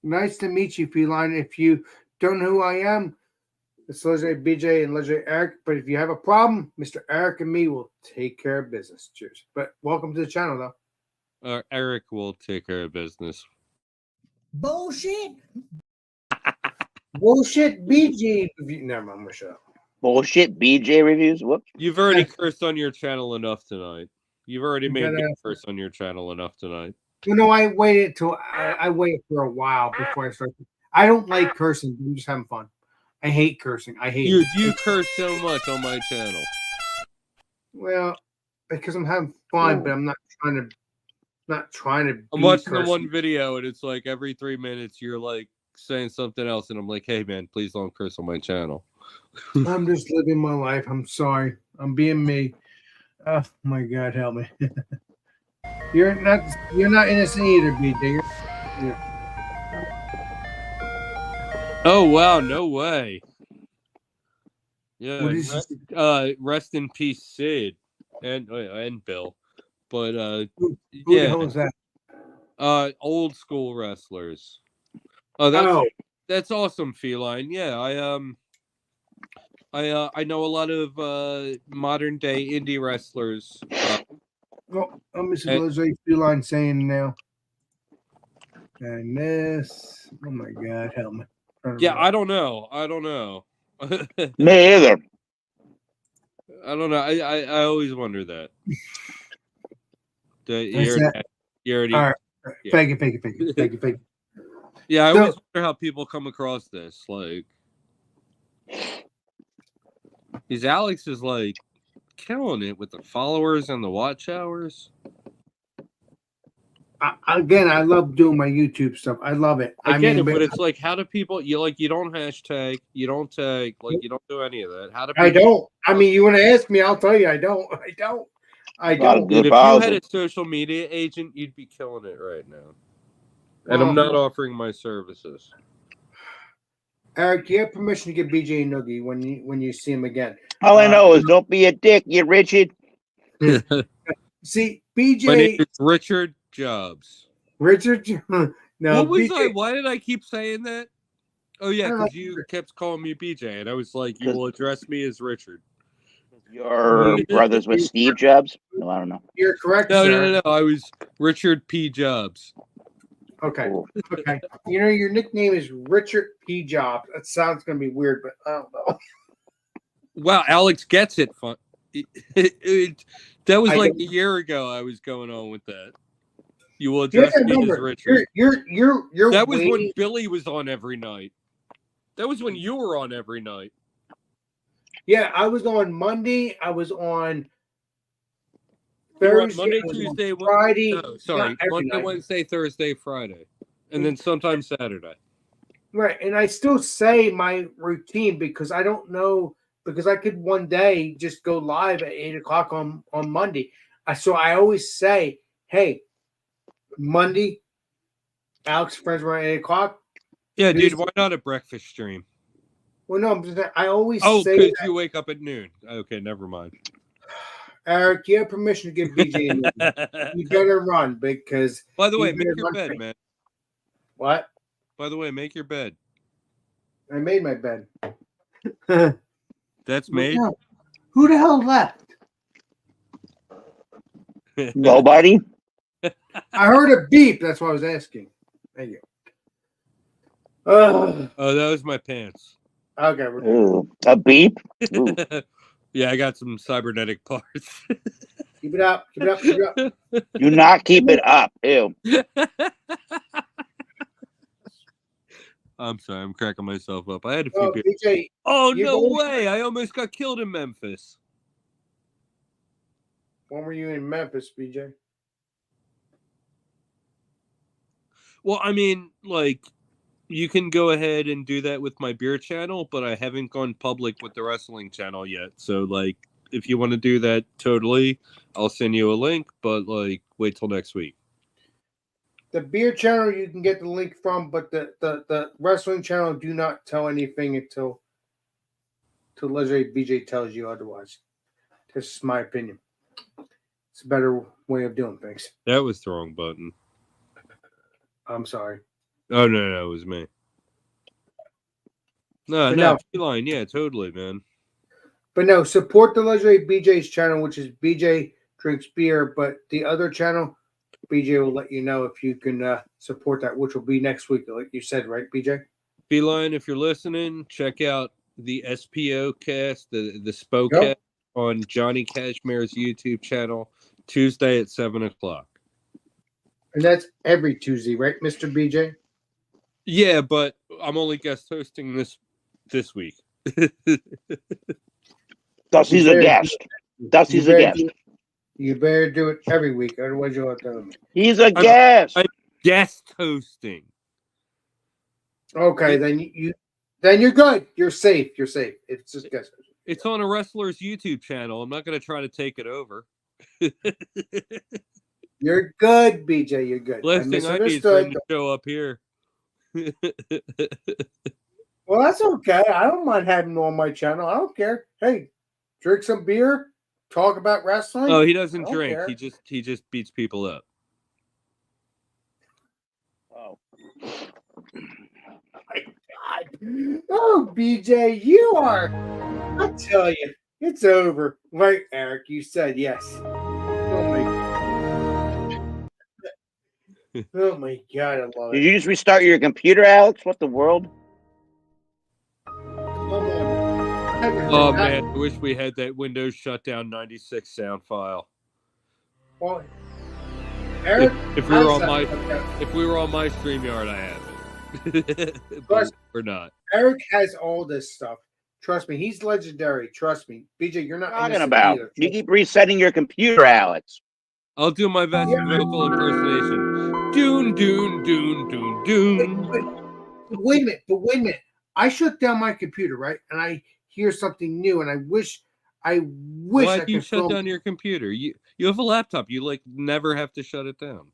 Nice to meet you, Feline. If you don't know who I am, it's Legendary BJ and Legendary Eric. But if you have a problem, Mr. Eric and me will take care of business. Cheers. But welcome to the channel, though. Eric will take care of business. Bullshit. Bullshit BJ. Never mind, I'm gonna shut up. Bullshit BJ reviews. Whoops. You've already cursed on your channel enough tonight. You've already You made me gotta- curse on your channel enough tonight. You know, I waited till I waited for a while before I started. I don't like cursing. I'm just having fun. I hate cursing. I hate You it. curse so much on my channel. Well, because I'm having fun, but I'm not trying to. I'm be watching the cursing. one video and it's like every 3 minutes you're like saying something else and I'm like, hey man, please don't curse on my channel. I'm just living my life. I'm sorry. I'm being me. Oh my God, help me. You're not innocent either, BJ. Oh wow, no way. Yeah, What is this? rest in peace, Sid and Bill. But Who the yeah, hell is that? old school wrestlers. Oh, Oh, that's awesome, Feline. Yeah, I know a lot of modern day indie wrestlers. let me see what Jose Feline saying now. And this, oh my God, help me. Yeah, I don't know. Me either. I don't know. I always wonder that. All right. You already Yeah. Yeah. Thank you. Yeah, I So- always wonder how people come across this. Like, these Alex is like killing it with the followers and the watch hours. Again, I love doing my YouTube stuff. I love it. I get it, but but it's like, how do people? You don't hashtag, you don't tag, like you don't do any of that. How do people? I don't. I mean, you want to ask me? I'll tell you. I don't. I Not a don't. good Dude, if you policy. had a social media agent, you'd be killing it right now. And I'm not offering my services. Eric, you have permission to give BJ a noogie when you see him again. All I know is don't be a dick, you Richard. See, My name BJ is Richard Jobs. Richard. No, What was BJ, I? Why did I keep saying that? Oh yeah, I don't know. because you kept calling me BJ, and I was like, you will address me as Richard. Your brothers with Steve Jobs? No, I don't know. You're correct, No, sir. no. I was Richard P. Jobs. Okay, Cool. okay. You know your nickname is Richard P. Jobs. That sounds gonna be weird, but I don't know. Wow, Alex gets it. Fun. That was I like don't- a year ago. I was going on with that. You will You have address to me as remember, Richard. you're That was when waiting. Billy was on every night. That was when you were on every night. Yeah, I was on Monday. I was on You were on Thursday. Monday, I was on Tuesday, Friday. No, sorry, not every Monday, night. Wednesday, Thursday, Friday, and then sometimes Saturday. Right, and I still say my routine because I don't know because I could one day just go live at 8:00 on Monday. So I always say, hey, Monday, Alex friends were at 8:00. Yeah, dude, Tuesday- why not a breakfast stream? Well, no, I'm just, I always Oh, say because that. you wake up at noon. Okay, never mind. Eric, you have permission to give BJ a noogie. You better run because By the way, you make better your run bed, quick. man. What? By the way, make your bed. I made my bed. That's made. No. Who the hell left? Nobody? I heard a beep. That's why I was asking. Thank you. Oh, Oh, that was my pants. okay. We're good. Ooh, a beep? Ooh. Yeah, I got some cybernetic parts. Keep it up. Keep it up. Keep it up. Do not keep it up. Ew. I'm sorry, I'm cracking myself up. I had a few Oh, beers. BJ, Oh, you no going- way. I almost got killed in Memphis. when were you in Memphis, BJ? Well, I mean, like, you can go ahead and do that with my beer channel, but I haven't gone public with the wrestling channel yet. So, like, if you want to do that, totally, I'll send you a link, but, like, wait till next week. The beer channel you can get the link from, but the wrestling channel do not tell anything until Legendary BJ tells you otherwise. This is my opinion. It's a better way of doing things. That was the wrong button. I'm sorry. Oh, no, it was me. No, But no, no. Feline, yeah, totally, man. But no, support the Legendary BJ's channel, which is BJ Drinks Beer. But the other channel, BJ will let you know if you can support that, which will be next week, like you said, right, BJ? Feline, if you're listening, check out the SPO cast, the Spocast Yep. on Johnny Cashmere's YouTube channel, Tuesday at 7:00. And that's every Tuesday, right, Mr. BJ? Yeah, but I'm only guest hosting this week. Dusty's a guest. Dusty's a guest. You better do it every week, otherwise you'll have to. He's a guest. Guest hosting. Okay, then you're good. You're safe. You're safe. It's just guess. It's on a wrestler's YouTube channel. I'm not going to try to take it over. You're good, BJ. You're good. Last thing I need is for him to show up here. Well, that's okay. I don't mind having him on my channel. I don't care. Hey, drink some beer, talk about wrestling. Oh, he doesn't I don't drink. care. He just beats people up. Oh. God. Oh, BJ, you are. I tell you, it's over. Right, Eric? You said yes. Oh my God, I love Did it. you just restart your computer, Alex? What the world? Come on. Oh man, I wish we had that Windows Shutdown 96 sound file. Well, Eric, If we were on I my said- if we were on my StreamYard, I have it. But we're not. Eric has all this stuff. Trust me, he's legendary. Trust me, BJ, you're not Talking innocent about either. you keep resetting your computer, Alex. I'll do my best vocal impersonation. Doon, doon, doon, doon, doon. But wait a minute. I shut down my computer, right? And I hear something new, and I wish Why I do you could shut film. down your computer? You have a laptop. You like never have to shut it down.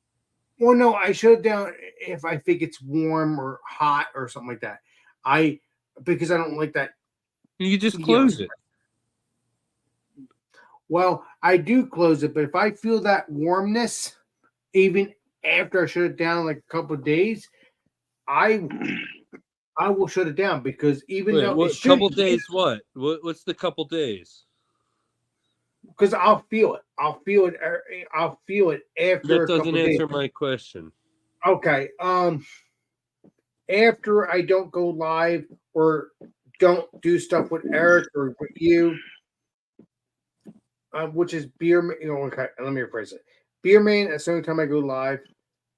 Well, no, I shut it down if I think it's warm or hot or something like that. Because I don't like that. You just close it. Well, I do close it, but if I feel that warmness, even after I shut it down like a couple of days, I will shut it down because even Wait, though what, it should, couple days? What's the couple days? because I'll feel it. I'll feel it. I'll feel it after That a couple doesn't of days. answer my question. Okay. After I don't go live or don't do stuff with Eric or with you, which is Beer. Okay, let me rephrase it. Beer Man. That's the only time I go live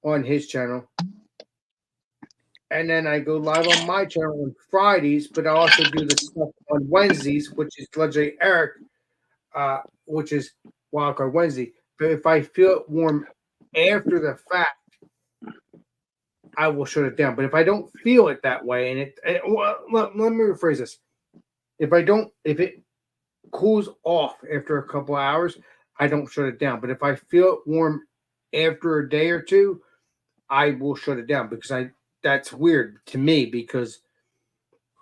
on his channel, and then I go live on my channel on Fridays. But I also do the stuff on Wednesdays, which is Legendary Eric, which is Wildcard Wednesday. But if I feel it warm after the fact, I will shut it down. But if I don't feel it that way, let me rephrase this. If it cools off after a couple of hours, I don't shut it down. But if I feel it warm after a day or two, I will shut it down because that's weird to me because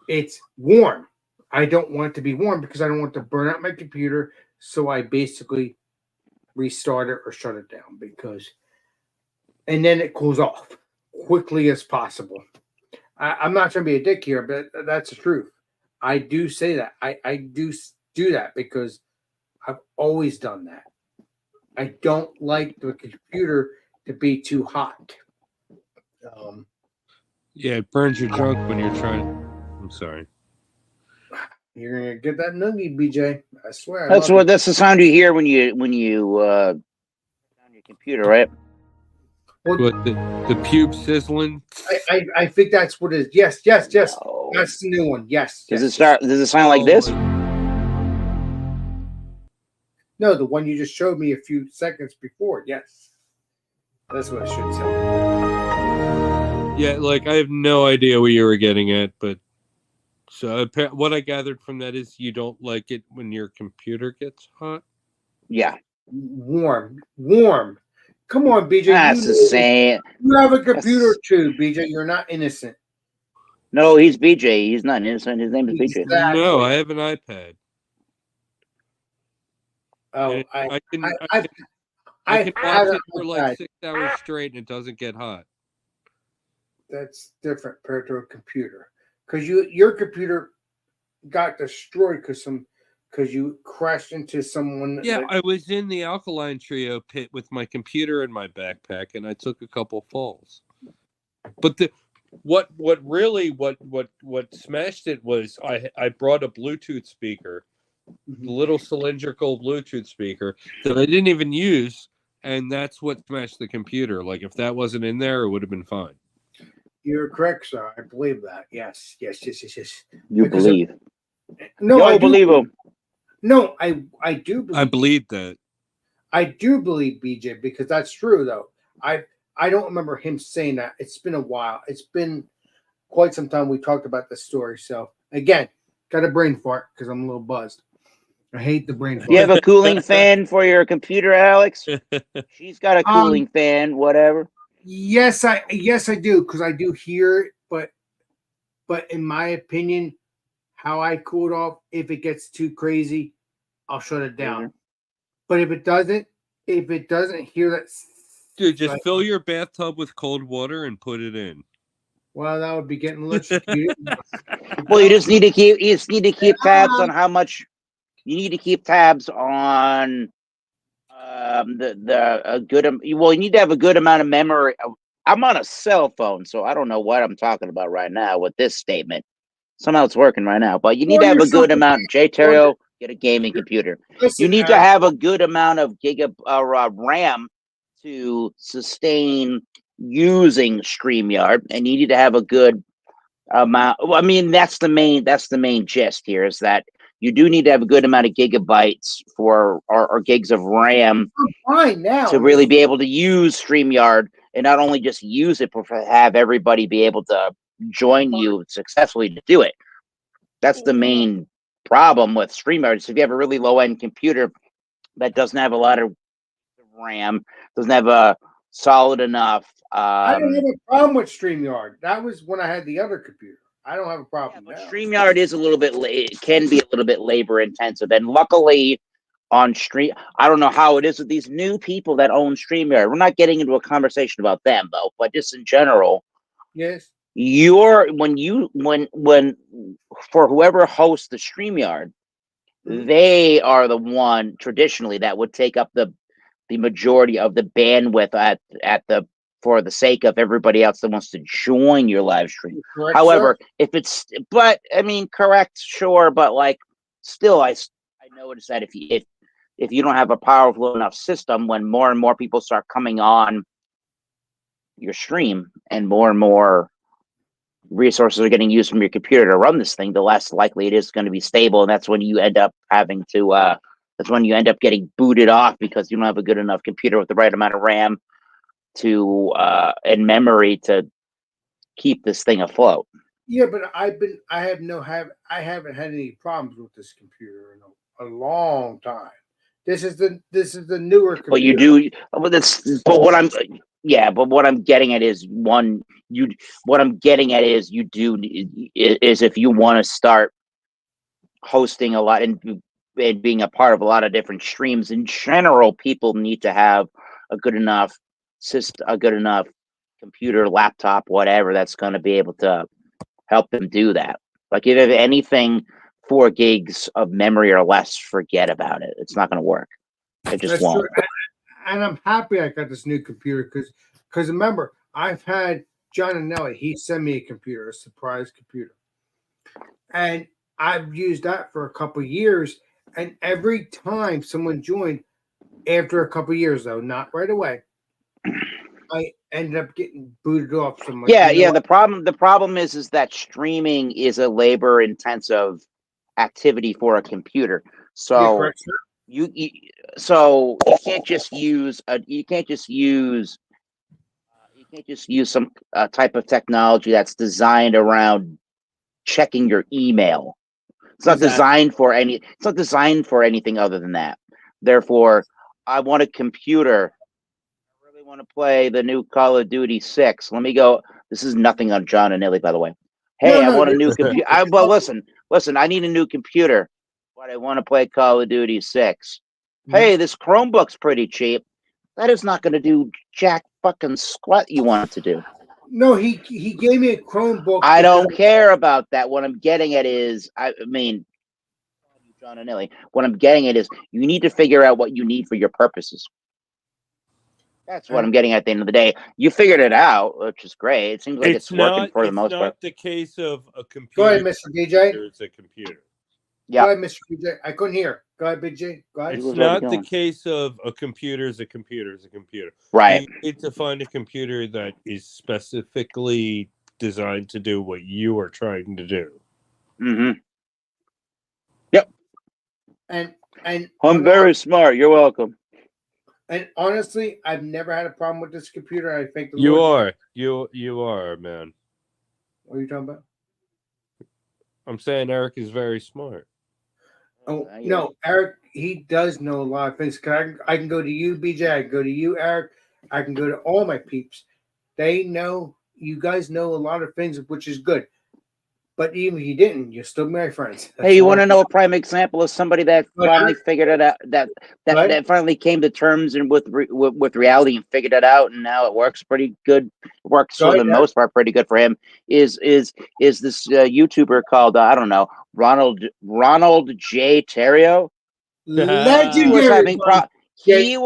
it's warm. I don't want it to be warm because I don't want to burn out my computer. So I basically restart it or shut it down and then it cools off quickly as possible. I'm not trying to be a dick here, but that's the truth. I do say that. I do that because I've always done that. I don't like the computer to be too hot. Yeah, it burns your junk when you're trying. I'm sorry. You're gonna get that nugget, BJ. I swear. That's the sound you hear when you on your computer, right? What the pube sizzling? I think that's what it is. Yes. Oh. That's the new one. Yes. Does it sound like this? No, the one you just showed me a few seconds before. Yes. That's what it should sound. Yeah, like I have no idea what you were getting at, but so what I gathered from that is you don't like it when your computer gets hot. Yeah. Warm. Come on, BJ. That's the same. You have a computer too, BJ. You're not innocent. No, he's BJ. He's not innocent. His name is BJ. Exactly. No, I have an iPad. Oh, I can I watch it for like 6 hours straight and it doesn't get hot. That's different compared to a computer. Because your computer got destroyed because you crashed into someone. Yeah, I was in the Alkaline Trio pit with my computer in my backpack, and I took a couple falls. But what smashed it was I brought a Bluetooth speaker, the little cylindrical Bluetooth speaker that I didn't even use, and that's what smashed the computer. Like if that wasn't in there, it would have been fine. You're correct, sir. I believe that. Yes. You believe? No, I believe him. No, I do believe. I believe that. I do believe BJ because that's true though. I don't remember him saying that. It's been a while. It's been quite some time we talked about this story. So again, got a brain fart because I'm a little buzzed. I hate the brain fart. You have a cooling fan for your computer, Alex? She's got a cooling fan, whatever. Yes, I do because I do hear it, but in my opinion, how I cool it off, if it gets too crazy, I'll shut it down. Mm-hmm. But if it doesn't hear that, Dude, just fill your bathtub with cold water and put it in. well, that would be getting electrocuted. Well, you just need to keep tabs on how much. You need to keep tabs on you need to have a good amount of memory. I'm on a cell phone, so I don't know what I'm talking about right now with this statement. Somehow it's working right now, but you need to have a good amount. Jay Terrio, get a gaming computer. Listen, You need to have a good amount of RAM to sustain using StreamYard, and you need to have a good amount. Well, I mean, that's the main gist here, is that you do need to have a good amount of gigabytes or gigs of RAM Fine now. to really be able to use StreamYard, and not only just use it, but have everybody be able to join you successfully to do it. That's the main problem with StreamYard. So if you have a really low end computer that doesn't have a lot of RAM, doesn't have a solid enough. I don't have a problem with StreamYard. That was when I had the other computer. I don't have a problem. But now. StreamYard is a little bit, it can be a little bit labor intensive. And luckily on Stream, I don't know how it is with these new people that own StreamYard. We're not getting into a conversation about them though, but just in general, Yes. when for whoever hosts the StreamYard, they are the one traditionally that would take up the majority of the bandwidth for the sake of everybody else that wants to join your live stream. Correct, However, correct, sure, but like still, I noticed that if you don't have a powerful enough system, when more and more people start coming on your stream and more resources are getting used from your computer to run this thing, the less likely it is going to be stable, and that's when you end up having to that's when you end up getting booted off because you don't have a good enough computer with the right amount of RAM to and memory to keep this thing afloat. Yeah, but I haven't had any problems with this computer in a long time. This is the newer computer. But you do, but what I'm getting at is is if you want to start hosting a lot and being a part of a lot of different streams in general, people need to have a good enough system, a good enough computer, laptop, whatever, that's going to be able to help them do that. Like if you have anything 4 gigs of memory or less, forget about it. It's not going to work. It just That's won't. true. And I'm happy I got this new computer because remember, I've had John and Nelly, he sent me a computer, a surprise computer. And I've used that for a couple of years. And every time someone joined, after a couple of years though, not right away, I ended up getting booted off. So The problem is that streaming is a labor intensive activity for a computer. So you can't just use some type of technology that's designed around checking your email. It's not designed for anything other than that. Therefore, I want a computer. I really want to play the new Call of Duty 6. Let me go. This is nothing on John and Illy, by the way. Hey, I want a new computer. But listen, I need a new computer, but I want to play Call of Duty 6. Hey, this Chromebook's pretty cheap. That is not going to do jack fucking squat you want it to do. No, he gave me a Chromebook. I don't care about that. What I'm getting at is, John and Illy, what I'm getting at is you need to figure out what you need for your purposes. That's what I'm getting at the end of the day. You figured it out, which is great. It seems like it's working for the most part. It's not the case of a computer. Go ahead, Mr. DJ. It's a computer. Yeah. Go ahead, Mr. DJ. I couldn't hear. Go ahead, Big J. Go ahead. It's not the case of a computer is a computer is a computer. Right. You need to find a computer that is specifically designed to do what you are trying to do. Mm-hmm. Yep. And I'm very smart. You're welcome. And honestly, I've never had a problem with this computer. I think You are, man. What are you talking about? I'm saying Eric is very smart. Oh no, Eric, he does know a lot of things. I can go to you, BJ. I can go to you, Eric. I can go to all my peeps. They know, you guys know a lot of things, which is good. But even if you didn't, you're still my friends. Hey, you want to know a prime example of somebody that finally figured it out? That finally came to terms and with reality and figured it out, and now it works pretty good. It works for the most part pretty good for him. Is this YouTuber called I don't know, Ronald J. Terrio? Legendary. He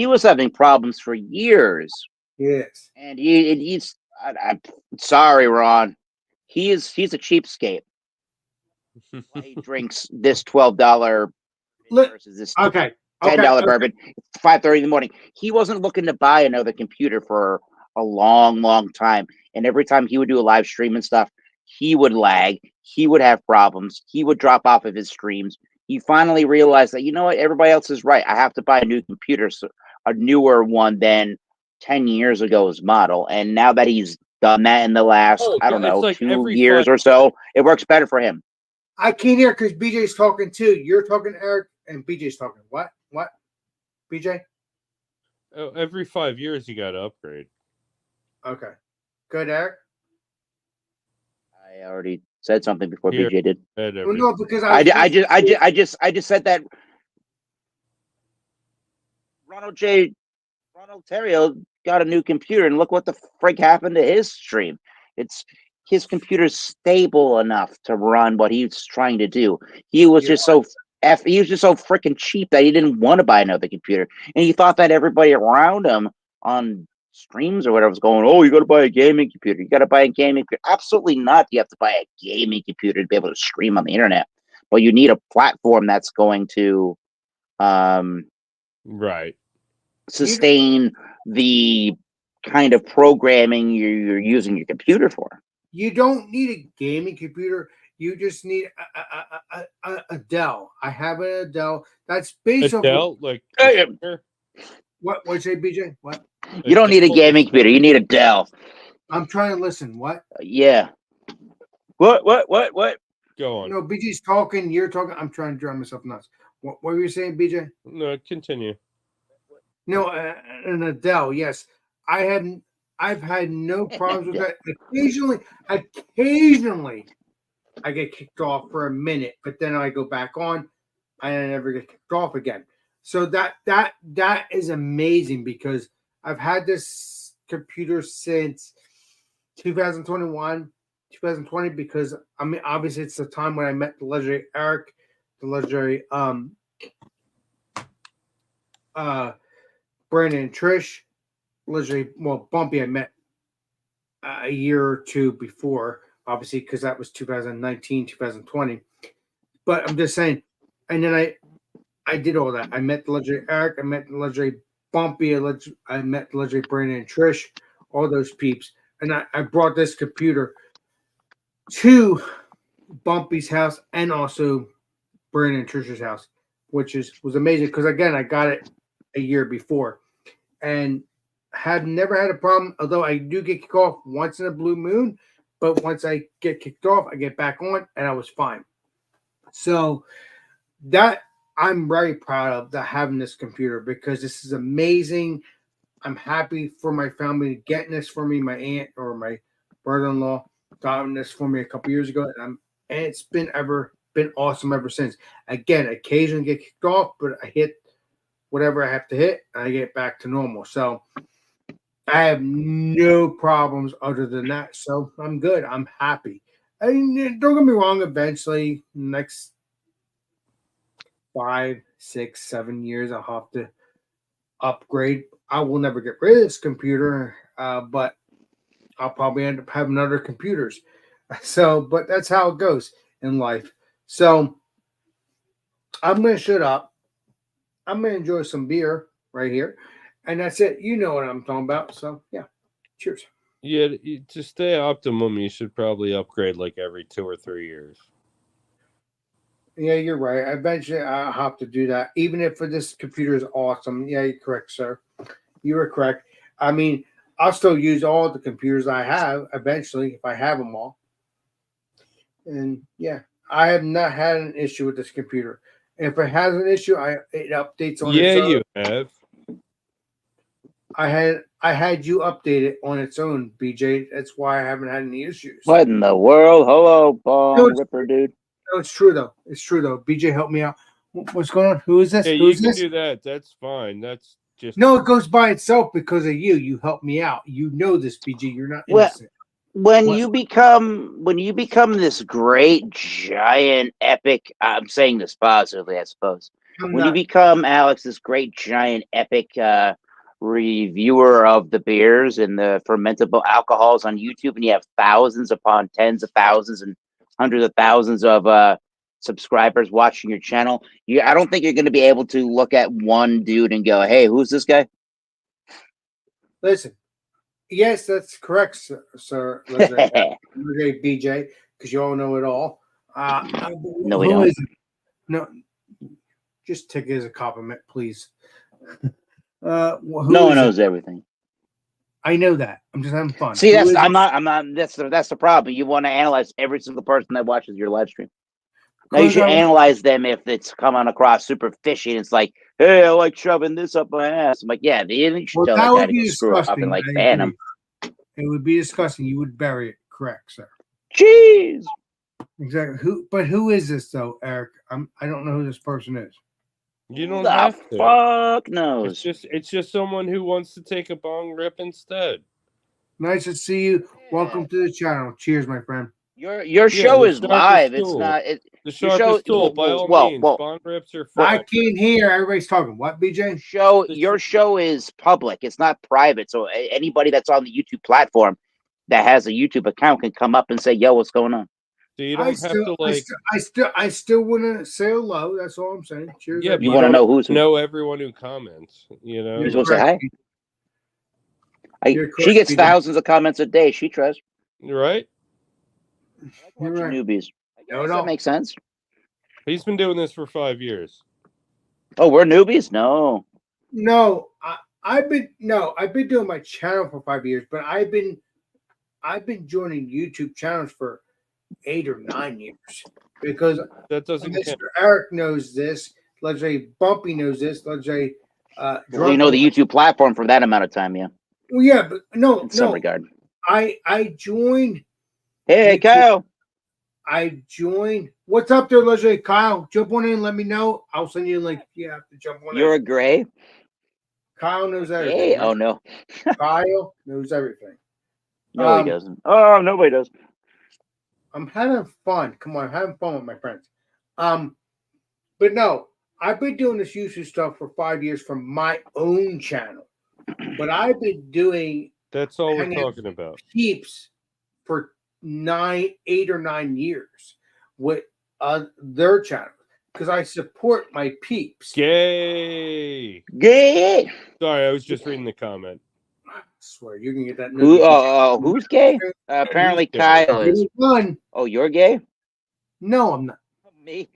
was having problems for years. Yes, and he's. I'm sorry, Ron. He's a cheapskate. He drinks this $12 versus this. Okay, $10 Okay. bourbon, 5:30 in the morning. He wasn't looking to buy another computer for a long, long time. And every time he would do a live stream and stuff, he would lag. He would have problems. He would drop off of his streams. He finally realized that, you know what, everybody else is right. I have to buy a new computer, so a newer one than 10 years ago's model. And now that he's done that in the last, Oh, I don't it's know, like 2 every years 5 or so, it works better for him. I can't hear because BJ's talking too. You're talking, Eric, and BJ's talking. What? What? BJ? every 5 years you got to upgrade. Okay. Good, Eric. I already said something before Here. BJ did. At Well, every- no, because I just said that Ronald Terrio got a new computer, and look what the frig happened to his stream. It's his computer's stable enough to run what he's trying to do. He was just so freaking cheap that he didn't want to buy another computer, and he thought that everybody around him on streams or whatever was going, oh, you got to buy a gaming computer. You got to buy a gaming computer. Absolutely not. You have to buy a gaming computer to be able to stream on the internet, but you need a platform that's going to Right. sustain the kind of programming you're using your computer for. you don't need a gaming computer. You just need a Dell. I have an Dell. That's based on Adele, like what say, BJ? What? You don't need a gaming computer. You need a Dell. I'm trying to listen. What? Yeah. What? Go on. No, BJ's talking. You're talking. I'm trying to drive myself nuts. What were you saying, BJ? No, continue. No, an Adele. Yes, I've had no problems with that. Occasionally, I get kicked off for a minute, but then I go back on, and I never get kicked off again. So that is amazing because I've had this computer since 2021, 2020. Because I mean, obviously, it's the time when I met the legendary Eric, the legendary Brandon and Trish. Literally, well, Bumpy I met a year or two before, obviously, because that was 2019, 2020. But I'm just saying, and then I did all that. I met the legendary Eric, I met the legendary Bumpy, I met the legendary Brandon and Trish, all those peeps. And I brought this computer to Bumpy's house and also Brandon and Trish's house, which was amazing because, again, I got it a year before. And have never had a problem, although I do get kicked off once in a blue moon. But once I get kicked off, I get back on, and I was fine. So that I'm very proud of having this computer because this is amazing. I'm happy for my family getting this for me. My aunt or my brother-in-law got this for me a couple years ago, and it's been awesome ever since. Again, occasionally get kicked off, but I hit whatever I have to hit, and I get back to normal. So I have no problems other than that. So I'm good. I'm happy. I mean, don't get me wrong. Eventually, next 5, 6, 7 years, I'll have to upgrade. I will never get rid of this computer, but I'll probably end up having other computers. So, but that's how it goes in life. So I'm going to shut up. I'm going to enjoy some beer right here. And that's it. You know what I'm talking about. So, yeah. Cheers. Yeah, to stay optimum, you should probably upgrade like every 2 or 3 years. Yeah, you're right. Eventually, I'll have to do that. Even if this computer is awesome. Yeah, you're correct, sir. You were correct. I mean, I'll still use all the computers I have eventually if I have them all. And, yeah, I have not had an issue with this computer. If it has an issue, it updates on its own. You have. I had you update it on its own, BJ. That's why I haven't had any issues. What in the world? Hello, bong ripper, dude. No, it's true though. It's true though. BJ, help me out. What's going on? Who is this? Hey, Who you is can this? do that. That's fine. That's just No, it goes by itself because of you. You helped me out. You know this, BJ. You're not Well, innocent. When What? you become this great giant epic, I'm saying this positively, I suppose. I'm When you not. become, Alex, this great giant epic reviewer of the beers and the fermentable alcohols on YouTube, and you have thousands upon tens of thousands and hundreds of thousands of subscribers watching your channel. I don't think you're going to be able to look at one dude and go, "Hey, who's this guy?" Listen, yes, that's correct, sir. Okay, BJ, because you all know it all. No, we who don't. is it? No, just take it as a compliment, please. No one knows everything. I know that. I'm just having fun. See, Who that's is I'm it? not. That's the problem. You want to analyze every single person that watches your live stream. Now you should Because I- analyze them if it's coming across super fishy and it's like, "Hey, I like shoving this up my ass." I'm like, "Yeah, you should Well, tell that that guy would to be go screw up disgusting. and like I ban agree. him." It would be disgusting. You would bury it. Correct, sir. Jeez. Exactly. Who is this though, Eric? I don't know who this person is. You don't The have to. fuck It's knows. just someone who wants to take a bong rip instead. Nice to see you. Welcome to the channel. Cheers, my friend. Your show the is shark is live. It's cool. not. The Your shark show- is cool. By all well, means, well, bong rips are I fun. can't hear. Everybody's talking. What, BJ? Your show is public. It's not private. So anybody that's on the YouTube platform that has a YouTube account can come up and say, "Yo, what's going on?" So you don't have to like. I still want to say hello. That's all I'm saying. Cheers. Yeah, You but want to don't know who's who? know everyone who comments. You know, You just You're want to say hi. correct. You're She correct, gets BJ. thousands of comments a day. She tries. right? You're Watching right. newbies. I No, guess no. that makes sense. He's been doing this for 5 years. Oh, we're newbies? No. No, I've been doing my channel for 5 years, but I've been joining YouTube channels for 8 or 9 years because That doesn't Mr. count. Eric knows this. Let's say Bumpy knows this. Let's say Well, you know the YouTube platform for that amount of time, yeah. Well, yeah, but In some regard. I joined. Hey, YouTube. Kyle. I joined. What's up there, Leslie? Kyle, jump on in. Let me know. I'll send you a link. You have to jump on You're in. a gray. Kyle knows everything. Hey, oh no. Kyle knows everything. No, he doesn't. Oh, nobody does. I'm having fun. Come on, I'm having fun with my friends. But no, I've been doing this YouTube stuff for 5 years from my own channel. But I've been doing That's all we're hanging out talking about. peeps for 8 or 9 years with their channel because I support my peeps. Gay. Gay. Sorry, I was just reading the comment. I swear you can get that. Who's gay? Apparently gay? Kyle is. It's fun. Oh, you're gay? No, I'm not. Me?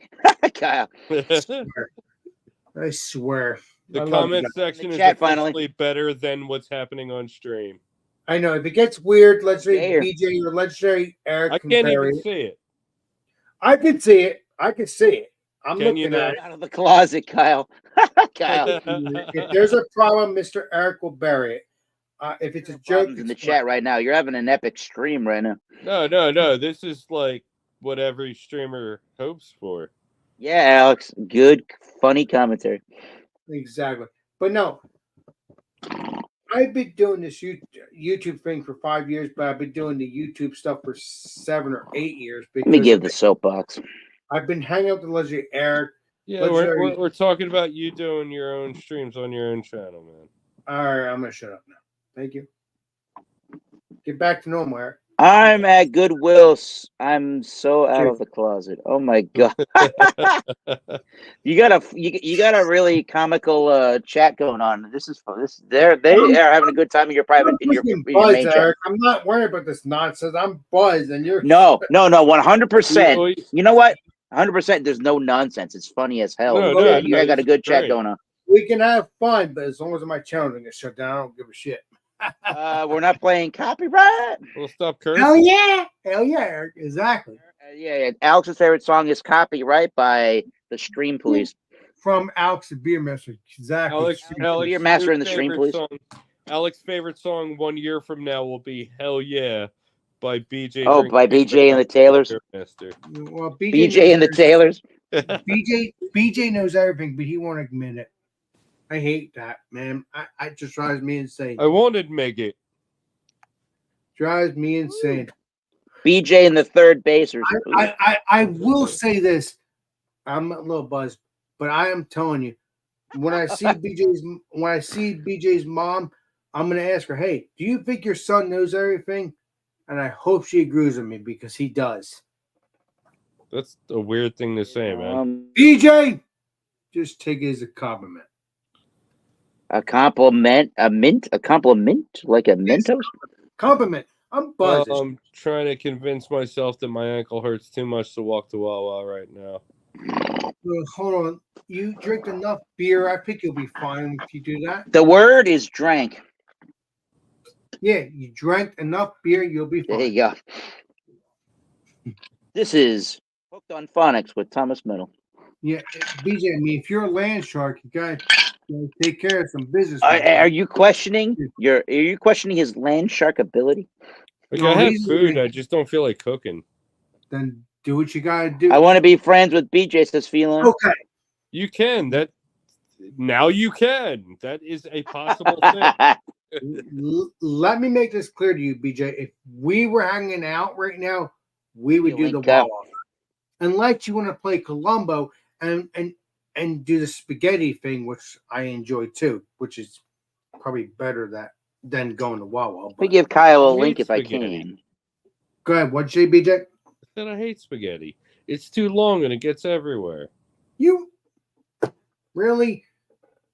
Kyle. I swear. The I love comment you guys. section is Chat, officially finally. better than what's happening on stream. I know if it gets weird, let's say Gayer. BJ or let's say Eric. I can can't vary even it. see it. I can see it. I can see it. I'm Can you looking at now? it. Out of the closet, Kyle. Kyle. If there's a problem, Mr. Eric will bury it. If it's a joke, Problems in the it's chat right now. You're having an epic stream right now. No. This is like what every streamer hopes for. Yeah, Alex. Good, funny commentary. Exactly. But no, I've been doing this YouTube thing for 5 years, but I've been doing the YouTube stuff for 7 or 8 years Let me because give the soapbox. I've been hanging out with Leslie Eric. Yeah, Let's we're talking about you doing your own streams on your own channel, man. All right, I'm gonna shut up now. Thank you. Get back to normal, Eric. I'm at Goodwill. I'm so out of the closet. Oh my god! you got a really comical chat going on. This is they are having a good time in your private in your Buzz, main chat. Eric. I'm not worried about this nonsense. I'm buzzed, and you're No, 100%. No, You know what? 100%. There's no nonsense. It's funny as hell. No, You guys got a it's good chat great. going on. We can have fun, but as long as my channel doesn't get shut down, I don't give a shit. We're not playing copyright. We'll stop cursing. Hell yeah, Eric. Exactly. Yeah. Alex's favorite song is "Copyright" by the Stream Police. From Alex the Beer Master. Exactly. Alex, Beer Master your in the stream, favorite please. song- Alex's favorite song 1 year from now will be "Hell Yeah" by BJ. Oh, by BJ and the Taylors. Master. Well, BJ and the Taylors. BJ knows everything, but he won't admit it. I hate that, man. I just drives me insane. I won't admit it. Drives me insane. BJ and the third basers. I will say this. I'm a little buzzed, but I am telling you, when I see BJ's mom, I'm gonna ask her, hey, do you think your son knows everything? And I hope she agrees with me because he does. That's a weird thing to say, man. BJ, just take it as a compliment. A compliment, a compliment, like a Mentos. Compliment. I'm buzzed. I'm trying to convince myself that my ankle hurts too much to walk to Wawa right now. Hold on. You drink enough beer. I think you'll be fine if you do that. The word is drank. Yeah, you drank enough beer, you'll be fine. There you go. This is Hooked on Phonics with Thomas Middle. Yeah, BJ. I mean, if you're a land shark, you gotta take care of some business. Are you questioning Are you questioning his land shark ability? Like, No, I have he's- food. I just don't feel like cooking. Then do what you gotta do. I want to be friends with BJ, says Phelan. Okay. You can. Now you can. That is a possible thing. Let me make this clear to you, BJ. If we were hanging out right now, we would do the link up. Wawa. Unless you want to play Columbo and do the spaghetti thing, which I enjoy too, which is probably better than going to Wawa. We But give Kyle a I link hate if I spaghetti. can. go ahead. What'd you say, BJ? I said I hate spaghetti. It's too long and it gets everywhere. You really?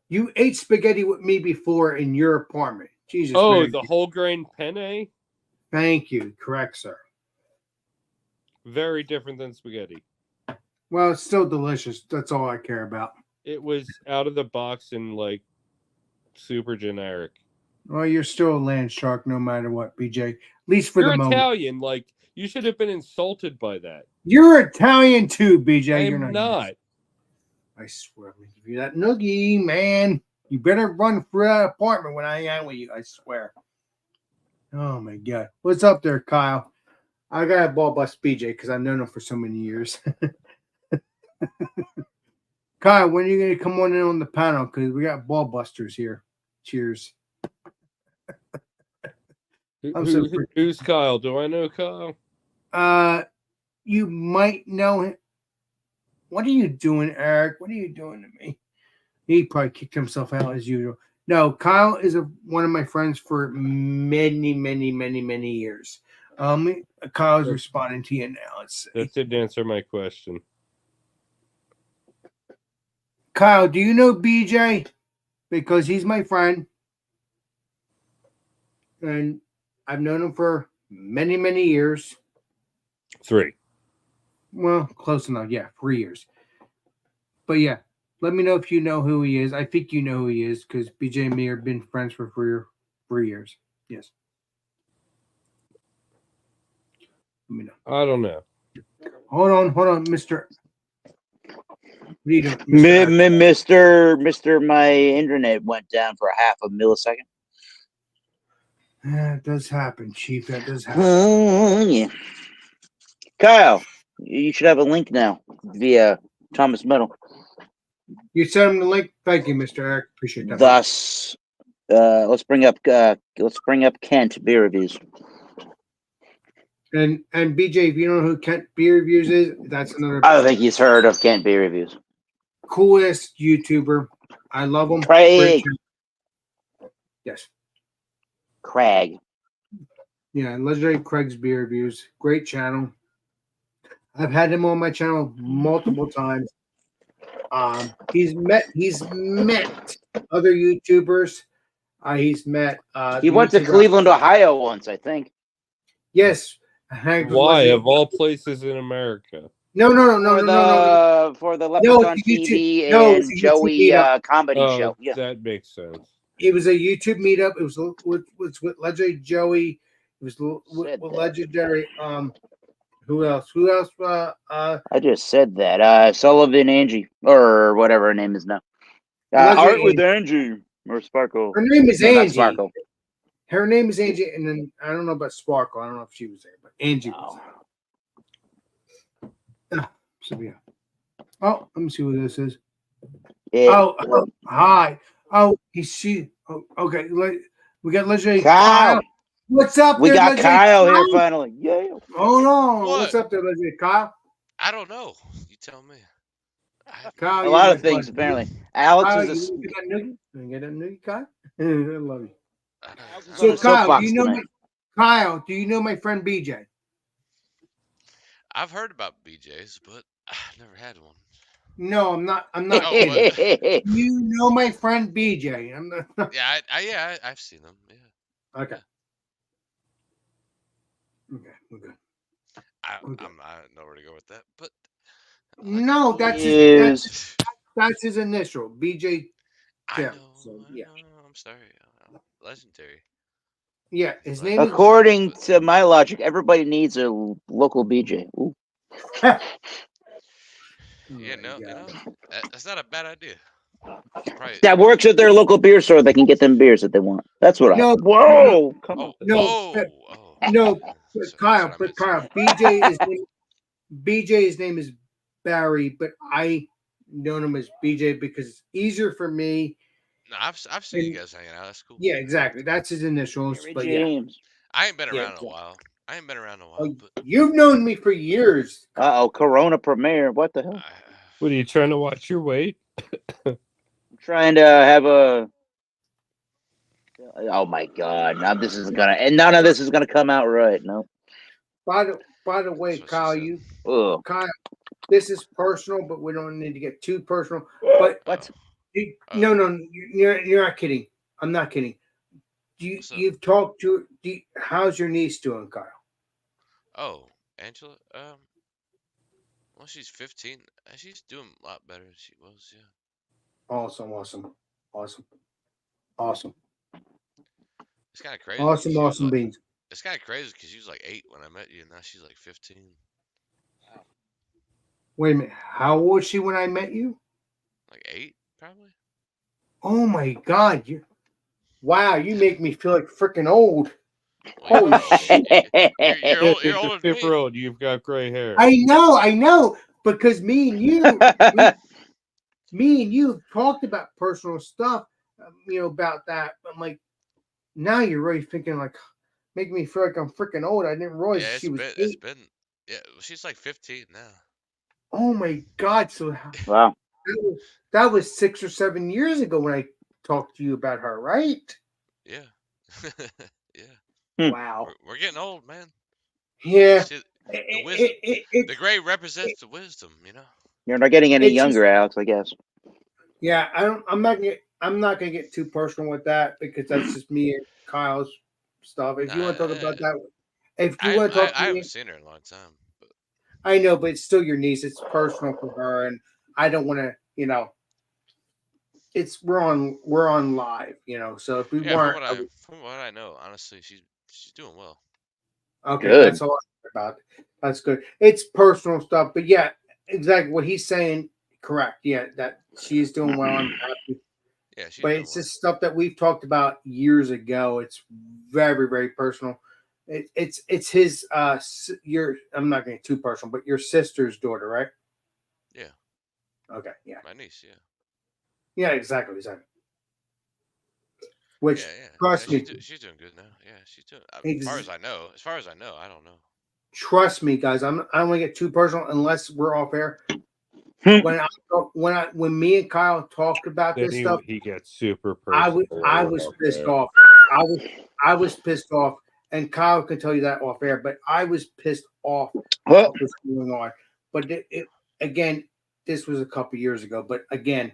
You ate spaghetti with me before in your apartment. Jesus. Oh, Mary. the whole grain penne? Thank you. Correct, sir. Very different than spaghetti. Well, it's still delicious. That's all I care about. It was out of the box and like super generic. Well, you're still a land shark no matter what, BJ. At least for You're the moment. Italian. Like, you should have been insulted by that. You're Italian too, BJ. You're I'm not. I swear, I'm gonna give you that noogie, man. You better run for that apartment when I am with you. I swear. Oh my god, what's up there, Kyle? I got a ball bust BJ because I've known him for so many years. Kyle, when are you gonna come on in on the panel? Because we got ball busters here. Cheers. I'm so freak- Who's Kyle? Do I know Kyle? You might know him. What are you doing, Eric? What are you doing to me? He probably kicked himself out as usual. No, Kyle is one of my friends for many, many, many, many years. Kyle's responding to you now. Let's see. That didn't answer my question. Kyle, do you know BJ? Because he's my friend. And I've known him for many, many years. 3. Well, close enough. Yeah, 3 years. But yeah, let me know if you know who he is. I think you know who he is because BJ and me have been friends for 3 years. Yes. Let me know. I don't know. Hold on, Mr. What are you doing? Mr. My internet went down for a half a millisecond. That does happen, Chief. That does happen. Yeah. Kyle, you should have a link now via Thomas Middle. You sent him the link. Thank you, Mr. Eric. Appreciate that. Thus, let's bring up Kent beer reviews. And BJ, if you don't know who Kent Beer Reviews is, that's another I don't think he's heard of Kent beer reviews. coolest YouTuber. I love him. Craig. Great channel. Yes. Craig. Yeah, Legendary Craig's Beer Reviews. Great channel. I've had him on my channel multiple times. He's met other YouTubers. He's met. He went to Cleveland, Ohio once, I think. Yes. Why, of all places in America? No. For the No, Leprechaun it's YouTube. TV No, and it's a YouTube Joey meetup. comedy Oh, show. Yeah. that makes sense. It was a YouTube meetup. It was with Legendary Joey. It was with Said that. Legendary. Who else? I just said that. Sullivan Angie, or whatever her name is now. Legendary Art with Angie or Sparkle. Her name is No, not Angie. Sparkle. Her name is Angie, and then I don't know about Sparkle. I don't know if she was there, but Angie was there. So yeah. Oh, let me see what this is. Yeah. Oh, hi. Oh, she. Oh, okay. We got Legendary Kyle. What's up? We there, got Legendary Kyle here finally. Yeah. Hold on. What? What's up there, Legendary Kyle? I don't know. You tell me. Kyle, A you're lot my of things, buddy. apparently. Alex Kyle, is a you get that noogie? You get that noogie, Kyle? I love you. So So, Kyle, soapbox do you know tonight. Kyle? Do you know my friend BJ? I've heard about BJ's, but I've never had one. No, I'm not. I'm not. Oh, kidding. You know my friend BJ. I'm not. Yeah, I've seen them. Yeah, Okay. Okay. We're good. I Okay. don't know where to go with that, but No, that's Is that's his initial BJ. I Tim. know. So, I yeah. know. I'm sorry. Legendary. Yeah, his name is. according to my logic, everybody needs a local BJ. Ooh. Yeah, Oh no, my you know, God. that's not a bad idea. Probably. That works at their local beer store. They can get them beers that they want. That's what No, I. Whoa! Come on. Oh, No, oh. no, That's but what I Kyle, meant to say. BJ's name is Barry, but I known him as BJ because it's easier for me. No, I've seen you And- guys hanging out. That's cool. Yeah, exactly. That's his initials. Gary But yeah, James. I ain't been Yeah, around in a exactly. while. Oh, you've known me for years. Uh-oh, Corona Premier. What the hell? What are you trying to watch your weight? I'm trying to have a. Oh my God! Now this is gonna, and none of this is gonna come out right. No. By the way, That's what she Kyle, said. Kyle, this is personal, but we don't need to get too personal. But What? no, you're not kidding. I'm not kidding. You've talked to? How's your niece doing, Kyle? Oh, Angela. Well, she's 15. She's doing a lot better than she was. Yeah. Awesome. It's kind of crazy. Awesome beans. It's kind of crazy because she was like 8 when I met you, and now she's like 15. Wait a minute. How old was she when I met you? Like 8, probably. Oh my God! Wow, you make me feel like freaking old. Well, Holy shit! You're older than me. Super old. You've got gray hair. I know, because me and you talked about personal stuff, about that. I'm like, now you're really thinking like, making me feel like I'm freaking old. I didn't realize Yeah, she was it's 8. been. Yeah, she's like 15 now. Oh my God! So Wow. that was 6 or 7 years ago when I talked to you about her, right? Yeah. Yeah. Wow. We're getting old, man. Yeah. The wisdom. The gray represents the wisdom, you know. You're not getting any It's younger, just- Alex. I guess. Yeah, I'm not gonna get too personal with that because that's just me and Kyle's stuff. If you want to talk about that, if you want to talk to I me, haven't seen her in a long time. But I know, but it's still your niece. It's personal for her, and I don't want to, It's we're on live, So if we yeah, weren't, from what I know, honestly, she's doing well. okay, Good. that's all I care about. That's good. It's personal stuff, but yeah, exactly what he's saying. Correct. Yeah, that she's doing well. I'm happy. Yeah, she's But doing it's well. just stuff that we've talked about years ago. It's very, very personal. It's his I'm not getting too personal, but your sister's daughter, right? Yeah. Okay, yeah. My niece, yeah. Yeah, exactly. Which Yeah. trust me, She's doing good now. Yeah, she's doing. Ex- As far as I know, I don't know. trust me, guys. I don't want to get too personal unless we're off air. When me and Kyle talked about Then this stuff, he gets super personal. I was pissed off. I was pissed off, and Kyle can tell you that off air. But I was pissed off what was going on. But again, this was a couple years ago. But again,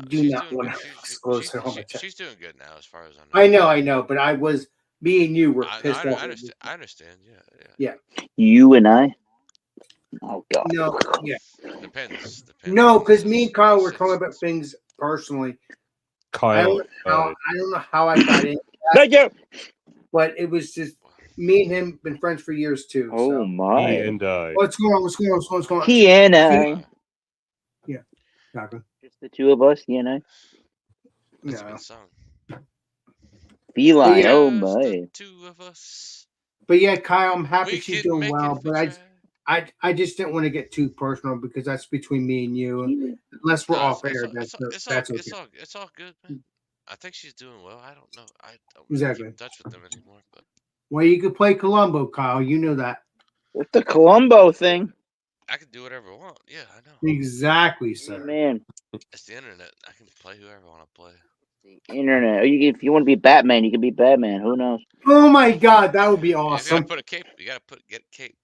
do not want to disclose it on the chat. She's doing good now, as far as I know. I know, but me and you were pissed off. I understand. Yeah. You and I. Oh God. No, yeah. Depends. No, because me and Kyle were talking about things personally. I Kyle. don't know how I got in. Thank you. But it was just me and him been friends for years too. Oh so. my. He and I. What's going on? He and I. Yeah. Exactly. Just the two of us. He and I. That's a No. good song. Feline. Yeah. Oh Just my. the two of us. But yeah, Kyle, I'm happy We she's can doing make well. it if we But try. I just didn't want to get too personal because that's between me and you. Unless we're No, off it's air, all- that's it's okay. It's all good, man. I think she's doing well. I don't know. I don't Exactly. keep in touch with them anymore. But Well, you could play Columbo, Kyle. You know that. What's the Columbo thing? I can do whatever I want. Yeah, I know. Exactly, sir. Man, It's the internet. I can play whoever I want to play. the internet. If you want to be Batman, you can be Batman. Who knows? Oh my God, that would be You gotta awesome. put a cape. You gotta get a cape.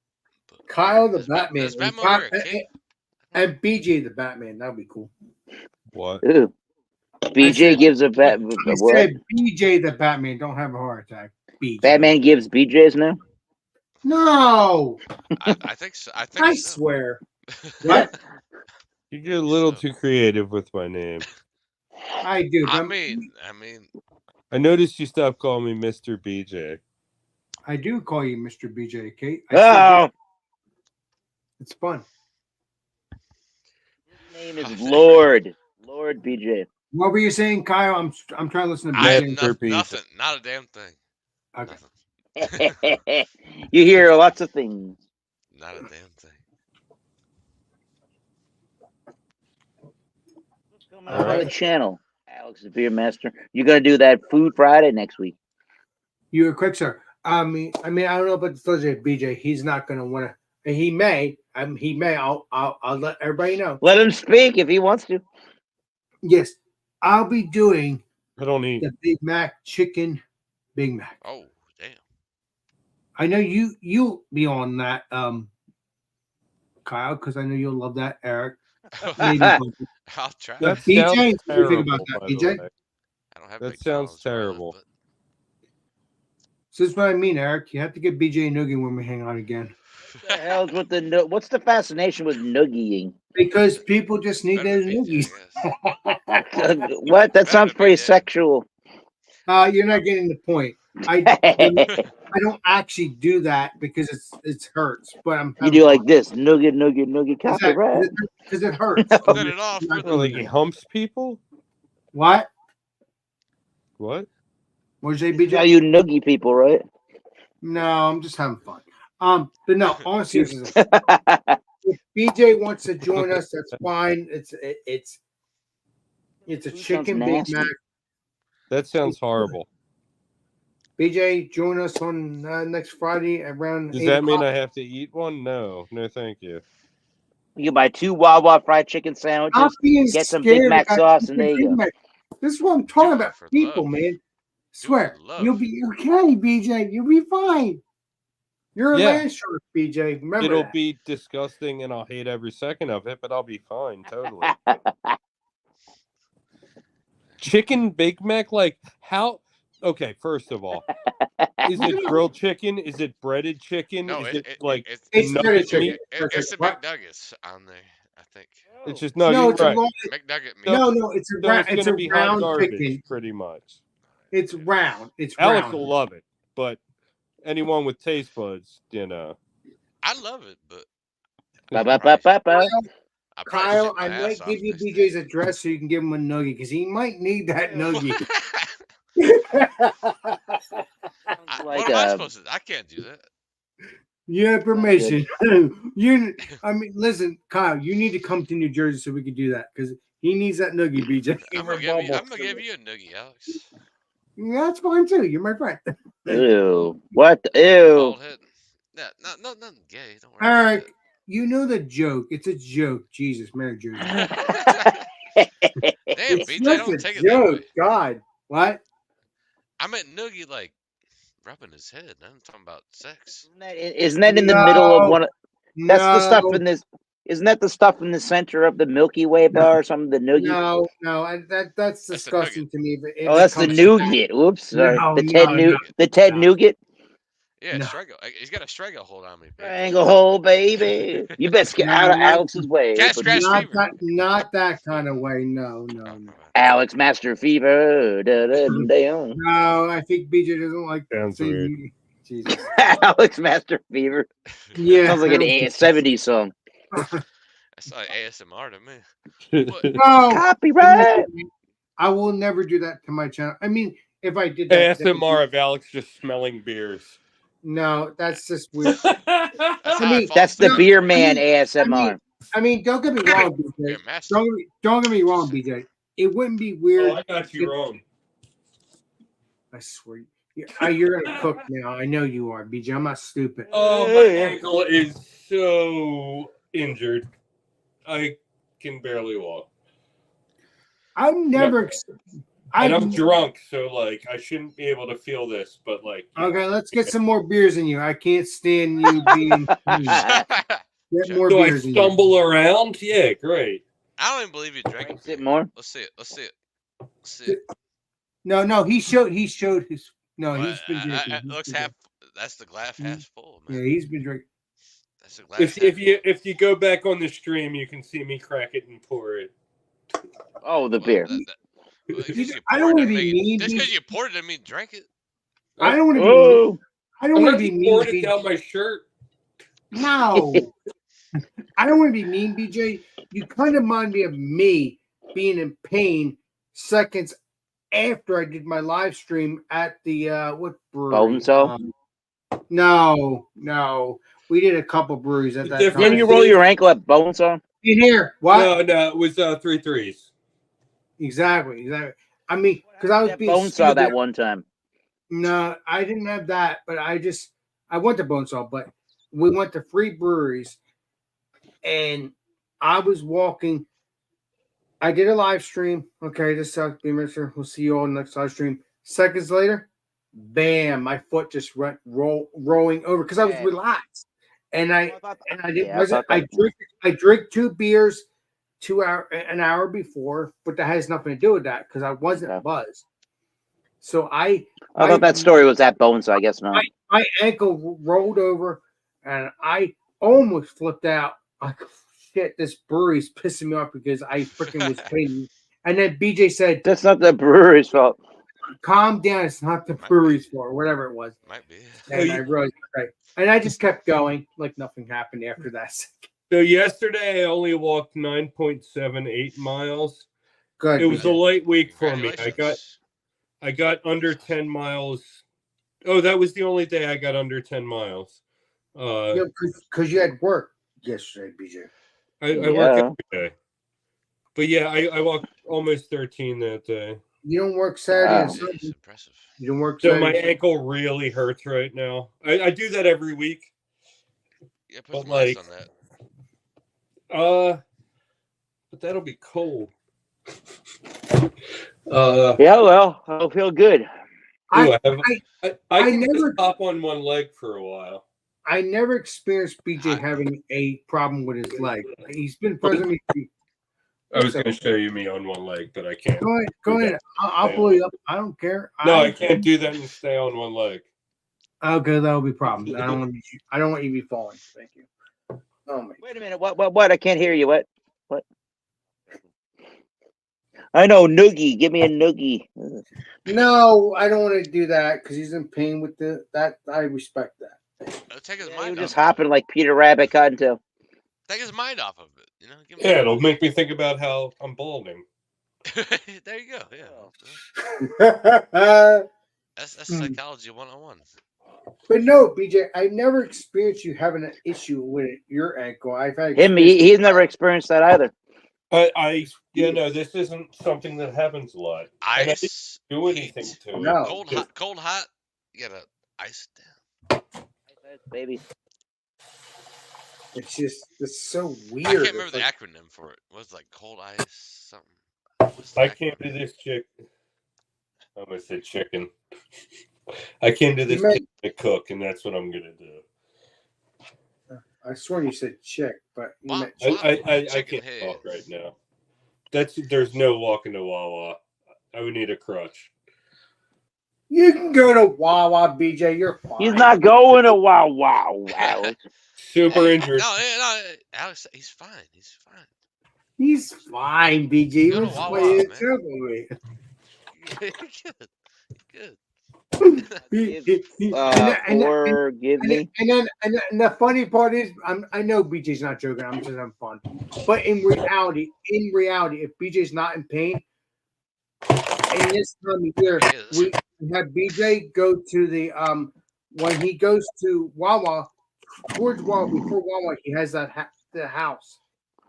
But Kyle the does Batman. Does and Batman Kyle- wear a cape? and BJ the Batman. That would be cool. What? Ooh. BJ said- gives a bat. I What? said BJ the Batman. Don't have a heart attack. BJ. Batman gives BJ's now. No, I think so. I think I so. swear. What? You get a little So- too creative with my name. I do. I but mean, I noticed you stopped calling me Mr. BJ. I do call you Mr. BJ, Kate. I still do. Oh, It's fun. his name is Lord BJ. What were you saying, Kyle? I'm trying to listen to I BJ. have Mr. Pizza. nothing. Not a damn thing. Okay. Nothing. You hear lots of things. Not a damn thing. What's coming up on the right. channel? Alex the Beer Master. You're gonna do that Food Friday next week. You were quick, sir. I mean, I don't know about the subject, BJ. He's not going to want to. He may. He may. I'll let everybody know. Let him speak if he wants to. Yes, I'll be doing I don't eat. the Big Mac chicken Big Mac. Oh, damn. I know you'll be on that, Kyle, because I know you'll love that, Eric. Maybe I'll try. That BJ, sounds what do you terrible, think about that, by the BJ? way. I don't have That McDonald's sounds where I live, terrible. but- So this is what I mean, Eric. You have to get BJ and Noogie when we hang out again. What the hell's with the what's the fascination with noogieing? Because people just need Better those than BJ, noogies. I guess. What? That sounds Better pretty BJ. sexual. You're not getting the point. I don't actually do that because it hurts, but I'm You do like this, noogie, because copyright. it hurts. Set it off with Well, like he humps people? What? What? What'd you say, How BJ? you noogie people, right? No, I'm just having fun. But no, on seriousness, if BJ wants to join us, that's fine. It's a Food chicken sounds Big nasty. Mac. That sounds horrible. BJ, join us on next Friday around. Does 8 that mean o'clock. I have to eat one? No, thank you. You buy 2 Wawa fried chicken Stop sandwiches, being get some scared Big Mac about sauce, chicken and there you Big go. Mac. This is what I'm talking Do it about. for People, love. man. Do Swear, it for love. you'll be okay, BJ. You'll be fine. You're a Yeah. land shark, BJ. Remember It'll that. be disgusting and I'll hate every second of it, but I'll be fine, totally. Chicken Big Mac, like how? Okay, first of all, is it grilled chicken? Is it breaded chicken? No, is it like It's nugget breaded chicken. meat? it's the What? McNuggets on there, I think. It's just No, nugget, it's a right? long. McNugget meat. No, it's a So round. it's It's gonna a be hot round garbage, chicken. pretty much. It's round. It's Alex round. will love it, but anyone with taste buds, you know. I love it, but Ba-ba-ba-ba-ba. I probably Kyle, shit my I might ass off give you next day. BJ's address so you can give him a nugget because he might need that nugget. Like, what am I supposed to? I can't do that. You have permission. I mean, listen, Kyle, you need to come to New Jersey so we can do that because he needs that nugget, BJ. I'm gonna give you a noogie, Alex. That's fine too. You're my friend. Ew. What? Ew. Bald head. Yeah, nothing gay. Don't worry Eric, about you know the joke. It's a joke. Jesus, Mary Jersey. it. Damn, It's BJ, just don't a take it that joke. way. God, what? I meant noogie like rubbing his head. I'm talking about sex. Isn't that in the middle of one? That's the stuff No. in this. Isn't that the stuff in the center of the Milky Way bar or something? The noogie. No, that's That's the disgusting to me. If Oh, it that's the comes- nougat. Oops, sorry. No, the Ted no. The Ted no. Nougat. Yeah, No. strangle. He's got a stranglehold on me. Baby. Stranglehold, baby. You best get out of No. Alex's way. Cat scratch fever. Not that kind of way. No. Alex Master Fever. Da-da-da-da. No, I think BJ doesn't like Sounds saying- weird. Jesus. Alex Master Fever. Yeah. Sounds like an 70s song. That's like ASMR to me. What? No. Copyright. I will never do that to my channel. I mean, if I did that. ASMR of Alex just smelling beers. No, that's just weird. That's how I mean, fall that's the asleep. beer man ASMR. I mean, don't get me wrong, BJ. You're a master. Don't get me wrong, BJ. It wouldn't be weird. Oh, I got you wrong. I swear. You're gonna cook now. I know you are, BJ. I'm not stupid. Oh, my ankle is so injured. I can barely walk. I've never And I'm drunk, so like I shouldn't be able to feel this, but like Okay, let's get some more beers in you. I can't stand you being. Get more do I beers in you. stumble around? Yeah, great. I don't even believe you drank Drinks it. it more. Let's see it. Let's see it. Let's see it. No, he showed his. No, Well, he's been drinking. it looks half. That's the glass half full, Yeah, man. he's been drinking. That's the glass If half full. if you go back on the stream, you can see me crack it and pour it. Oh, the Well, beer. I don't want to be mean. Just because you poured it, didn't mean drink it. I don't want to be. Oh, I don't I'm want not to be just mean. pouring it BJ. down my shirt. No, I don't want to be mean, BJ. You kind of remind me of me being in pain seconds after I did my live stream at the what brewery? Bonesaw? No, we did a couple breweries at that Different- time. Didn't you roll your ankle at Bonesaw? In here, what? No, it was 3 3s. Exactly. I mean, because I was That being Bonesaw stupid. that one time. No, I didn't have that, but I went to Bonesaw, but we went to 3 breweries, and I was walking. I did a live stream. Okay, this sucks, Beamer. We'll see you all next live stream. Seconds later, bam, my foot just went rolling over because I was Yeah. relaxed, and I did. Yeah, I thought that- I drink 2 beers an hour before, but that has nothing to do with that because I wasn't Okay. buzzed. So I thought that story was at Bonesaw. I guess not. my ankle rolled over and I almost flipped out. Like, shit, this brewery's pissing me off because I freaking was paying. And then BJ said, That's not the brewery's fault. calm down. It's not the brewery's fault, or whatever it was. Might be. And I realized, right. And I just kept going like nothing happened after that. So yesterday I only walked 9.78 miles. Good. It was a BJ. light week for me. Congratulations. I got under 10 miles. Oh, that was the only day I got under 10 miles. Yeah, because you had work yesterday, BJ. I work every day. But yeah, I walked almost 13 that day. You don't work Saturday and Wow. Sunday. It's impressive. You don't work So Saturday. my and Sunday. ankle really hurts right now. I do that every week. Yeah, put But, some ice like- on that. But that'll be cold. Yeah, well, I'll feel good. Ooh, I I can never- just hop on one leg for a while. I never experienced BJ having a problem with his leg. He's been present. I was going to show you me on one leg, but I can't. Go ahead. I'll pull you up. I don't care. No, I can't do that and stay on one leg. Okay, that'll be problems. I don't want you to be falling. Thank you. Oh my. Wait a minute. What? I can't hear you. What? I know, noogie. Give me a noogie. No, I don't want to do that because he's in pain with that. I respect that. It'll take his You're mind just off. hopping like Peter Rabbit Cottontail. Take his mind off of it. You know. Give him Yeah, it'll make me think about how I'm balding. there you go. Yeah. That's psychology 101. But no, BJ, I never experienced you having an issue with your ankle. I've had He's never experienced that either. This isn't something that happens a lot. And I didn't Ice. do anything to it. No. Cold, hot. You gotta ice it down. Baby. It's so weird. I can't remember It's the like- acronym for it. It was like cold ice something. What's the I came to acronym? this chick. I almost said chicken. I came to this You chick to cook, and that's what I'm gonna do. I swear you said chick, but you Wow. meant I Chicken can't head. talk right now. There's no walking to Wawa. I would need a crutch. you can go to Wawa, BJ. You're fine. He's not going to wow. Alex. Super injured. No, Alex, he's fine. He's fine. He's fine, BJ. Go to Let's Wawa, play it man. simply. Good. Forgive me. And the funny part is, I know BJ's not joking. I'm just having fun. But in reality, if BJ's not in pain, in this time of year, we have BJ go to the when he goes to Wawa, towards Wawa, before Wawa, he has the house,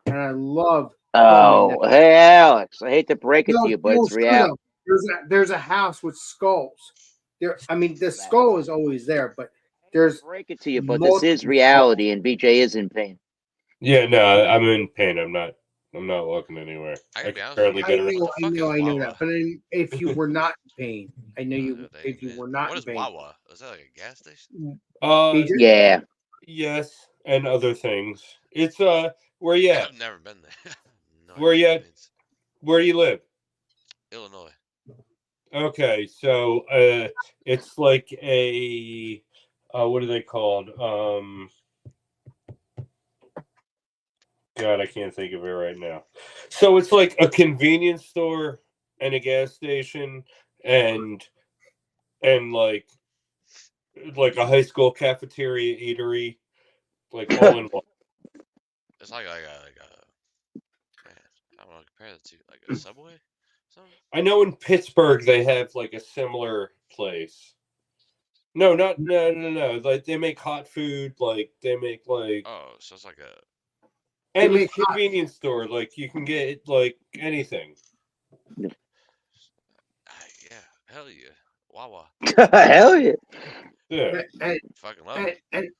and I love. Oh, hey, Alex. I hate to break it to you, but it's no, reality. There's a house with skulls. The skull is always there, but there's Break it to you, but this is reality, and BJ is in pain. Yeah, no, I'm in pain. I'm not I'm not looking anywhere. I I gotta be can honest barely with I get you. around. know, What the I fuck know, is I know Wawa? that. But then if you were not in pain, I know you. That If ain't you it. were not What in is pain, Wawa? Is that like a gas station? BJ, Yeah. Yes, and other things. It's where you at? I've never been there. No Where idea you what at? that means. Where do you live? Illinois. Okay, so it's like a what are they called? God, I can't think of it right now. So it's like a convenience store and a gas station and like a high school cafeteria eatery, like all in one. It's like a man, I don't know, compare that to like a Subway, something. I know in Pittsburgh they have like a similar place. No, no. Like they make hot food, like they make like Oh, so it's like a and They it's a convenience store, like you can get like anything. yeah, hell yeah, Wawa. Hell yeah. Yeah. and, Fucking love and, it.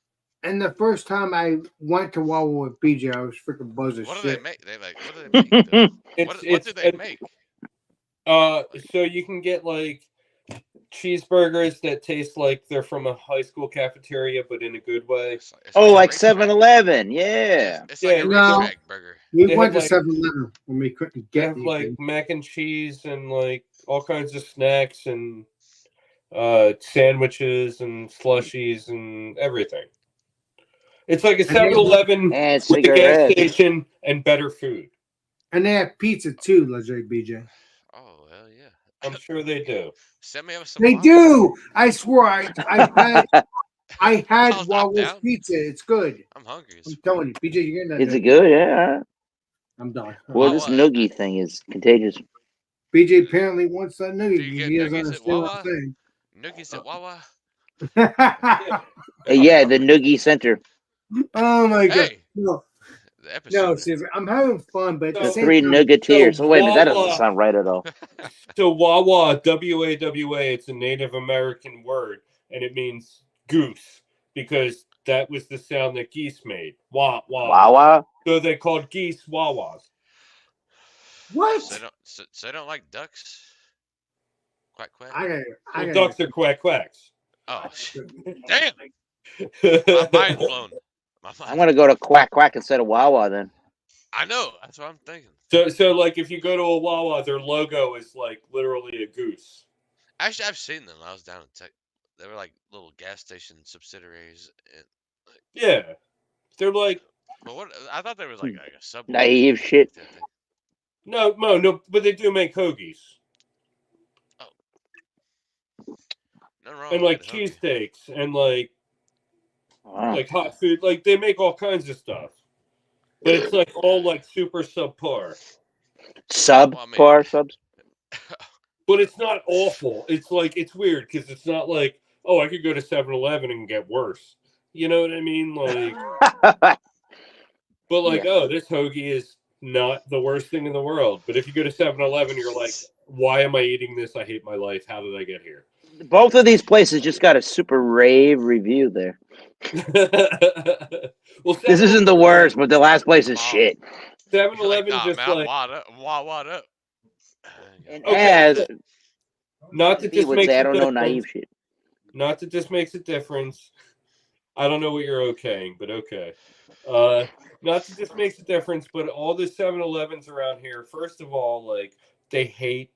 and the first time I went to Wawa with BJ, I was freaking buzzed as What do they shit. make? They like what do they make though? What do they make? So you can get like cheeseburgers that taste like they're from a high school cafeteria, but in a good way. It's Oh, like racetrack. 7-Eleven. Yeah. It's like a No. racetrack burger. We They went have, to like- 7-Eleven when we couldn't They get have like anything. mac and cheese and like all kinds of snacks and sandwiches and slushies and everything. It's like a And they- 7-Eleven And with a gas cigarettes. station and better food. And they have pizza too, Legend BJ. Oh hell yeah! I'm sure they do. Send me up some. They Wawa. do. I swear, I had I'm Wawa's down. pizza. It's good. I'm hungry. I'm telling you, BJ, you're getting that. Is it good? Yeah. I'm done. Well, this Wawa. noogie thing is contagious. BJ apparently wants that Do nugget. you get He doesn't nuggies at understand what Wawa? I'm saying. Noogies at Wawa. Yeah, the noogie center. Oh my god. Hey, No, the episode. no, seriously, I'm having fun, but at The the same three time, nuggeteers. So Oh, wait a minute, that doesn't Wawa- sound right at all. So Wawa, W-A-W-A, it's a Native American word, and it means goose because that was the sound that geese made. Wah, wah. Wawa. So they called geese Wawas. what? So they don't like ducks. Quack quack. I Well, got ducks are quack quacks. Oh damn! My mind's blown. My I'm mind. gonna go to Quack Quack instead of Wawa then. I know. That's what I'm thinking. So like if you go to a Wawa, their logo is like literally a goose. Actually, I've seen them. I was down in Tech. They were like little gas station subsidiaries. And, Yeah, they're like but what? I thought they was like a Subway. Naive shit. no, but they do make hoagies Nothing wrong and with like it, hoagie. cheesesteaks and like Wow. hot food. Like they make all kinds of stuff, but it's like all like super subpar. Subpar subs. But it's not awful. It's like it's weird because it's not like, oh, I could go to 7-Eleven and get worse. You know what I mean? Like, but like, Yeah. oh, this hoagie is not the worst thing in the world. But if you go to 7-Eleven, you're like, why am I eating this? I hate my life. How did I get here? Both of these places just got a super rave review there. Well, This isn't the worst, but the last place is shit. 7-Eleven Nah, just man, I'm like wad up. And Okay. as not that he this would makes say, I a don't know difference. naive shit. Not that this makes a difference. I don't know what you're okaying, but okay. Not that this makes a difference, but all the 7-Elevens around here, first of all, like they hate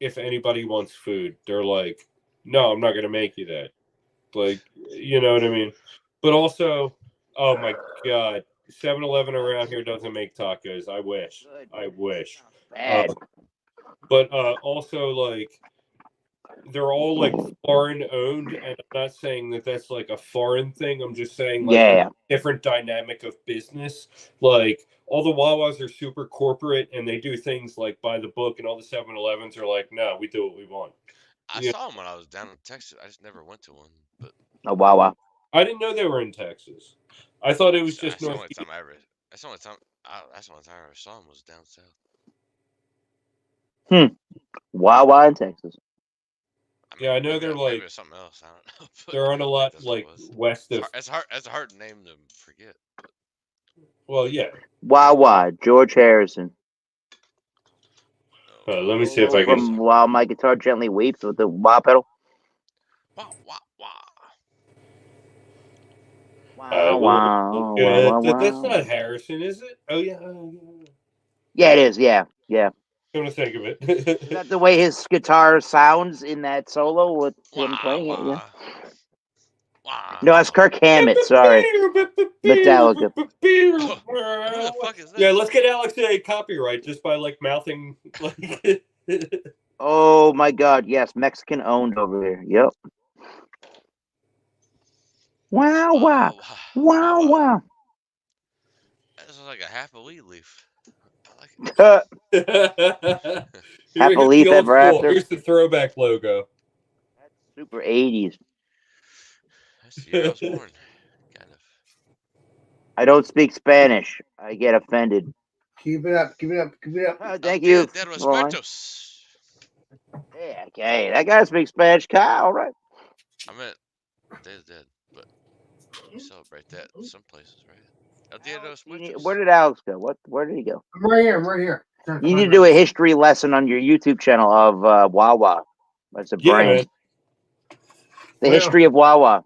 if anybody wants food. They're like, no, I'm not gonna make you that. Like, you know what I mean? But also, oh my god, 7-Eleven around here doesn't make tacos. I wish. I wish. Bad. But also like they're all like foreign owned, and I'm not saying that that's like a foreign thing. I'm just saying like Yeah. a different dynamic of business. Like all the Wawas are super corporate and they do things like by the book, and all the 7-Elevens are like, no, we do what we want. I Yeah. saw them when I was down in Texas. I just never went to one. But Oh, Wawa. I didn't know they were in Texas. I thought it was just that's the only northeast. time I ever. That's the only time. That's the only time I ever saw them was down south. Wawa in Texas. Yeah, I know maybe they're maybe like it was something else. I don't know. but they're on a lot that's what it like was. west of. It's hard. It's a hard name to forget. Well, yeah. Wawa, George Harrison. Let me see if I can. From While My Guitar Gently Weeps with the wah pedal. Wah, wah, wah. Wow, wow, wow, That's wow. not Harrison, is it? Oh yeah. Yeah, it is. Yeah, yeah. I'm gonna think of Is it. that the way his guitar sounds in that solo with him Wah, playing it? Yeah. wah. Wah. No, that's Kirk Hammett. Sorry, Metallica. Who the fuck is that? Yeah, let's get Alex a copyright just by like mouthing like. Oh my God! Yes, Mexican owned over there. Yep. Wow, wow, wow, wow. That's like a half a weed leaf. I like it. Half a leaf ever after. Here's the throwback logo. That's super 80s. That's the year I was born. Kind of. I don't speak Spanish. I get offended. Keep it up. Keep it up. Keep it up. Thank you. De Lauren. respetos. Yeah, okay. That guy speaks Spanish. Kyle, all right. I meant they're dead, but you celebrate that in some places, right? El Dia de los Muertos. Where did Alex go? Where did he go? I'm right here. I'm right here. You need to do a history lesson on your YouTube channel of Wawa. That's a Yeah, brand. man. The Well, history of Wawa.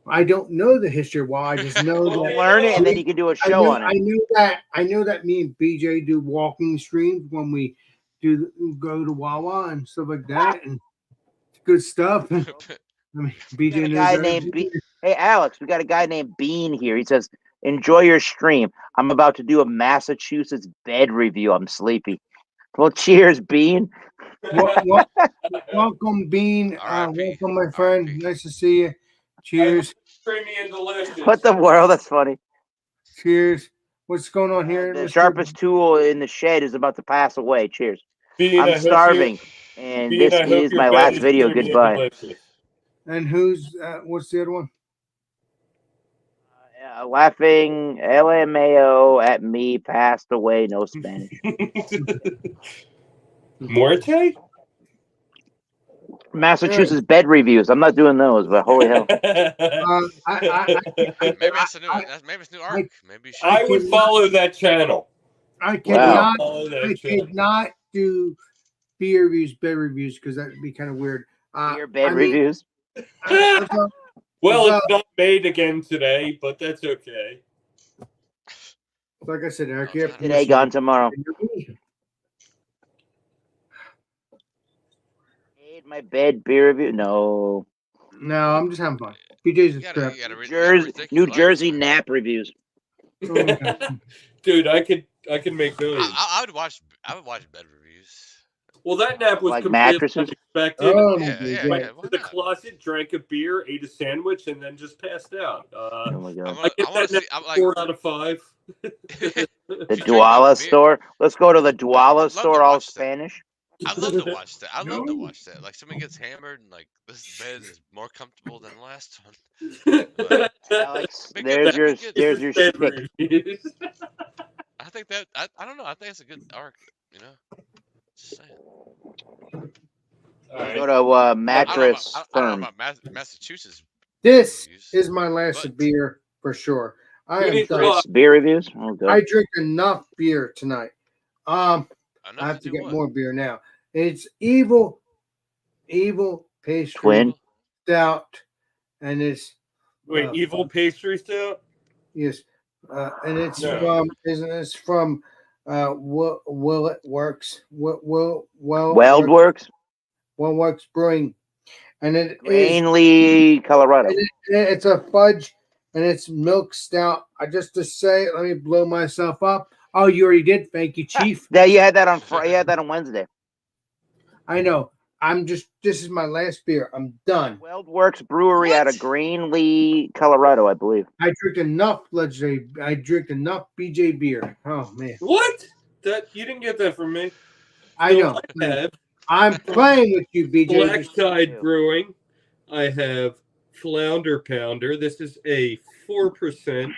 I don't know the history of why. I just know Well, that. Learn it, and then you can do a show on I it. know that me and BJ do walking streams when we go to Wawa and stuff like that, and it's good stuff. I mean, We got BJ a knows guy everything. named Hey, Alex, we got a guy named Bean here. He says, "Enjoy your stream. I'm about to do a Massachusetts bed review. I'm sleepy." Well, cheers, Bean. Welcome, Bean. R.I.P.. Welcome, my friend. R.I.P.. Nice to see you. Cheers. Creamy and delicious. What the world? That's funny. Cheers. What's going on here? The Mr. sharpest tool in the shed is about to pass away. Cheers. Bean, I I'm hope starving, and Bean, this I hope is your my bed last is video. creamy and Goodbye. delicious. And who's what's the other one? Laughing LMAO at me, passed away, no Spanish. Muerte? Massachusetts bed reviews. I'm not doing those, but holy hell. Maybe that's a new. Maybe it's new arc. Maybe you should. I would follow that channel. I Wow. cannot do beer reviews, bed reviews, because that'd be kind of weird. Beer bed reviews. Well, it's not made again today, but that's okay. Like I said, Eric, you have Today, gone tomorrow. Made my bed beer review? No. No, I'm just having fun. BJ's a You trip. gotta rethink New your life, Jersey man. nap reviews. Dude, I could make those. I would watch bed reviews. Well, that nap was Like completely mattresses? unexpected. Oh, Yeah, Went why to the not? closet, drank a beer, ate a sandwich, and then just passed out. Oh my God. I get I wanna that see. I'm nap like, 4 out of 5. The drink Duala beer. store. Let's go to the Duala love to store, all watch that. Spanish. I love to watch that. I love to No. watch that. Like somebody gets hammered and like this bed is more comfortable than the last one. But Alex, Be good. there's your That'd be good. there's your stick. I think that I don't know. I think it's a good arc. You know. Just saying. Go to Mattress I don't Firm. know about Massachusetts. This reviews, is my last but- beer for sure. I We am need to done. look. Beer reviews? Oh, God. I drink enough beer tonight. I enough have to do get what? more beer now. It's evil pastry Twin. stout, and it's Wait, evil pastry stout? yes, and it's No. from Will It Works Weldworks, Works Brewing, and it is Greenlee, Colorado. it's a fudge and it's milk stout. I just to say, let me blow myself up. Oh, you already did. Thank you, Chief. Yeah, you had that on Friday. You had that on Wednesday. I know. This is my last beer. I'm done. Weldworks Brewery out of Greenlee, Colorado, I believe. I drink enough legendary. I drink enough BJ beer. Oh man, What? That you didn't get that from me. I know. I have I'm playing with you, BJ. Black Tide Brewing. I have Flounder Pounder. This is a 4%.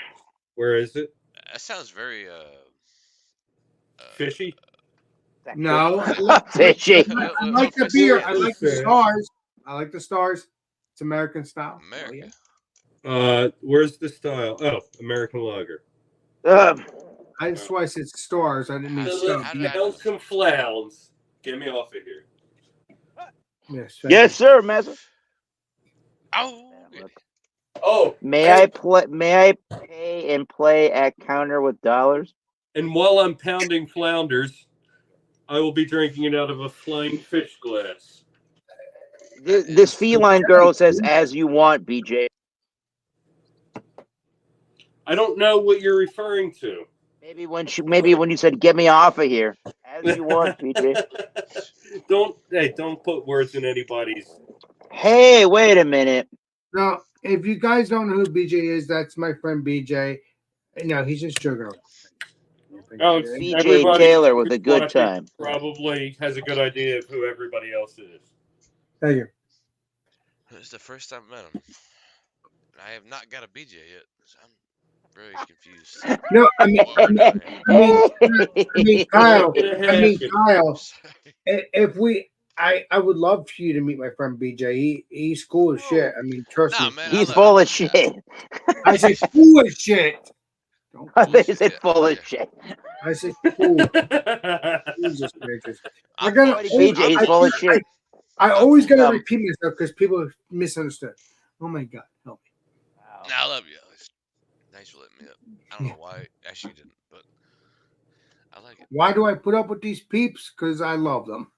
Where is it? That sounds very Fishy. No, Fishy. I like the beer. I like the stars. I like the stars. It's American style. America. Oh, yeah. Where's the style? Oh, American Lager. That's why I said stars. I didn't mean Hello, stars. hello, some flowns. Get me off of here. Yes, thank Yes, you. sir, Master. Oh, Oh, May I play? May I pay and play at counter with dollars? and while I'm pounding flounders, I will be drinking it out of a flying fish glass. This feline girl says, "As you want, BJ." I don't know what you're referring to. Maybe when you said, "Get me off of here," as you want, BJ. Don't put words in anybody's. Hey, wait a minute. Now, if you guys don't know who BJ is, that's my friend BJ. No, he's just joking around. Oh, BJ everybody Taylor with a who's good watching time. Probably has a good idea of who everybody else is. Thank you. it's the first time I met him. I have not got a BJ yet. So I'm very confused. No, I mean, Kyle. If we, I would love for you to meet my friend BJ. He's cool as shit. I mean, trust Nah, me. man, He's full of shit. I said cool as shit. I think he said full of shit. I said cool. Jesus gracious. I I'm gotta. full of shit. BJ, he's full of shit. I always gotta Um, repeat myself because people misunderstood. Oh my god, help me. Nah, I love you, Alex. Thanks for letting me up. I don't know why. Actually, you didn't, but I like it. Why do I put up with these peeps? Because I love them.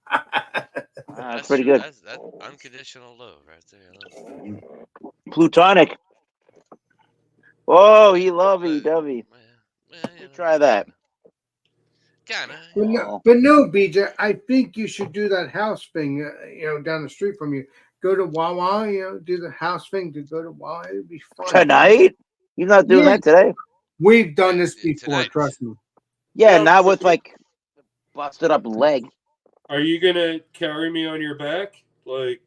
That's pretty true. good. That's unconditional love right there. I love it. Plutonic. Oh, he love EW. Try that. Kinda. But no, BJ, I think you should do that house thing. Down the street from you. Go to Wawa. Do the house thing. To go to Wawa, it'd be fun. Tonight? You're not doing that today? We've done this before. Tonight. Trust me. Yeah, not with like busted up leg. Are you gonna carry me on your back? Like,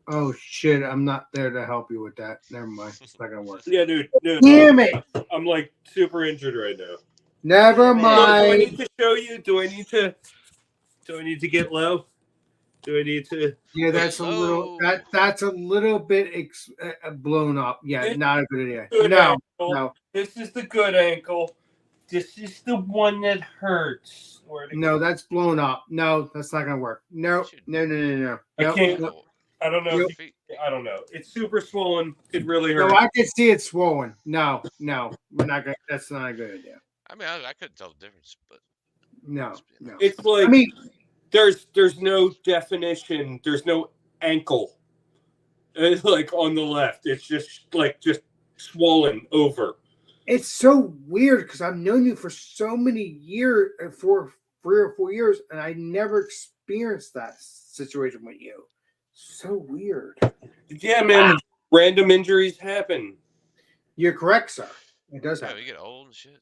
Oh shit! I'm not there to help you with that. Never mind. It's not gonna work. yeah, dude. No, Damn it! I'm like super injured right now. Never Do I mind. need to show you? Do I need to get low? Do I need to? Yeah, that's a little. That's a little bit blown up. Yeah, not a good idea. Good No, ankle. no, This is the good ankle. This is the one that hurts. no. That's blown up. No, that's not gonna work. No, no. I can't. No, I don't know. Nope. I don't know. It's super swollen. It really no, hurts. I can see it swollen. No, we're not gonna. That's not a good idea. I mean, I couldn't tell the difference, but No. It's like I mean, there's no definition. There's no ankle. It's like on the left. It's just swollen over. it's so weird because I've known you for so many years, for 3 or 4 years, and I never experienced that situation with you. So weird. Yeah, man. Random injuries happen. You're correct, sir. It does yeah, happen. we get old and shit.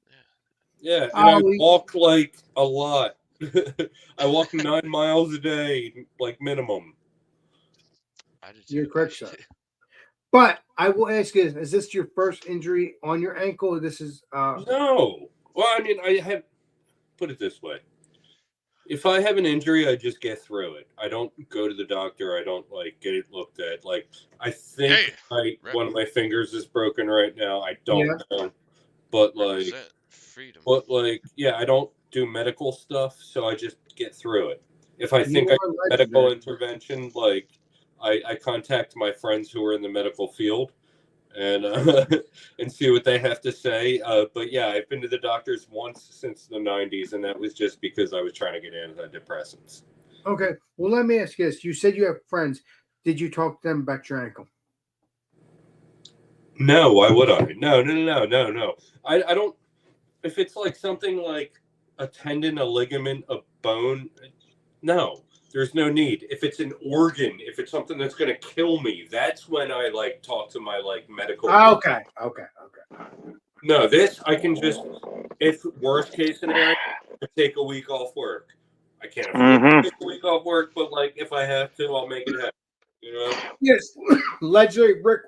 Yeah. Yeah, and I we- walk like a lot. I walk 9 miles a day, like minimum. You're correct, sir. But I will ask you: is this your first injury on your ankle? Or this is No. Well, I mean, I have. Put it this way: if I have an injury, I just get through it. I don't go to the doctor. I don't get it looked at. Like I think one of my fingers is broken right now. I don't know, but yeah, I don't do medical stuff, so I just get through it. If I think I need medical intervention, I contact my friends who are in the medical field and and see what they have to say. But yeah, I've been to the doctors once since the 90s, and that was just because I was trying to get antidepressants. okay. Well, let me ask you this: you said you have friends. Did you talk to them about your ankle? No, why would I? No. I don't. If it's like something like a tendon, a ligament, a bone, no. There's no need. If it's an organ, if it's something that's going to kill me, that's when I talk to my medical. Okay. No, this I can just, if worst case scenario, take a week off work. I can't afford to take a week off work, but if I have to, I'll make it happen. You know? Yes, legendary Rick.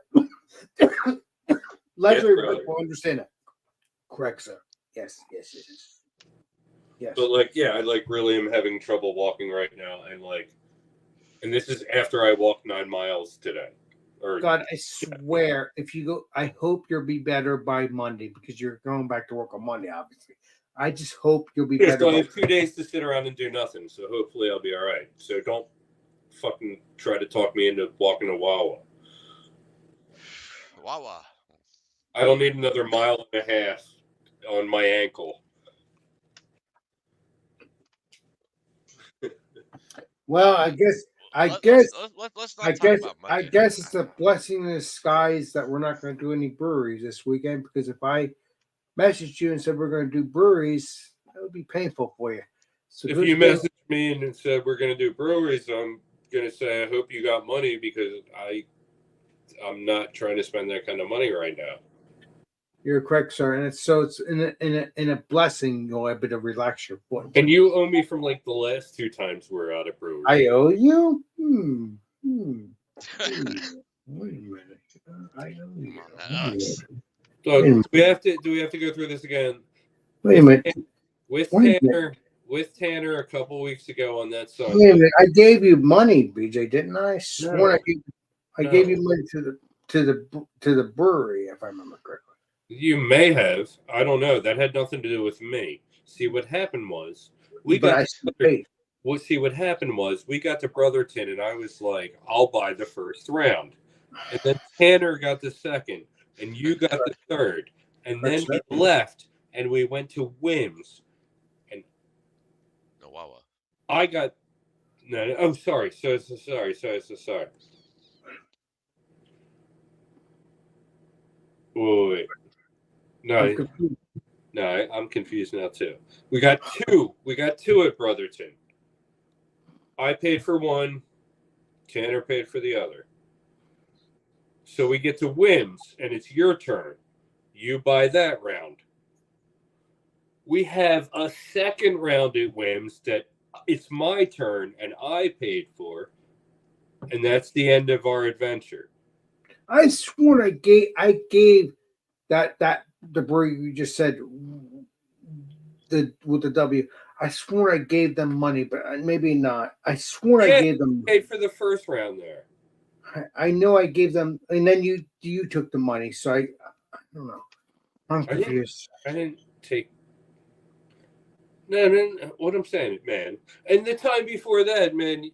Legendary Rick will understand that. Correct, sir. Yes. But yeah, I really am having trouble walking right now, and this is after I walked 9 miles today. Or God, I swear, if you go, I hope you'll be better by Monday because you're going back to work on Monday, obviously. I just hope you'll be yeah, better. so I by- have 2 days to sit around and do nothing. So hopefully I'll be all right. So don't fucking try to talk me into walking to Wawa. Wawa. I don't need another 1.5 miles on my ankle. Well, I guess Let's not talk about I Monday. guess it's a blessing in disguise that we're not going to do any breweries this weekend because if I messaged you and said we're going to do breweries, that would be painful for you. So If good you thing- messaged me and said we're going to do breweries, I'm going to say I hope you got money because I'm not trying to spend that kind of money right now. you're correct, sir, and it's in a blessing you'll have to relax your foot. And you owe me from like the last 2 times we're out of brewery. I owe you. Wait a minute. I owe you. Come on, us. So Wait a minute. do we have to go through this again? Wait a minute. With Wait a minute. Tanner a couple weeks ago on that song. Wait a minute. I gave you money, BJ, didn't I? I sworn I No. gave you money to the brewery, if I remember correctly. You may have. I don't know. That had nothing to do with me. See, what happened was we But got I still paid. Well, see, what happened was we got to Brotherton, and I was like, I'll buy the first round. And then Tanner got the second, and you got the third. And then we left, and we went to Wims. No Wawa. I got no. Oh, sorry. Sorry. Wait. I'm confused. No, I'm confused now too. We got two. We got 2 at Brotherton. I paid for one. Tanner paid for the other. So we get to Wims, and it's your turn. You buy that round. We have a second round at Wims that it's my turn, and I paid for, and that's the end of our adventure. I sworn I gave that the brewery you just said with the W. I swore I gave them money, but maybe not. I swore I gave them. Paid for the first round there. I know I gave them, and then you took the money. So I don't know. I'm I didn't- confused. I didn't take. No, what I'm saying, man. And the time before that, man.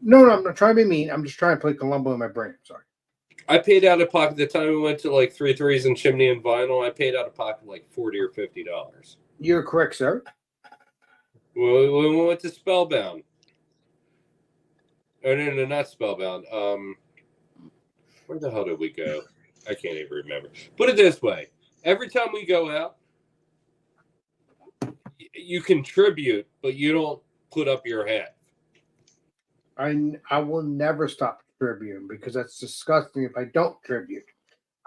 No, I'm not trying to be mean. I'm just trying to play Columbo in my brain. Sorry. I paid out of pocket the time we went to like 3 Threes and Chimney and Vinyl. I paid out of pocket like $40 or $50. You're correct, sir. Well, we went to Spellbound. Oh, no, not Spellbound. Where the hell did we go? I can't even remember. Put it this way: every time we go out, you contribute, but you don't put up your half. I will never stop contributing because that's disgusting if I don't contribute.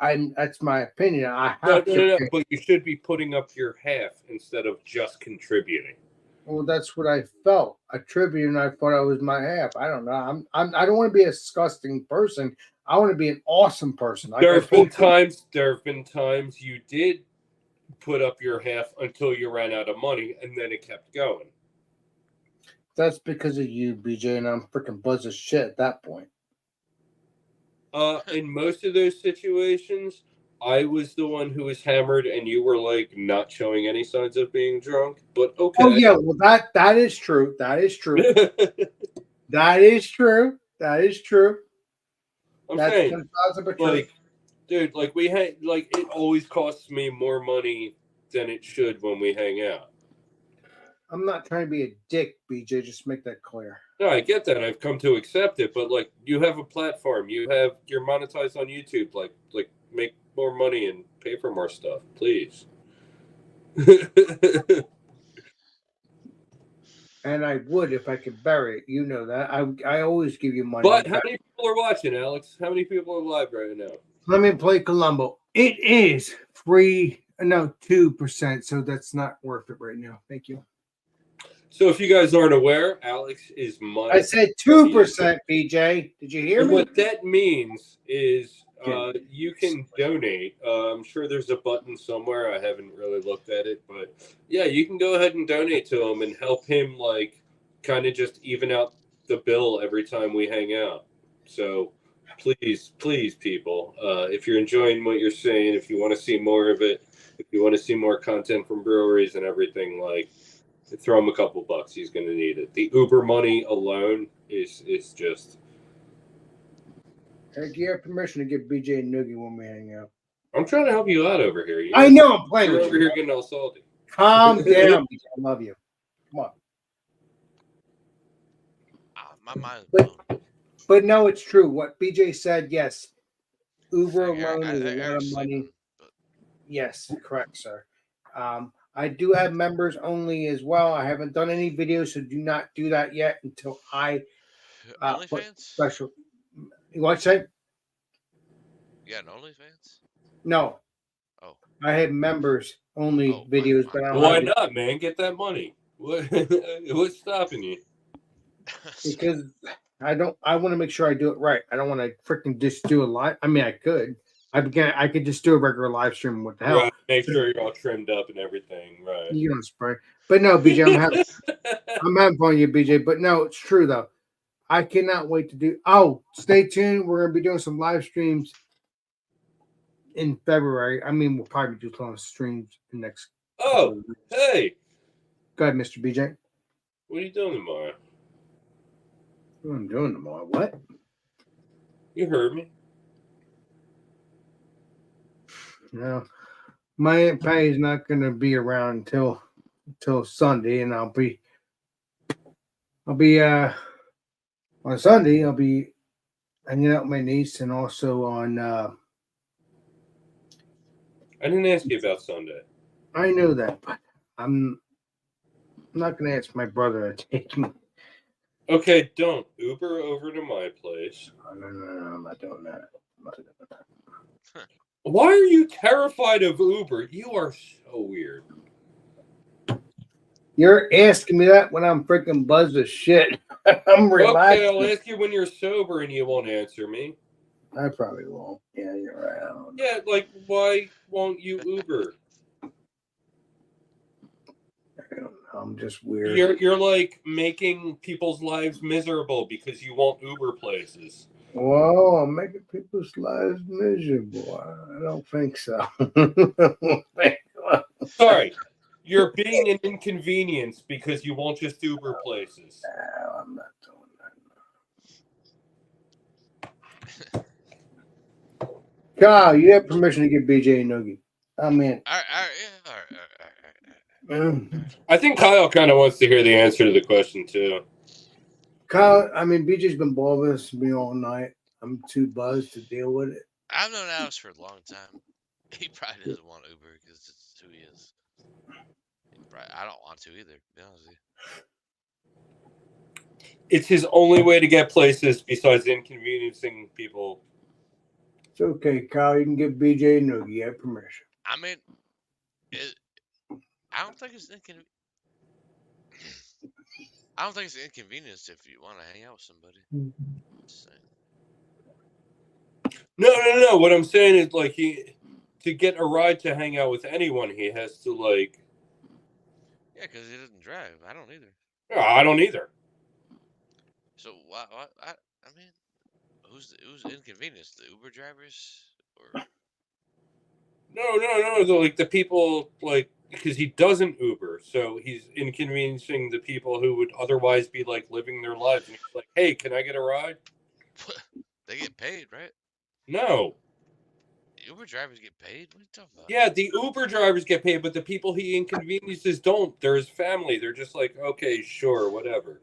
That's my opinion. I have to. No, but you should be putting up your half instead of just contributing. Well, that's what I felt. I tribute, and I thought I was my half. I don't know. I don't want to be a disgusting person. I want to be an awesome person. There have been times you did put up your half until you ran out of money, and then it kept going. That's because of you, BJ, and I'm freaking buzzed as shit at that point. In most of those situations, I was the one who was hammered, and you were like not showing any signs of being drunk. But okay. Oh yeah, well that is true. That is true. That is true. That is true. I'm That's saying, 10,000% true. like, dude, like we hang, like it always costs me more money than it should when we hang out. I'm not trying to be a dick, BJ. Just make that clear. No, I get that. I've come to accept it, but like, you have a platform. You're monetized on YouTube. Like, make more money and pay for more stuff, please. And I would if I could bury it. You know that. I always give you money. But how many people are watching, Alex? How many people are live right now? Let me play Columbo. It is 2%, so that's not worth it right now. Thank you. So if you guys aren't aware, Alex is my. I said 2%, BJ. Did you hear And me? what that means is you can donate. I'm sure there's a button somewhere. I haven't really looked at it, but yeah, you can go ahead and donate to him and help him, like, kind of just even out the bill every time we hang out. So please, people, if you're enjoying what you're saying, if you want to see more of it, if you want to see more content from breweries and everything, like, throw him a couple bucks. He's going to need it. The Uber money alone is just. Eric, you have permission to give BJ and Noogie when we hang out. I'm trying to help you out over here. I know I'm playing You're with over you. here getting all salty. Calm down, BJ. I love you. Come on. My mind is blown. But no, it's true. What BJ said, yes. Uber Eric- alone is a lot of Eric's money. sleeping, but- Yes, correct, sir. I do have members only as well. I haven't done any videos, so do not do that yet until I put OnlyFans? special. What say? You got an OnlyFans? No. Oh. I have members only Oh, videos, fine, but I fine. don't Why have not, man? Get that money. What? What's stopping you? because I want to make sure I do it right. I don't want to freaking just do a live. I mean, I could. I could just do a regular live stream. What the hell? Right. Make sure you're all trimmed up and everything. Right. You don't spray. But no, BJ, I'm having fun with you, BJ. But no, it's true though. I cannot wait to do. Oh, stay tuned. We're gonna be doing some live streams in February. I mean, we'll probably do some streams in next. Oh, hey. Go ahead, Mr. BJ. What are you doing tomorrow? What I'm doing tomorrow? What? You heard me. No, my Aunt Patty's not gonna be around until Sunday, and I'll be on Sunday. I'll be hanging out with my niece, and also on. I didn't ask you about Sunday. I know that, but I'm not gonna ask my brother to take me. Okay, don't Uber over to my place. No, I'm not doing that. I'm not doing that. Why are you terrified of Uber? You are so weird. You're asking me that when I'm freaking buzzed as shit. I'm relaxed. Okay, I'll ask you when you're sober and you won't answer me. I probably won't. Yeah, you're right. I don't know. Yeah, like, why won't you Uber? I don't know. I'm just weird. You're like making people's lives miserable because you won't Uber places. Whoa, I'm making people's lives miserable. I don't think so. Sorry, you're being an inconvenience because you won't just Uber places. No, I'm not doing that. Kyle, you have permission to give BJ a noogie. I'm in. All right. I think Kyle kind of wants to hear the answer to the question too. Kyle, I mean, BJ's been bothering us me all night. I'm too buzzed to deal with it. I've known Alex for a long time. He probably doesn't want Uber because it's who he is. I don't want to either, to be honest with you. It's his only way to get places besides inconveniencing people. It's okay, Kyle. You can give BJ a noogie. You have permission. I mean, I don't think it's I don't think it's inconvenience if you want to hang out with somebody. Just saying. No. What I'm saying is, like, to get a ride to hang out with anyone, he has to, like. Yeah, because he doesn't drive. I don't either. Oh, I don't either. So why? I mean, who's inconvenienced? The Uber drivers or? No. Like the people, like, because he doesn't Uber, so he's inconveniencing the people who would otherwise be like living their lives. And he's like, "Hey, can I get a ride?" They get paid, right? No. Uber drivers get paid. What are you talking about? Yeah, the Uber drivers get paid, but the people he inconveniences don't. They're his family. They're just like, okay, sure, whatever.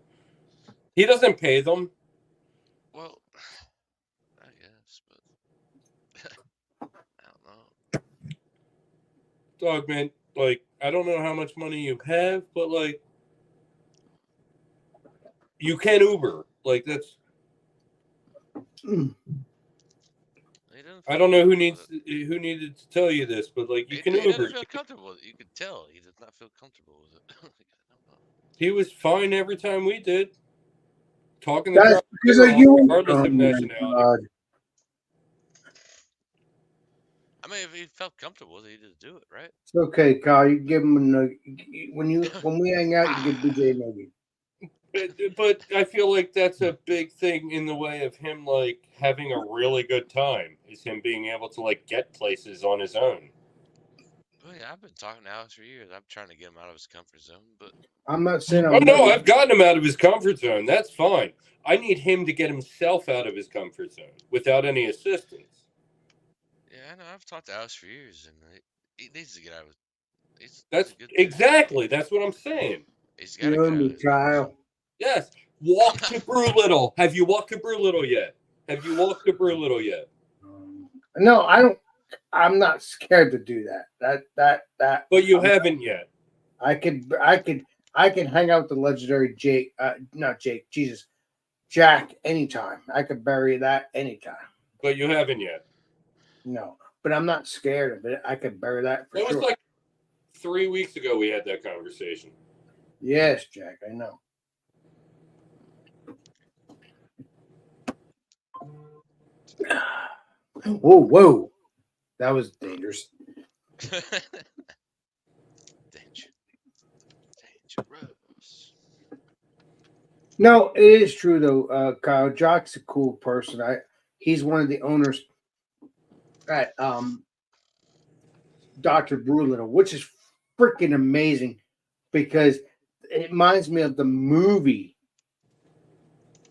He doesn't pay them. Well, I guess, but I don't know. Dog, man, like, I don't know how much money you have, but, like, you can Uber. Like, that's... I don't know who needed to tell you this, but, like, you can He Uber. doesn't feel comfortable with it. You could tell he does not feel comfortable with it. He was fine every time we did. Talking That's the because of you. regardless Oh of my nationality. God. I mean, if he felt comfortable with it, he just do it, right? It's okay, Kyle. You give him a nugget. When we hang out, you give BJ a nugget. But I feel like that's a big thing in the way of him like having a really good time is him being able to like get places on his own. Well, yeah, I've been talking to Alex for years. I'm trying to get him out of his comfort zone, but I'm not saying Oh no, I've gotten him out of his comfort zone. That's fine. I need him to get himself out of his comfort zone without any assistance. yeah, I know. I've talked to Alex for years, and he needs to get out of it. He's That's a good dude. exactly. That's what I'm saying. He's You got to know get out me, of it. child. Yes. Walk to Brewlittle. Have you walked to Brewlittle yet? Have you walked to Brewlittle yet? No, I don't. I'm not scared to do that. That. But you haven't yet. I can hang out with the legendary Jake. Not Jake. Jesus, Jack. Anytime. I could bury that anytime. But you haven't yet. No, but I'm not scared of it. I could bury that for That sure. was like 3 weeks ago we had that conversation. Yes, Jack. I know. Whoa. That was dangerous. Dangerous. No, it is true though. Kyle Jock's a cool person. He's one of the owners at Dr. Brewlittle, which is freaking amazing because it reminds me of the movie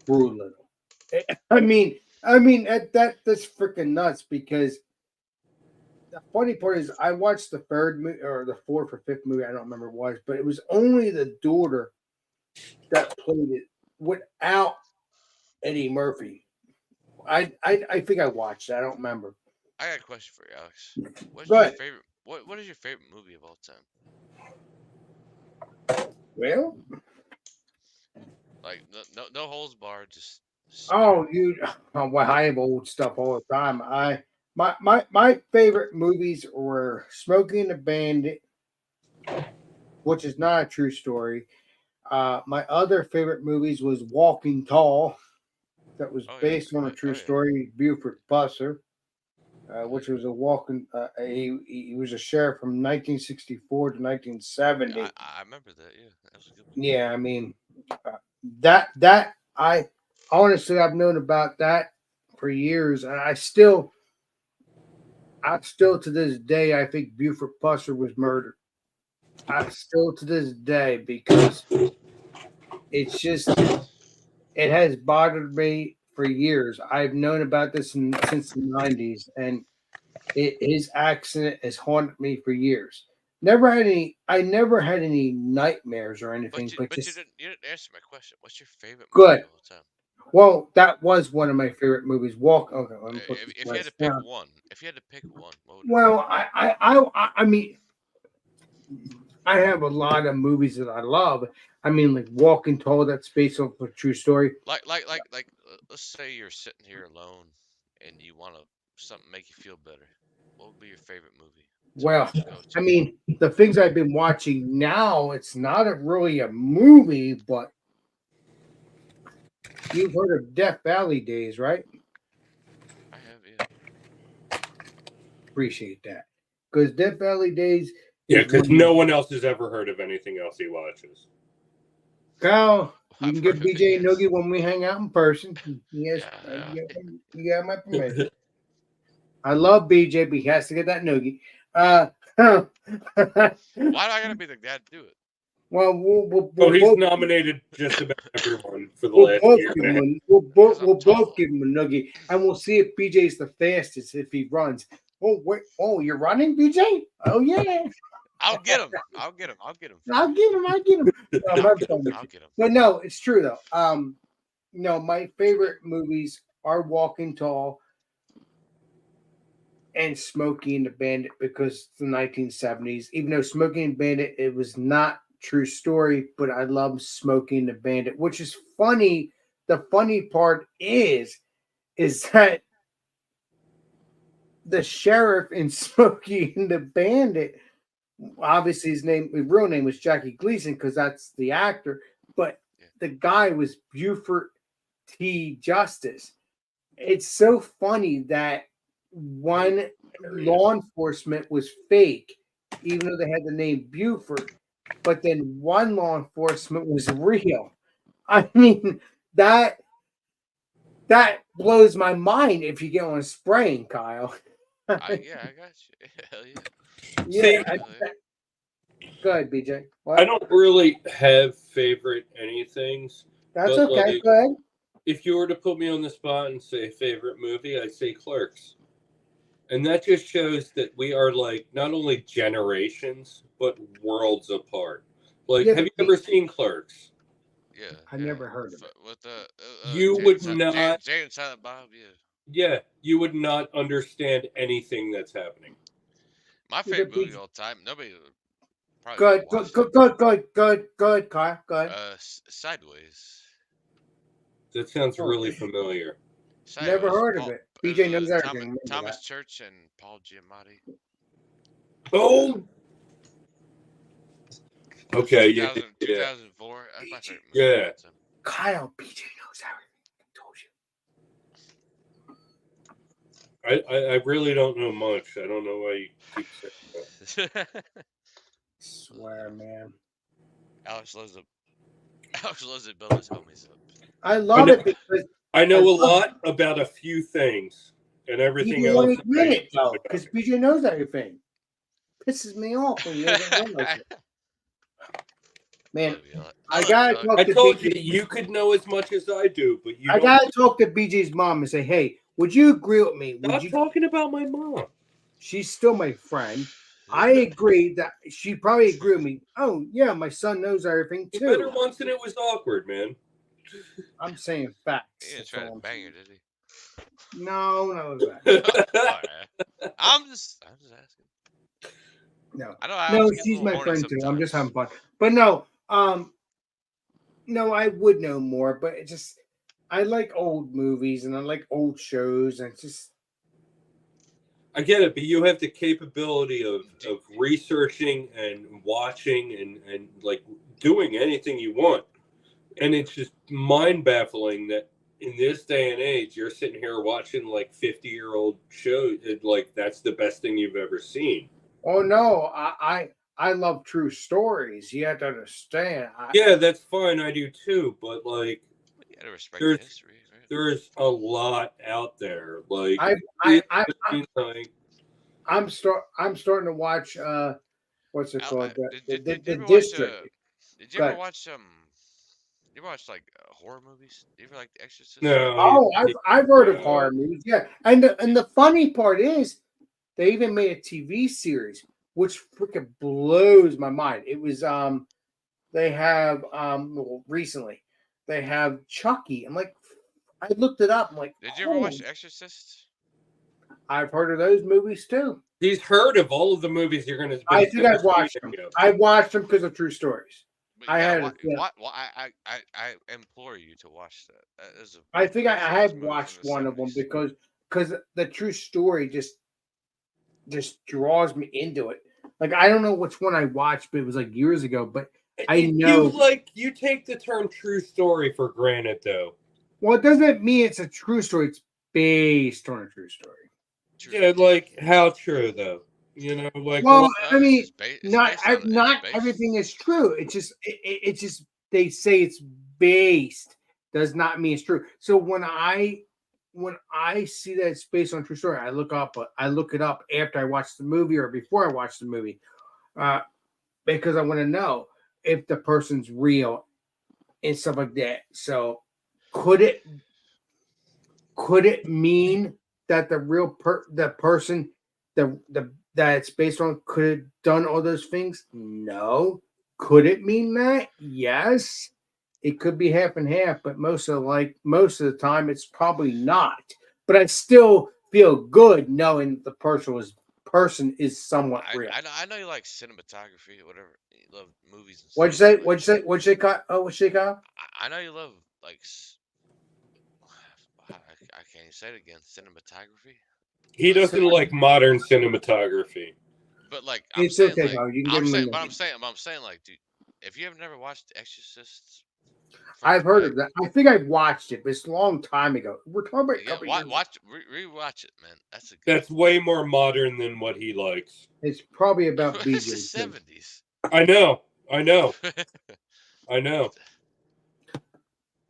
Brewlittle. I mean that's freaking nuts because the funny part is I watched the third movie or the fourth or fifth movie, I don't remember what it was, but it was only the daughter that played it without Eddie Murphy. I think I watched it. I don't remember. I got a question for you, Alex. What's Go your ahead. favorite? What is your favorite movie of all time? Well, Like no holds barred. Just well, I have old stuff all the time. My favorite movies were Smokey and the Bandit, which is not a true story. My other favorite movies was Walking Tall, that was based on a true story. Buford Busser, which was a walking. He was a sheriff from 1964 to 1970. I remember that. Yeah, that was a good one. Yeah, I mean that I honestly I've known about that for years, and I still to this day I think Buford Busser was murdered. I still to this day because it's just it has bothered me for years. I've known about this since the 90s, and his accident has haunted me for years. I never had any nightmares or anything. But you didn't answer my question. What's your favorite movie Good. of all time? Well, that was one of my favorite movies. Okay, let me put If this you had to list pick down. one, what would Well, I mean, I have a lot of movies that I love. I mean, like Walking Tall, that's based off a true story. like let's say you're sitting here alone and you want something make you feel better. What would be your favorite movie? Well, I mean, the things I've been watching now, it's not really a movie, but you've heard of Death Valley Days, right? I have, yeah. Appreciate that. Because Death Valley Days. Yeah, because no one else has ever heard of anything else he watches. Kyle, you can get BJ and Noogie when we hang out in person. Yes, you got my permission. I love BJ, but he has to get that Noogie. Why do I gotta be the guy to do it? Well, he's nominated just about everyone for the last year. We'll both give him a Noogie, and we'll see if BJ's the fastest if he runs. Oh, wait! Oh, you're running, BJ? Oh yeah. I'll get him. I'll get him. I'll get him. But no, it's true though. No, my favorite movies are Walking Tall and Smokey and the Bandit because it's the 1970s. Even though Smokey and the Bandit, it was not true story, but I love Smokey and the Bandit, which is funny. The funny part is that the sheriff in Smokey and the Bandit, obviously his real name was Jackie Gleason because that's the actor, but the guy was Buford T. Justice. It's so funny that one law enforcement was fake, even though they had the name Buford, but then one law enforcement was real. I mean, that blows my mind if you get on a sprain, Kyle. Yeah, I got you. Hell yeah. Yeah, Hell yeah. go ahead, BJ. What? I don't really have favorite anythings. That's but, okay. like, Go ahead. if you were to put me on the spot and say favorite movie, I'd say Clerks. And that just shows that we are like not only generations, but worlds apart. Like, Yeah, have you but- ever seen Clerks? Yeah. I never heard of it. With the You would not- Jay and Silent Bob. Yeah. Yeah, you would not understand anything that's happening. My Yeah, favorite but movie these- of all time. Nobody would probably Good, watch good, it. good, Kyle. Go ahead. Sideways. That sounds Oh. really familiar. Never Sideways, heard of it. BJ knows everything. Thomas, Remember Thomas that. Church and Paul Giamatti. Oh, okay, yeah, 2000, yeah. 2004. That's my favorite movie. Yeah. Kyle, BJ knows everything. I told you. I really don't know much. I don't know why you keep saying that. Swear, man. Alex loves it. Build his homies up. I love know- it because I know a lot about a few things, and everything BJ else. won't admit it though, because BJ knows everything. Pisses me off when you don't realize it. Man, I gotta talk I to told you BJ. you could know as much as I do, but you I don't. gotta talk to BJ's mom and say, hey, would you agree with me? Would Stop you? talking about my mom. She's still my friend. I agree that she probably agree with me. Oh yeah, my son knows everything You better too. once and it was awkward, man. I'm saying facts. He didn't That's try all to I'm bang saying. her, did he? No, that. Alright. I'm just asking. No. I know. I No, always get a she's little my horny friend too. I'm just having sometimes. fun. But no, no, I would know more, but it just I like old movies and I like old shows and it's just I get it, but you have the capability of researching and watching and like doing anything you want. And it's just mind baffling that in this day and age, you're sitting here watching like 50-year-old shows. Like that's the best thing you've ever seen. oh no, I love true stories. You have to understand. Yeah, that's fine. I do too. But like, You gotta respect There's- the history, right? there's a lot out there. Like, I'm starting to watch what's it called? Did The you ever District. watch? Did you Go ever ahead. watch You ever watch like horror movies? You ever like The Exorcist? no. Oh, I've heard of No. horror movies. Yeah, and the funny part is, they even made a TV series, which freaking blows my mind. It was they have well, recently they have Chucky. I'm like, I looked it up. I'm like, Did you ever watch oh, The Exorcist? I've heard of those movies too. He's heard of all of the movies you're going to. I think I've watched them. I watched them because of true stories. But I you had gotta it, yeah. I implore you to watch that. That is I think I one of the have best movies watched in the one of them 70s. because the true story just draws me into it. Like I don't know which one I watched, but it was like years ago. But I know. You take the term "true story" for granted, though. Well, it doesn't mean it's a true story. It's based on a true story. Yeah, like how true though? You know, like Well, what- I mean, It's based not everything is true. It's just they say it's based does not mean it's true. So when I see that it's based on a true story, I look it up after I watch the movie or before I watch the movie, because I want to know if the person's real and stuff like that. So could it mean that the real person that it's based on could have done all those things? No. Could it mean that? Yes. It could be half and half, but most of the time it's probably not. But I still feel good knowing the person is somewhat real. I know you like cinematography or whatever. You love movies and What'd you stuff, say? but What'd you say? What'd you say? Oh, what'd you say, Kyle? I know you love like I can't even say it again. Cinematography. he doesn't like modern cinematography. But like I'm It's saying, okay, like, Kyle. You can I'm give him saying, the but name. I'm saying, like, dude, if you have never watched The Exorcist, I've heard of that. I think I watched it, but it's a long time ago. We're talking about a Yeah, couple years. rewatch it, man. That's a good. That's way more modern than what he likes. It's probably about It's the BJ. too. '70s. I know.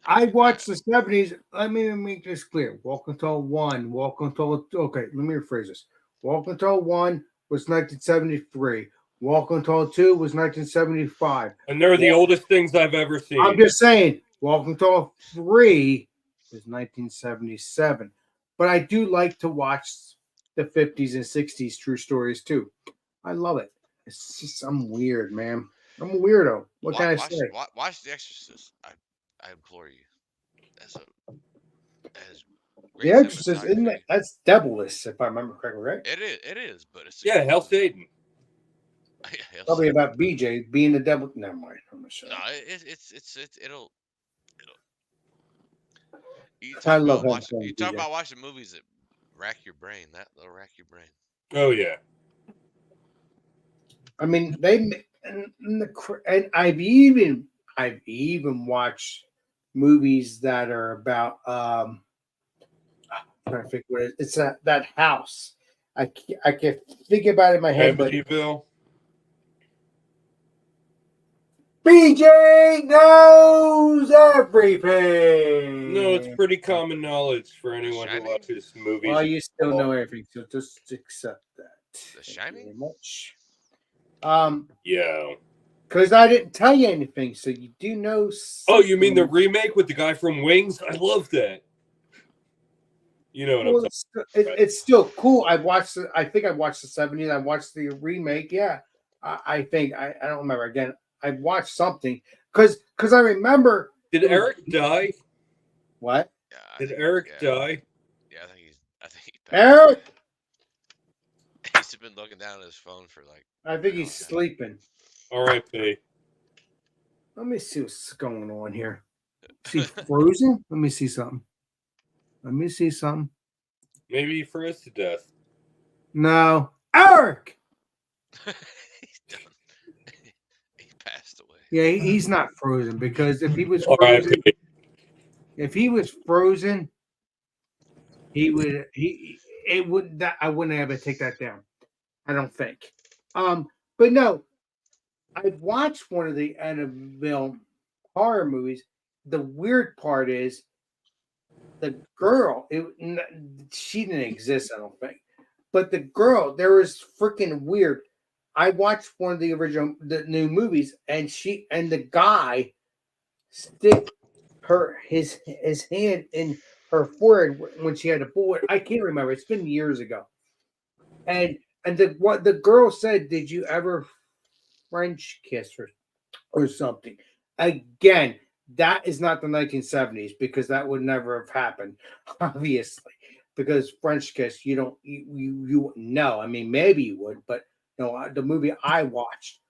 I watched the 70s. Let me make this clear. Walking Tall 1, Walking Tall. Okay, let me rephrase this. Walking Tall 1 was 1973. Walking Tall 2 was 1975. And they're the oldest things I've ever seen. I'm just saying, Walking Tall 3 is 1977. But I do like to watch the 50s and 60s true stories too. I love it. It's just, I'm weird, man. I'm a weirdo. What can I say? Watch The Exorcist. I implore you. That is The Exorcist, isn't it? That's devilish, if I remember correctly, right? It is, but it's Hell Satan. Probably about BJ being the devil. Never mind. I'm not sure. No, it'll. You I talk love about Hell watching. Satan, You talk BJ. about watching movies that rack your brain. That'll rack your brain. Oh yeah. I mean, and I've even watched movies that are about I'm trying to think what it is. It's that house. I can't think about it in my head, but Amityville. BJ knows everything. No, it's pretty common knowledge for anyone who Shining? watches movies. Well, you still know everything, so just accept that. The Thank you Shining? very much. Yeah. Because I didn't tell you anything, so you do know. Oh, you mean the something. remake with the guy from Wings? I love that. You know what Well, I'm it's still cool. I think I watched the 70s. I watched the remake. Yeah, I think I don't remember. Again, I watched something because I remember. Did Eric die? What? Yeah. Did Eric die? Yeah, I think he passed. Eric? He's been looking down at his phone for like. I think he's sleeping. R.I.P. Let me see what's going on here. Is he frozen? Let me see something. Maybe he froze to death. No, Eric. He's done. He passed away. Yeah, he's not frozen because if he was R.I.P. frozen, he would it would that I wouldn't have to take that down. I don't think. But no, I watched one of the Annabelle horror movies. The weird part is the girl. She didn't exist, I don't think. But the girl, there was freaking weird. I watched one of the new movies, and the guy stick his hand in her forehead when she had a bullet. I can't remember. It's been years ago. And what the girl said, did you ever French kiss her or something? Again, that is not the 1970s because that would never have happened, obviously. Because French kiss, you wouldn't know. I mean, maybe you would, but no. The movie I watched,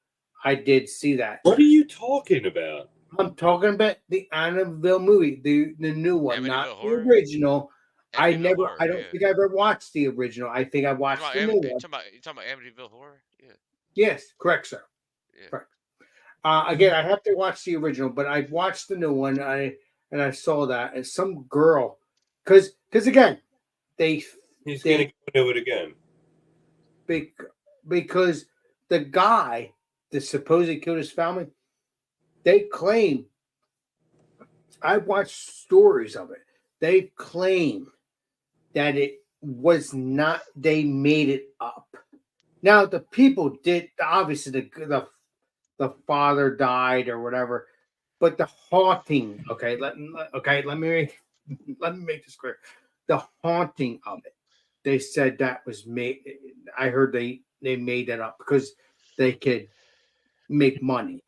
I did see that. What are you talking about? I'm talking about the Annabelle movie, the new one, Amityville not Horror? the original. I Amityville don't Horror, think I ever watched the original. I think I watched the new one. You talking about Amityville Horror? Yeah. Yes, correct, sir. Yeah. Correct. Again, I have to watch the original, but I watched the new one. I saw that and some girl, because again, He's going to do it again. Because the guy that supposedly killed his family, they claim. I watched stories of it. They claim that it was not. They made it up. Now the people did. Obviously, the father died or whatever, but the haunting. Okay, let me make this clear. The haunting of it. They said that was made. I heard they made that up because they could make money.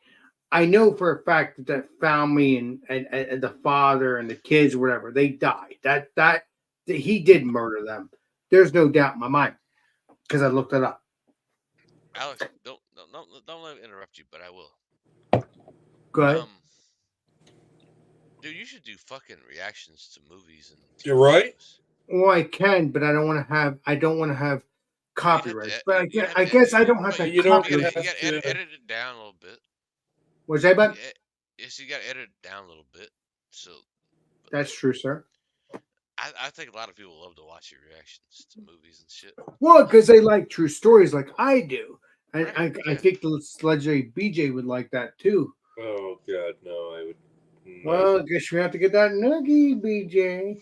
I know for a fact that the family and the father and the kids, or whatever, they died. That he did murder them. There's no doubt in my mind because I looked it up. Alex, don't let me interrupt you, but I will. Go ahead. Dude, you should do fucking reactions to movies and. You're right. Well, I can, but I don't want to have copyrights. But I guess I don't have to. You don't You copyright. got to edit it down a little bit. What's that about? Yes, you got to edit it down a little bit. So. That's true, sir. I think a lot of people love to watch your reactions to movies and shit. Well, because they like true stories, like I do, and Right, I think the legendary BJ would like that too. Oh God, no! I would. Well, I guess you have to get that noogie, BJ.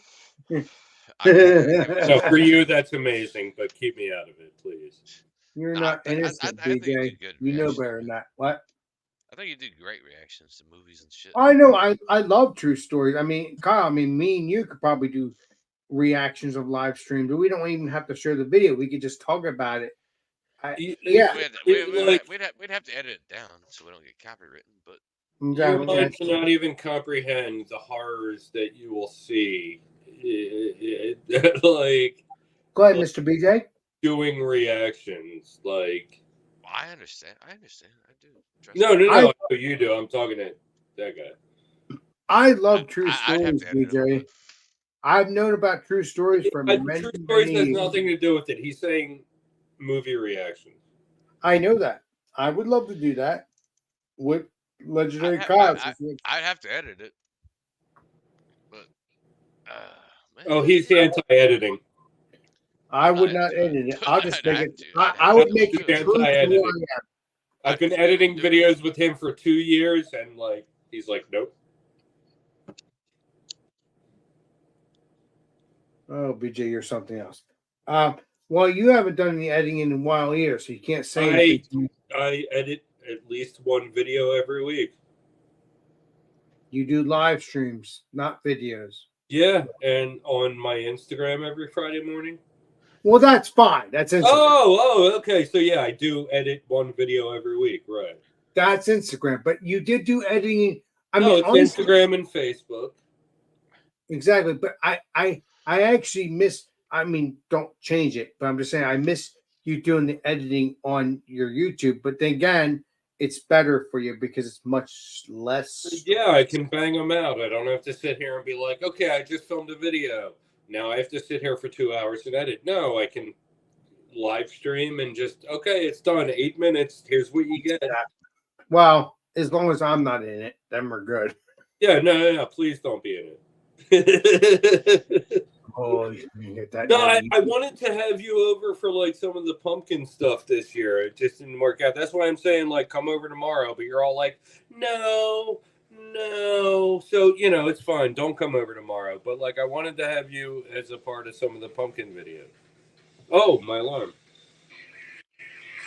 I mean, No, for you, that's amazing, but keep me out of it, please. You're I not think- I- innocent, I think you BJ. do good You know reactions. better than that. What? I think you do great reactions to movies and shit. I know. I love true stories. I mean, Kyle. I mean, me and you could probably do reactions of live streams, but we don't even have to share the video. We could just talk about it. Yeah, We'd have to edit it down so we don't get copywritten. But Your exactly. mind cannot even comprehend the horrors that you will see. Like, Go ahead, Mr. BJ. doing reactions. Like, I understand. I do. Trust no, me. no, no. I know you do. I'm talking to that guy. I love true I'd stories, have to edit it. BJ. I've known about true stories for many, True stories many has years. nothing to do with it. He's saying movie reactions. I know that. I would love to do that with legendary I'd Kyle. have to edit it. But man. Oh, he's anti-editing. I would I'd not do it. edit it. I'll just I'd make have it. to. I would make it He's true to who I anti-editing. am. I've been editing videos with him for 2 years, and like, he's like, nope. Oh, BJ, you're something else. Well, you haven't done any editing in a while either, so you can't say anything. I edit at least one video every week. You do live streams, not videos. Yeah, and on my Instagram every Friday morning. Well, that's fine. That's Instagram. Oh, okay. So yeah, I do edit one video every week, right? That's Instagram. But you did do editing. I No, mean, it's honestly- Instagram and Facebook. Exactly. But I actually miss. I mean, don't change it. But I'm just saying I miss you doing the editing on your YouTube. But then again, it's better for you because it's much less. Yeah, I can bang them out. I don't have to sit here and be like, okay, I just filmed a video. Now I have to sit here for 2 hours and edit. No, I can live stream and just, okay, it's done. 8 minutes. Here's what you get. Well, as long as I'm not in it, then we're good. Yeah, no. Please don't be in it. Oh, you can get that. No, down. I wanted to have you over for like some of the pumpkin stuff this year. It just didn't work out. That's why I'm saying like come over tomorrow. But you're all like, no. So it's fine. Don't come over tomorrow. But like I wanted to have you as a part of some of the pumpkin videos. Oh, my alarm.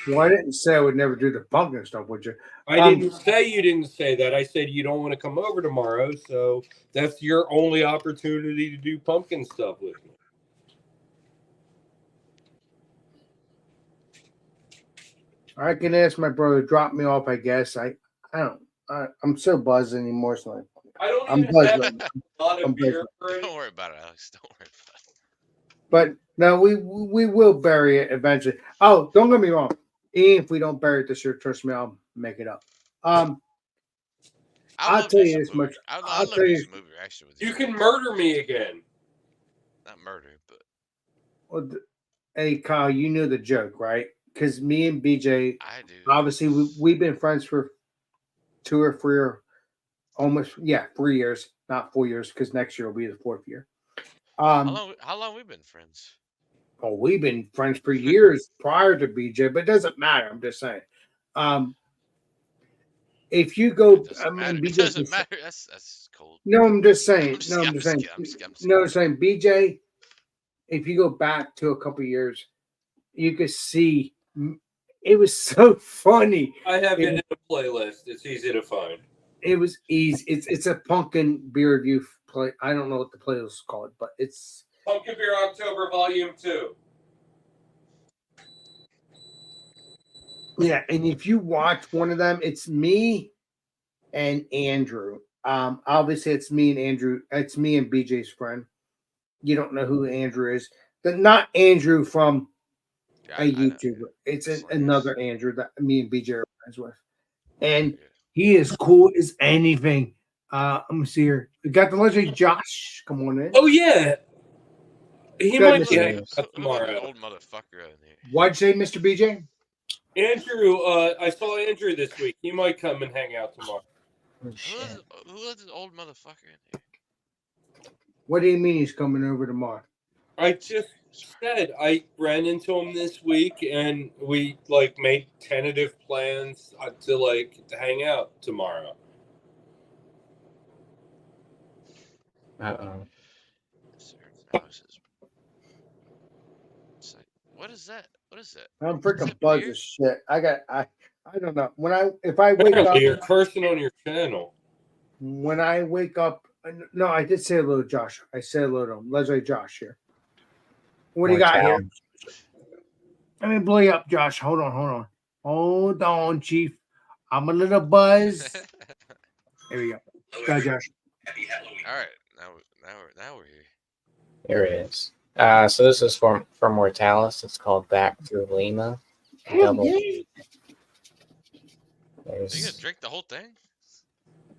Well, I didn't say I would never do the pumpkin stuff, would you? I didn't say you didn't say that. I said you don't want to come over tomorrow. So that's your only opportunity to do pumpkin stuff with me. I can ask my brother to drop me off. I guess I don't. I'm so buzzed anymore. So I don't I'm even buzzed. have right now. a lot I'm of beer. buzzed. Don't worry about it, Alex. Don't worry about it. But no, we will bury it eventually. Oh, don't get me wrong. Even if we don't bury it this year, trust me, I'll make it up. I'll love tell to do you some this movie- much. I'd I'll love tell to do you- some movie reaction with You can murder me again. Not murder, but Well, hey, Kyle, you know the joke, right? Because me and BJ, I do. obviously, we've been friends for 2 or 3 or almost 3 years, not 4 years, because next year will be the 4th year. How long we been friends? Oh, we've been friends for years prior to BJ, but it doesn't matter. I'm just saying. If you go, It doesn't I mean, matter. It BJ. doesn't matter. That's cold. No, I'm just saying. I'm just No, I'm kidding, just saying. I'm just kidding. No, I'm saying BJ. If you go back to a couple years, you could see it was so funny. I have it It- in a playlist. It's easy to find. It was easy. It's a pumpkin beer review play. I don't know what the playlist is called, but it's Pumpkin Beer October Volume 2. yeah. And if you watch one of them, it's me and Andrew. Obviously it's me and Andrew. It's me and BJ's friend. You don't know who Andrew is. Not Andrew from Yeah, a I know. YouTuber. It's Yes. another Andrew that me and BJ are friends with. And Yeah. he is cool as anything. Let me see here. We got the legendary Josh. Come on in. Oh, yeah. He Good, might Mr. be Dave. hanging out Look at the tomorrow. old motherfucker in here. What'd you say, Mr. BJ? Andrew, I saw Andrew this week. He might come and hang out tomorrow. Who is this old motherfucker in here? What do you mean he's coming over tomorrow? I just said I ran into him this week, and we like made tentative plans to hang out tomorrow. Uh-oh. It's like, what is that? What is that? I'm Is freaking that buzzed beer? as shit. I don't know. If I wake up, Apparently, you're cursing on your channel. when I wake up, no, I did say hello to Josh. I said hello to him. Let's say Josh here. What do you got here? Let me blow you up, Josh. Hold on, Chief. I'm a little buzzed. There we go. Go ahead, Josh. All right, now we're here. There it is. So this is from Mortalis. It's called Back to Lima. Double. Are you gonna There's, drink the whole thing?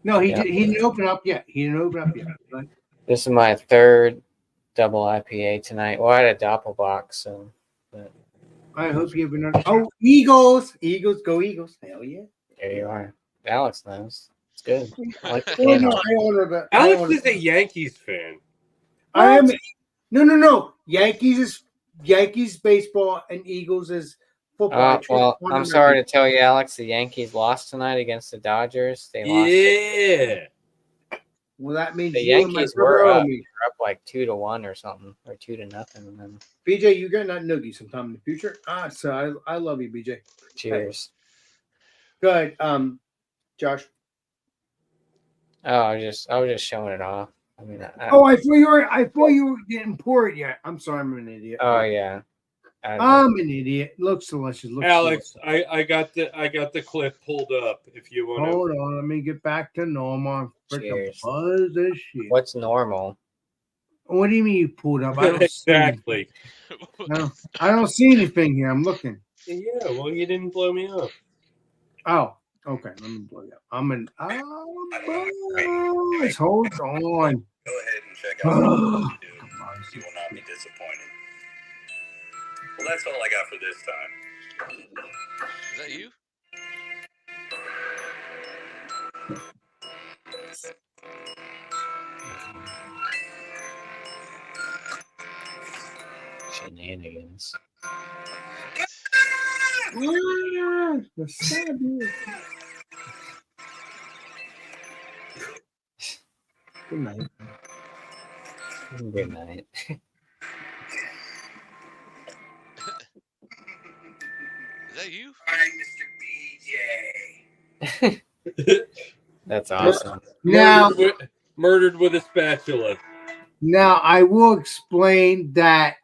No, he Yeah. didn't open up yet. Right? this is my third double IPA tonight. Well, I had a Doppelbock, so. But I hope you have another. Oh, Eagles! Go Eagles! Hell yeah! there you are. Alex knows. It's good. I like the Oh, can no, art. I honor that. Alex is a Yankees fan. I am. No. Yankees is Yankees baseball and Eagles is football. Well, I'm sorry to tell you, Alex, the Yankees lost tonight against the Dodgers. They lost. Yeah. Well, that means The you and my Yankees brother were owe up. me. They're up like 2-1 or something, or 2-0, and then BJ, you getting that noogie sometime in the future? So I love you, BJ. cheers. Good. Josh. Oh, I was just showing it off. I mean, I thought you were getting poured yet. I'm sorry, I'm an idiot. oh yeah. I'm an idiot. Looks delicious. Alex, I got the clip pulled up. If you want to. Hold on, let me get back to normal. I'm freaking Cheers. buzzed as shit. What's normal? What do you mean you pulled up? I don't Exactly. I don't see anything here. I'm looking. Yeah. Well, you didn't blow me up. Oh, okay. Let me blow you up. Buzz. Hold on. Go ahead and check out what you do. You will not be disappointed. Well, that's all I got for this time. Is that you? Shenanigans. The sad news. Good night. Good night. Is that you? All right, Mr. BJ. That's awesome. Now, Murdered with a spatula. Now, I will explain that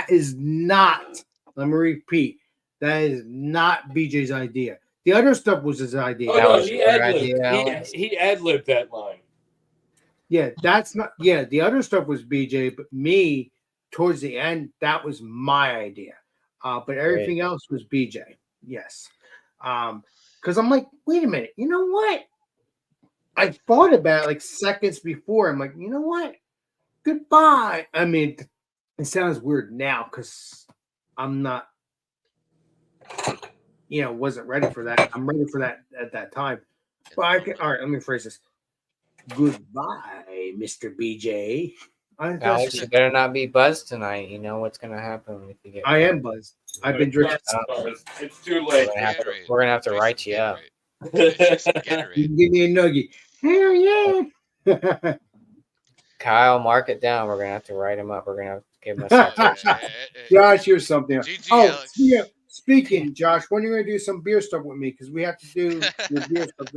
is not, let me repeat, that is not BJ's idea. The other stuff was his idea. Oh, no, was he your ad-libbed. idea, Alex? He ad-libbed that line. Yeah, that's not, yeah, the other stuff was BJ, but me, towards the end, that was my idea. But everything else was BJ. Yes. Because I'm like, wait a minute, you know what? I thought about it like seconds before. I'm like, you know what? Goodbye. I mean, it sounds weird now because I'm not, wasn't ready for that. I'm ready for that at that time. But all right, let me phrase this. Goodbye, Mr. BJ. Alex, you better not be buzzed tonight. You know what's gonna happen if you get. I am buzzed. I've been drinking. It's too late. We're gonna have to write you up. You can give me a nugget. Hell yeah. Kyle, mark it down. We're gonna have to write him up. We're gonna have to give him a citation. Josh, here's something. GG, Oh, Alex. yeah. Speaking, Josh, when are you going to do some beer stuff with me? Because we have to do your beer stuff.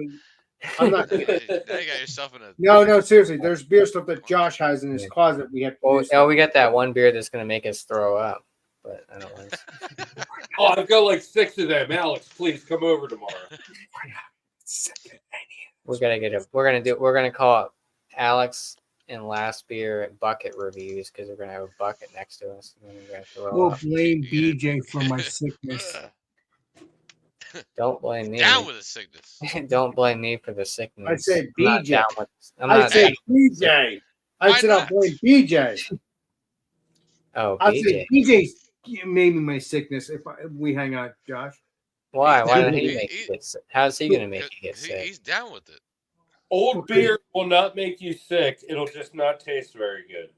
I'm not. Now you got yourself in a. No, seriously. There's beer stuff that Josh has in his closet. We have to Well, do we got that one beer that's gonna make us throw up, but I don't want to. Oh, I've got like 6 of them. Alex, please come over tomorrow. We're gonna call it Alex and Last Beer Bucket Reviews because we're gonna have a bucket next to us. And then we're gonna throw We'll up. blame BJ for my sickness. Don't blame me. Down with the sickness. Don't blame me for the sickness. I said I'm not BJ. down with- I'm I not said down- BJ. I Why said I'll not? blame BJ. Oh, I said BJ. BJ's maybe my sickness if we hang out, Josh. Why? Why did He- he make you get sick? How's he gonna make you get He- sick? He's down with it. Old beer will not make you sick. It'll just not taste very good.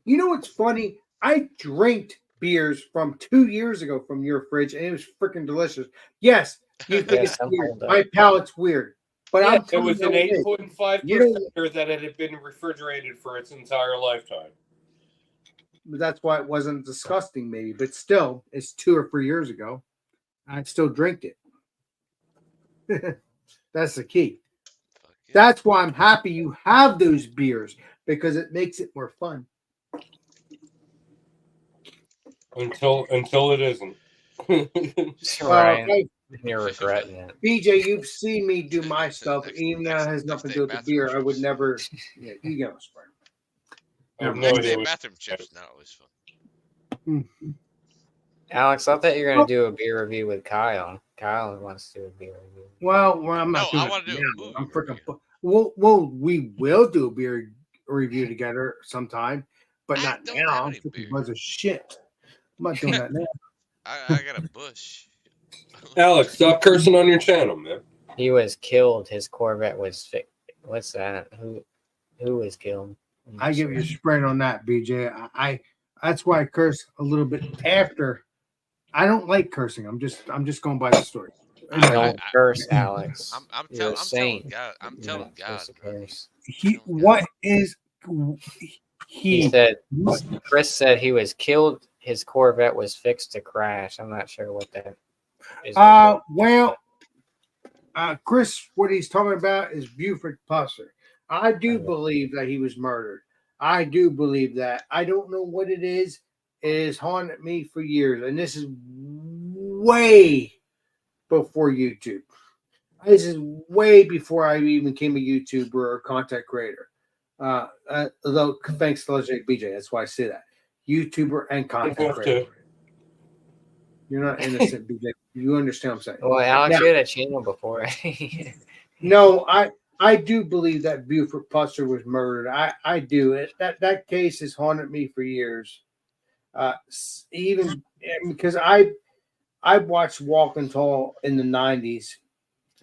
You know what's funny? I drank beers from 2 years ago from your fridge, and it was freaking delicious. Yes, you think Yes, it's I'm weird. hold up. My palate's weird, But Yeah, I'm it telling was you an what it is. 8.5 You know- percenter that had been refrigerated for its entire lifetime. That's why it wasn't disgusting, maybe. But still, it's 2 or 3 years ago. I still drink it. That's the key. Fuck yeah. That's why I'm happy you have those beers because it makes it more fun. Until it isn't. Ryan, Hey, you're regretting it. BJ, you've seen me do my Next- stuff, next- even though it next- has next nothing to day do with the bathroom beer. I would trips. never. Yeah, you go, Spring. I have no Next idea day what- bathroom chips, not always fun. Alex, I thought you were gonna do a beer review with Kyle. Kyle wants to do a beer review. Well, I'm No, not doing I it wanna do a now. movie I'm freaking. review. We will do a beer review together sometime, but I not don't now. have I'm any freaking beer. bunch of shit. I'm not doing that now. I got a bush. Alex, stop cursing on your channel, man. He was killed. His Corvette was what's that? Who was killed? I give you a spread on that, BJ. I that's why I curse a little bit after. I don't like cursing. I'm just going by the story. Don't curse, Alex. I'm You're a telling saint. God. I'm You're telling not God. supposed to bro. curse. What is He said Chris said he was killed. His Corvette was fixed to crash. I'm not sure what that is. Well, Chris, what he's talking about is Buford Pusser. I do believe that he was murdered. I do believe that. I don't know what it is. It has haunted me for years, and this is way before YouTube. This is way before I even became a YouTuber or content creator. Although thanks to Legendary BJ, that's why I say that. YouTuber and content creator. You're not innocent, BJ. You understand what I'm saying? Well, Alex, Now- you had a channel before. No, I do believe that Buford Pusser was murdered. I do. That case has haunted me for years. Even because I watched Walking Tall in the 90s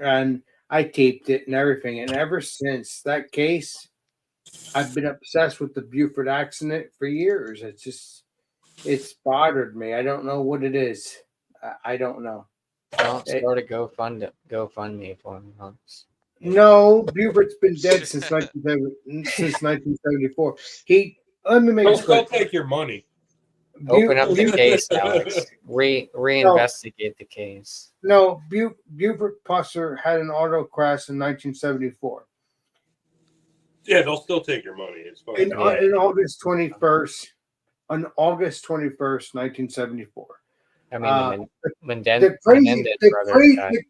and I taped it and everything. And ever since that case, I've been obsessed with the Buford accident for years. It's bothered me. I don't know what it is. I don't know. Don't start a GoFundMe for him. Alex. No, Buford's been dead since 1974. Let me make They'll this still clear. take your money. Open up the case, Alex. Reinvestigate the case. No, Buford Pusser had an auto crash in 1974. Yeah, they'll still take your money. It's fine. In August 21st, on August 21st, 1974. I mean, The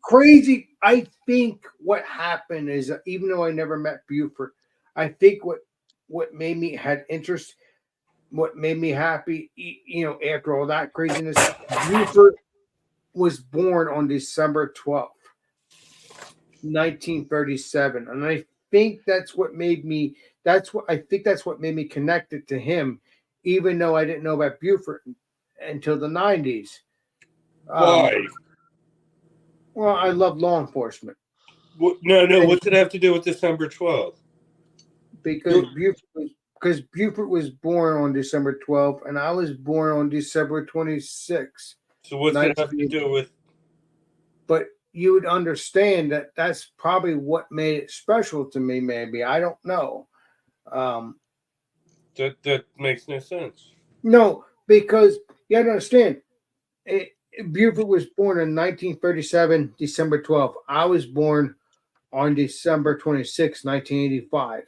crazy, I think what happened is that even though I never met Buford, I think what made me had interest, what made me happy, after all that craziness, Buford was born on December 12th, 1937. And I think that's what made me connected to him, even though I didn't know about Buford until the 90s. Why? Well, I love law enforcement. No. What's it have to do with December 12th? Because Buford was born on December 12th, and I was born on December 26th. So what's it have to do with? But you would understand that that's probably what made it special to me. Maybe I don't know. That makes no sense. No, because you have to understand. Buford was born in 1937, December 12th. I was born on December 26, 1985.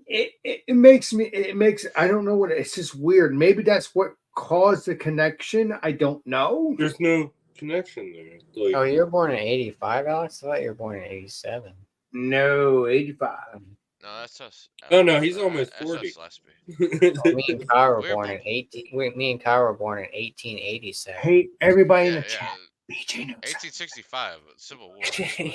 It makes I don't know it's just weird. Maybe that's what caused the connection. I don't know. There's no connection there. Oh, you were born in 85, Alex? I thought you were born in 87. No, 85. No, that's us. No, he's almost That's 40. us last year. Me and Kyle were We're born in 1887. Hey, everybody in the Yeah, chat. BJ knows. 1865, Civil War.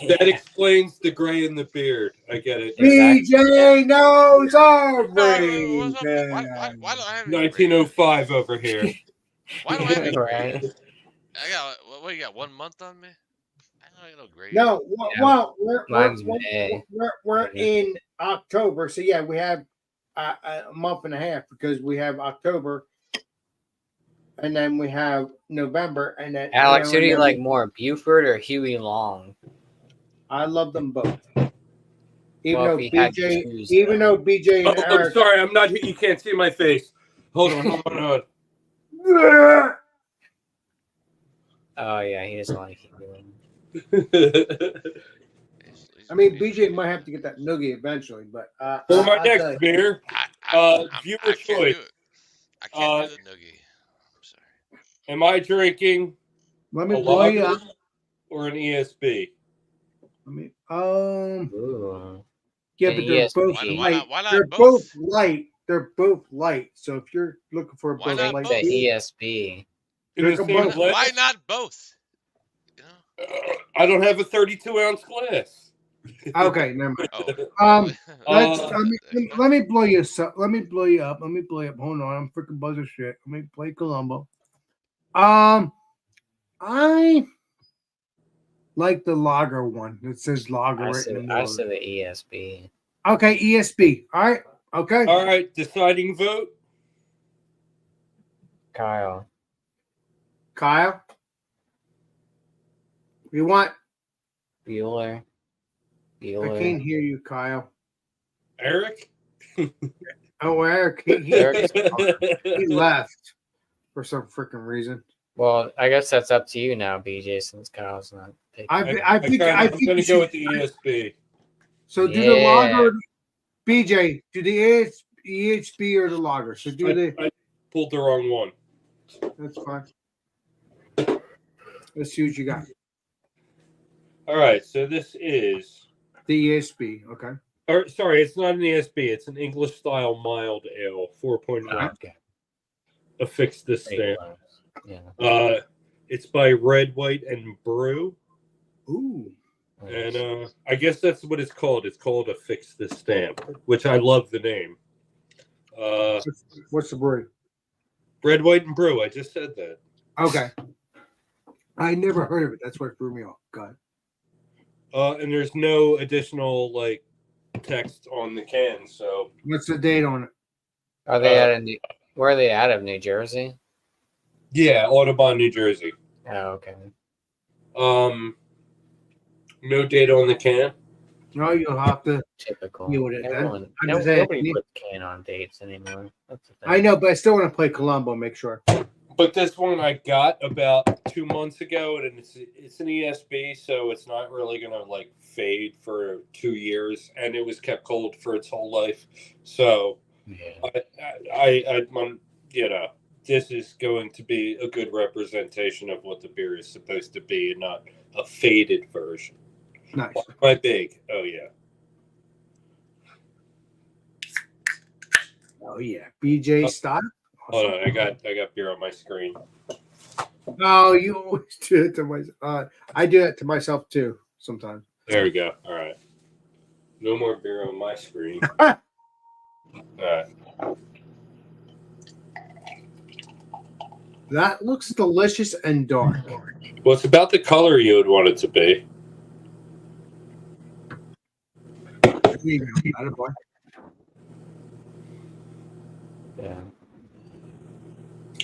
That explains the gray in the beard. I get it. BJ knows everything. Why don't I have any 1905 over here. Why don't I have any Right. I got what you got? 1 month on me? I don't get no grade. No, well, Mine's May. we're in October, so yeah, we have a month and a half because we have October, and then we have November, and then Alex, who do you like more, Buford or Huey Long? I love them both. Even Well, though if you had to BJ, choose, even though. though BJ and Oh, I'm Eric. sorry. I'm not. You can't see my face. Hold on. Oh yeah, he doesn't want to keep doing. I mean, BJ might have to get that noogie eventually, but For my I'll tell next you. beer, viewer I can't choice. do it. I can't do the noogie. I'm sorry. Am I drinking Let a me blow you lager up. or an ESB? Let me, Ooh. yeah, An but they're both ESP. light. Why not They're both? both light. They're both light. So if you're looking for Why both not light, The both? beer, ESP. In drink the them same both. glass? Why not both? You know? I don't have a 32-ounce glass. Okay, never mind. Oh. Let me blow you up. Let me blow you up. Hold on, I'm freaking buzzing shit. Let me play Columbo. I like the lager one that says lager I right in the said, middle. I of it. said the ESP. Okay, ESB. All right. Okay. All right, deciding vote. Kyle. Kyle. You want? Bueller. I can't hear you, Kyle. Eric? Oh, Eric. He left for some freaking reason. Well, I guess that's up to you now, BJ, since Kyle's not picking. I think I'm you going to should- go with the ESB. So do the lager, BJ. Do the EHB or the lager. So do I pulled the wrong one. That's fine. Let's see what you got. All right, so this is. The ESB. Okay. Or sorry, it's not an ESB. It's an English style mild ale, 4.1. Okay. Affix this stamp. Yeah. It's by Red, White, and Brew. Ooh. And I guess that's what it's called. It's called Affix this stamp, which I love the name. What's the brewery? Red, White, and Brew. I just said that. Okay. I never heard of it. That's what threw me off. Got it. And there's no additional like text on the can. So What's the date on it? Are they out of where are they out of? New Jersey? yeah, Audubon, New Jersey. Oh, okay. No date on the can. No, you'll have to Typical. deal with it then. Everyone, I'm just saying, nobody puts can on dates anymore. That's the thing. I know, but I still want to play Columbo. Make sure. But this one I got about 2 months ago, and it's an ESB, so it's not really gonna like fade for 2 years, and it was kept cold for its whole life. So, yeah. I you know, this is going to be a good representation of what the beer is supposed to be, and not a faded version. Nice. My big, oh yeah. Oh yeah, BJ style. Hold on, I got beer on my screen. Oh, you always do it to myself. I do that to myself too sometimes. There we go. All right. No more beer on my screen. All right. That looks delicious and dark. Well, it's about the color you would want it to be. There you go. Attaboy. Yeah.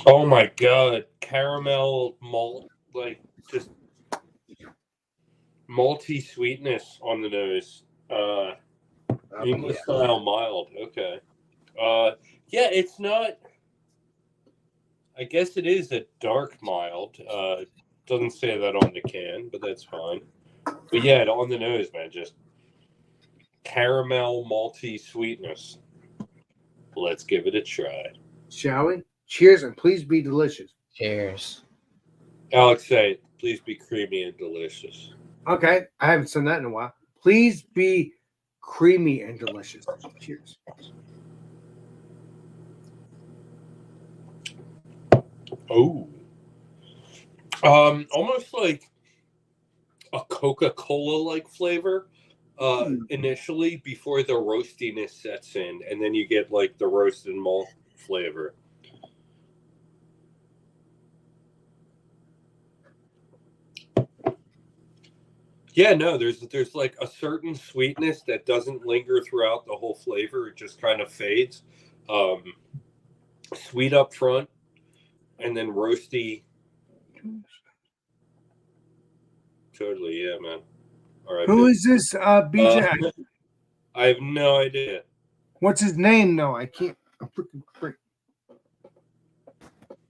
Oh my god, caramel malt, like just malty sweetness on the nose. English style mild. Okay. Yeah, it's not. I guess it is a dark mild. Doesn't say that on the can, but that's fine. But yeah, on the nose, man, just caramel malty sweetness. Let's give it a try. Shall we? Cheers and please be delicious. Cheers. Alex, say it. Please be creamy and delicious. Okay, I haven't said that in a while. Please be creamy and delicious. Cheers. Oh. Almost like a Coca-Cola like flavor initially before the roastiness sets in, and then you get like the roasted malt flavor. Yeah, no, there's like a certain sweetness that doesn't linger throughout the whole flavor. It just kind of fades. Sweet up front, and then roasty. Totally, yeah, man. All right. Who is this? BJ. I have no idea. What's his name? No, I can't. I'm freaking great.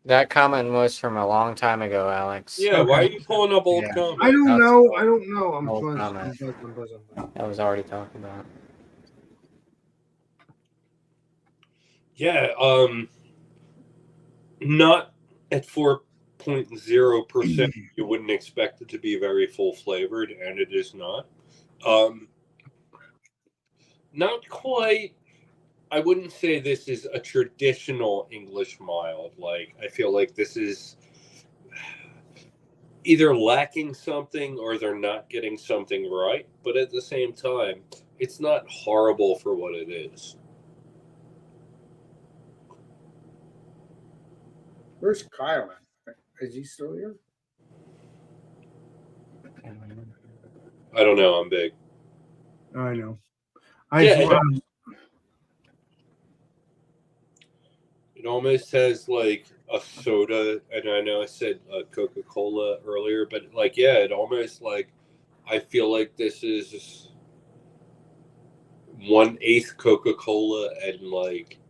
That comment was from a long time ago, Alex. Yeah, why are Okay. you pulling up old Yeah. comments? I don't That's know. cool. I don't know. I'm Old buzzing. comment. I'm buzzing. That was already talked about. Yeah, not at 4.0%. You wouldn't expect it to be very full flavored, and it is not. Not quite. I wouldn't say this is a traditional English mild. Like, I feel like this is either lacking something or they're not getting something right. But at the same time, it's not horrible for what it is. Where's Kyle at? Is he still here? I don't know. I'm big. I know. It almost has like a soda, and I know I said Coca-Cola earlier, but like, yeah, it almost like I feel like this is 1/8 Coca-Cola and like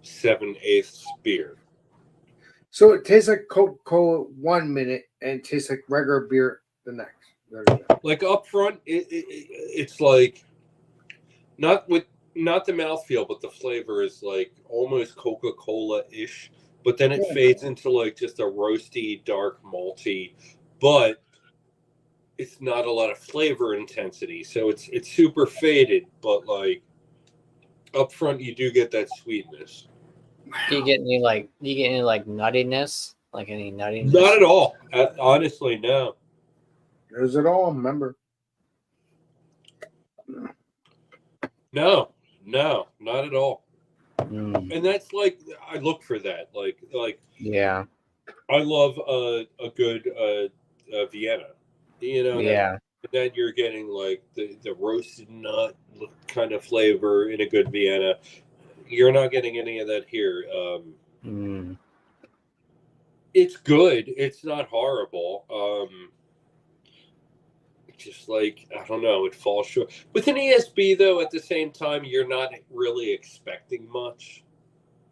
7/8 beer. So it tastes like Coca-Cola 1 minute and it tastes like regular beer the next. There you go. Like up front, it's like not the mouthfeel, but the flavor is like almost Coca-Cola-ish. But then it fades into like just a roasty, dark, malty, but it's not a lot of flavor intensity. So it's super faded, but like up front, you do get that sweetness. Do you get any nuttiness? Like any nuttiness? Not at all. Honestly, no. There's it all. Remember. No, not at all. Mm. And that's like I look for that. Like Yeah. I love a good Vienna. You know. Yeah. That you're getting like the roasted nut kind of flavor in a good Vienna. You're not getting any of that here. It's good. It's not horrible. Just like, I don't know, it falls short. With an ESB, though, at the same time, you're not really expecting much.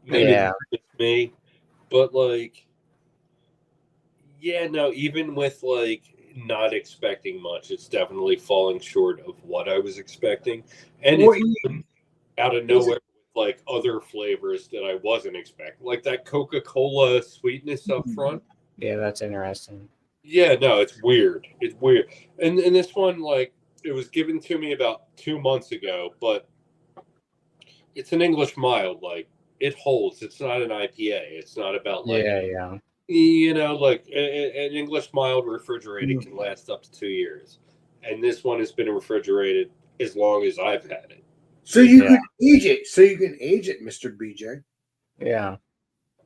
Maybe it's me. But, like, yeah, no, even with, like, not expecting much, it's definitely falling short of what I was expecting. And it's out of nowhere with, like, other flavors that I wasn't expecting. Like that Coca-Cola sweetness up front. Yeah, that's interesting. Yeah, no, it's weird. It's weird. And this one, like, it was given to me about 2 months ago, but it's an English mild. Like, it holds. It's not an IPA. It's not about, like, you know, like, an English mild refrigerated can last up to 2 years. And this one has been refrigerated as long as I've had it. So you can age it. Mr. BJ. Yeah.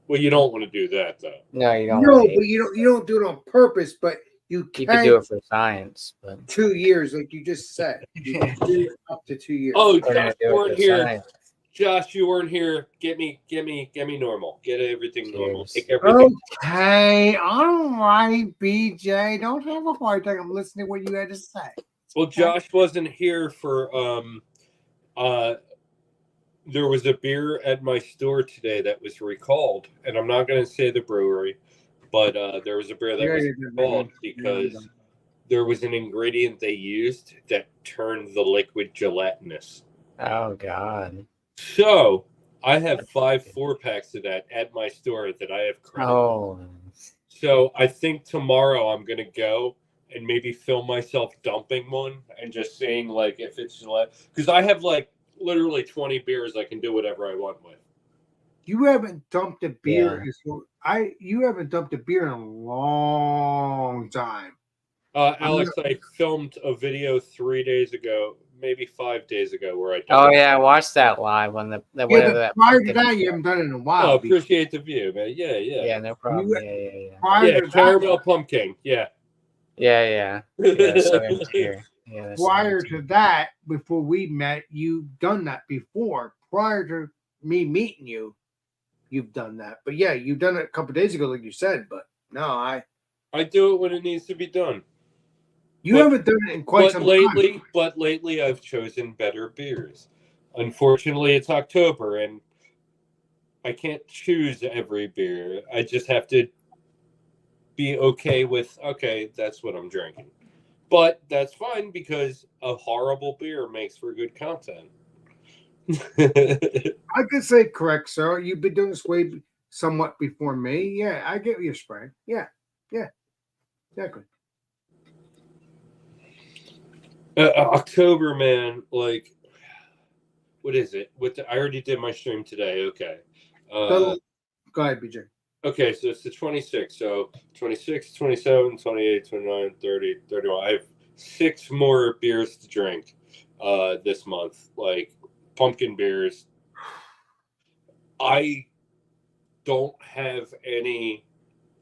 Well, you don't want to do that, though. No, you don't. No, but you don't do it on purpose. But you can do it for science. But 2 years, like you just said, you can do it up to 2 years. Oh, Josh, you weren't here. Josh, you weren't here. Get me normal. Get everything normal. Take everything. Okay, all right, BJ. Don't have a hard time. I'm listening to what you had to say. Well, Josh wasn't here for there was a beer at my store today that was recalled, and I'm not going to say the brewery, but there was a beer that was recalled because there was an ingredient they used that turned the liquid gelatinous. Oh, God. So I have 5 4-packs of that at my store that I have credit. Oh. So I think tomorrow I'm going to go and maybe film myself dumping one and just seeing, like, if it's Gillette. Because I have, like, literally 20 beers I can do whatever I want with. You haven't dumped a beer. You haven't dumped a beer in a long time. Alex, I filmed a video 3 days ago, maybe 5 days ago, where I. Oh yeah, I watched that live when whatever that. Prior to that, you haven't done it in a while. Oh, appreciate the view, man. Yeah. Yeah, no problem. Yeah. Prior to caramel that, pumpkin. Yeah. Yeah. Prior to that, before we met, you've done that before. Prior to me meeting you, you've done that. But yeah, you've done it a couple days ago, like you said. But no, I do it when it needs to be done. You But- haven't done it in quite some time. But lately, I've chosen better beers. Unfortunately, it's October, and I can't choose every beer. I just have to be okay with, okay, that's what I'm drinking. But that's fine because a horrible beer makes for good content. I could say correct, sir. You've been doing this way somewhat before me. Yeah, I get your spraying. Yeah, exactly. October, man, like, what is it? I already did my stream today. Okay. Go ahead, BJ. Okay, so it's the 26th. So 26, 27, 28, 29, 30, 31. I have 6 more beers to drink this month, like pumpkin beers. I don't have any.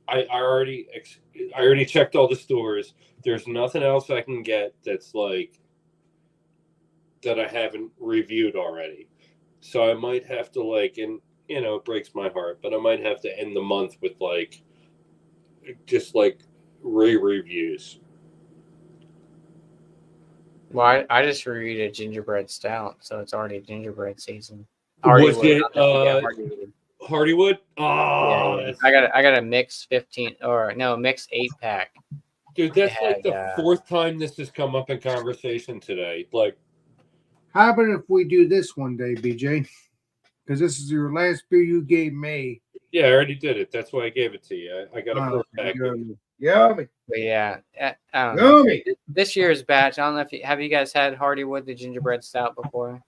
I already checked all the stores. There's nothing else I can get that's like that I haven't reviewed already. So I might have to like, and you know, it breaks my heart, but I might have to end the month with like just like reviews. Well, I just reviewed a gingerbread stout, so it's already gingerbread season. Was it Hardywood. Hardywood? Oh, Yeah. I got a mix 15 or no mix 8-pack. Dude, that's It like the had, 4th time this has come up in conversation today. Like, How about if we do this one day, BJ? Because this is your last beer you gave me. yeah, I already did it. That's why I gave it to you. I got a 4-pack. Yummy. But yeah, I don't know. Yummy. This year's batch. I don't know if have you guys had Hardywood the gingerbread stout before?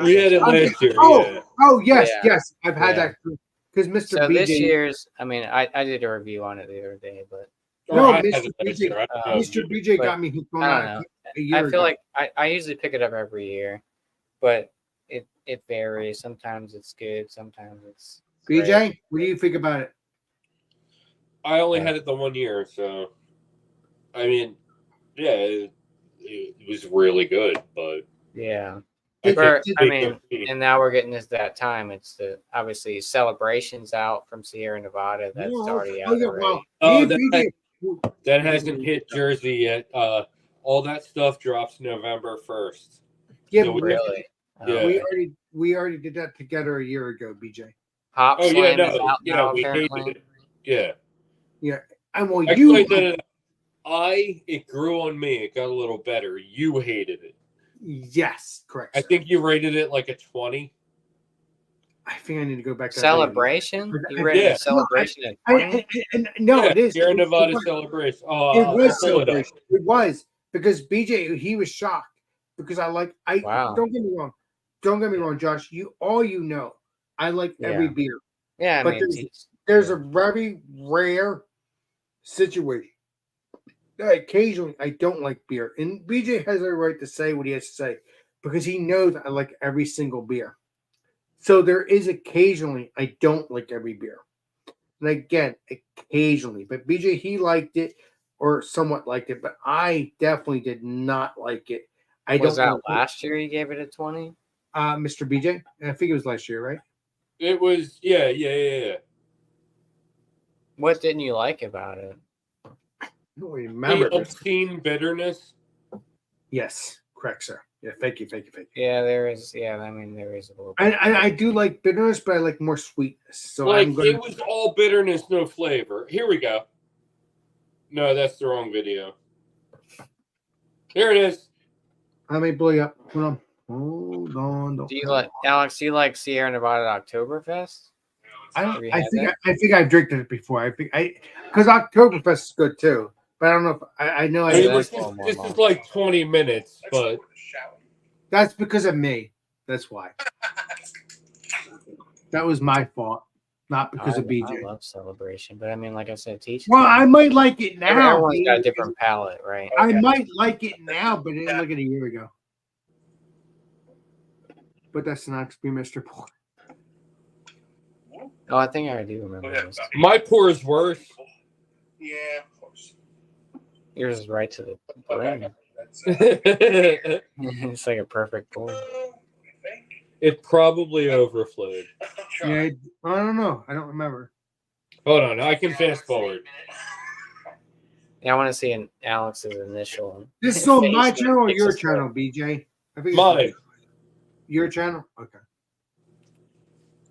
We had it last year. Yeah. Oh yes, Yeah. yes. I've had Yeah. that because Mr. So BJ. this year's, I mean, I did a review on it the other day, but No, I had Mr. it last BJ, year. I don't know. Mr. BJ But got me hooked on I that don't a year I feel ago. like I usually pick it up every year, but it varies. Sometimes it's good, sometimes it's BJ, great. what do you think about it? I only had it the 1 year, so I mean, yeah, it was really good, but Yeah. Did- Or, did- I mean, and now we're getting to that time. It's the obviously Celebrations out from Sierra Nevada. That's Oh, already oh, out yeah, already. well, Oh, me and that- BJ, that hasn't hit Jersey yet. All that stuff drops November 1st. yeah, So but Really? Yeah. we already did that together a year ago, BJ. Hop Oh yeah, Slam is no, out yeah, now, we hated apparently. it. Yeah. And well, Actually, you, it grew on me. It got a little better. You hated it. yes, correct. I sir. think you rated it like a 20. I think I need to go back to that Celebration? later. You ready Yeah. to Celebration at I- 20? no, Yeah, it is. Sierra It- Nevada it was- celebration. It Oh, was I'll pull it up. celebration. It was because BJ he was shocked because Wow. don't get me wrong. Don't get me wrong, Josh. You know I like every Yeah. beer. Yeah, I But mean, There's a very rare situation that occasionally I don't like beer. And BJ has a right to say what he has to say because he knows I like every single beer. So there is occasionally I don't like every beer. And again, occasionally. But BJ, he liked it or somewhat liked it, but I definitely did not like it. I was don't that know. last year you gave it a 20? Mr. BJ? I think it was last year, right? It was, yeah. What didn't you like about it? I don't remember. The obscene bitterness. Yes, correct, sir. Yeah, thank you. Yeah, there is. Yeah, I mean, there is a little bit. I do like bitterness, but I like more sweetness. So Like, I'm going it was all bitterness, no flavor. Here we go. No, that's the wrong video. Here it is. I may blow you up. Hold on. Don't Do you like Alex? Do you like Sierra Nevada Oktoberfest? Have you I had think that? I think I've drank it before. Because Oktoberfest is good too. But I don't know if I know I Yeah, mean, that's this a is, little more this is malt. like 20 minutes, but that's because of me. That's why. That was my fault, not because of I BJ. love Celebration, but I mean, like I said, teach. Well, I might like it now. Everyone's got a maybe, different palate, right? I might like it now, but I didn't like it a year ago. But that's not to be Mr. Paul. Oh, I think I do remember this. my pour is worse. Yeah, of course. Yours is right to the brim. It It's like a perfect pour. probably overflowed. Yeah, I don't know. I don't remember. Hold on, I can fast forward. Yeah, I want to see Alex's initial. This is on face my when it channel or picks your us up. channel, BJ? I think it's Mine. your channel. Okay.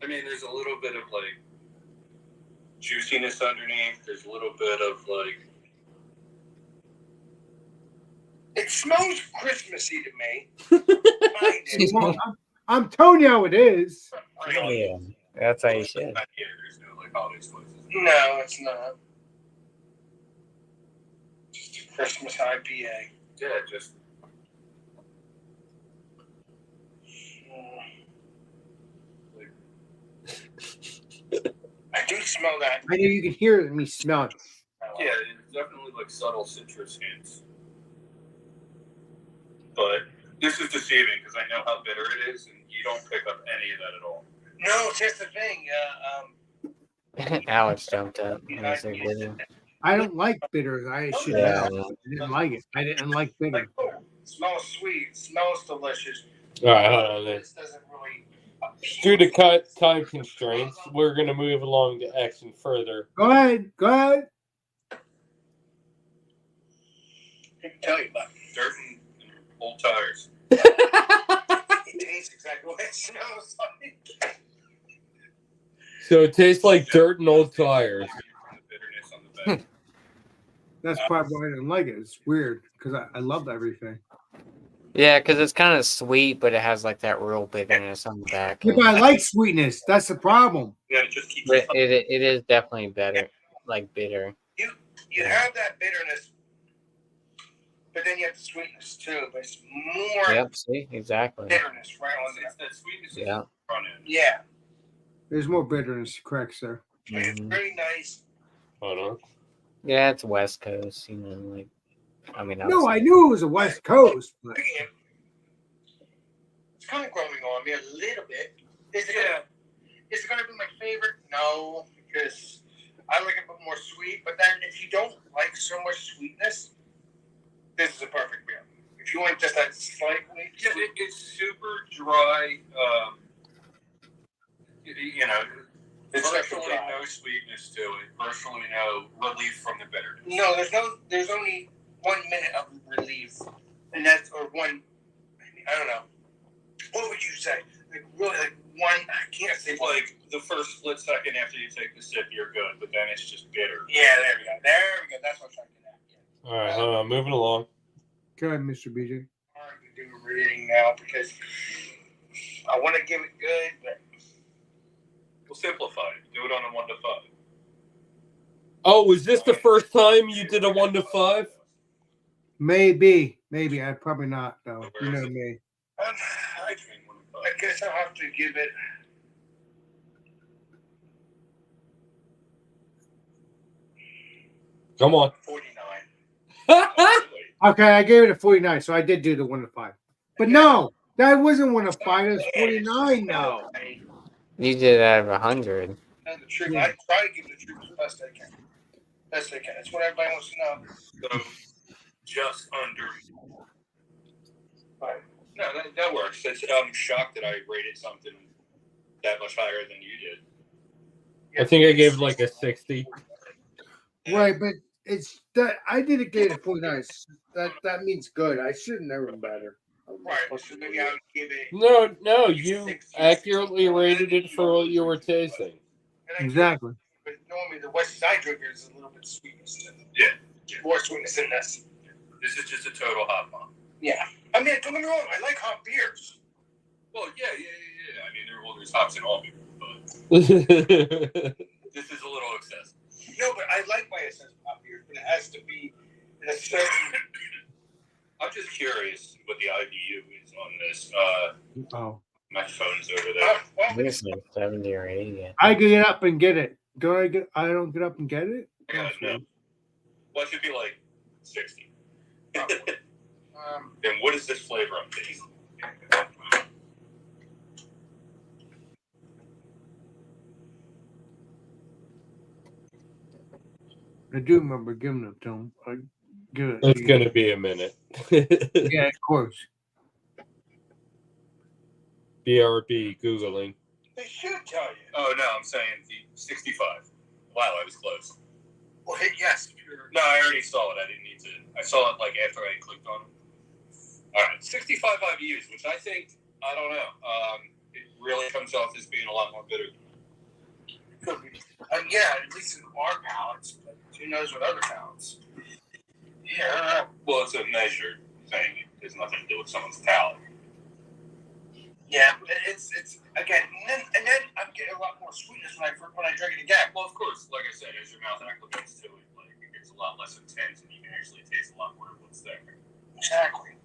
I mean, there's a little bit of like juiciness underneath. There's a little bit of like. It smells Christmassy to me. Well, I'm telling you how it is. Yeah, that's how you should. There's no like holiday spices. No, it's not. Just a Christmas IPA. Yeah, just. I do smell that. I know you can hear it in me smell it. Yeah, it's definitely like subtle citrus hints. But this is deceiving because I know how bitter it is, and you don't pick up any of that at all. No, it's just the thing. Alex jumped up. When I said bitter. I don't like bitters. I should Yeah, know. I didn't like it. I didn't like bitter. Like, oh, it smells sweet. It smells delicious. All right, hold on. This doesn't really Due to time constraints, we're going to move along to action further. Go ahead. Go ahead. I can tell you about it. Dirt and old tires. It tastes exactly what it smells like. So it tastes like dirt and old tires. Bitterness on the back. That's probably why I didn't like it. It's weird because I love everything. Yeah, because it's kind of sweet, but it has like that real bitterness on the back. Yeah, but I like sweetness. That's the problem. Yeah, it just keeps. But it is definitely better, like bitter. You have that bitterness, but then you have the sweetness too. But it's more Yep. See, exactly. bitterness right on It's there. that sweetness Yeah. is front end. Yeah, There's more bitterness, correct, sir? it's Mhm. very nice. Hold on. Yeah, it's West Coast. You know, like I mean, No, I knew it was a West Coast, but Again, it's kind of growing on me a little bit. Is it gonna be my favorite? No, because I like it a bit more sweet. But then, if you don't like so much sweetness, this is a perfect beer. If you want just that slightly, Yeah, it's super dry. You know, It's virtually dry. no sweetness to it. Virtually no relief from the bitterness. no, there's only 1 minute of relief, and that's or one. I don't know. What would you say? Like really, like one. I can't say It's like the first split second after you take the sip, you're good, but then it's just bitter. Yeah, there we go. There we go. That's what I'm trying to get at. Yeah. All right, hold on. Moving along. go ahead, Mr. BJ. Hard to do reading now because I want to give it good, but We'll simplify it. Do it on a 1 to 5. Oh, was this the first time you did a 1 to 5? Maybe. I probably not though. You know me. I guess I'll have to give it. Come on. 49. Okay, I gave it a 49, so I did do the 1 to 5. But no, that wasn't 1 to 5. It was 49 now. You did out of 100. And the truth, I try to give the truth the best I can. Best I can. That's what everybody wants to know. So just under. Right. No, that works. I'm shocked that I rated something that much higher than you did. I think I gave it like a 60. Right, but it's that I didn't give it a 49. That means good. I should have never been better. Right. So maybe I would give it. No, you accurately rated it for what you were tasting. Exactly. But normally the West Side drinker is a little bit sweetness. Yeah. More sweetness in this. This is just a total hot bomb. Yeah. I mean, don't get me wrong. I like hot beers. Well, yeah. I mean, there's hops in all beer, but this is a little excessive. No, but I like my essential hot beers, but it has to be in a certain. I'm just curious what the IBU is on this. Oh. My phone's over there. I think it's like 70 or 80. I get up and get it. I don't get up and get it? I gotta know. Well, it should be like 60. Then what is this flavor I'm tasting? I do remember giving it to him. I give it. It's going to be a minute. Yeah, of course. BRB, Googling. They should tell you. Oh, no, I'm saying the 65. Wow, I was close. Well, hit yes if you're. No, I already saw it. I didn't need to. I saw it like after I clicked on it. All right, 65 IBUs, which I think, I don't know. It really comes off as being a lot more bitter. Could be. Yeah, at least in our palates, but who knows what other palates. Yeah, I don't know. Well, it's a measured thing. It has nothing to do with someone's palate. Yeah, it's again, and then I'm getting a lot more sweetness when I drink it again. Well, of course, like I said, as your mouth acclimates to it, like it gets a lot less intense, and you can actually taste a lot more of what's there. Exactly.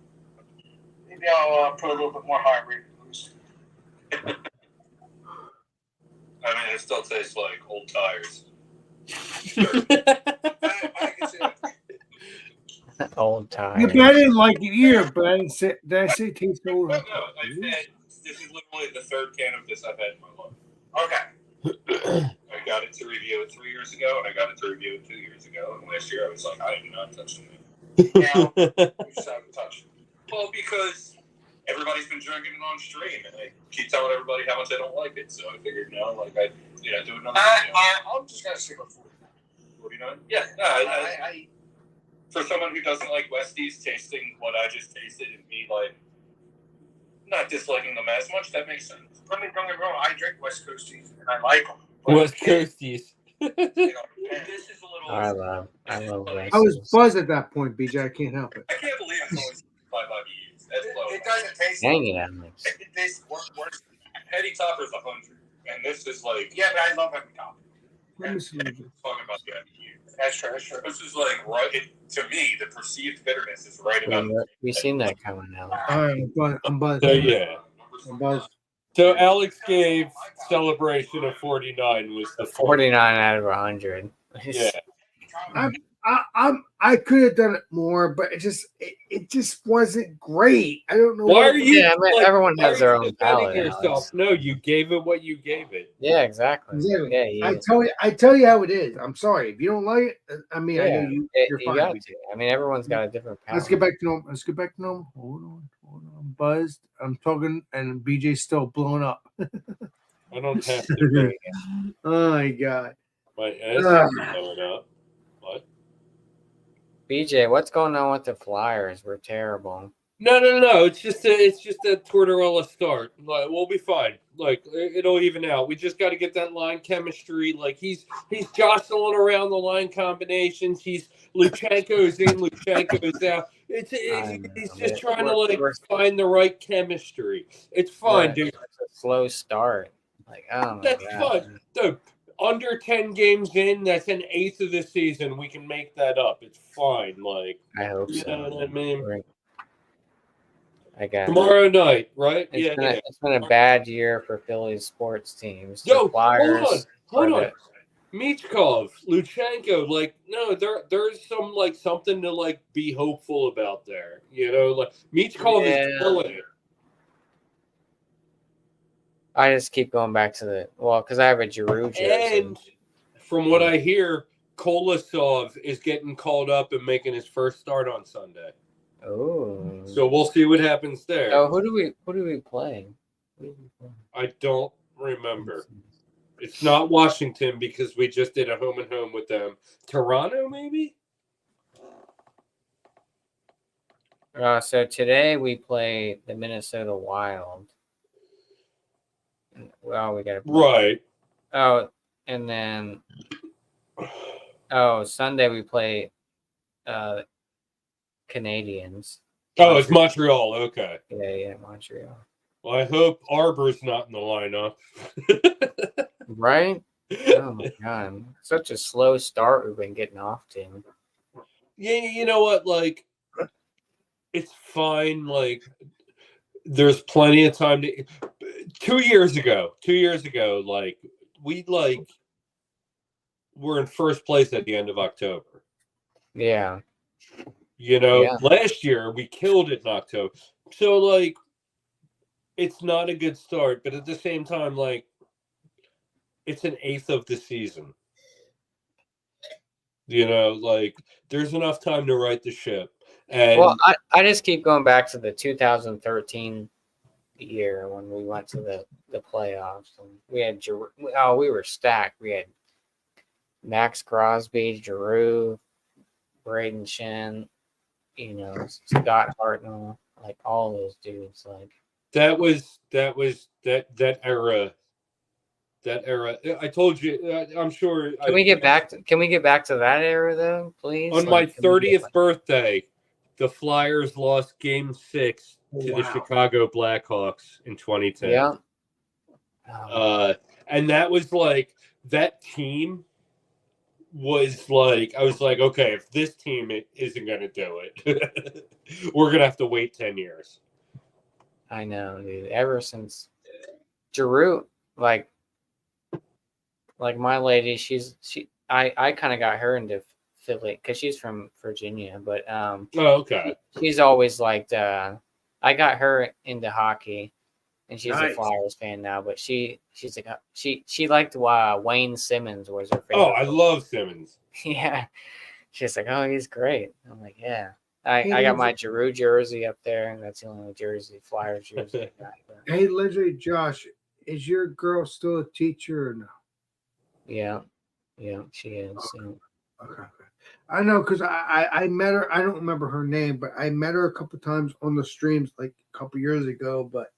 Maybe I'll put a little bit more high rate boost. I mean, it still tastes like old tires. I can see that. Old time. Yeah, but I didn't like it either, but I didn't say, did I say taste old? No, I've had, this is literally the third can of this I've had in my life. Okay. I got it to review it 3 years ago, and I got it to review it 2 years ago. And last year I was like, I am not touching it. Now, we just haven't touched it. Well, because everybody's been drinking it on stream, and I keep telling everybody how much I don't like it. So I figured, no, like I, do another video. I'm just gonna stick with 49. Yeah, no, I for someone who doesn't like Westies, tasting what I just tasted and me like not disliking them as much, that makes sense. don't get me wrong. I drink West Coasties and I like them. West Coasties. This is a little. I love I was buzzed at that point, BJ. I can't help it. I can't believe it's only 65 IBUs. That's low. It doesn't taste. Dang it, Alex. It tastes worse. Heady Topper's 100, and this is like. Yeah, but I love Heavy Top. Let me see. Talking about the IBUs. That's true. That's true. This is like right. To me, the perceived bitterness is right about. We seen that coming out. All right, I'm buzzed. So yeah. I'm buzzed. So Alex gave Celebration of 49 was the 49 out of 100. Yeah. I could have done it more, but it just wasn't great. I don't know. Why are you? Yeah, I mean, everyone why has are their you own defending palate, yourself? Alex. No, you gave it what you gave it. Yeah, exactly. Exactly. Yeah, I tell you how it is. I'm sorry if you don't like it. I mean, I know you're you fine. got to. I mean, everyone's got a different palate. Let's get back to normal. Hold on. I'm buzzed. I'm talking, and BJ's still blowing up. I don't have to be. Oh my god. My ass is blowing up. What? BJ, what's going on with the Flyers? We're terrible. No. It's just a Tortorella start. Like, we'll be fine. Like, it'll even out. We just got to get that line chemistry. Like, he's jostling around the line combinations. Luchenko's in, Luchenko's out. He's just trying to find the right chemistry. It's fine, dude. It's a slow start. Like, oh my That's God. fine. Dude, under 10 games in, that's an eighth of the season. We can make that up. It's fine. Like, I hope you so. know what I mean? Right. I got Tomorrow night, right? It's been a bad year for Phillies sports teams. The Yo, Flyers. hold on. Michkov, Luchenko, like, no, there's some like something to like be hopeful about there. You know, like Michkov is killing it. I just keep going back to because I have a Giroux jersey. And from what I hear, Kolosov is getting called up and making his first start on Sunday. Oh. So we'll see what happens there. Oh, who do we play? I don't remember. It's not Washington because we just did a home and home with them. Toronto, maybe? So today we play the Minnesota Wild. Well, we got to Right. Oh, and then Sunday we play Canadians. Oh, it's Montreal. Okay. Yeah, Montreal. Well, I hope Arbor's not in the lineup. Right? Oh my God. Such a slow start we've been getting off to. Yeah, you know what? Like, it's fine. Like, there's plenty of time to. 2 years ago, like, we're in first place at the end of October. Yeah. You know, last year we killed it in October. So, like, it's not a good start, but at the same time, like, it's an eighth of the season. You know, like, there's enough time to right the ship. And well, I just keep going back to the 2013 year when we went to the playoffs. And we had we were stacked. We had Max Crosby, Giroux, Braden Shen, Scott Hartnell, like all those dudes. Like That era. That era. I told you. I'm sure. Can we get back to that era though, please? On my Like, can we get 30th birthday, the Flyers lost Game 6 to the Chicago Blackhawks in 2010. Yeah. And that was like, that team was like, I was like, okay, if this team isn't going to do it, we're going to have to wait 10 years. I know, dude. Ever since Giroux, like my lady, I kind of got her into Philly because she's from Virginia, but okay. She's always liked. I got her into hockey, and she's Nice. a Flyers fan now. But she's like she liked Wayne Simmons was her favorite. Oh, I love Simmons. Yeah, she's like, oh, he's great. I'm like, yeah. I got my Giroux jersey up there, and that's the only jersey Flyers jersey I got. But, Hey, Leslie, Josh, is your girl still a teacher or no? yeah, she is. Okay. I know because I met her. I don't remember her name, but I met her a couple times on the streams like a couple years ago. But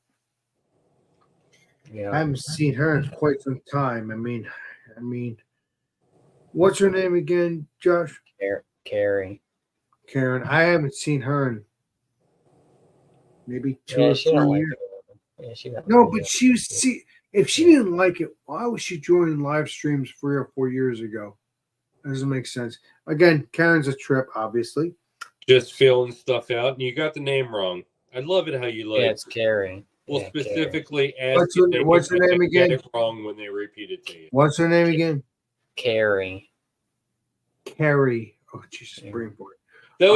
Yeah, I haven't seen her in quite some time. I mean, what's her name again, Josh? Carrie. Karen. I haven't seen her in maybe 2 Yeah, or she 3 don't like years. it. Yeah, she don't No, like but it. if she didn't like it, why was she joining live streams 3 or 4 years ago? Doesn't make sense. Again, Karen's a trip, obviously. Just filling stuff out, and you got the name wrong. I love it how you like. Yeah, it's Carrie. Well, Yeah, specifically What's ask her- what's her if they name get again? it wrong when they repeat it to you. What's her name again? Carrie. Carrie. Oh, Jesus, Yeah. brain for it. That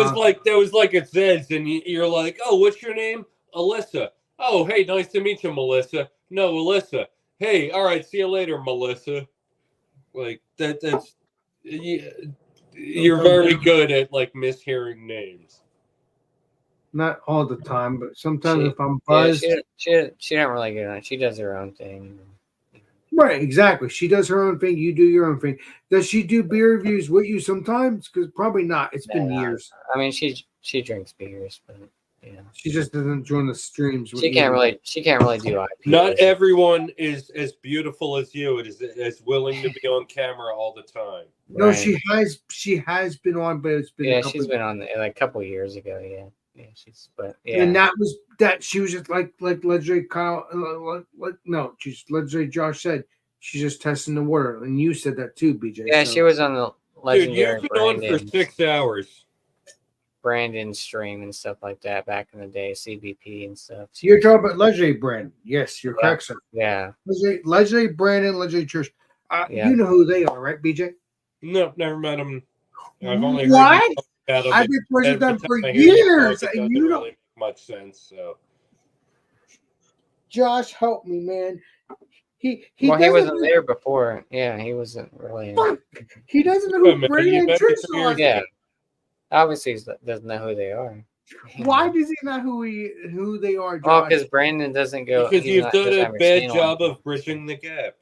was like it says, and you're like, oh, what's your name? Alyssa. Oh, hey, nice to meet you, Melissa. No, Alyssa. Hey, all right, see you later, Melissa. Like that's you're very good at like mishearing names. Not all the time, but sometimes She- if I'm Yeah, buzzed. she don't really get on. She does her own thing. Right, exactly. She does her own thing. You do your own thing. Does she do beer reviews with you sometimes? Because probably not. It's been No, years. I mean, she drinks beers, but yeah, She just doesn't join the streams. with she can't you. really do IPAs. Not everyone is as beautiful as you. It is as willing to be on camera all the time. No, Right. she has been on, but it's been Yeah, a couple she's been on like a couple years ago. Yeah, yeah. And that was that she was just like Legendary Kyle, no, she's Legendary Josh said she's just testing the water, and you said that too, BJ. Yeah, so- she was on the Dude, legendary you've been on for 6 hours. Brandon stream and stuff like that back in the day, CBP and stuff. You're talking about Legendary Brand. Yes, you're Yeah. correct, sir. Yeah, Legendary Brandon, Legendary Church. Yeah. You know who they are, right, BJ? No, never met him. I've only heard What? you talk about him. I've been friends with Every them time for I hear you years, talk, it and doesn't you don't. really make much sense. So Josh, help me, man. He well, he doesn't wasn't know- there before. Yeah, he wasn't really. Fuck. He doesn't know Wait a who minute, Brandon you and met me Trish 3 are. years Yeah, obviously he doesn't know who they are. Why does he not who they are, Oh, Josh? because Brandon doesn't go. because he's you've not- done doesn't a have his bad channel job on. of bridging the gap.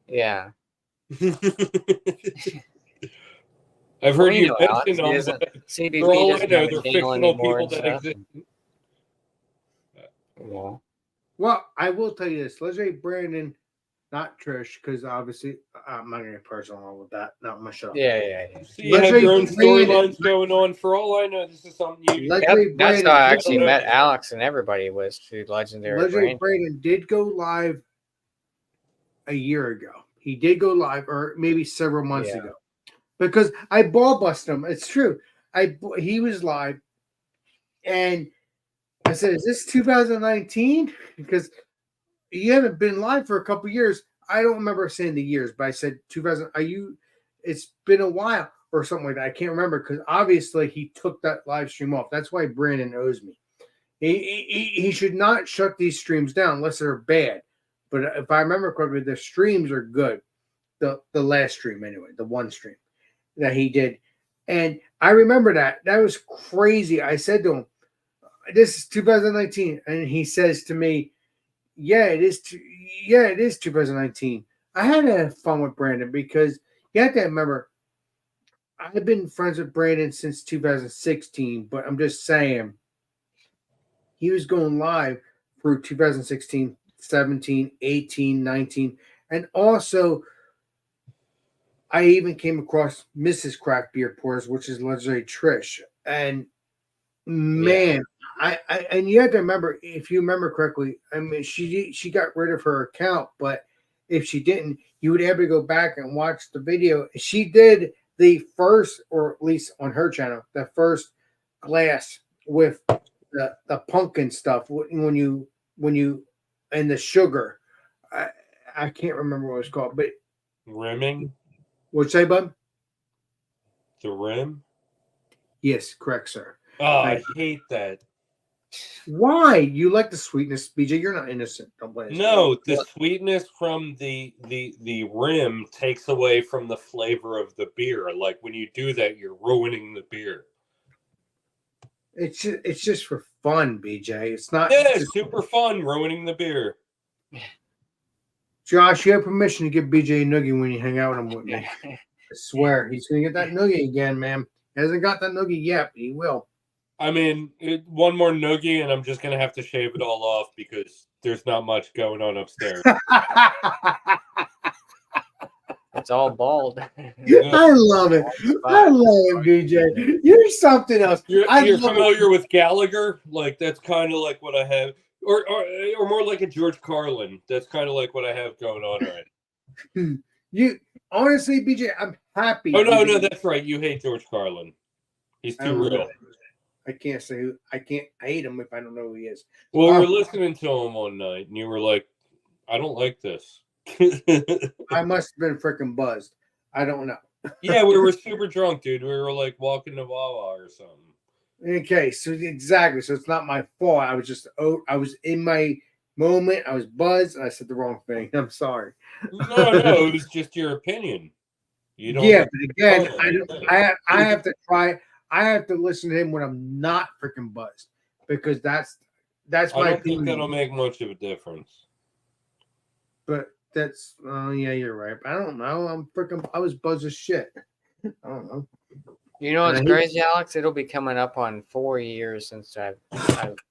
Yeah. I've Well, heard you you know, mention Alex, he them, doesn't- but CBP for all I doesn't know, have a they're channel fictional anymore people and that stuff. exist. Well, Well, I will tell you this: Legendary Brandon, not Trish, because obviously I'm not gonna get personal with that. Not my show. yeah. So you have Legendary your own Brandon- storylines going on. For all I know, this is something you. Legendary That's Brandon. how I did actually go- met Alex and everybody was through Legendary Legendary Brandon. Brandon did go live a year ago. He did go live, or maybe several months Yeah. ago, because I ball busted him. It's true. He was live, and I said, "Is this 2019?" Because you haven't been live for a couple years. I don't remember saying the years, but I said 2000. Are you? It's been a while or something like that. I can't remember because obviously he took that live stream off. That's why Brandon owes me. He should not shut these streams down unless they're bad. But if I remember correctly, the streams are good. The last stream anyway, the one stream that he did, and I remember that. That was crazy. I said to him, "This is 2019," and he says to me, "Yeah, it is. Yeah, it is 2019." I had to have fun with Brandon because You have to remember, I've been friends with Brandon since 2016, but I'm just saying, he was going live through 2016, 17, 18, 19, and also I even came across Mrs. Craft Beer Pours, which is legendary Trish, and man, I and you have to remember, if you remember correctly, I mean, she got rid of her account, but if she didn't, you would have to go back and watch the video. She did the first, or at least on her channel, the first glass with the pumpkin stuff when you and the sugar. I can't remember what it was called, but Rimming what'd you say, bud? the rim. Yes, correct, sir. Oh, I hate that. Why? You like the sweetness, BJ? You're not innocent. Don't blame us. No, the sweetness from the rim takes away from the flavor of the beer. Like when you do that, you're ruining the beer. It's just for fun, BJ. It's not. Yeah, it's super fun ruining the beer. Josh, you have permission to give BJ a noogie when you hang out with him with me. I swear, he's gonna get that noogie again, man. He hasn't got that noogie yet, but he will. I mean, one more noogie, and I'm just gonna have to shave it all off because there's not much going on upstairs. It's all bald. I love it. I love it, BJ. You're something else. You're love familiar with Gallagher? Like that's kind of like what I have, or more like a George Carlin. That's kind of like what I have going on right. You honestly, BJ, I'm happy. Oh no, that's right. You hate George Carlin. He's too real. I can't say who. I hate him if I don't know who he is. Well, we were listening to him one night, and you were like, "I don't like this." I must have been freaking buzzed. I don't know. Yeah, we were super drunk, dude. We were like walking to Wawa or something. Okay, so exactly. So it's not my fault. I was just I was in my moment. I was buzzed, and I said the wrong thing. I'm sorry. No, it was just your opinion. You don't. Yeah, but again, I have to try. I have to listen to him when I'm not freaking buzzed because that's my I don't opinion. think that'll make much of a difference. But that's yeah, you're right. But I don't know. I was buzzed as shit. I don't know. You know what's crazy, Alex? It'll be coming up on 4 years since I've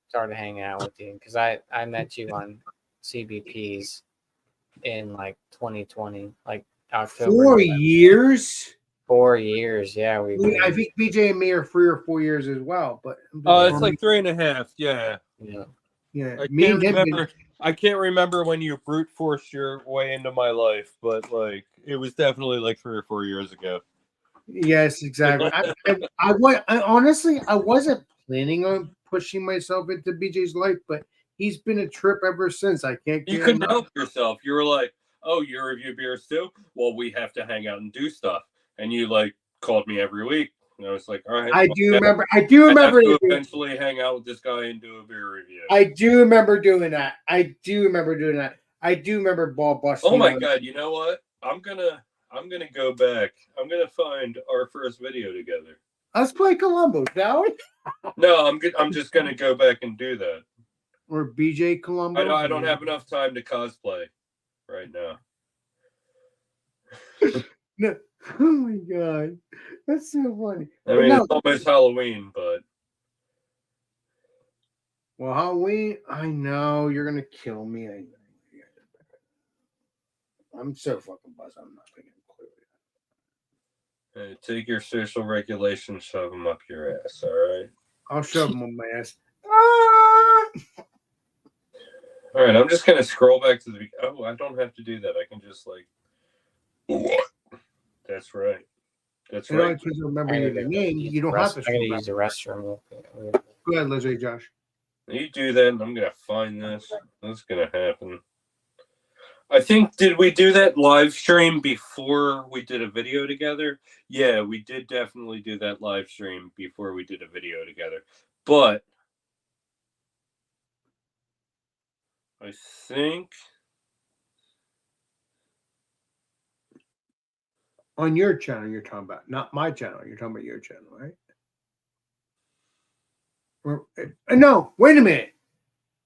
started hanging out with you because I met you on CBPs in like 2020, like October. 4 years. 4 years, yeah. I think BJ and me are 3 or 4 years as well. But It's like 3.5. Yeah. Yeah. I can't remember when you brute forced your way into my life, but like it was definitely like 3 or 4 years ago. Yes, exactly. I honestly, I wasn't planning on pushing myself into BJ's life, but he's been a trip ever since. I can't. You couldn't help yourself. You were like, "Oh, you review beers too? Well, we have to hang out and do stuff." And you like called me every week, and I was like, "All right." I do remember. I have to eventually hang out with this guy and do a beer review. I do remember doing that. I do remember ball busting. Oh my god! You know what? I'm gonna go back. I'm gonna find our first video together. Let's play Columbo, shall we? No, I'm just gonna go back and do that. Or BJ Columbo. I don't have enough time to cosplay right now. No. Oh my god, that's so funny. I mean, it's almost Halloween, but well, Halloween. I know you're gonna kill me. I'm so fucking buzzed. I'm not thinking clearly. Take your social regulations, shove them up your ass. All right. I'll shove them on my ass. All right. I'm just gonna scroll back to the. Oh, I don't have to do that. I can just like. What? That's right. That's right. I can't remember your name. You don't have to. I gotta use the restroom. Go ahead, Leslie, Josh. You do that, and I'm gonna find this. That's gonna happen. I think, did we do that live stream before we did a video together? Yeah, we did definitely do that live stream before we did a video together. But I think on your channel you're talking about, not my channel. You're talking about your channel, right? No, wait a minute.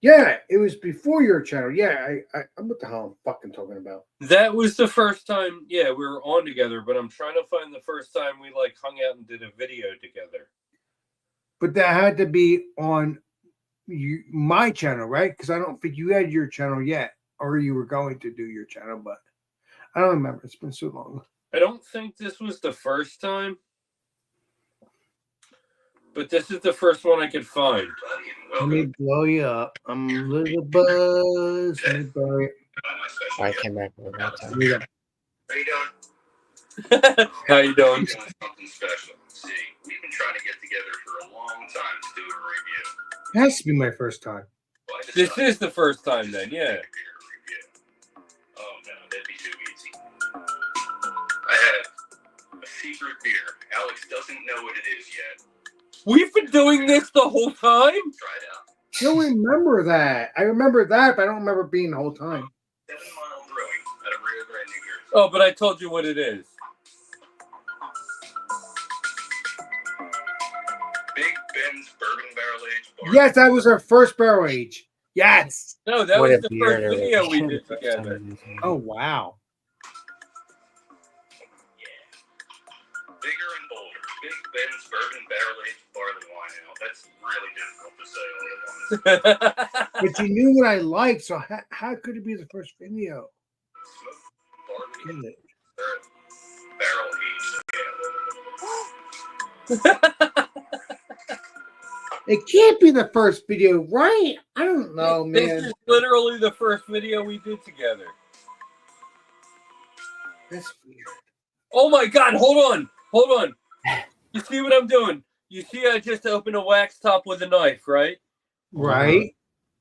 Yeah, it was before your channel. Yeah, I'm what the hell I'm fucking talking about. That was the first time. Yeah, we were on together, but I'm trying to find the first time we like hung out and did a video together. But that had to be on my channel, right? Because I don't think you had your channel yet, or you were going to do your channel, but I don't remember. It's been so long. I don't think this was the first time, but this is the first one I could find. Let me blow you up. I'm a little buzz. Let me blow it. I came back with that time. Yeah. How you doing? How you doing? Something special. See, we've been trying to get together for a long time to do a review. It has to be my first time. Well, This is the first time then, yeah. Oh no, that'd be too easy. I have a secret beer. Alex doesn't know what it is yet. We've been doing this the whole time? Try it out. I don't remember that. I remember that, but I don't remember being the whole time. 7 Mile Brewing out of Rio Grande, New Jersey. Oh, but I told you what it is. Big Ben's Bourbon Barrel Aged Bar. Yes, that was our first barrel age. Yes. No, that What was a the beer first to video we review did for together. some reason. Oh, wow. Bigger and bolder. Big Ben's Bourbon Barrel Aged Barley Wine Ale. That's really difficult to say all at once. But you knew what I liked, so how could it be the first video? Smoked barley Get it. barrel aged ale. It can't be the first video, right? I don't know, This man. is literally the first video we did together. That's weird. Oh my god, hold on. Hold on. You see what I'm doing? You see I just opened a wax top with a knife, right? Right?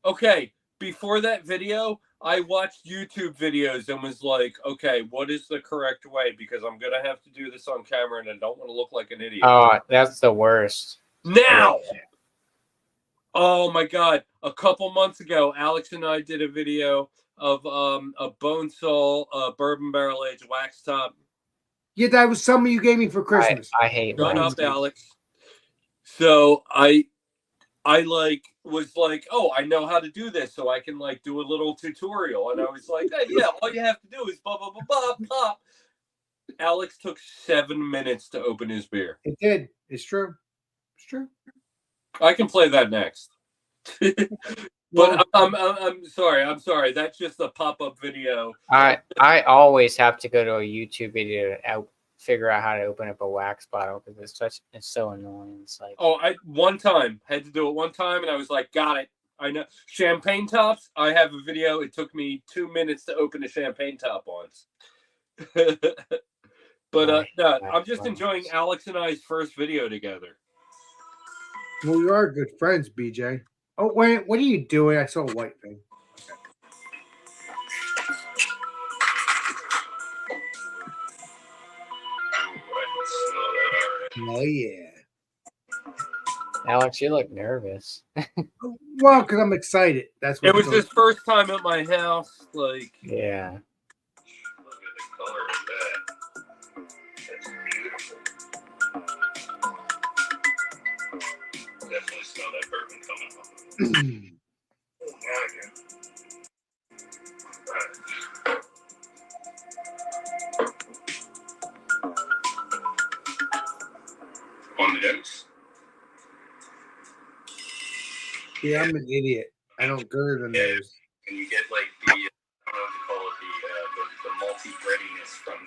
Okay, before that video, I watched YouTube videos and was like, okay, what is the correct way? Because I'm going to have to do this on camera and I don't want to look like an idiot. Oh, that's the worst. Now! Oh my god. A couple months ago, Alex and I did a video of a Bone Soul bourbon barrel aged wax top. Yeah, that was something you gave me for Christmas. I hate Shut wax up, tops. Alex. So I like was like, oh, I know how to do this, so I can like do a little tutorial. And I was like, hey, yeah, all you have to do is blah blah blah blah pop. Alex took 7 minutes to open his beer. It did. It's true. It's true. I can play that next. But I'm sorry. I'm sorry. That's just a pop-up video. I always have to go to a YouTube video to figure out how to open up a wax bottle because it's so annoying. It's like, Oh, I one time had to do it one time, and I was like, got it. I know champagne tops. I have a video. It took me 2 minutes to open a champagne top once. But no, I'm just enjoying Alex and I's first video together. Well, we are good friends, BJ. Oh, wait, what are you doing? I saw a white thing. Oh, yeah. Alex, you look nervous. Well, because I'm excited. That's what It was goes- his first time at my house. Like, Yeah. Look at the color of that. That's beautiful. Definitely smell that bourbon coming off. Oh, yeah. On the nose. Yeah, I'm an idiot. I don't go to the nose. And you get like the, I don't know what to call it, the malty breadiness from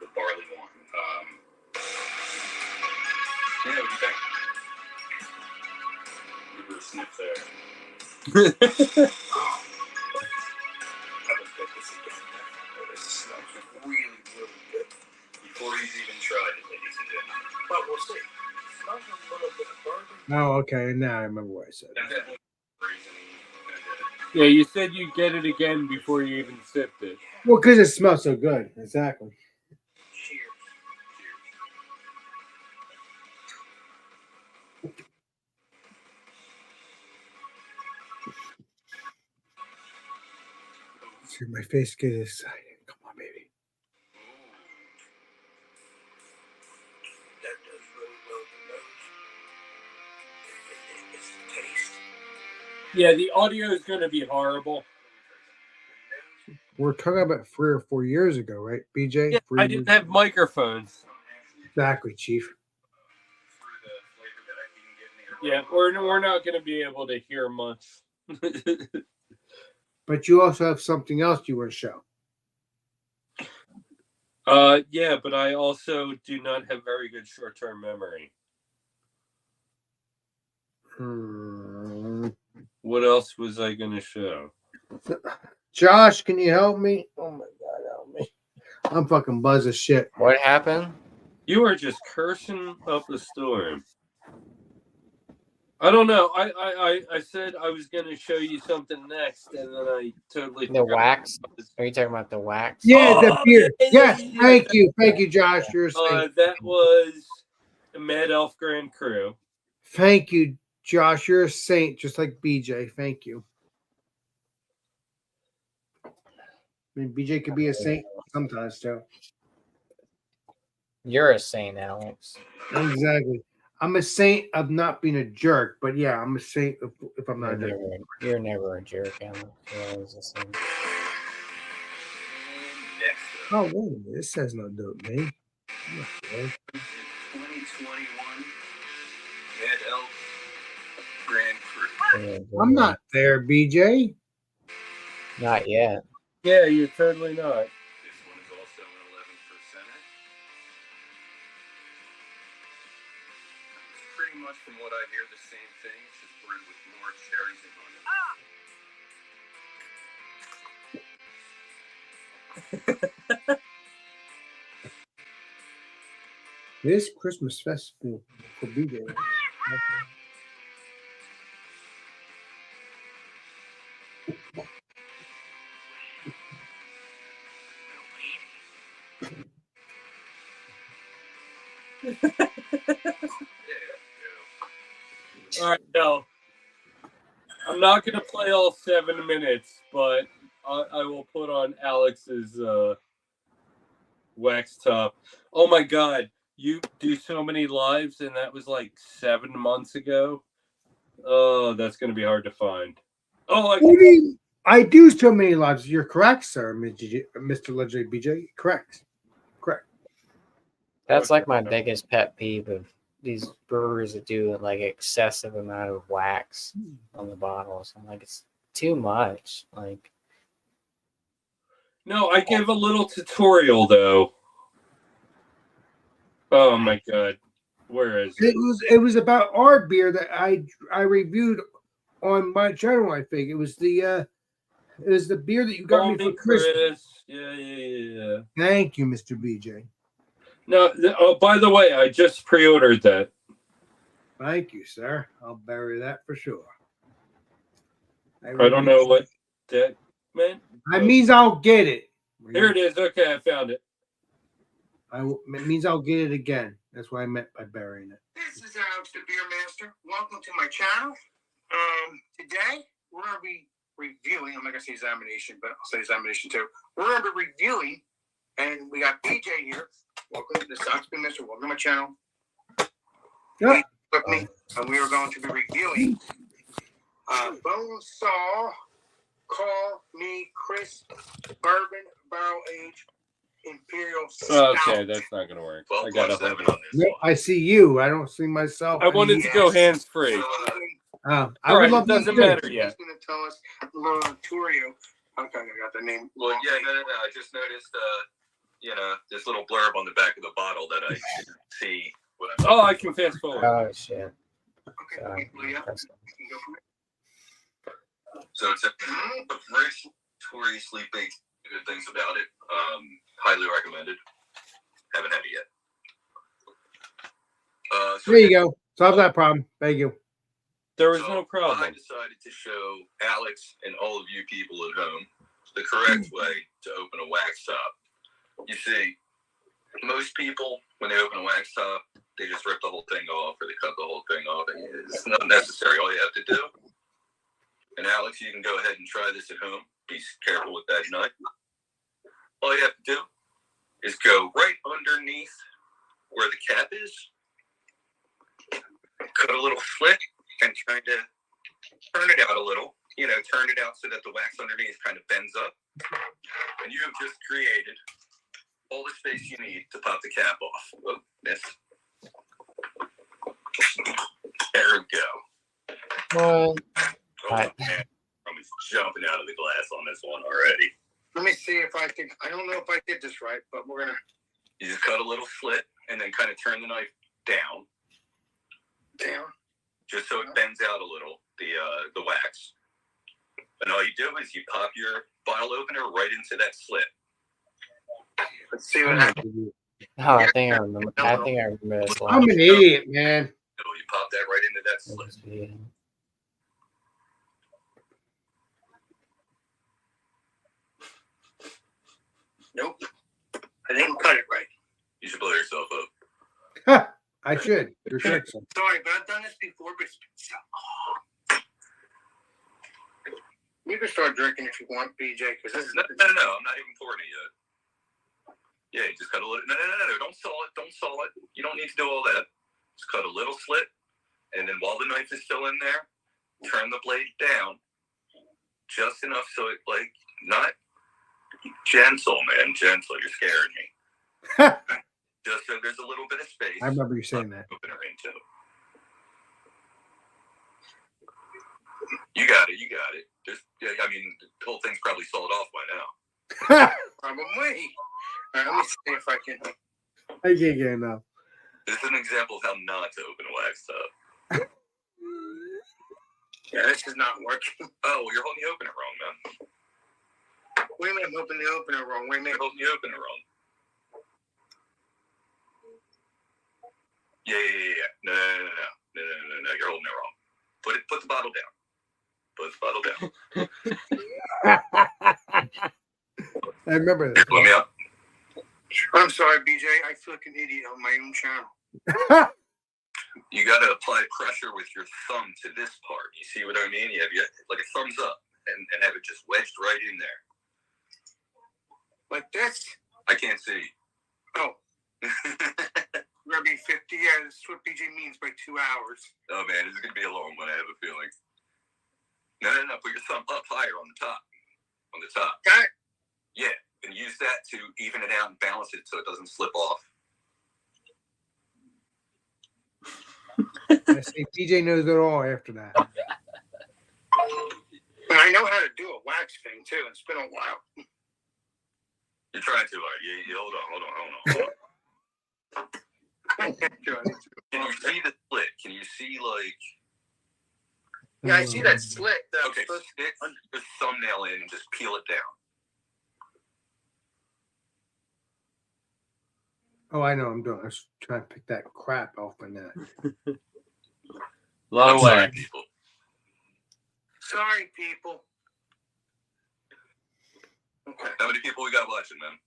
the barley wine. Yeah, what do you think? Give her a sniff there. I would get this again. Oh, this smells really, really good. Before he's even tried it, ladies and gentlemen. But we'll see. Smells a little bit of bourbon. Oh, okay. Now I remember what I said. Definitely raisiny. yeah, you said you'd get it again before you even sipped it. Well, because it smells so good. Exactly. Cheers. See my face get excited. Come on, baby. That does really well the nose. It's the taste. Yeah, the audio is going to be horrible. We're talking about 3 or 4 years ago, right, BJ? Yeah, 3 I years didn't have microphones. Exactly, Chief. Yeah, we're not going to be able to hear much. But you also have something else you want to show. Yeah, but I also do not have very good short-term memory. What else was I going to show? Josh, can you help me? Oh my God, help me! I'm fucking buzzed as shit. What happened? You are just cursing up a storm. I don't know. I said I was going to show you something next, and then I totally The wax? Are you talking about the wax? Yeah, the beer. Yes, yeah. thank you, Josh. You're a saint. That was the Mad Elf Grand Crew. Thank you, Josh. You're a saint, just like BJ. Thank you. I mean, BJ could be a saint sometimes too. You're a saint, Alex. Exactly. I'm a saint of not being a jerk, but yeah, I'm a saint if I'm not a jerk. You're never a jerk, Alex. You're always a saint. Oh, wait a minute. This says no dope name. Okay. 2021 Mad Elf Grand Crew. I'm not there, BJ. Not yet. Yeah, you're totally not. This one is also an 11%er. It's pretty much, from what I hear, the same thing. It's just brewed with more cherries and honey. This Christmas festival for BJ. All right, no. I'm not going to play all 7 minutes, but I will put on Alex's wax top. Oh my God. You do so many lives, and that was like 7 months ago. Oh, that's going to be hard to find. Oh, I do so many lives. You're correct, sir, Mr. Legendary BJ. Correct. That's like my biggest pet peeve of these brewers that do like excessive amount of wax on the bottles. I'm like, it's too much. Like, no, I give a little tutorial though. Oh my God, where is it? It was about our beer that I reviewed on my channel. I think it was the beer that you got me for Christmas. Yeah. Thank you, Mr. BJ. No, by the way, I just pre-ordered that. Thank you, sir. I'll bury that for sure. I don't know what that meant. That means I'll get it. Here it is. Okay, I found it. It means I'll get it again. That's what I meant by burying it. This is Alex the Beer Master. Welcome to my channel. Today we're gonna be reviewing. I'm not gonna say examination, but I'll say examination too. We're gonna be reviewing, and we got BJ here. Welcome to the Sox Beer Master. Welcome to my channel. Yep. With me, and we are going to be reviewing Bonesaw Call Me Chris Bourbon Barrel Age Imperial Stout. Okay, that's not gonna work. I got a hold of No, I see you. I don't see myself. I wanted to go hands free. I All would right, love it doesn't to do. matter yet. He's going to tell us a little Turio. Okay, I got the name. Well, yeah, no. I just noticed, this little blurb on the back of the bottle that I didn't see. When Oh, I can fast forward. oh shit. Okay, Sorry. well, yeah, you can go from there. So it's a fresh, notoriously baked. Good things about it. Highly recommended. Haven't had it yet. So There you go. Solve that problem. Thank you. There was So no problem. I decided to show Alex and all of you people at home the correct way to open a wax top. You see, most people, when they open a wax top, they just rip the whole thing off or they cut the whole thing off. It's not necessary. All you have to do, and Alex, you can go ahead and try this at home. Be careful with that nut. All you have to do is go right underneath where the cap is, cut a little slit, and kind of turn it out a little. Turn it out so that the wax underneath kind of bends up. And you have just created all the space you need to pop the cap off. Oh, miss. There we go. Well, Oh, man. I'm jumping out of the glass on this one already. Let me see if I can. I don't know if I did this right, but we're gonna. You just cut a little slit and then kind of turn the knife down, just so it bends out a little, the wax. And all you do is you pop your bottle opener right into that slit. Let's see what happens. oh, I think I remember. I think I remember this I'm one. an idiot, man. You pop that right into that slit. Nope. I didn't cut it right. You should blow yourself up. I should. You should. Sorry, but I've done this before. But you can start drinking if you want, BJ, because this is No, I'm not even pouring it yet. Yeah, you just cut a little. No. Don't saw it. Don't saw it. You don't need to do all that. Just cut a little slit, and then while the knife is still in there, turn the blade down just enough so it not gentle, man. Gentle. You're scaring me. Just so there's a little bit of space. I remember you saying that. Open her into. You got it. The whole thing's probably sold off by now. Probably. All right, let me see if I can. I can't get enough. This is an example of how not to open a wax tub. Yeah, this is not working. Oh, well, you're holding the opener wrong, man. Wait a minute, I'm opening the opener wrong. Wait a minute. You're holding the opener wrong. Yeah. No. You're holding it wrong. Put the bottle down. Put the bottle down. I remember that. Let me up. I'm sorry, BJ. I feel like an idiot on my own channel. You got to apply pressure with your thumb to this part. You see what I mean? You have like a thumbs up and have it just wedged right in there. Like this? I can't see. Oh. We're going to be 50. Yeah, this is what BJ means by 2 hours. Oh, man, this is going to be a long one, I have a feeling. No. Put your thumb up higher on the top. On the top. Got it? Yeah, and use that to even it out and balance it so it doesn't slip off. I say PJ knows it all after that. And I know how to do a wax thing, too. It's been a while. You're trying too hard. Yeah, hold on. Can you see the slit? Can you see, Yeah, I see that slit. Okay, stick your thumbnail in and just peel it down. Oh, I know I'm doing. I was trying to pick that crap off my neck. Low Sorry, wax. people. Sorry, people. Okay. How many people we got watching, man?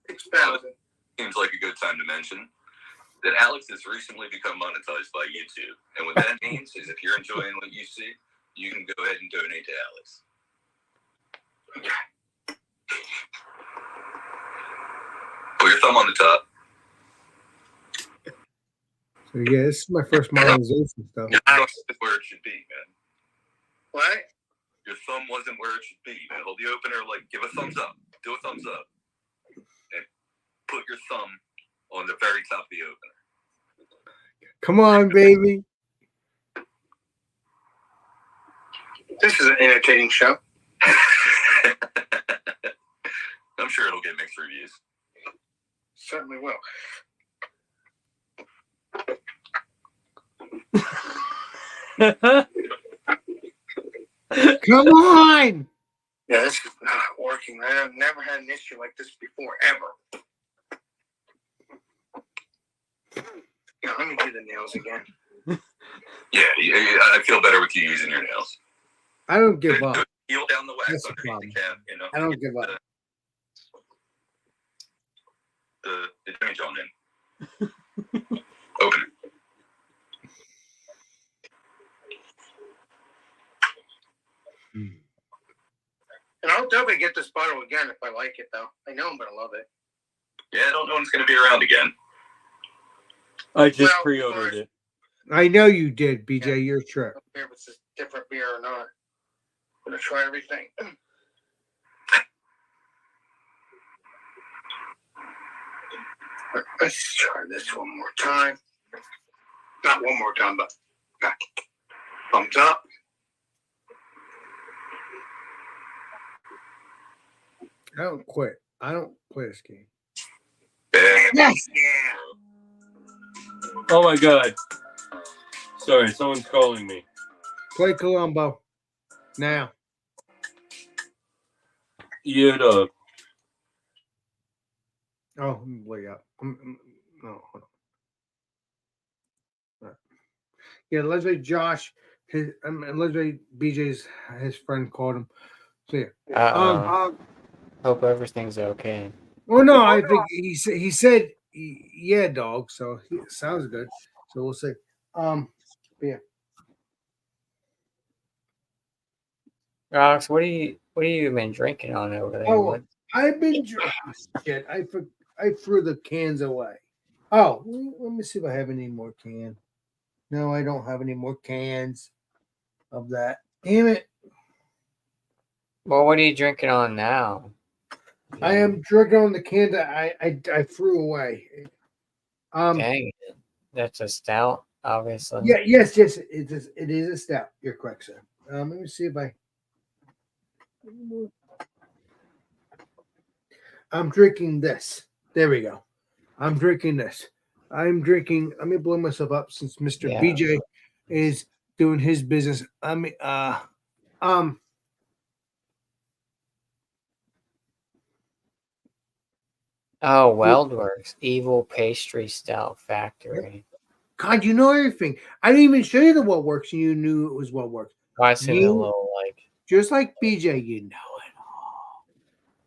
6,000. Seems like a good time to mention that Alex has recently become monetized by YouTube. And what that means is if you're enjoying what you see, you can go ahead and donate to Alex. Put your thumb on the top. So yeah, this is my first monetization stuff. Your thumb is where it should be, man. What? Your thumb wasn't where it should be, man. Hold the opener, give a thumbs up. Do a thumbs up. And put your thumb on the very top of the opener. Come on, baby. This is an entertaining show. I'm sure it'll get mixed reviews. Certainly will. Come on. Yeah, this is not working. I've never had an issue like this before, ever. Yeah, let me do the nails again. Yeah, I feel better with you using your nails. I don't give up. Peel down the wax That's the underneath the problem. cap. I don't give up. The damage on in. Open it. And I'll definitely get this bottle again if I like it, though. I know I'm going to love it. Yeah, I don't know when it's going to be around again. I just Well, pre-ordered it. I know you did, BJ. Your trip. If it's a different beer or not. I'm gonna try everything. Let's try this one more time. Not one more time, but back. Thumbs up. I don't quit. I don't play this game. Yes. Oh my god. Sorry, someone's calling me. Play Columbo. Now. Yeah, dog. Oh, way up. No, hold on. All right. Yeah, Leslie Josh, Leslie BJ's his friend called him. So yeah. Hope everything's okay. Well, no, I think he said yeah, dog. So sounds good. So we'll see. Yeah. Alex, what do you been drinking on over there? Oh, I've been shit. I threw the cans away. Oh, let me see if I have any more cans. No, I don't have any more cans of that. Damn it. Well, what are you drinking on now? I am drinking on the can that I threw away. Dang it. That's a stout, obviously. Yeah, yes, it is a stout. You're correct, sir. Let me see if I'm drinking this. There we go. I'm drinking this. Let me blow myself up since Mr. BJ is doing his business. Oh, Weldworks, Evil Pastry Stout Factory. God, you know everything. I didn't even show you the what works, and you knew it was what works. Oh, I see a little like just like BJ, you know it all.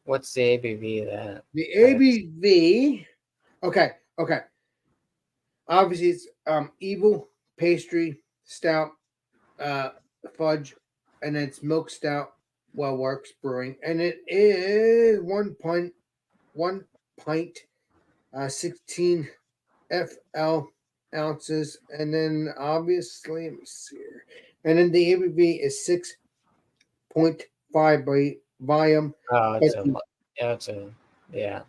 What's the ABV of that? The ABV. Okay. Obviously, it's Evil Pastry Stout, Fudge, and it's Milk Stout. Well Works Brewing, and it is 1 pint, 16 FL ounces, and then obviously, let me see here, and then the ABV is 6.5 by volume. Oh, yeah.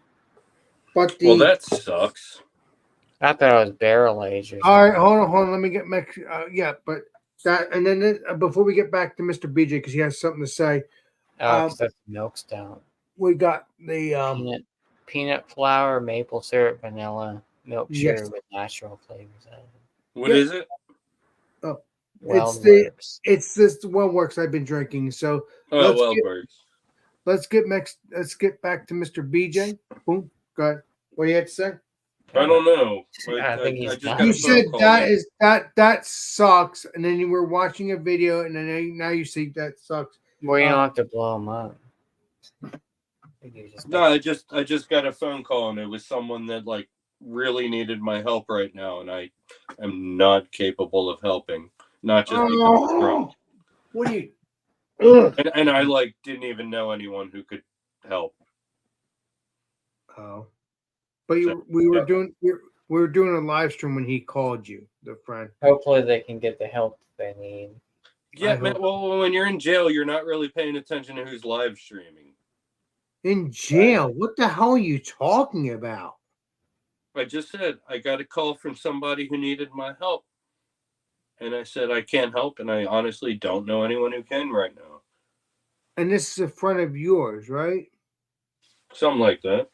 But well, that sucks. I thought it was barrel aged. All right, hold on. Let me get back. But that, and then before we get back to Mr. BJ, because he has something to say. Oh, that's milk stout. We got the peanut flour, maple syrup, vanilla, milk sugar with natural flavors. What is it? Oh, Weldworks. it's this Weldworks I've been drinking. So Weldworks. Let's get back to Mr. BJ. Boom. Go ahead. What do you have to say? I don't know. I think he's done. You said that sucks, and then you were watching a video, and then now you see that sucks. Well, you don't have to blow him up. No, I just got a phone call, and it was someone that like really needed my help right now, and I am not capable of helping. Not just because I'm drunk. What do you? And I like didn't even know anyone who could help. Oh, but we were doing a live stream when he called you, the friend. Hopefully, they can get the help they need. Yeah, man. Well, when you're in jail, you're not really paying attention to who's live streaming. In jail? What the hell are you talking about? I just said I got a call from somebody who needed my help. And I said I can't help, and I honestly don't know anyone who can right now. And this is a friend of yours, right? Something like that.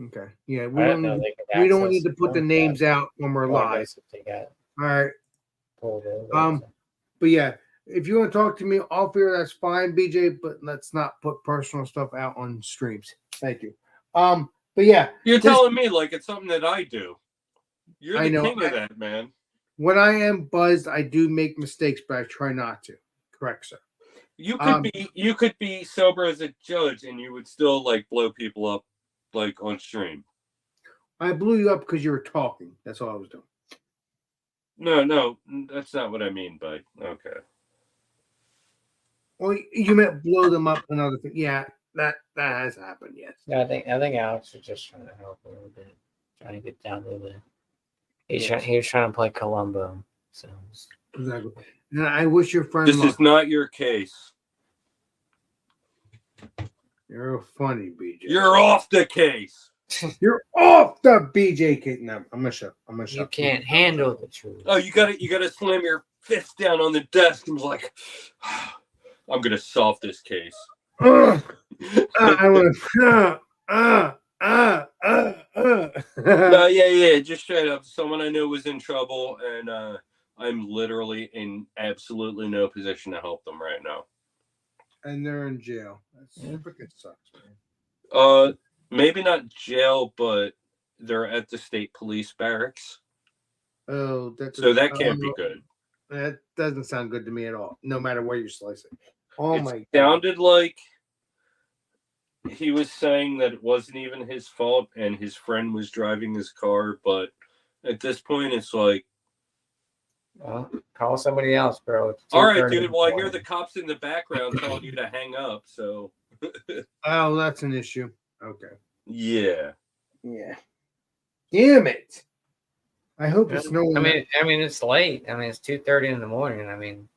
Okay. Yeah, we don't need to put the names out when we're live. All right. But yeah, if you want to talk to me off here, that's fine, BJ. But let's not put personal stuff out on streams. Thank you. But yeah, you're telling me like it's something that I do. You're the king of that, man. When I am buzzed, I do make mistakes, but I try not to. Correct, sir. You could be sober as a judge, and you would still like blow people up, like on stream. I blew you up because you were talking. That's all I was doing. No, that's not what I mean by okay. Well, you meant blow them up. Another thing, yeah, that has happened. Yes. Yeah, I think Alex was just trying to help a little bit, trying to get down to the He Yes. was trying to play Columbo. So Exactly. And I wish your friend This luck. is not your case. You're funny, BJ. You're off the case. You're off the BJ kid. No, I'm gonna shut. I'm gonna shut. you can't handle the truth. Oh, you gotta slam your fist down on the desk and be like, I'm gonna solve this case. I want to. No, yeah, just straight up. Someone I knew was in trouble, and I'm literally in absolutely no position to help them right now. And they're in jail. That's freaking sucks, man. Maybe not jail, but they're at the state police barracks. Oh, So that can't be good. That doesn't sound good to me at all. No matter where you slice it. Oh It my God. sounded like he was saying that it wasn't even his fault and his friend was driving his car, but at this point it's like, Well, call somebody else, bro. It's all right, 2:30 dude, in the well, I hear morning. the cops in the background telling you to hang up, so Oh, that's an issue. Okay. yeah. Yeah. Damn it. I hope it's no one. I mean, it's late. I mean, it's 2:30 in the morning. I mean,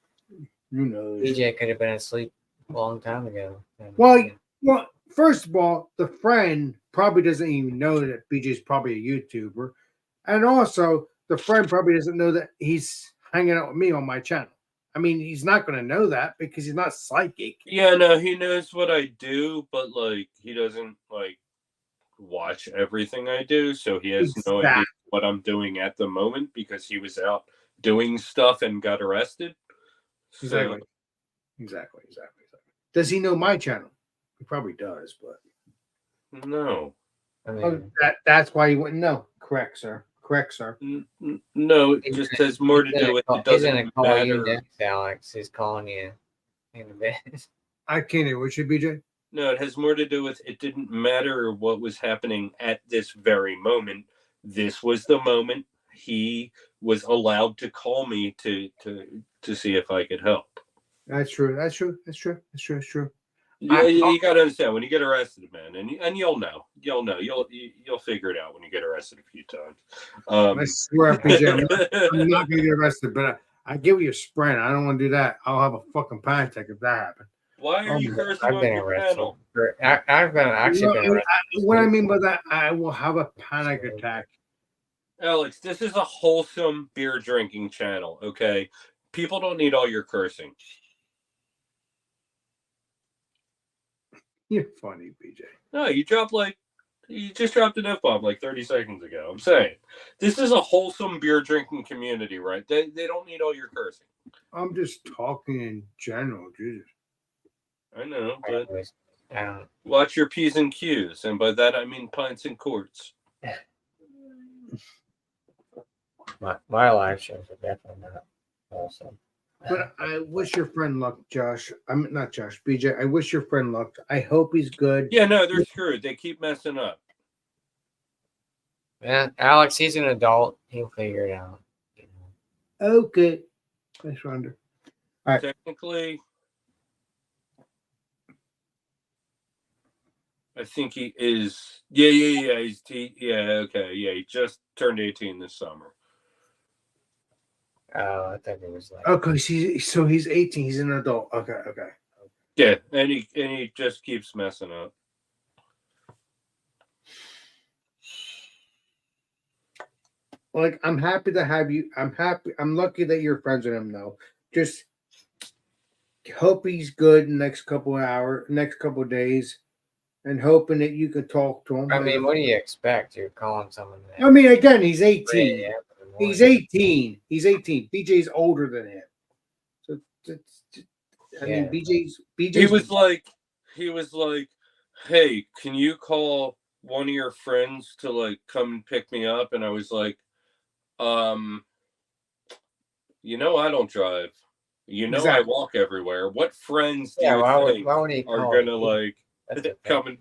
you know. BJ could have been asleep a long time ago. Well, first of all, the friend probably doesn't even know that BJ's probably a YouTuber. And also, the friend probably doesn't know that he's hanging out with me on my channel. I mean, he's not going to know that because he's not psychic. Yeah, no, he knows what I do, but like he doesn't like watch everything I do, so he has no idea what I'm doing at the moment because he was out doing stuff and got arrested. Exactly. Exactly. Does he know my channel? He probably does, but No. I mean, oh, that's why he wouldn't know. Correct, sir. No, it just has more to do with it he's gonna doesn't call you matter. next, Alex. He's calling you in the bed. I can't hear. What should BJ? No, it has more to do with it didn't matter what was happening at this very moment. This was the moment he was allowed to call me to see if I could help. That's true. Yeah, you got to understand when you get arrested, man, and you'll know, you'll figure it out when you get arrested a few times. I swear, BJ, I'm not gonna get arrested, but I give you a sprint. I don't want to do that. I'll have a fucking panic attack if that happens. Why are you cursing I've on been your arrested. channel? I've been actually been arrested. What I mean by that, I will have a panic attack. Alex, this is a wholesome beer drinking channel, okay? People don't need all your cursing. You're funny, BJ. No, you just dropped an F-bomb like 30 seconds ago. I'm saying this is a wholesome beer drinking community, right? They don't need all your cursing. I'm just talking in general, Jesus. I know, but I don't. watch your P's and Q's, and by that I mean pints and quarts. My live shows are definitely not awesome. But I wish your friend luck, Josh. I'm not Josh, BJ. I wish your friend luck. I hope he's good. Yeah, no, they're screwed. They keep messing up. Man, Alex, he's an adult. He'll figure it out. Okay. Thanks, Rhonda. All right. Technically, I think he is. Yeah. Okay. Yeah, he just turned 18 this summer. Oh, I thought it was like. Okay, he's 18. He's an adult. Okay. Yeah, and he just keeps messing up. Like, I'm happy to have you. I'm lucky that you're friends with him now. Just hope he's good in the next couple of hours, next couple of days, and hoping that you can talk to him. I mean, what do you expect? You're calling someone that. I mean, again, he's 18. Yeah, He's 18. He's 18. BJ's older than him. So, I mean, BJ's. He was like, hey, can you call one of your friends to like come and pick me up? And I was like, I don't drive. Exactly. I walk everywhere. What friends do you think why would he are call gonna you? like come and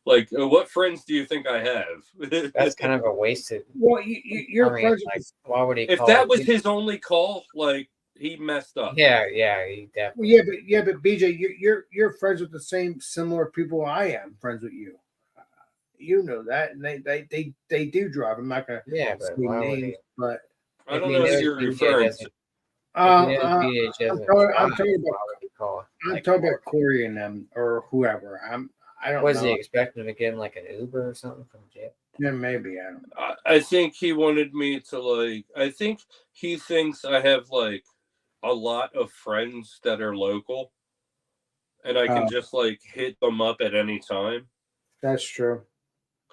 like? What friends do you think I have? That's kind of a wasted. Well, you're friends with like, why would he? If call that was you? his only call, like he messed up. Yeah, he definitely. But BJ, you're friends with the similar people I am friends with you. you know that, and they do drive. I'm not gonna Yeah, say but why would names, he? but I If don't he know who knows you're BJ referring doesn't, to. if he knows I'm BJ doesn't talking, drive, I'm talking why about would he call? I'm Like, talking about Corey and them or whoever. I don't was he know. expecting to get him like an Uber or something from jail? Yeah, maybe I don't know. I think he wanted me to like. I think he thinks I have like a lot of friends that are local, and I can just like hit them up at any time. That's true.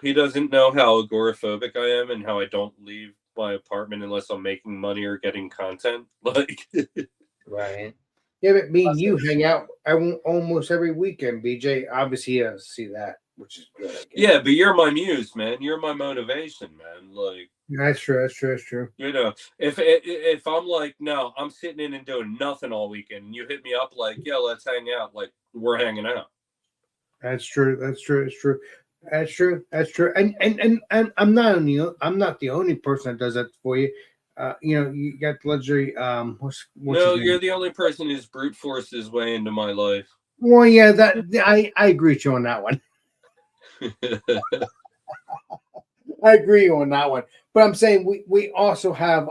He doesn't know how agoraphobic I am and how I don't leave my apartment unless I'm making money or getting content. Like, Right. Yeah, but me and you hang out almost every weekend, BJ. Obviously, he doesn't see that, which is good. I guess. yeah, but you're my muse, man. You're my motivation, man. Like, That's true. That's true. That's true. you know, if I'm like, no, I'm sitting in and doing nothing all weekend, and you hit me up like, yeah, let's hang out. Like, we're hanging out. That's true. That's true. That's true. That's true. That's true. And I'm not the only person that does that for you. You know, you got the luxury. What's No, his name? you're the only person who's brute forced his way into my life. Well, yeah, that I agree with you on that one. I agree on that one. But I'm saying we also have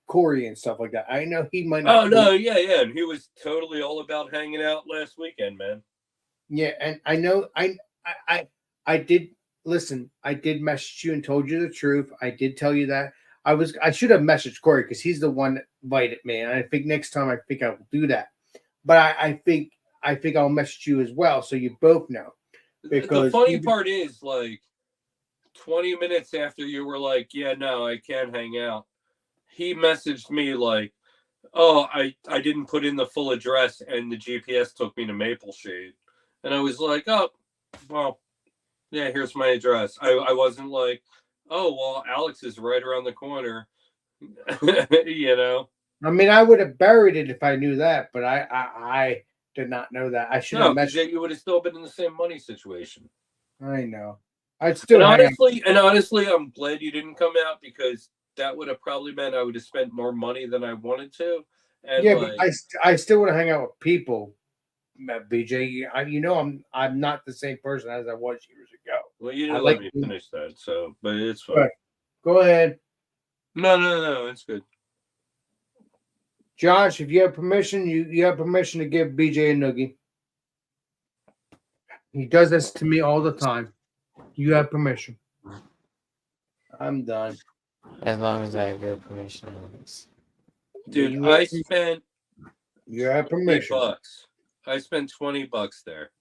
Corey and stuff like that. I know he might not. Oh no, yeah, and he was totally all about hanging out last weekend, man. Yeah, and I know I did listen. I did message you and told you the truth. I did tell you that. I should have messaged Corey because he's the one that invited me, and I think next time I think I will do that. But I think I'll message you as well, so you both know. The funny part is, like, 20 minutes after you were like, yeah, no, I can't hang out, he messaged me like, oh, I didn't put in the full address and the GPS took me to Maple Shade. And I was like, oh, well, yeah, here's my address. I wasn't like, oh, well, Alex is right around the corner. You know? I mean, I would have buried it if I knew that, but I did not know that. I should No, have because messaged. you would have still been in the same money situation. I know. I'd still And honestly, I'm glad you didn't come out because that would have probably meant I would have spent more money than I wanted to. And yeah, like, but I still want to hang out with people, BJ. You know, I'm not the same person as I was years ago. well, you didn't I let like me finish that, so but it's fine. Right. Go ahead, No, it's good. Josh. If you have permission, you have permission to give BJ a noogie. He does this to me all the time. You have permission. I'm done. As long as I have your permission. Dude, You I have- spent You have $20. permission. I spent $20 there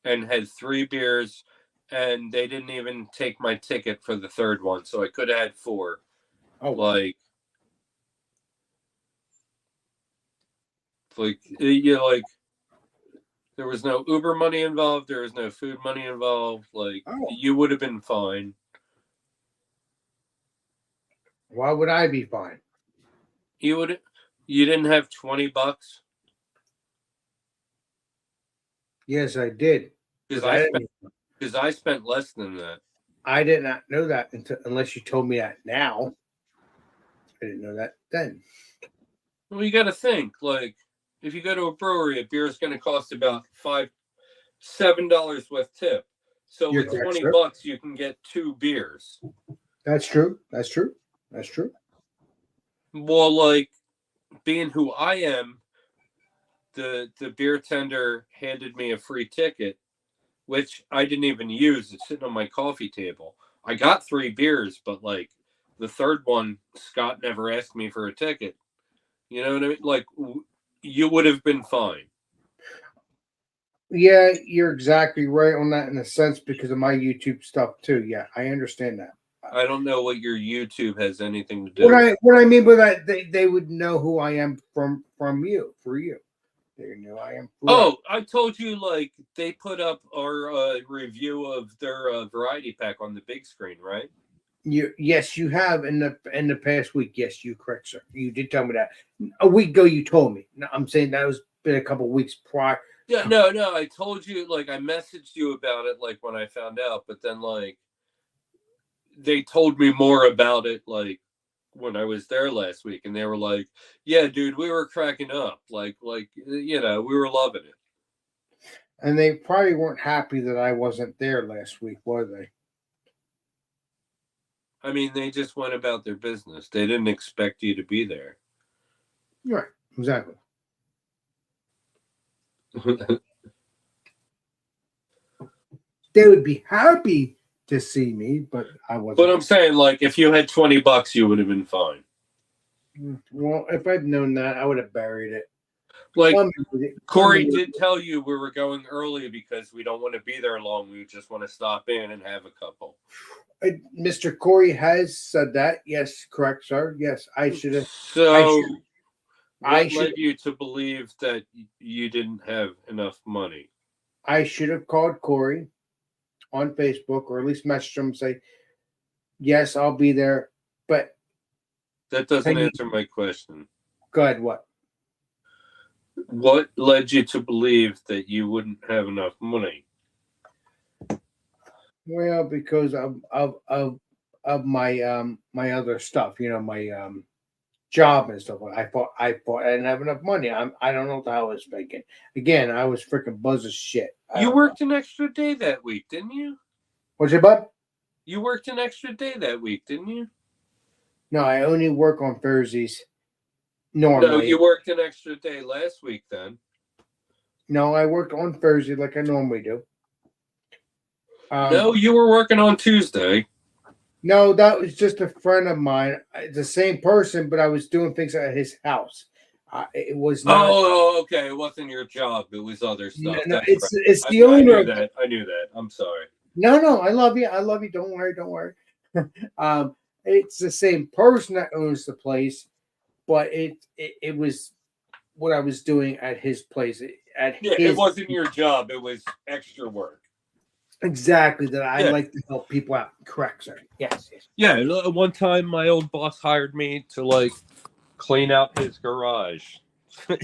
and had 3 beers, and they didn't even take my ticket for the third one, so I could have had 4. Oh, Like you know, like there was no Uber money involved, there was no food money involved. Like you would have been fine. why would I be fine? You didn't have $20 Yes, I did. because I I spent less than that. I did not know that unless you told me that now. I didn't know that then. Well, you got to think, like, if you go to a brewery, a beer is going to cost about $7 with tip. So You're with correct, $20, sir. you can get 2 beers. That's true. That's true. That's true. Well, like, being who I am, the beer tender handed me a free ticket, which I didn't even use. It's sitting on my coffee table. I got 3 beers, but, like, the third one, Scott never asked me for a ticket. You know what I mean? Like, you would have been fine. Yeah, you're exactly right on that in a sense because of my YouTube stuff too. Yeah, I understand that. I don't know what your YouTube has anything to do with. What I mean by that, they would know who I am from you for you. They knew I am. Oh, I told you, like, they put up our review of their variety pack on the big screen, right? Yes, you have in the past week. Yes, you correct, sir. You did tell me that a week ago. You told me. No, I'm saying that was been a couple of weeks prior. Yeah, no. I told you, like, I messaged you about it, like, when I found out, but then, like, they told me more about it, like, when I was there last week, and they were like, "Yeah, dude, we were cracking up, like, you know, we were loving it." And they probably weren't happy that I wasn't there last week, were they? I mean, they just went about their business. They didn't expect you to be there. Right. Exactly. They would be happy to see me, but I wasn't. But I'm saying, like, if you had $20, you would have been fine. Well, if I'd known that, I would have buried it. Like, Corey Corey did tell you we were going early because we don't want to be there long. We just want to stop in and have a couple. Mr. Corey has said that. Yes, correct, sir. Yes, I should have. So, I what led you to believe that you didn't have enough money? I should have called Corey on Facebook, or at least messaged him and say, yes, I'll be there. But That doesn't answer my question. go ahead, what? What led you to believe that you wouldn't have enough money? Well, because of my my other stuff, you know, my job and stuff. I thought I didn't have enough money. I don't know what the hell I was thinking. Again, I was freaking buzz as shit. You worked an extra day that week, didn't you? What's your bud? You worked an extra day that week, didn't you? No, I only work on Thursdays. Normally. No, you worked an extra day last week then. No, I worked on Thursday like I normally do. No, you were working on Tuesday. No, that was just a friend of mine. The same person, but I was doing things at his house. It was not. Oh, okay. It wasn't your job. It was other stuff. No, That's it's right. it's the owner. I knew that. I'm sorry. No, I love you. I love you. Don't worry. Don't worry. It's the same person that owns the place, but it was what I was doing at his place. It wasn't your job. It was extra work. Exactly, that I like to help people out. Correct, sir. Yes. Yeah, one time my old boss hired me to like clean out his garage.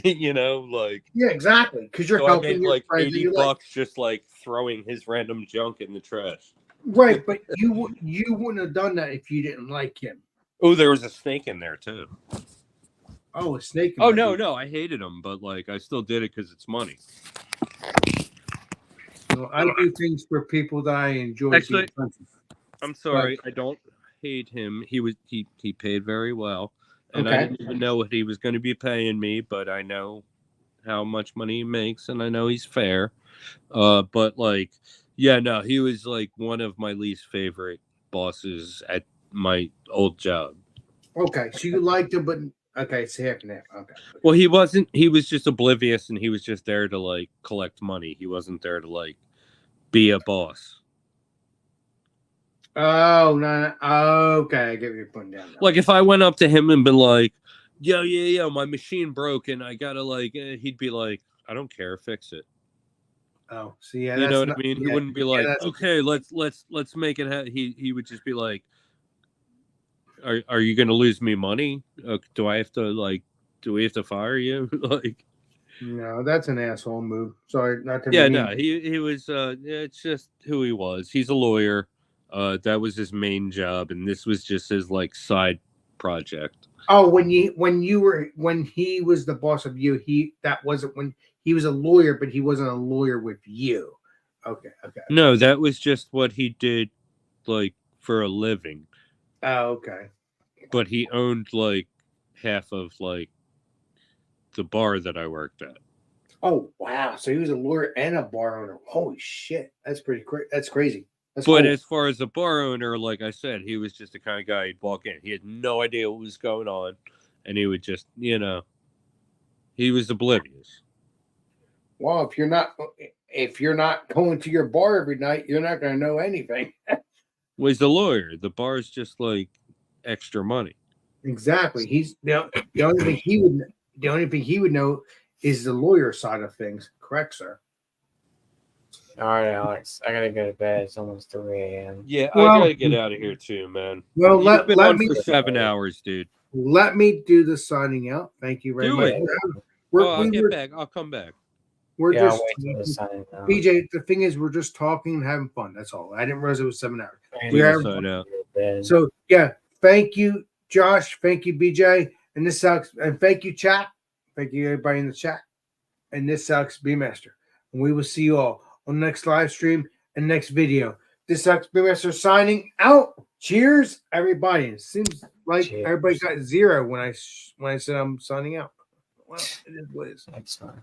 You know, like Yeah, exactly. Because you're so I helping made your like friends. $80 bucks just like throwing his random junk in the trash. Right, but you wouldn't have done that if you didn't like him. Oh, there was a snake in there too. Oh, a snake. Oh no, I hated him, but like I still did it because it's money. So I do things for people that I enjoy. Actually, I'm sorry, I don't hate him. He paid very well, and I didn't even know what he was going to be paying me, but I know how much money he makes, and I know he's fair. But like, yeah, no, he was like one of my least favorite bosses at my old job. Okay, so you liked him, but okay, it's half and half. Okay. Well, he wasn't. He was just oblivious, and he was just there to like collect money. He wasn't there to like be a boss. Oh no! Okay, I get what you're putting down. Now. Like if I went up to him and been like, "Yo, my machine broke, and I gotta like," he'd be like, "I don't care, fix it." Oh, so yeah, you know what I mean. He wouldn't be like, "Okay, let's make it." He would just be like, Are you gonna lose me money? Do I have to like? Do we have to fire you? Like, no, that's an asshole move. Sorry, not to. Yeah, be no, mean. he was. It's just who he was. He's a lawyer. That was his main job, and this was just his like side project. Oh, when he was the boss of you, that wasn't when he was a lawyer, but he wasn't a lawyer with you. Okay. No, that was just what he did, like for a living. Oh, okay. But he owned like half of like the bar that I worked at. Oh wow! So he was a lawyer and a bar owner. Holy shit! That's pretty crazy. That's crazy. That's But cool. as far as a bar owner, like I said, he was just the kind of guy he'd walk in. He had no idea what was going on, and he would just, he was oblivious. Well, if you're not going to your bar every night, you're not going to know anything. Well, he's a lawyer. The bar is just like extra money. Exactly. He's the only thing he would know is the lawyer side of things. Correct, sir. All right, Alex. I gotta go to bed. It's almost 3 a.m. Yeah, Well, I gotta get out of here too, man. Well, You've been let on me for 7 hours, dude. Let me do the signing out. Thank you very Do much. it. I'll get back. I'll come back. We're Yeah, I'll just wait till the sign out. BJ. The thing is, we're just talking and having fun. That's all. I didn't realize it was 7 hours. Thank We you. are Sign out. so yeah. Thank you, Josh. Thank you, BJ. And this sucks. And thank you, chat. Thank you, everybody in the chat. And this sucks, B-Master. And we will see you all on the next live stream and next video. This sucks, B-Master signing out. Cheers, everybody. It seems like Cheers. everybody got 0 when I said I'm signing out. Well, it is what it is. That's fine.